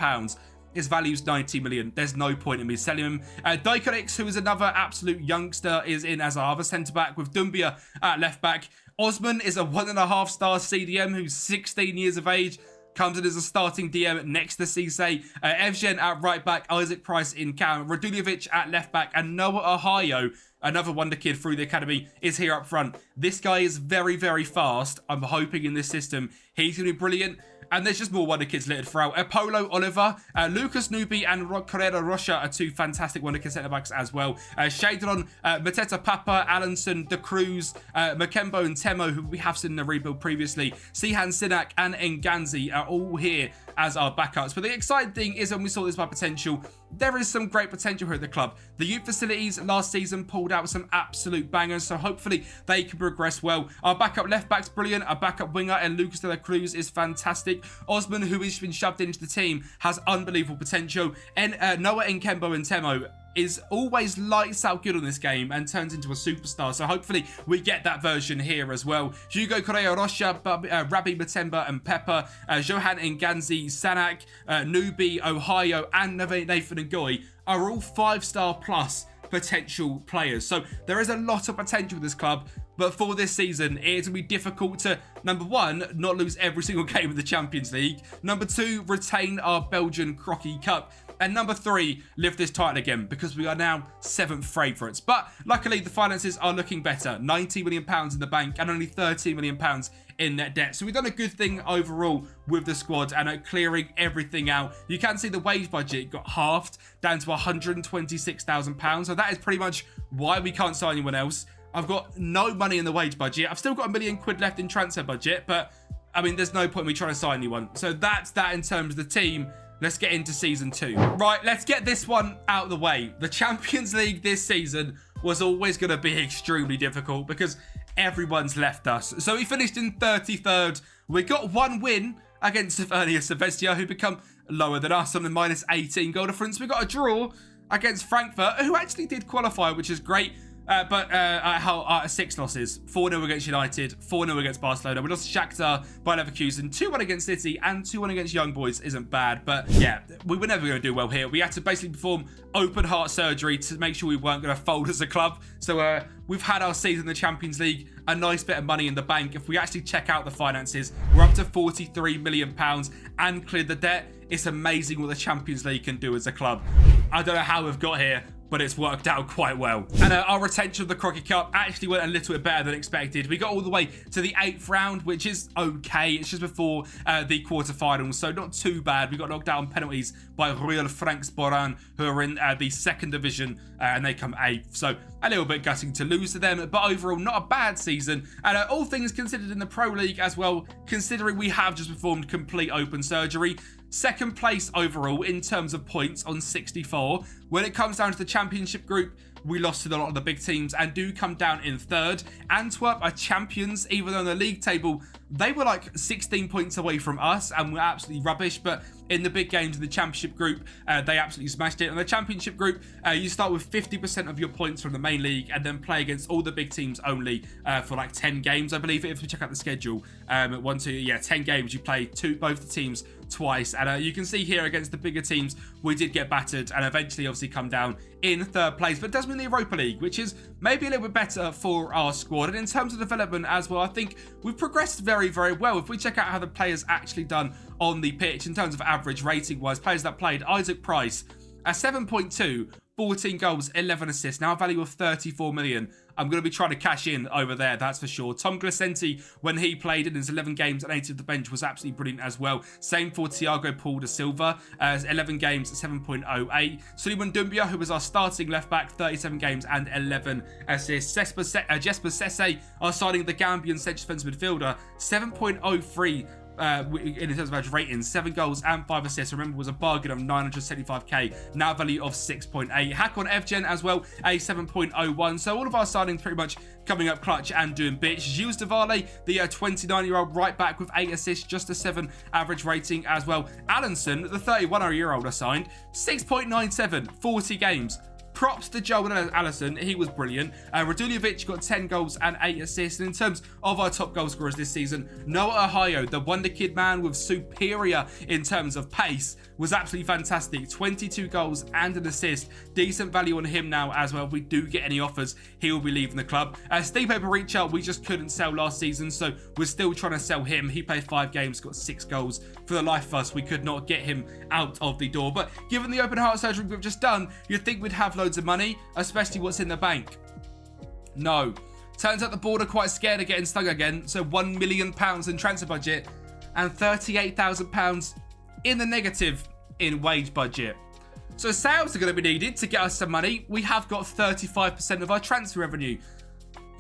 His value's 90 million. There's no point in me selling him. Daikarix, who is another absolute youngster, is in as our other centre-back with Dumbia at left-back. Osman is a 1.5-star CDM who's 16 years of age. Comes in as a starting DM next to Cisse. Evgen at right-back. Isaac Price in cam. Radulovic at left-back. And Noah Ohio, another wonder kid through the academy, is here up front. This guy is very, very fast. I'm hoping in this system he's going to be brilliant. And there's just more wonder kids littered throughout. Apollo Oliver, Lucas Nubi, and Carrera Rocha are two fantastic wonder kid centre backs as well. Shadron, Mateta Papa, Allenson, De Cruz, Makembo, and Temo, who we have seen in the rebuild previously. Sihan Sinak and Nganzi are all here as our backups. But the exciting thing is, when we saw this by potential, there is some great potential here at the club. The youth facilities last season pulled out some absolute bangers, so hopefully they can progress well. Our backup left back's brilliant. Our backup winger, and Lucas de la Cruz, is fantastic. Osman, who has been shoved into the team, has unbelievable potential. And Noah Nkembo and Temo is always lights out good on this game and turns into a superstar. So hopefully we get that version here as well. Hugo Correa Rocha, Rabbi Matemba and Pepper, Johan Nganzi, Sanak, Nubi, Ohio, and Nathan Ngoy are all 5-star plus potential players. So there is a lot of potential with this club, but for this season, it's going to be difficult to, number one, not lose every single game of the Champions League. Number two, retain our Belgian Crocky Cup. And number three, lift this title again, because we are now 7th favourites. But luckily, the finances are looking better. £90 million in the bank and only £13 million in net debt. So we've done a good thing overall with the squad and clearing everything out. You can see the wage budget got halved down to £126,000. So that is pretty much why we can't sign anyone else. I've got no money in the wage budget. I've still got £1 million left in transfer budget, but I mean, there's no point in me trying to sign anyone. So that's that in terms of the team. Let's get into season 2. Right, let's get this one out of the way. The Champions League this season was always going to be extremely difficult because everyone's left us. So we finished in 33rd. We got one win against Savernia Savestia, who become lower than us on the minus 18 goal difference. We got a draw against Frankfurt, who actually did qualify, which is great. But 6 losses. 4-0 against United, 4-0 against Barcelona. We lost to Shakhtar by Leverkusen, 2-1 against City, and 2-1 against Young Boys isn't bad. But yeah, we were never going to do well here. We had to basically perform open heart surgery to make sure we weren't going to fold as a club. So we've had our season in the Champions League, a nice bit of money in the bank. If we actually check out the finances, we're up to £43 million and cleared the debt. It's amazing what the Champions League can do as a club. I don't know how we've got here, but it's worked out quite well. And our retention of the Crocky Cup actually went a little bit better than expected. We got all the way to the 8th round, which is okay. It's just before the quarterfinals, so not too bad. We got knocked out on penalties by Royal Franks Boran, who are in the 2nd division, and they come 8th. So a little bit gutting to lose to them, but overall not a bad season. And all things considered in the Pro League as well, considering we have just performed complete open surgery. 2nd place overall in terms of points on 64. When it comes down to the Championship group, we lost to a lot of the big teams and do come down in 3rd. Antwerp are champions, even though in the league table, they were like 16 points away from us and we're absolutely rubbish. But in the big games in the Championship group, they absolutely smashed it. In the Championship group, you start with 50% of your points from the main league and then play against all the big teams only for like 10 games, I believe. If we check out the schedule, 10 games, you play both the teams twice. And you can see here against the bigger teams, we did get battered and eventually obviously come down in 3rd place. But it does mean the Europa League, which is maybe a little bit better for our squad. And in terms of development as well, I think we've progressed very, very well. If we check out how the players actually done on the pitch in terms of average rating wise, players that played, Isaac Price, a 7.2, 14 goals, 11 assists, now a value of 34 million. I'm going to be trying to cash in over there, that's for sure. Tom Glicenti, when he played in his 11 games and 8 of the bench, was absolutely brilliant as well. Same for Thiago Paul da Silva, 11 games, 7.08. Suleiman Doumbia, who was our starting left-back, 37 games and 11 assists. Jesper Sesse, our signing the Gambian central defensive midfielder, 7.03. In terms of average rating, 7 goals and 5 assists. Remember, was a bargain of 975k, now value of 6.8. Hakon Evgen as well, a 7.01. So all of our signings pretty much coming up clutch and doing bits. Gilles de Varley, the 29-year-old right back with 8 assists, just a 7 average rating as well. Allenson, the 31-year-old I signed, 6.97, 40 games. Props to Joel Allison, he was brilliant. Raduljevic got 10 goals and 8 assists. And in terms of our top goal scorers this season, Noah Ohio, the wonder kid man with superior in terms of pace, was absolutely fantastic. 22 goals and an assist. Decent value on him now as well. If we do get any offers, he will be leaving the club. Stipe Baricha, we just couldn't sell last season, so we're still trying to sell him. He played 5 games, got 6 goals. For the life of us, we could not get him out of the door. But given the open heart surgery we've just done, you'd think we'd have loads of money, especially what's in the bank. No. Turns out the board are quite scared of getting stung again, so £1 million in transfer budget and £38,000 in the negative in wage budget. So sales are going to be needed to get us some money. We have got 35% of our transfer revenue.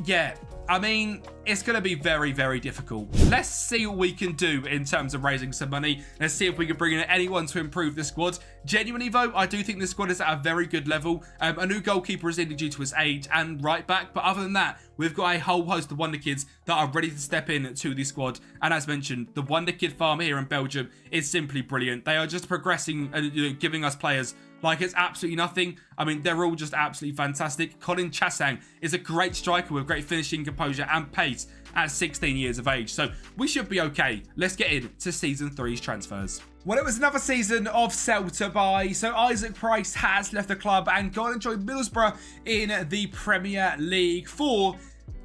Yeah, I mean, it's going to be very, very difficult. Let's see what we can do in terms of raising some money. Let's see if we can bring in anyone to improve the squad. Genuinely, though, I do think the squad is at a very good level. A new goalkeeper is needed due to his age and right back. But other than that, we've got a whole host of wonder kids that are ready to step in to the squad. And as mentioned, the wonder kid farm here in Belgium is simply brilliant. They are just progressing and giving us players like it's absolutely nothing. I mean, they're all just absolutely fantastic. Colin Chassang is a great striker with great finishing, composure and pace at 16 years of age. So we should be okay. Let's get into Season 3's transfers. Well, it was another season of sell to buy. So Isaac Price has left the club and gone and joined Middlesbrough in the Premier League for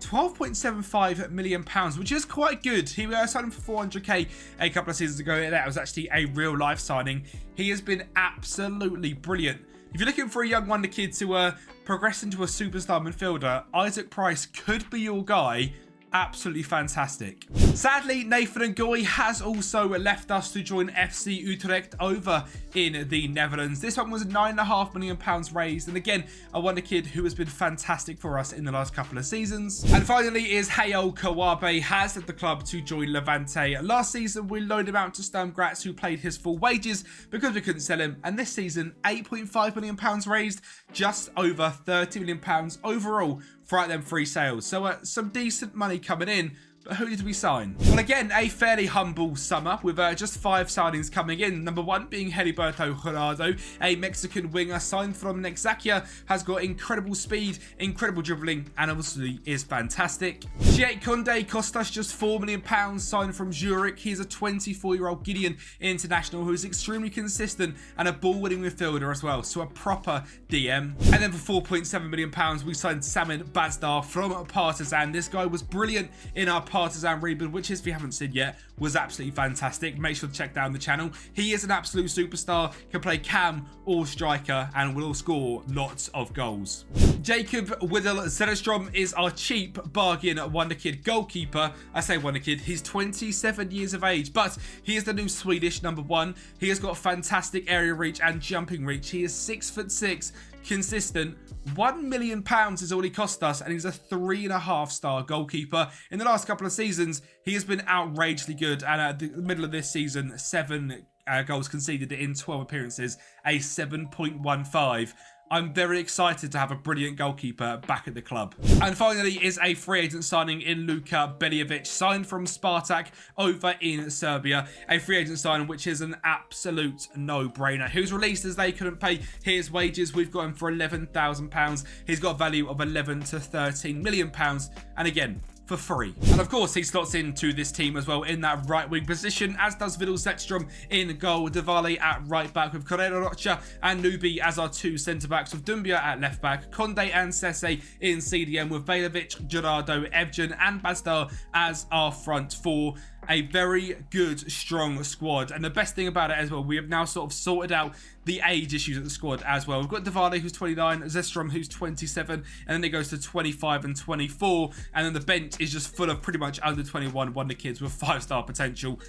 £12.75 million, which is quite good. He signed him for 400k a couple of seasons ago. That was actually a real life signing. He has been absolutely brilliant. If you're looking for a young wonder kid to progress into a superstar midfielder, Isaac Price could be your guy. Absolutely fantastic. Sadly, Nathan Ngoy has also left us to join FC Utrecht over in the Netherlands. This one was £9.5 million raised, and again, a wonder kid who has been fantastic for us in the last couple of seasons. And finally is Hayel Kawabe has left the club to join Levante. Last season, we loaned him out to Sturm Graz, who paid his full wages because we couldn't sell him. And this season, £8.5 million raised, just over £30 million overall throughout them free sales. So some decent money coming in. But who did we sign? Well, again, a fairly humble summer with just 5 signings coming in. Number 1 being Heriberto Jurado, a Mexican winger signed from Nexakia, has got incredible speed, incredible dribbling, and obviously is fantastic. Sheikh Koundé cost us just £4 million, signed from Zurich. He's a 24-year-old Guinean international who is extremely consistent and a ball-winning midfielder as well, so a proper DM. And then for £4.7 million, we signed Samin Bazdar from Partizan. This guy was brilliant in our Partizan rebuild, which is, if you haven't seen yet, was absolutely fantastic. Make sure to check down the channel. He is an absolute superstar, can play cam or striker, and will score lots of goals. Jacob Widdel Zederstrom is our cheap bargain wonder kid goalkeeper. I say wonder kid, he's 27 years of age, but he is the new Swedish number 1. He has got fantastic area reach and jumping reach. He is 6'6", consistent. £1 million is all he cost us, and he's a 3.5-star goalkeeper. In the last couple of seasons, he has been outrageously good, and at the middle of this season, 7 goals conceded in 12 appearances, a 7.15. I'm very excited to have a brilliant goalkeeper back at the club. And finally is a free agent signing in Luka Beljovic, signed from Spartak over in Serbia. A free agent signing which is an absolute no-brainer. He was released as they couldn't pay his wages. We've got him for £11,000. He's got a value of £11 to £13 million. And again, for free. And of course, he slots into this team as well in that right wing position, as does Vidal Zetstrom in goal, Diwali at right back with Correra Rocha and Nubi as our 2 centre backs, with Doumbia at left back, Koundé and Sesse in CDM, with Bailovic, Gerardo, Evgen and Bazdar as our front 4. a very good, strong squad. And the best thing about it as well, we have now sort of sorted out the age issues at the squad as well. We've got Diwali, who's 29, Zestrom, who's 27, and then it goes to 25 and 24. And then the bench is just full of pretty much under 21 wonder kids with 5-star potential.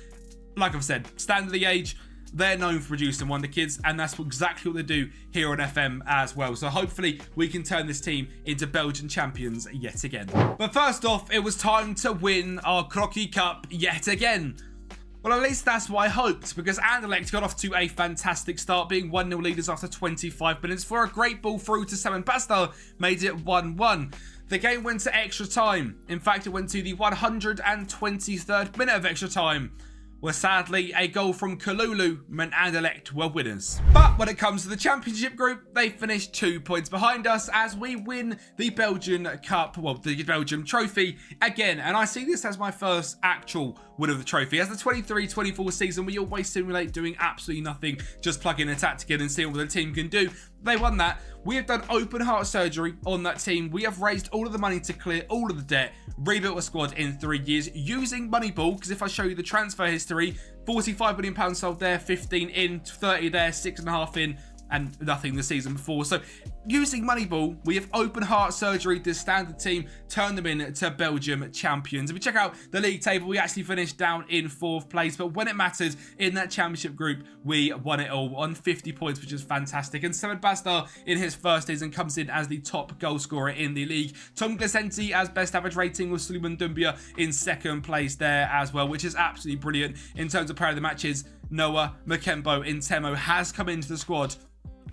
Like I've said, standard of the age, they're known for producing wonder kids, and that's exactly what they do here on FM as well. So hopefully we can turn this team into Belgian champions yet again. But first off, it was time to win our Crocky Cup yet again. Well, at least that's what I hoped, because Anderlecht got off to a fantastic start, being 1-0 leaders after 25 minutes for a great ball through to Sam Bastar, made it 1-1. The game went to extra time. In fact, it went to the 123rd minute of extra time, where sadly a goal from Kalulu meant Anderlecht were winners. But when it comes to the championship group, they finished 2 points behind us as we win the Belgian Cup, well, the Belgian trophy again. And I see this as my first actual win of the trophy. As the 23-24 season, we always simulate doing absolutely nothing, just plug in a tactic in and see what the team can do. They won that. We have done open heart surgery on that team. We have raised all of the money to clear all of the debt, rebuilt a squad in 3 years using Moneyball, because if I show you the transfer history, £45 million sold there, 15 in, 30 there, 6.5 in, and nothing the season before. So using Moneyball, we have open heart surgery this standard team, turned them into Belgium champions. If we check out the league table, we actually finished down in 4th place, but when it mattered in that championship group, we won it all on 50 points, which is fantastic. And Sam Bastar in his first season comes in as the top goal scorer in the league. Tom Glicenti as best average rating, with Suleiman Doumbia in 2nd place there as well, which is absolutely brilliant. In terms of player of the matches, Noah Makembo in Temo has come into the squad,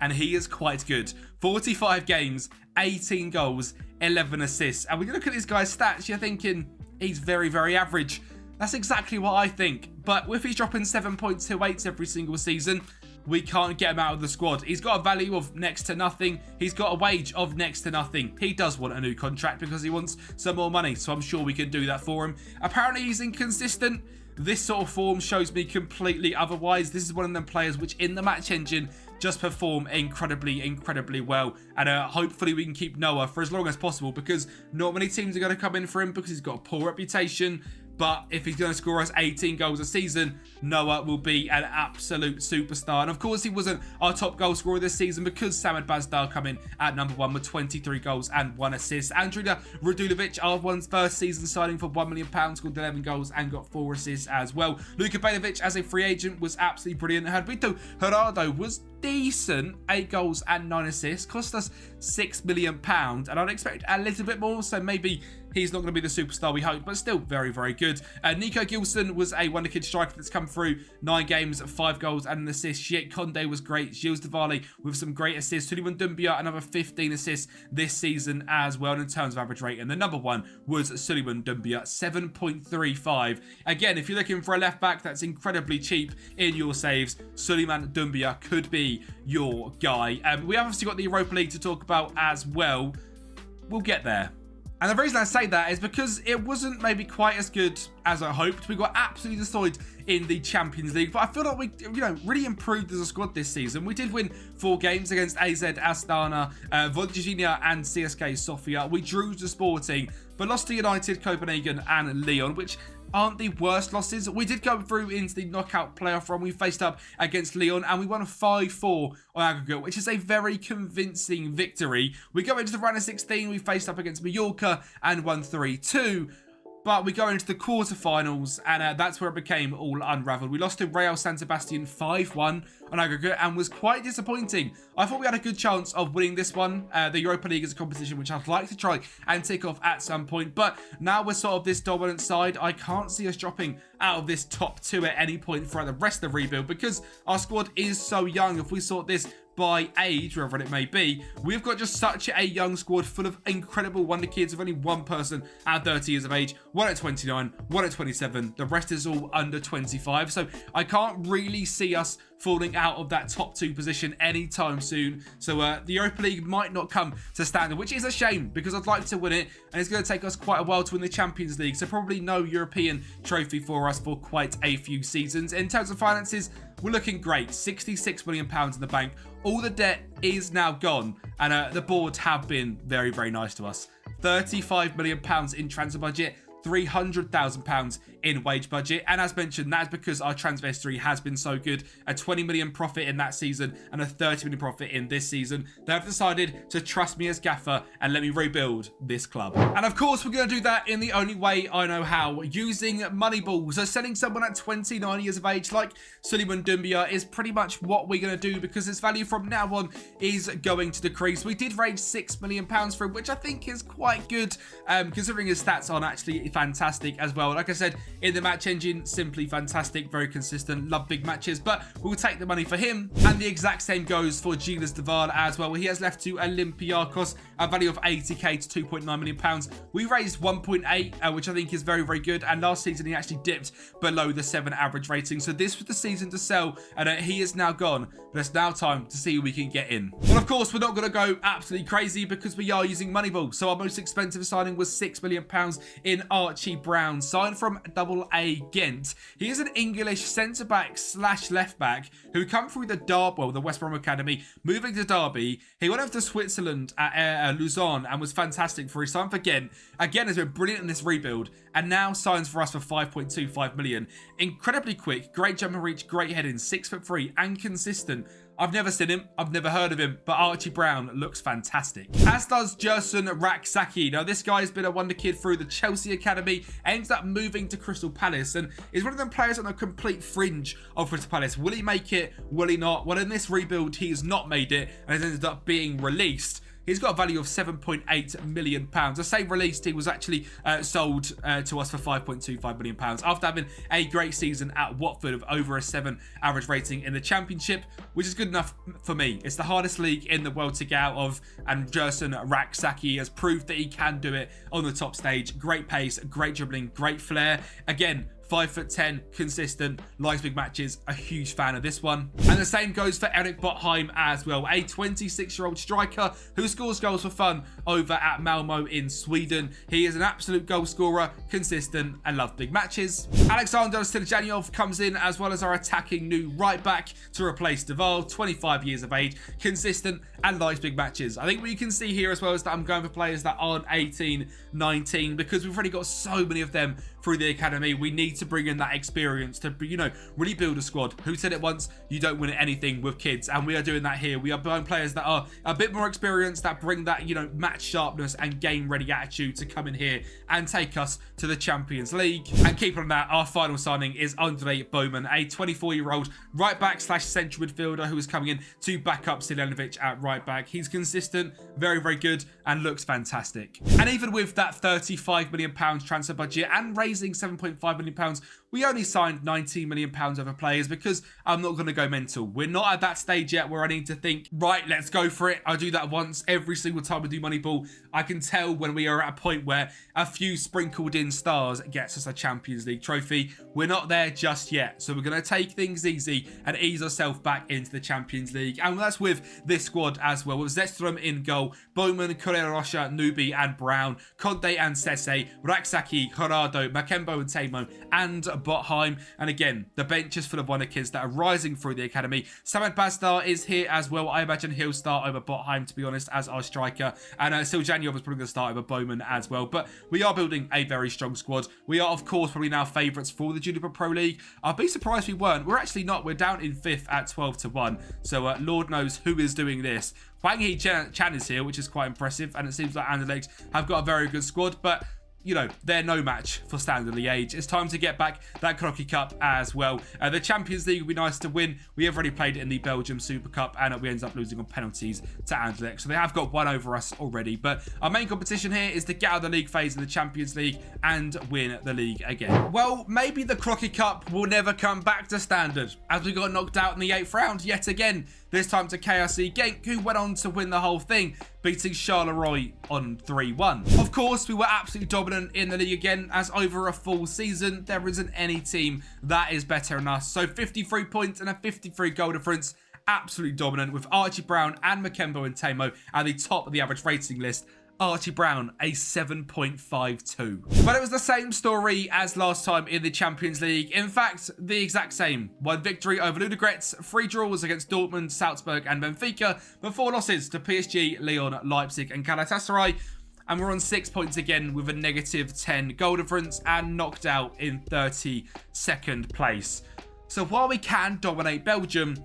and he is quite good. 45 games, 18 goals, 11 assists. And when you look at this guy's stats, you're thinking he's very, very average. That's exactly what I think. But if he's dropping 7.28 every single season, we can't get him out of the squad. He's got a value of next to nothing. He's got a wage of next to nothing. He does want a new contract because he wants some more money. So I'm sure we can do that for him. Apparently he's inconsistent. This sort of form shows me completely otherwise. This is one of them players which in the match engine just perform incredibly well. And hopefully we can keep Noah for as long as possible, because not many teams are going to come in for him because he's got a poor reputation. But if he's going to score us 18 goals a season, Noah will be an absolute superstar. And of course, he wasn't our top goal scorer this season because Samad Bazdar come in at number 1 with 23 goals and 1 assist. Andrija Radulovic, our first season signing for £1 million, scored 11 goals and got 4 assists as well. Luka Banovic as a free agent was absolutely brilliant. Hadrito Gerardo was decent, 8 goals and 9 assists, cost us £6 million, and I'd expect a little bit more, so maybe he's not going to be the superstar we hope, but still very, very good. Nico Gilson was a wonder kid striker that's come through, 9 games, 5 goals and an assist. Shiet Conde was great. Gilles Diwali with some great assists. Suleiman Doumbia, another 15 assists this season as well. And in terms of average rating, the number 1 was Suleiman Doumbia, 7.35. Again, if you're looking for a left back that's incredibly cheap in your saves, Suleiman Doumbia could be your guy. We obviously got the Europa League to talk about as well. We'll get there. And the reason I say that is because it wasn't maybe quite as good as I hoped. We got absolutely destroyed in the Champions League, but I feel like we, really improved as a squad this season. We did win 4 games against AZ, Astana, Vodjina and CSK Sofia. We drew to Sporting, but lost to United, Kobenhavn and Lyon, which aren't the worst losses. We did go through into the knockout playoff run. We faced up against Lyon and we won 5-4 on aggregate, which is a very convincing victory. We go into the round of 16. We faced up against Mallorca and won 3-2. But we go into the quarterfinals, and that's where it became all unraveled. We lost to Real San Sebastian 5-1 on aggregate, and was quite disappointing. I thought we had a good chance of winning this one. The Europa League is a competition which I'd like to try and tick off at some point, but now we're sort of this dominant side. I can't see us dropping out of this top 2 at any point throughout the rest of the rebuild, because our squad is so young. If we sort this by age, wherever it may be, we've got just such a young squad full of incredible wonder kids, with only one person at 30 years of age, one at 29, one at 27. The rest is all under 25. So I can't really see us falling out of that top 2 position anytime soon. So the Europa League might not come to standard, which is a shame because I'd like to win it, and it's going to take us quite a while to win the Champions League. So probably no European trophy for us for quite a few seasons. In terms of finances, we're looking great. £66 million in the bank. All the debt is now gone, and the board have been very, very nice to us. £35 million in transfer budget, £300,000 in wage budget. And as mentioned, that's because our transfer history has been so good. A 20 million profit in that season and a 30 million profit in this season. They have decided to trust me as gaffer and let me rebuild this club. And of course, we're going to do that in the only way I know how, using Moneyball. So selling someone at 29 years of age like Suleiman Doumbia is pretty much what we're going to do, because his value from now on is going to decrease. We did raise £6 million for him, which I think is quite good, considering his stats aren't actually fantastic as well. Like I said, in the match engine, simply fantastic, very consistent, love big matches, but we'll take the money for him. And the exact same goes for Gilles Duval as well, where he has left to Olympiacos, a value of 80k to £2.9 million. We raised 1.8, which I think is very, very good, and last season he actually dipped below the 7 average rating, so this was the season to sell, and he is now gone, but it's now time to see who we can get in. Well, of course, we're not going to go absolutely crazy because we are using Moneyball, so our most expensive signing was £6 million in Archie Brown, signed from AA Ghent. He is an English centre-back / left-back who come through the West Brom Academy, moving to Derby. He went over to Switzerland at Lausanne and was fantastic for his time for Ghent. Again, has been brilliant in this rebuild, and now signs for us for 5.25 million. Incredibly quick, great jump and reach, great heading, 6'3" and consistent. I've never seen him, I've never heard of him, but Archie Brown looks fantastic. As does Gerson Raksaki. Now, this guy's been a wonder kid through the Chelsea Academy, ends up moving to Crystal Palace, and is one of them players on the complete fringe of Crystal Palace. Will he make it? Will he not? Well, in this rebuild, he has not made it, and has ended up being released. He's got a value of £7.8 million. The same released, he was actually sold to us for £5.25 million after having a great season at Watford of over a 7 average rating in the Championship, which is good enough for me. It's the hardest league in the world to get out of, and Gerson Raksaki has proved that he can do it on the top stage. Great pace, great dribbling, great flair. Again, 5'10", consistent, likes big matches, a huge fan of this one. And the same goes for Erik Botheim as well, a 26-year-old striker who scores goals for fun over at Malmo in Sweden. He is an absolute goal scorer, consistent, and loves big matches. Alexander Stiljanov comes in as well as our attacking new right back to replace Duval, 25 years of age, consistent, and likes big matches. I think what you can see here as well is that I'm going for players that aren't 18, 19, because we've already got so many of them through the academy. We need to bring in that experience to, really build a squad. Who said it once? You don't win anything with kids, and we are doing that here. We are buying players that are a bit more experienced, that bring that, match sharpness and game ready attitude to come in here and take us to the Champions League. And keeping on that, our final signing is Andre Bowman, a 24-year-old right back / central midfielder who is coming in to back up Silenovic at right back. He's consistent, very, very good, and looks fantastic. And even with that £35 million transfer budget and raising £7.5 million, we only signed £19 million over players because I'm not going to go mental. We're not at that stage yet where I need to think, right, let's go for it. I do that once every single time we do Moneyball. I can tell when we are at a point where a few sprinkled in stars gets us a Champions League trophy. We're not there just yet. So we're going to take things easy and ease ourselves back into the Champions League. And that's with this squad as well. With Zetstrom in goal, Bowman, Correa Rocha, Nubi and Brown, Conte and Sese, Raksaki, Corrado, Makembo and Tamo, and Botheim. And again, the bench is full of wonder kids that are rising through the academy. Samad Bazdar is here as well. I imagine he'll start over Botheim, to be honest, as our striker. And Siljanov is probably going to start over Bowman as well. But we are building a very strong squad. We are, of course, probably now favourites for the Juniper Pro League. I'd be surprised if we weren't. We're actually not. We're down in 5th at 12-1. So Lord knows who is doing this. Hwang Hee-chan is here, which is quite impressive. And it seems like Anderlecht have got a very good squad. But they're no match for Standard Liège. It's time to get back that Crocky Cup as well. The Champions League would be nice to win. We have already played it in the Belgium Super Cup, and we ended up losing on penalties to Anderlecht. So they have got one over us already. But our main competition here is to get out of the league phase in the Champions League and win the league again. Well, maybe the Crocky Cup will never come back to Standard, as we got knocked out in the 8th round yet again. This time to KRC Genk, who went on to win the whole thing, beating Charleroi on 3-1. Of course, we were absolutely dominant in the league again, as over a full season, there isn't any team that is better than us. So 53 points and a 53 goal difference, absolutely dominant, with Archie Brown and Makembo and Tamo at the top of the average rating list. Archie Brown, a 7.52. But it was the same story as last time in the Champions League. In fact, the exact same. One victory over Ludogorets, 3 draws against Dortmund, Salzburg and Benfica, but 4 losses to PSG, Lyon, Leipzig and Galatasaray. And we're on 6 points again with a negative 10 goal difference and knocked out in 32nd place. So while we can dominate Belgium,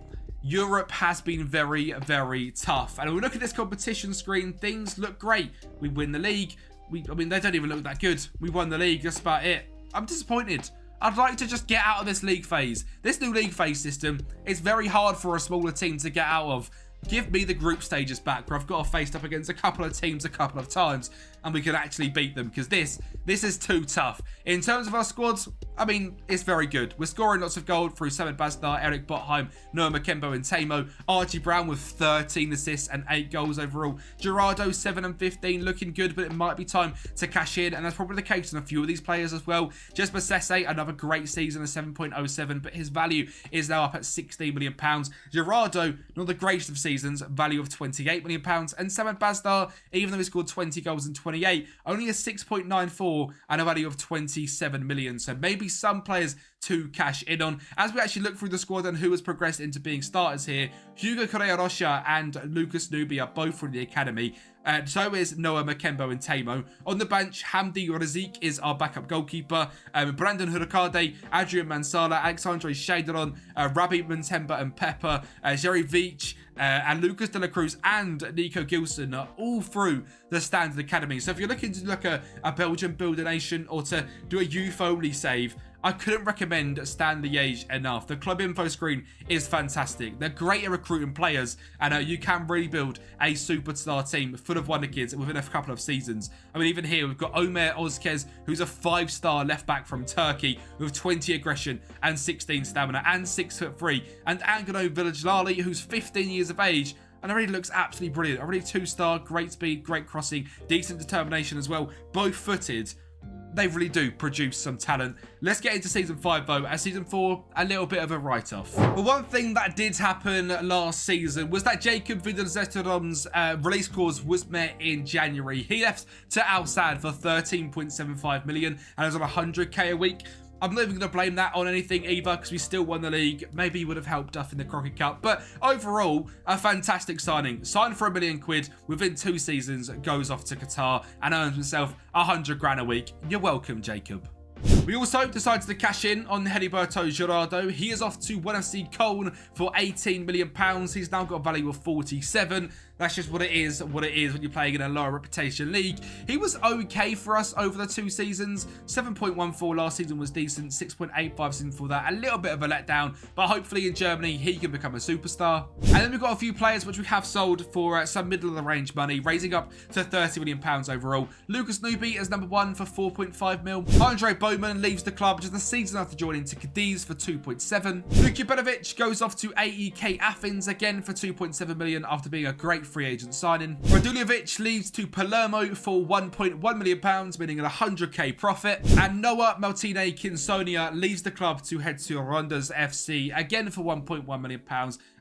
Europe has been very, very tough. And when we look at this competition screen, things look great. We win the league. I mean, they don't even look that good. We won the league. That's about it. I'm disappointed. I'd like to just get out of this league phase. This new league phase system is very hard for a smaller team to get out of. Give me the group stages back where I've got to face up against a couple of teams a couple of times and we can actually beat them, because this is too tough. In terms of our squads, I mean, it's very good. We're scoring lots of gold through Samet Basdar, Eric Botheim, Noah Makembo and Tamo. Archie Brown with 13 assists and 8 goals overall. Gerardo 7 and 15, looking good, but it might be time to cash in, and that's probably the case on a few of these players as well. Jesper Sesse, another great season, a 7.07, but his value is now up at £16 million. Gerardo, not the greatest of seasons, value of £28 million. And Samet Basdar, even though he scored 20 goals and 28, only a 6.94 and a value of 27 million. So maybe some players to cash in on. As we actually look through the squad and who has progressed into being starters here, Hugo Correa Rocha and Lucas Nubi are both from the academy. So is Noah Makembo and Tamo. On the bench, Hamdi Razik is our backup goalkeeper. Brandon Hurkade, Adrian Mansala, Alexandre Shaderon, Rabi Montemba and Pepper, Jerry Veach, and Lucas De La Cruz and Nico Gilson are all through the standard academy. So if you're looking to look at a Belgian builder nation or to do a youth only save, I couldn't recommend Stan Liege enough. The club info screen is fantastic. They're great at recruiting players, and you can really build a superstar team full of wonder kids within a couple of seasons. I mean, even here, we've got Omer Ozkez, who's a 5-star left back from Turkey with 20 aggression and 16 stamina and 6'3", and Angano Village-Lali, who's 15 years of age, and already looks absolutely brilliant. Already 2-star, great speed, great crossing, decent determination as well, both footed. They really do produce some talent. Let's get into Season 5 though, as Season 4, a little bit of a write-off. But one thing that did happen last season was that Jacob Vidal-Zetterdom's release clause was met in January. He left to Al Sadd for 13.75 million and is on 100k a week. I'm not even going to blame that on anything either, because we still won the league. Maybe he would have helped us in the Crockett Cup. But overall, a fantastic signing. Signed for £1 million within 2 seasons, goes off to Qatar and earns himself 100 grand a week. You're welcome, Jacob. We also decided to cash in on Heriberto Gerardo. He is off to 1FC Köln for £18 million. He's now got a value of 47. That's just what it is when you're playing in a lower reputation league. He was okay for us over the 2 seasons. 7.14 last season was decent. 6.85 season for that. A little bit of a letdown, but hopefully in Germany he can become a superstar. And then we've got a few players which we have sold for some middle of the range money, raising up to £30 million overall. Lucas Nubi is number 1 for 4.5 mil. Andre Bowman leaves the club just a season after joining to Cadiz for 2.7. Luka Bedovic goes off to AEK Athens again for 2.7 million after being a great free agent signing. Raduljevic leaves to Palermo for £1.1 million, meaning an 100k profit. And Noah Martine Kinsonia leaves the club to head to Rondas FC again for £1.1 million.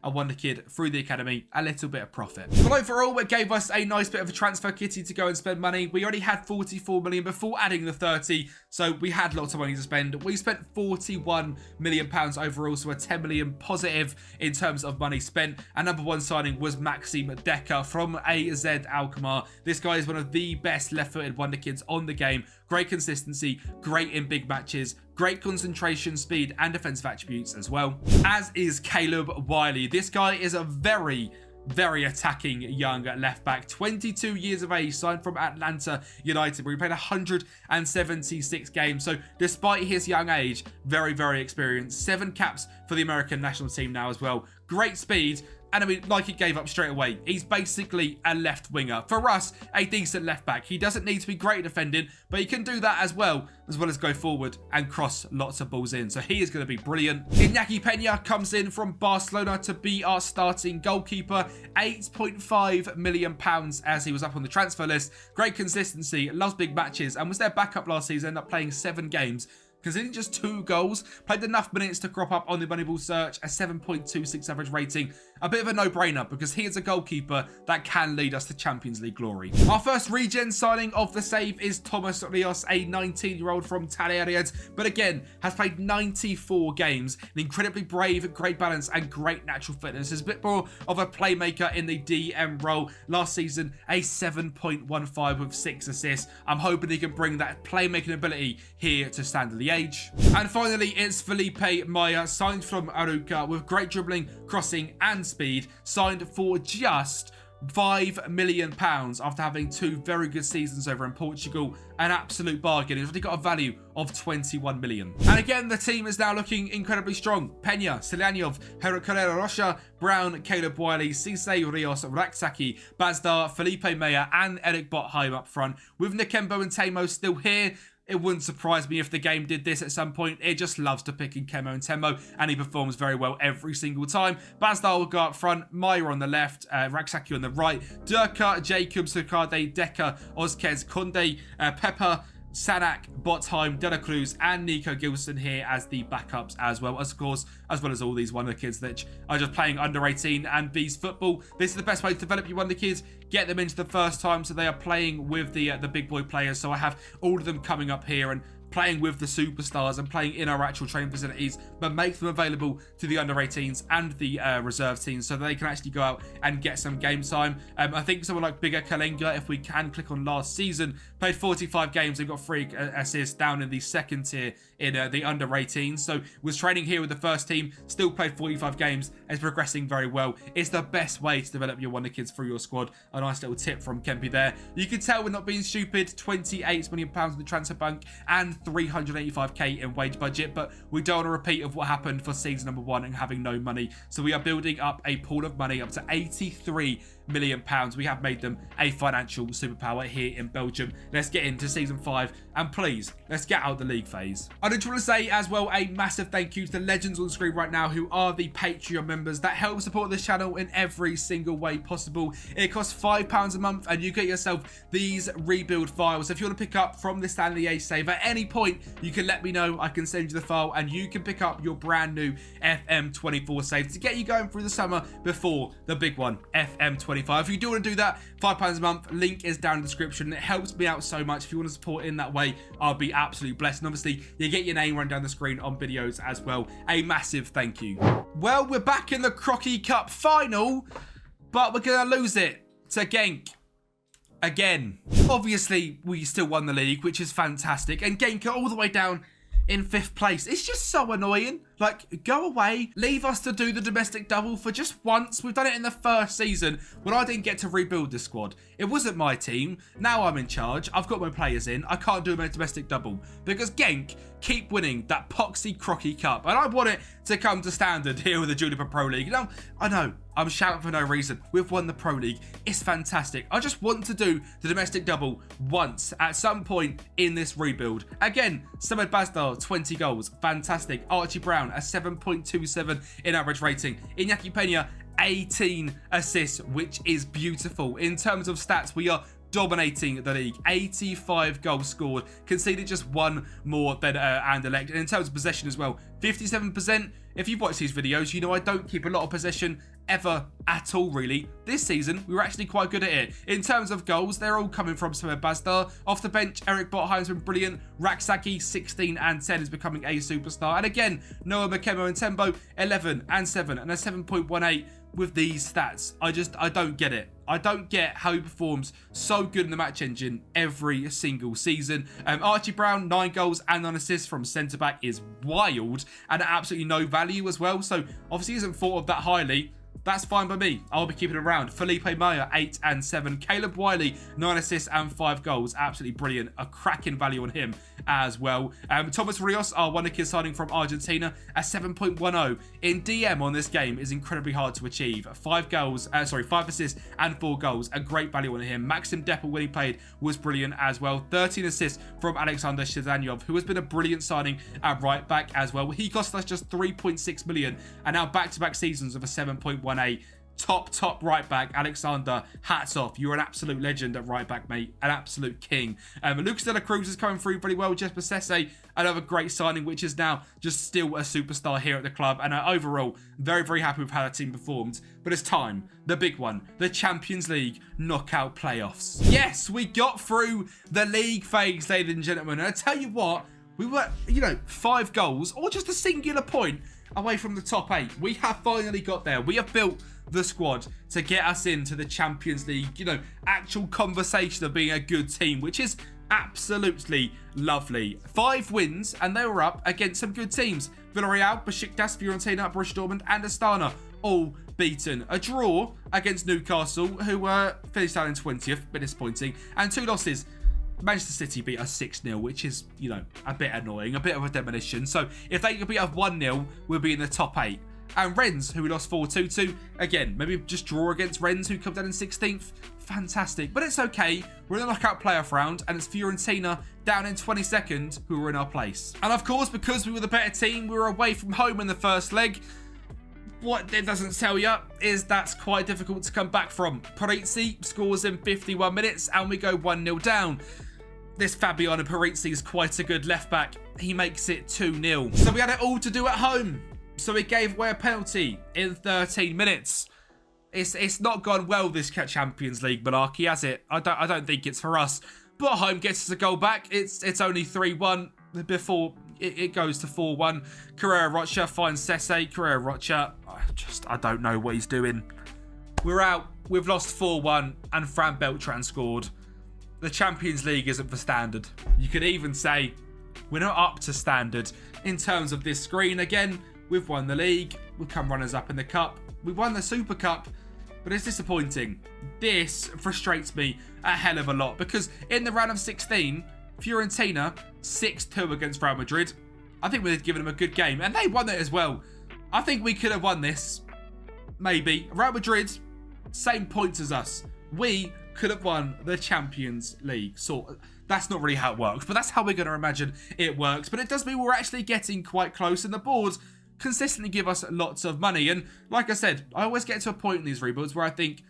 A wonder kid through the academy, a little bit of profit. But overall, it gave us a nice bit of a transfer kitty to go and spend money. We already had 44 million before adding the 30, so we had lots of money to spend. We spent 41 million pounds overall, so a 10 million positive in terms of money spent. And number 1 signing was Maxim Decker from AZ Alkmaar. This guy is one of the best left-footed wonder kids on the game. Great consistency, great in big matches, great concentration, speed, and defensive attributes as well. As is Caleb Wiley. This guy is a very attacking young left back, 22 years of age, signed from Atlanta United, where he played 176 games. So despite his young age, very experienced. 7 caps for the American national team now as well. Great speed. And I mean, like, he gave up straight away. He's basically a left winger. For us, a decent left back. He doesn't need to be great at defending, but he can do that as well as go forward and cross lots of balls in. So he is going to be brilliant. Iñaki Peña comes in from Barcelona to be our starting goalkeeper. £8.5 million as he was up on the transfer list. Great consistency, loves big matches, and was their backup last season, ended up playing 7 games. conceding just 2 goals, played enough minutes to crop up on the Moneyball search, a 7.26 average rating. A bit of a no-brainer because he is a goalkeeper that can lead us to Champions League glory. Our first regen signing of the save is Thomas Rios, a 19-year-old from Talleyrand, but again, has played 94 games, an incredibly brave, great balance, and great natural fitness. Is a bit more of a playmaker in the DM role. Last season, a 7.15 with 6 assists. I'm hoping he can bring that playmaking ability here to Standard Liege. And finally, it's Felipe Maya, signed from Aruca with great dribbling, crossing, and speed, signed for just £5 million after having 2 very good seasons over in Portugal. An absolute bargain. He's already got a value of 21 million. And again, the team is now looking incredibly strong. Peña, Silanyov, Herrera Rocha, Brown, Caleb Wiley, Cisse, Rios, Raksaki, Bazdar, Felipe Maya, and Eric Botheim up front. With Nkembo and Temo still here, it wouldn't surprise me if the game did this at some point. It just loves to pick in Nkembo and Temo, and he performs very well every single time. Bazdar will go up front, Maya on the left, Raksaki on the right, Durka, Jacobs, Sukade, Decker, Ozquez, Conde, Pepper, Sanak, Botheim, De La Cruz, and Nico Gilson here as the backups as well. Of course, as well as all these Wonder Kids that are just playing under 18 and B's football. This is the best way to develop your Wonder Kids. Get them into the first time so they are playing with the big boy players. So I have all of them coming up here and playing with the superstars and playing in our actual training facilities, but make them available to the under 18s and the reserve teams so that they can actually go out and get some game time. I think someone like Bigger Kalenga, if we can click on last season, played 45 games and got 3 assists down in the second tier in the under 18s. So was training here with the first team, still played 45 games, is progressing very well. It's the best way to develop your Wonder Kids through your squad. A nice little tip from Kempi there. You can tell we're not being stupid. £28 million in the transfer bank and 385k in wage budget, but we don't want a repeat of what happened for season number 1 and having no money. So we are building up a pool of money up to £83 million. We have made them a financial superpower here in Belgium. Let's get into season 5 and please, let's get out the league phase. I just want to say as well a massive thank you to the legends on the screen right now who are the Patreon members that help support this channel in every single way possible. It costs £5 a month and you get yourself these rebuild files. If you want to pick up from the Stanley A save at any point, you can let me know. I can send you the file and you can pick up your brand new FM24 save to get you going through the summer before the big one, FM25. If you do want to do that, £5 a month, link is down in the description. It helps me out so much. If you want to support in that way, I'll be absolutely blessed. And obviously, you get your name run down the screen on videos as well. A massive thank you. Well, we're back in the Crocky Cup final, but we're going to lose it to Genk. Again. Obviously, we still won the league, which is fantastic. And Genk are all the way down in 5th place. It's just so annoying. Like, go away. Leave us to do the domestic double for just once. We've done it in the first season when I didn't get to rebuild the squad. It wasn't my team. Now I'm in charge. I've got my players in. I can't do a domestic double because Genk keep winning that poxy Crocky Cup. And I want it to come to standard here with the Juniper Pro League. Now, I know I'm shouting for no reason. We've won the Pro League. It's fantastic. I just want to do the domestic double once at some point in this rebuild. Again, Samed Bazdar, 20 goals. Fantastic. Archie Brown, a 7.27 in average rating. Iñaki Peña, 18 assists, which is beautiful. In terms of stats, we are dominating the league. 85 goals scored, conceded just 1 more than Anderlecht. And in terms of possession as well, 57%. If you've watched these videos, you know I don't keep a lot of possession ever at all, really. This season, we were actually quite good at it. In terms of goals, they're all coming from Samed Bazdar. Off the bench, Eric Botheim's been brilliant. Raksaki, 16 and 10, is becoming a superstar. And again, Noah Nkembo and Tembo, 11 and 7 and a 7.18 with these stats. I don't get it. I don't get how he performs so good in the match engine every single season. Archie Brown, 9 goals and 9 assists from centre-back is wild and absolutely no value as well. So obviously isn't thought of that highly. That's fine by me. I'll be keeping it around. Felipe Maya, 8 and 7. Caleb Wiley, 9 assists and 5 goals. Absolutely brilliant. A cracking value on him as well. Thomas Rios, our Wonder Kid signing from Argentina, a 7.10. In DM on this game is incredibly hard to achieve. 5 assists and 4 goals. A great value on him. Maxim Deppel, when he played, was brilliant as well. 13 assists from Alexander Shazanyov, who has been a brilliant signing at right back as well. He cost us just 3.6 million and now back-to-back seasons of a 7.18. top right back, Alexander. Hats off. You're an absolute legend at right back, mate. An absolute king. Lucas de la Cruz is coming through pretty well. Jesper Sesse, another great signing, which is now just still a superstar here at the club. And overall, very happy with how the team performed. But it's time, the big one, the Champions League knockout playoffs. Yes, we got through the league phase, ladies and gentlemen. And I tell you what, we were, 5 goals or just a singular point away from the top 8. We have finally got there. We have built the squad to get us into the Champions League, actual conversation of being a good team, which is absolutely lovely. 5 wins, and they were up against some good teams. Villarreal, Besiktas, Fiorentina, Borussia Dortmund, and Astana, all beaten. A draw against Newcastle, who were finished out in 20th, bit disappointing, and 2 losses. Manchester City beat us 6-0, which is, a bit annoying, a bit of a demolition. So if they could beat us 1-0, we'll be in the top 8. And Rennes, who we lost 4-2 to, again, maybe just draw against Rennes, who come down in 16th. Fantastic. But it's okay. We're in the knockout playoff round, and it's Fiorentina down in 22nd, who were in our place. And of course, because we were the better team, we were away from home in the first leg. What it doesn't tell you is that's quite difficult to come back from. Partizan scores in 51 minutes, and we go 1-0 down. This Fabiano Partizan is quite a good left back. He makes it 2-0. So we had it all to do at home. So we gave away a penalty in 13 minutes. It's not gone well, this Champions League malarkey, has it? I don't think it's for us. But home gets us a goal back. It's only 3-1 before it goes to 4-1. Carrera Rocha finds Sesse. Carrera Rocha, I don't know what he's doing. We're out. We've lost 4-1, and Fran Beltran scored. The Champions League isn't for standard. You could even say we're not up to standard in terms of this screen. Again, we've won the league. We've come runners-up in the cup. We've won the Super Cup, but it's disappointing. This frustrates me a hell of a lot because in the round of 16, Fiorentina 6-2 against Real Madrid. I think we'd given them a good game, and they won it as well. I think we could have won this. Maybe. Real Madrid, same points as us. We could have won the Champions League. So that's not really how it works, but that's how we're going to imagine it works. But it does mean we're actually getting quite close, and the board consistently give us lots of money. And like I said, I always get to a point in these rebuilds where I think,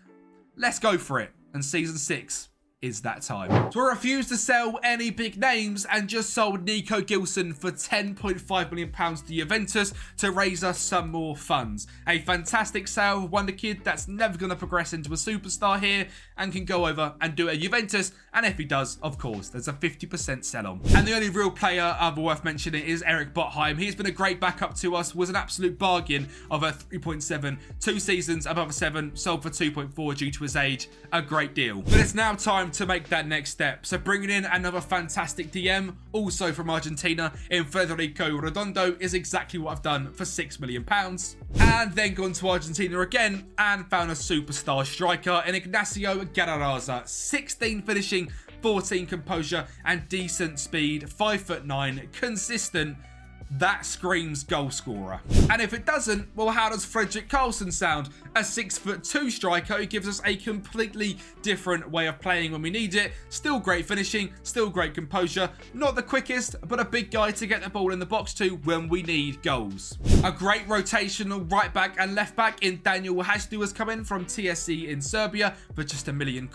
let's go for it. And season 6 is that time. So I refused to sell any big names and just sold Nico Gilson for £10.5 million to Juventus to raise us some more funds. A fantastic sale of Wonder Kid that's never going to progress into a superstar here and can go over and do it at Juventus. And if he does, of course, there's a 50% sell-on. And the only real player worth mentioning is Eric Botheim. He's been a great backup to us, was an absolute bargain of a 3.7, 2 seasons above a 7, sold for 2.4 due to his age. A great deal. But it's now time to make that next step. So bringing in another fantastic DM, also from Argentina, in Federico Redondo, is exactly what I've done for £6 million. And then gone to Argentina again and found a superstar striker in Ignacio Gararaza. 16 finishing, 14 composure, and decent speed. 5'9", consistent. That screams goal scorer. And if it doesn't, well, how does Fredrik Karlsson sound? A 6'2" striker who gives us a completely different way of playing when we need it. Still great finishing, still great composure. Not the quickest, but a big guy to get the ball in the box to when we need goals. A great rotational right back and left back in Daniel Hajdu has come in from TSC in Serbia for just £1 million.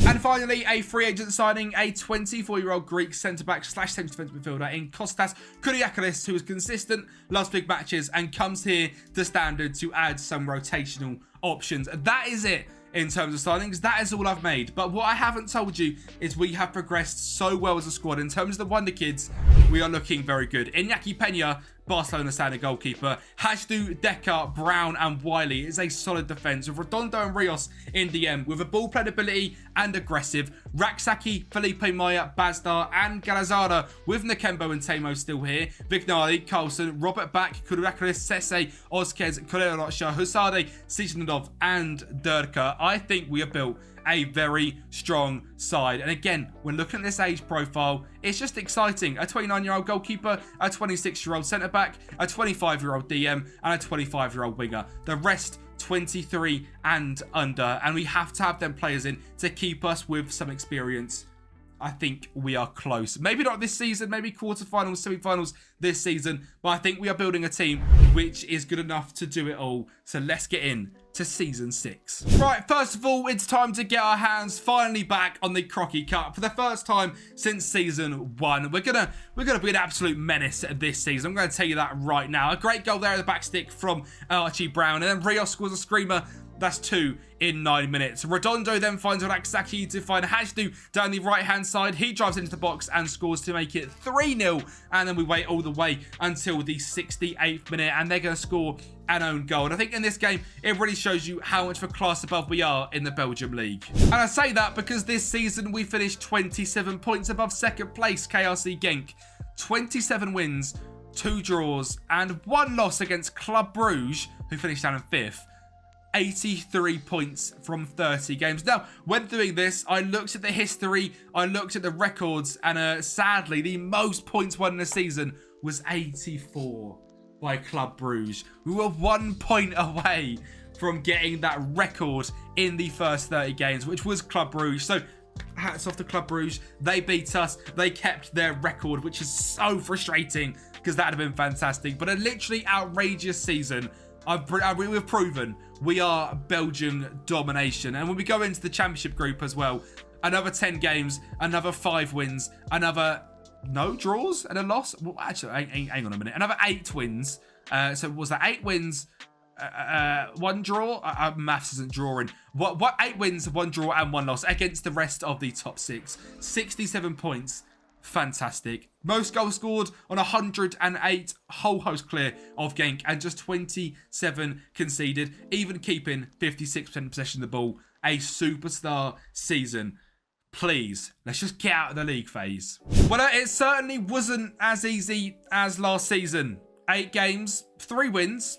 And finally, a free agent signing, a 24-year-old Greek centre-back / centre defence midfielder in Kostas Kyriakoulis, who is consistent, loves big matches, and comes here to standard to add some rotational options. That is it in terms of signings. That is all I've made. But what I haven't told you is we have progressed so well as a squad. In terms of the Wonder Kids, we are looking very good. Iñaki Peña, Barcelona standard goalkeeper. Hajdu, Decker, Brown, and Wiley is a solid defence with Redondo and Rios in DM with a ball played ability and aggressive. Raksaki, Felipe Maya, Bazdar, and Galazada with Nakembo and Tamo still here. Vignali, Carlson, Robert Back, Kyriakoulis, Sesse, Oskez, Carrera Rocha, Husade, Sijnadov, and Durka. I think we have built a very strong side. And again, when looking at this age profile, it's just exciting. A 29-year-old goalkeeper, a 26-year-old centre-back, a 25-year-old DM, and a 25-year-old winger. The rest 23 and under. And we have to have them players in to keep us with some experience. I think we are close. Maybe not this season, maybe quarterfinals, semi-finals this season, but I think we are building a team which is good enough to do it all. So let's get in to season 6. Right, first of all, it's time to get our hands finally back on the Crocky Cup for the first time since season 1. We're gonna be an absolute menace this season. I'm gonna tell you that right now. A great goal there at the back stick from Archie Brown, and then Rios scores a screamer. That's 2 in 9 minutes. Redondo then finds Raksaki to find Hajdu down the right-hand side. He drives into the box and scores to make it 3-0. And then we wait all the way until the 68th minute. And they're going to score an own goal. And I think in this game, it really shows you how much of a class above we are in the Belgium League. And I say that because this season we finished 27 points above second place KRC Genk. 27 wins, 2 draws, and 1 loss against Club Bruges, who finished down in 5th. 83 points from 30 games. Now, when doing this, I looked at the history, I looked at the records, and sadly, the most points won in a season was 84 by Club Bruges. We were 1 point away from getting that record in the first 30 games, which was Club Bruges. So, hats off to Club Bruges. They beat us. They kept their record, which is so frustrating because that would have been fantastic. But a literally outrageous season. We've proven we are Belgian domination. And when we go into the championship group as well, another 10 games, another 5 wins, another no draws and a loss. Well, actually, hang on a minute. Another 8 wins. So was that 8 wins, 1 draw? Maths isn't drawing. What 8 wins, 1 draw and 1 loss against the rest of the top 6. 67 points. Fantastic. Most goals scored on 108, whole host clear of Genk, and just 27 conceded, even keeping 56% possession of the ball. A superstar season. Please, let's just get out of the league phase. Well, it certainly wasn't as easy as last season. 8 games, 3 wins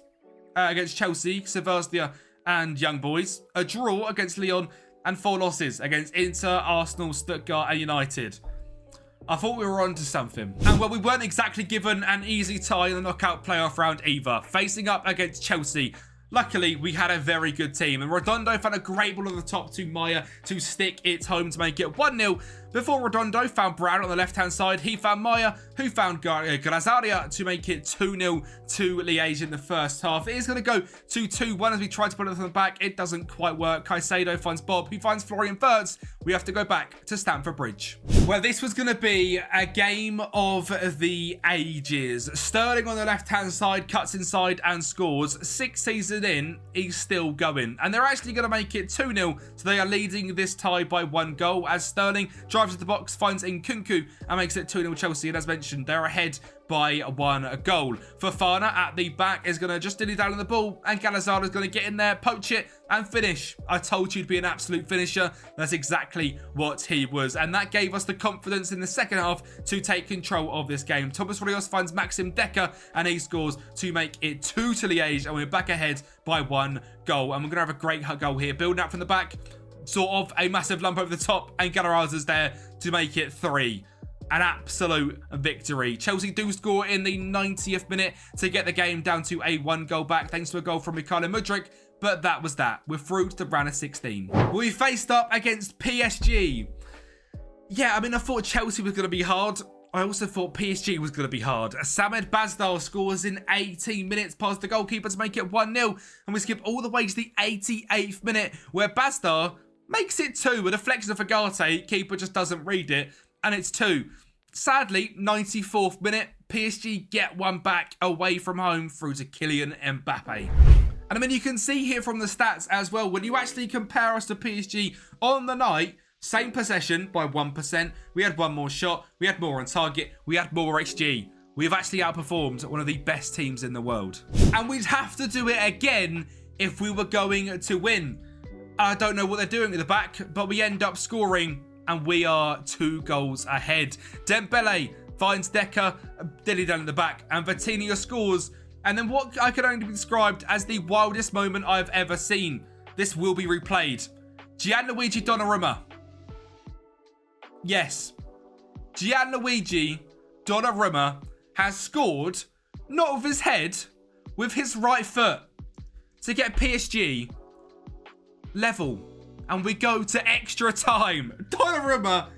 against Chelsea, Sevilla and Young Boys, a draw against Lyon, and 4 losses against Inter, Arsenal, Stuttgart and United. I thought we were on to something. And well, we weren't exactly given an easy tie in the knockout playoff round either, facing up against Chelsea. Luckily, we had a very good team, and Redondo found a great ball on the top to Maya to stick it home to make it 1-0. Before Redondo found Brown on the left-hand side, he found Maya, who found Grazaria to make it 2-0 to Liege in the first half. It is going to go to 2-1 as we try to put it from the back. It doesn't quite work. Caicedo finds Bob, who finds Florian Wirtz. We have to go back to Stamford Bridge. Well, this was going to be a game of the ages. Sterling on the left-hand side cuts inside and scores. 6 seasons in, he's still going. And they're actually going to make it 2-0, so they are leading this tie by 1 goal as Sterling drives to the box, finds Nkunku and makes it 2-0 Chelsea. And as mentioned, they're ahead by 1 goal. Fofana at the back is going to just dilly down on the ball, and Galazard is going to get in there, poach it and finish. I told you to be an absolute finisher. That's exactly what he was, and that gave us the confidence in the second half to take control of this game. Thomas Rios finds Maxim Decker and he scores to make it 2 to Liege, and we're back ahead by 1 goal. And we're going to have a great goal here, building up from the back, sort of a massive lump over the top, and Galazard's there to make it 3. An absolute victory. Chelsea do score in the 90th minute to get the game down to a 1 goal back, thanks to a goal from Mikhailo Mudryk. But that was that. We're through to the round of 16. We faced up against PSG. Yeah, I mean, I thought Chelsea was going to be hard. I also thought PSG was going to be hard. Samed Bazdal scores in 18 minutes past the goalkeeper to make it 1-0. And we skip all the way to the 88th minute, where Bazdal makes it 2 with a deflection of Agate. Keeper just doesn't read it, and it's 2. Sadly, 94th minute, PSG get 1 back away from home through to Kylian Mbappe. And I mean, you can see here from the stats as well, when you actually compare us to PSG on the night, same possession by 1%. We had 1 more shot, we had more on target, we had more XG. We have actually outperformed one of the best teams in the world. And we'd have to do it again if we were going to win. I don't know what they're doing at the back, but we end up scoring and we are 2 goals ahead. Dembele finds Decker, dilly down in the back, and Vitinha scores. And then what I could only be described as the wildest moment I've ever seen. This will be replayed. Gianluigi Donnarumma. Yes. Gianluigi Donnarumma has scored, not with his head, with his right foot, to get PSG level. And we go to extra time. Donnarumma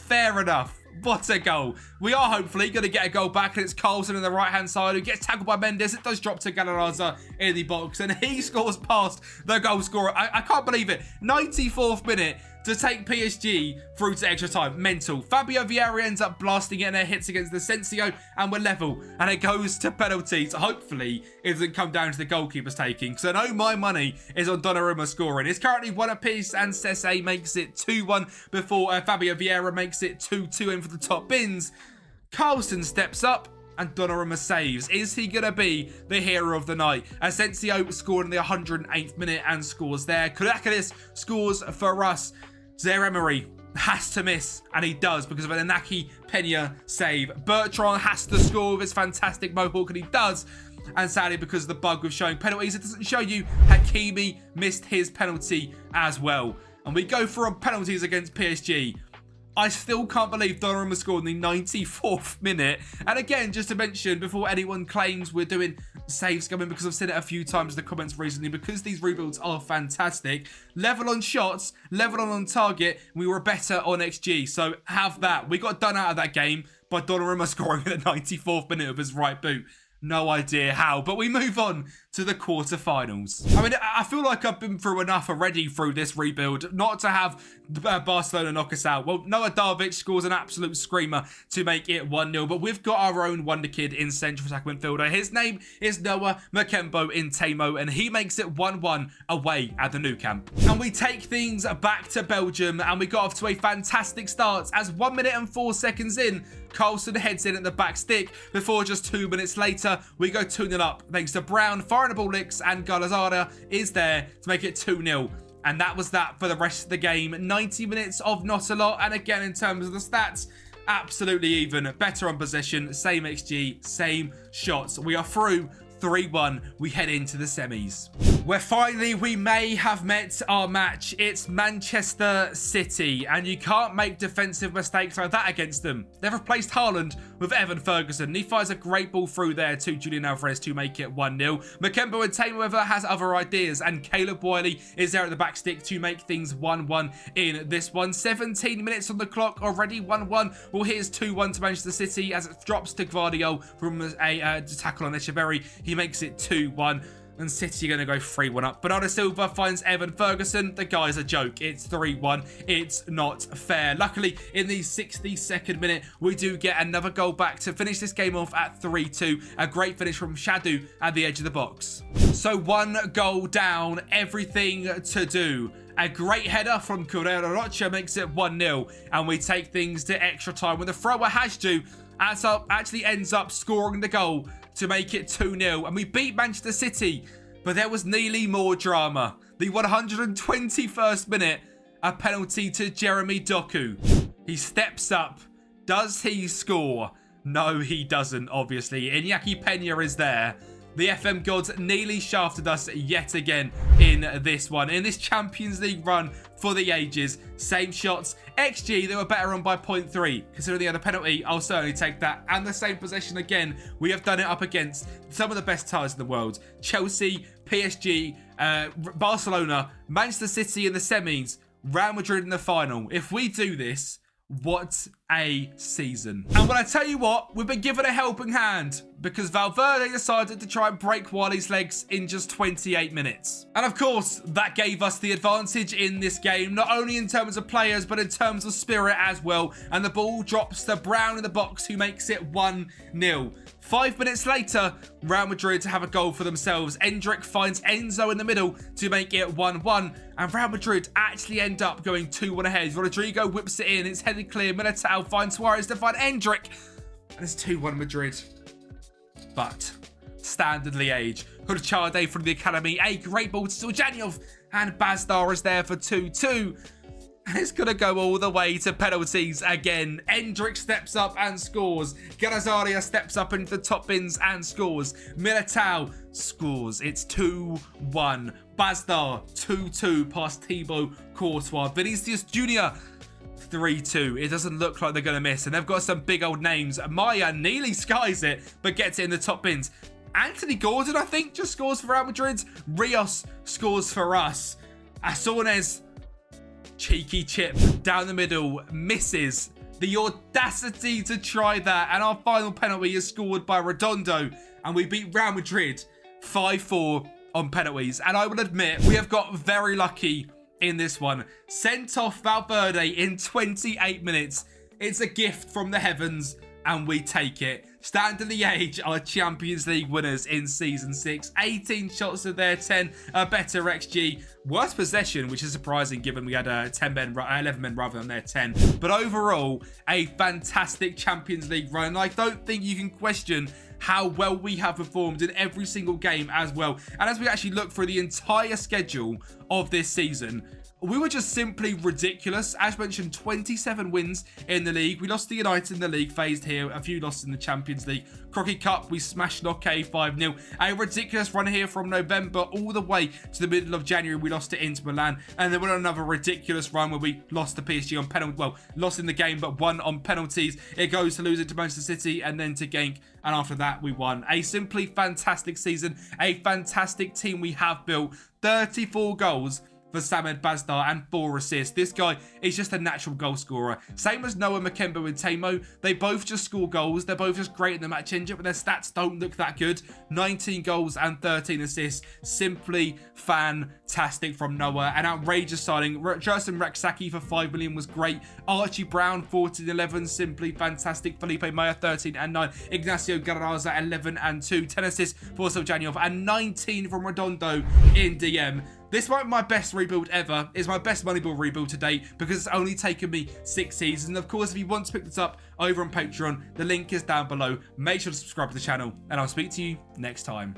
Fair enough. What a goal. We are hopefully going to get a goal back, and it's Carlson on the right-hand side who gets tackled by Mendes. It does drop to Gallarza in the box, and he scores past the goal scorer. I can't believe it. 94th minute to take PSG through to extra time. Mental. Fabio Vieira ends up blasting it, and it hits against the Asensio, and we're level. And it goes to penalties. Hopefully, it doesn't come down to the goalkeeper's taking, because I know my money is on Donnarumma scoring. It's currently 1 apiece, and Sesse makes it 2-1 before Fabio Vieira makes it 2-2 in for the top bins. Carlson steps up, and Donnarumma saves. Is he going to be the hero of the night? Asensio scored in the 108th minute and scores there. Koudakis scores for us. Zaire-Emery has to miss, and he does because of an Inaki Peña save. Bertrand has to score with his fantastic mohawk, and he does. And sadly, because of the bug with showing penalties, it doesn't show you Hakimi missed his penalty as well. And we go for penalties against PSG. I still can't believe Donnarumma scored in the 94th minute. And again, just to mention, before anyone claims we're doing saves coming, because I've said it a few times in the comments recently, because these rebuilds are fantastic. Level on shots, level on target, we were better on XG. So have that. We got done out of that game by Donnarumma scoring in the 94th minute of his right boot. No idea how, but we move on to the quarterfinals. I mean, I feel like I've been through enough already through this rebuild not to have Barcelona knock us out. Well, Noah Darvic scores an absolute screamer to make it 1-0, but we've got our own wonder kid in central attack midfielder. His name is Noah Makembo in Tamo, and he makes it 1-1 away at the Nou Camp. And we take things back to Belgium, and we got off to a fantastic start as 1 minute and 4 seconds in, Carlson heads in at the back stick before just 2 minutes later, we go 2-0 up thanks to Brown, firing the ball licks, and Galazada is there to make it 2-0. And that was that for the rest of the game. 90 minutes of not a lot. And again, in terms of the stats, absolutely even. Better on possession, same XG, same shots. We are through 3-1. We head into the semis, where finally we may have met our match. It's Manchester City, and you can't make defensive mistakes like that against them. They've replaced Haaland with Evan Ferguson. He fires a great ball through there to Julian Alvarez to make it 1-0. Makembo and Tamer has other ideas, and Caleb Wiley is there at the back stick to make things 1-1 in this one. 17 minutes on the clock, already 1-1. Well, here's 2-1 to Manchester City as it drops to Gvardiol from a tackle on Echeverry. He makes it 2-1. And City are going to go 3-1 up. Bernardo Silva finds Evan Ferguson. The guy's a joke. It's 3-1. It's not fair. Luckily, in the 62nd minute, we do get another goal back to finish this game off at 3-2. A great finish from Shadu at the edge of the box. So 1 goal down. Everything to do. A great header from Correa Rocha makes it 1-0. And we take things to extra time when the thrower Hajdu actually ends up scoring the goal to make it 2-0, and we beat Manchester City, but there was nearly more drama. The 121st minute, a penalty to Jeremy Doku. He steps up. Does he score? No, he doesn't, obviously. Inaki Peña is there. The FM gods nearly shafted us yet again in this one. In this Champions League run for the ages. Same shots. XG, they were better on by 0.3. Considering the other penalty, I'll certainly take that. And the same possession again. We have done it up against some of the best ties in the world. Chelsea, PSG, Barcelona, Manchester City in the semis, Real Madrid in the final. If we do this, what a season. And when I tell you what, we've been given a helping hand because Valverde decided to try and break Wiley's legs in just 28 minutes. And of course, that gave us the advantage in this game, not only in terms of players, but in terms of spirit as well. And the ball drops to Brown in the box, who makes it 1-0. 5 minutes later, Real Madrid have a goal for themselves. Endrick finds Enzo in the middle to make it 1-1. And Real Madrid actually end up going 2-1 ahead. Rodrigo whips it in. It's headed clear. Militao finds Suarez to find Endrick. And it's 2-1 Madrid. But standard Liege. Hurchade from the academy. A great ball to Stojaniov. And Bazdar is there for 2-2. And it's going to go all the way to penalties again. Endrick steps up and scores. Ganazaria steps up into the top bins and scores. Militao scores. It's 2-1. Bazdar 2-2 past Thibaut Courtois. Vinicius Jr. 3-2. It doesn't look like they're going to miss. And they've got some big old names. Maya nearly skies it, but gets it in the top bins. Anthony Gordon, I think, just scores for Real Madrid. Rios scores for us. Asornes, cheeky chip down the middle, misses. The audacity to try that. And our final penalty is scored by Redondo. And we beat Real Madrid 5-4 on penalties. And I will admit, we have got very lucky in this one. Sent off Valverde in 28 minutes. It's a gift from the heavens, and we take it. Standard Liege are Champions League winners in Season 6. 18 shots of their 10, a better XG. Worse possession, which is surprising given we had 11 men rather than their 10. But overall, a fantastic Champions League run. And I don't think you can question how well we have performed in every single game as well. And as we actually look through the entire schedule of this season, we were just simply ridiculous. As mentioned, 27 wins in the league. We lost to United in the league phased here. A few losses in the Champions League. Crocky Cup, we smashed Nokke 5-0. A ridiculous run here from November all the way to the middle of January. We lost to Inter Milan. And then went on another ridiculous run where we lost to PSG on penalty. Well, lost in the game, but won on penalties. It goes to losing to Manchester City and then to Genk. And after that, we won. A simply fantastic season. A fantastic team we have built. 34 goals for Samed Bazdar and 4 assists. This guy is just a natural goal scorer. Same as Noah Makemba and Tamo. They both just score goals. They're both just great in the match engine, but their stats don't look that good. 19 goals and 13 assists. Simply fantastic from Noah. An outrageous signing. Jerson Rexaki for 5 million was great. Archie Brown, 14-11. Simply fantastic. Felipe Maya, 13 and 9. Ignacio Garraza, 11 and 2. 10 assists for Sojanov and 19 from Redondo in DM. This might be my best rebuild ever. It's my best Moneyball rebuild to date because it's only taken me 6 seasons. And of course, if you want to pick this up over on Patreon, the link is down below. Make sure to subscribe to the channel and I'll speak to you next time.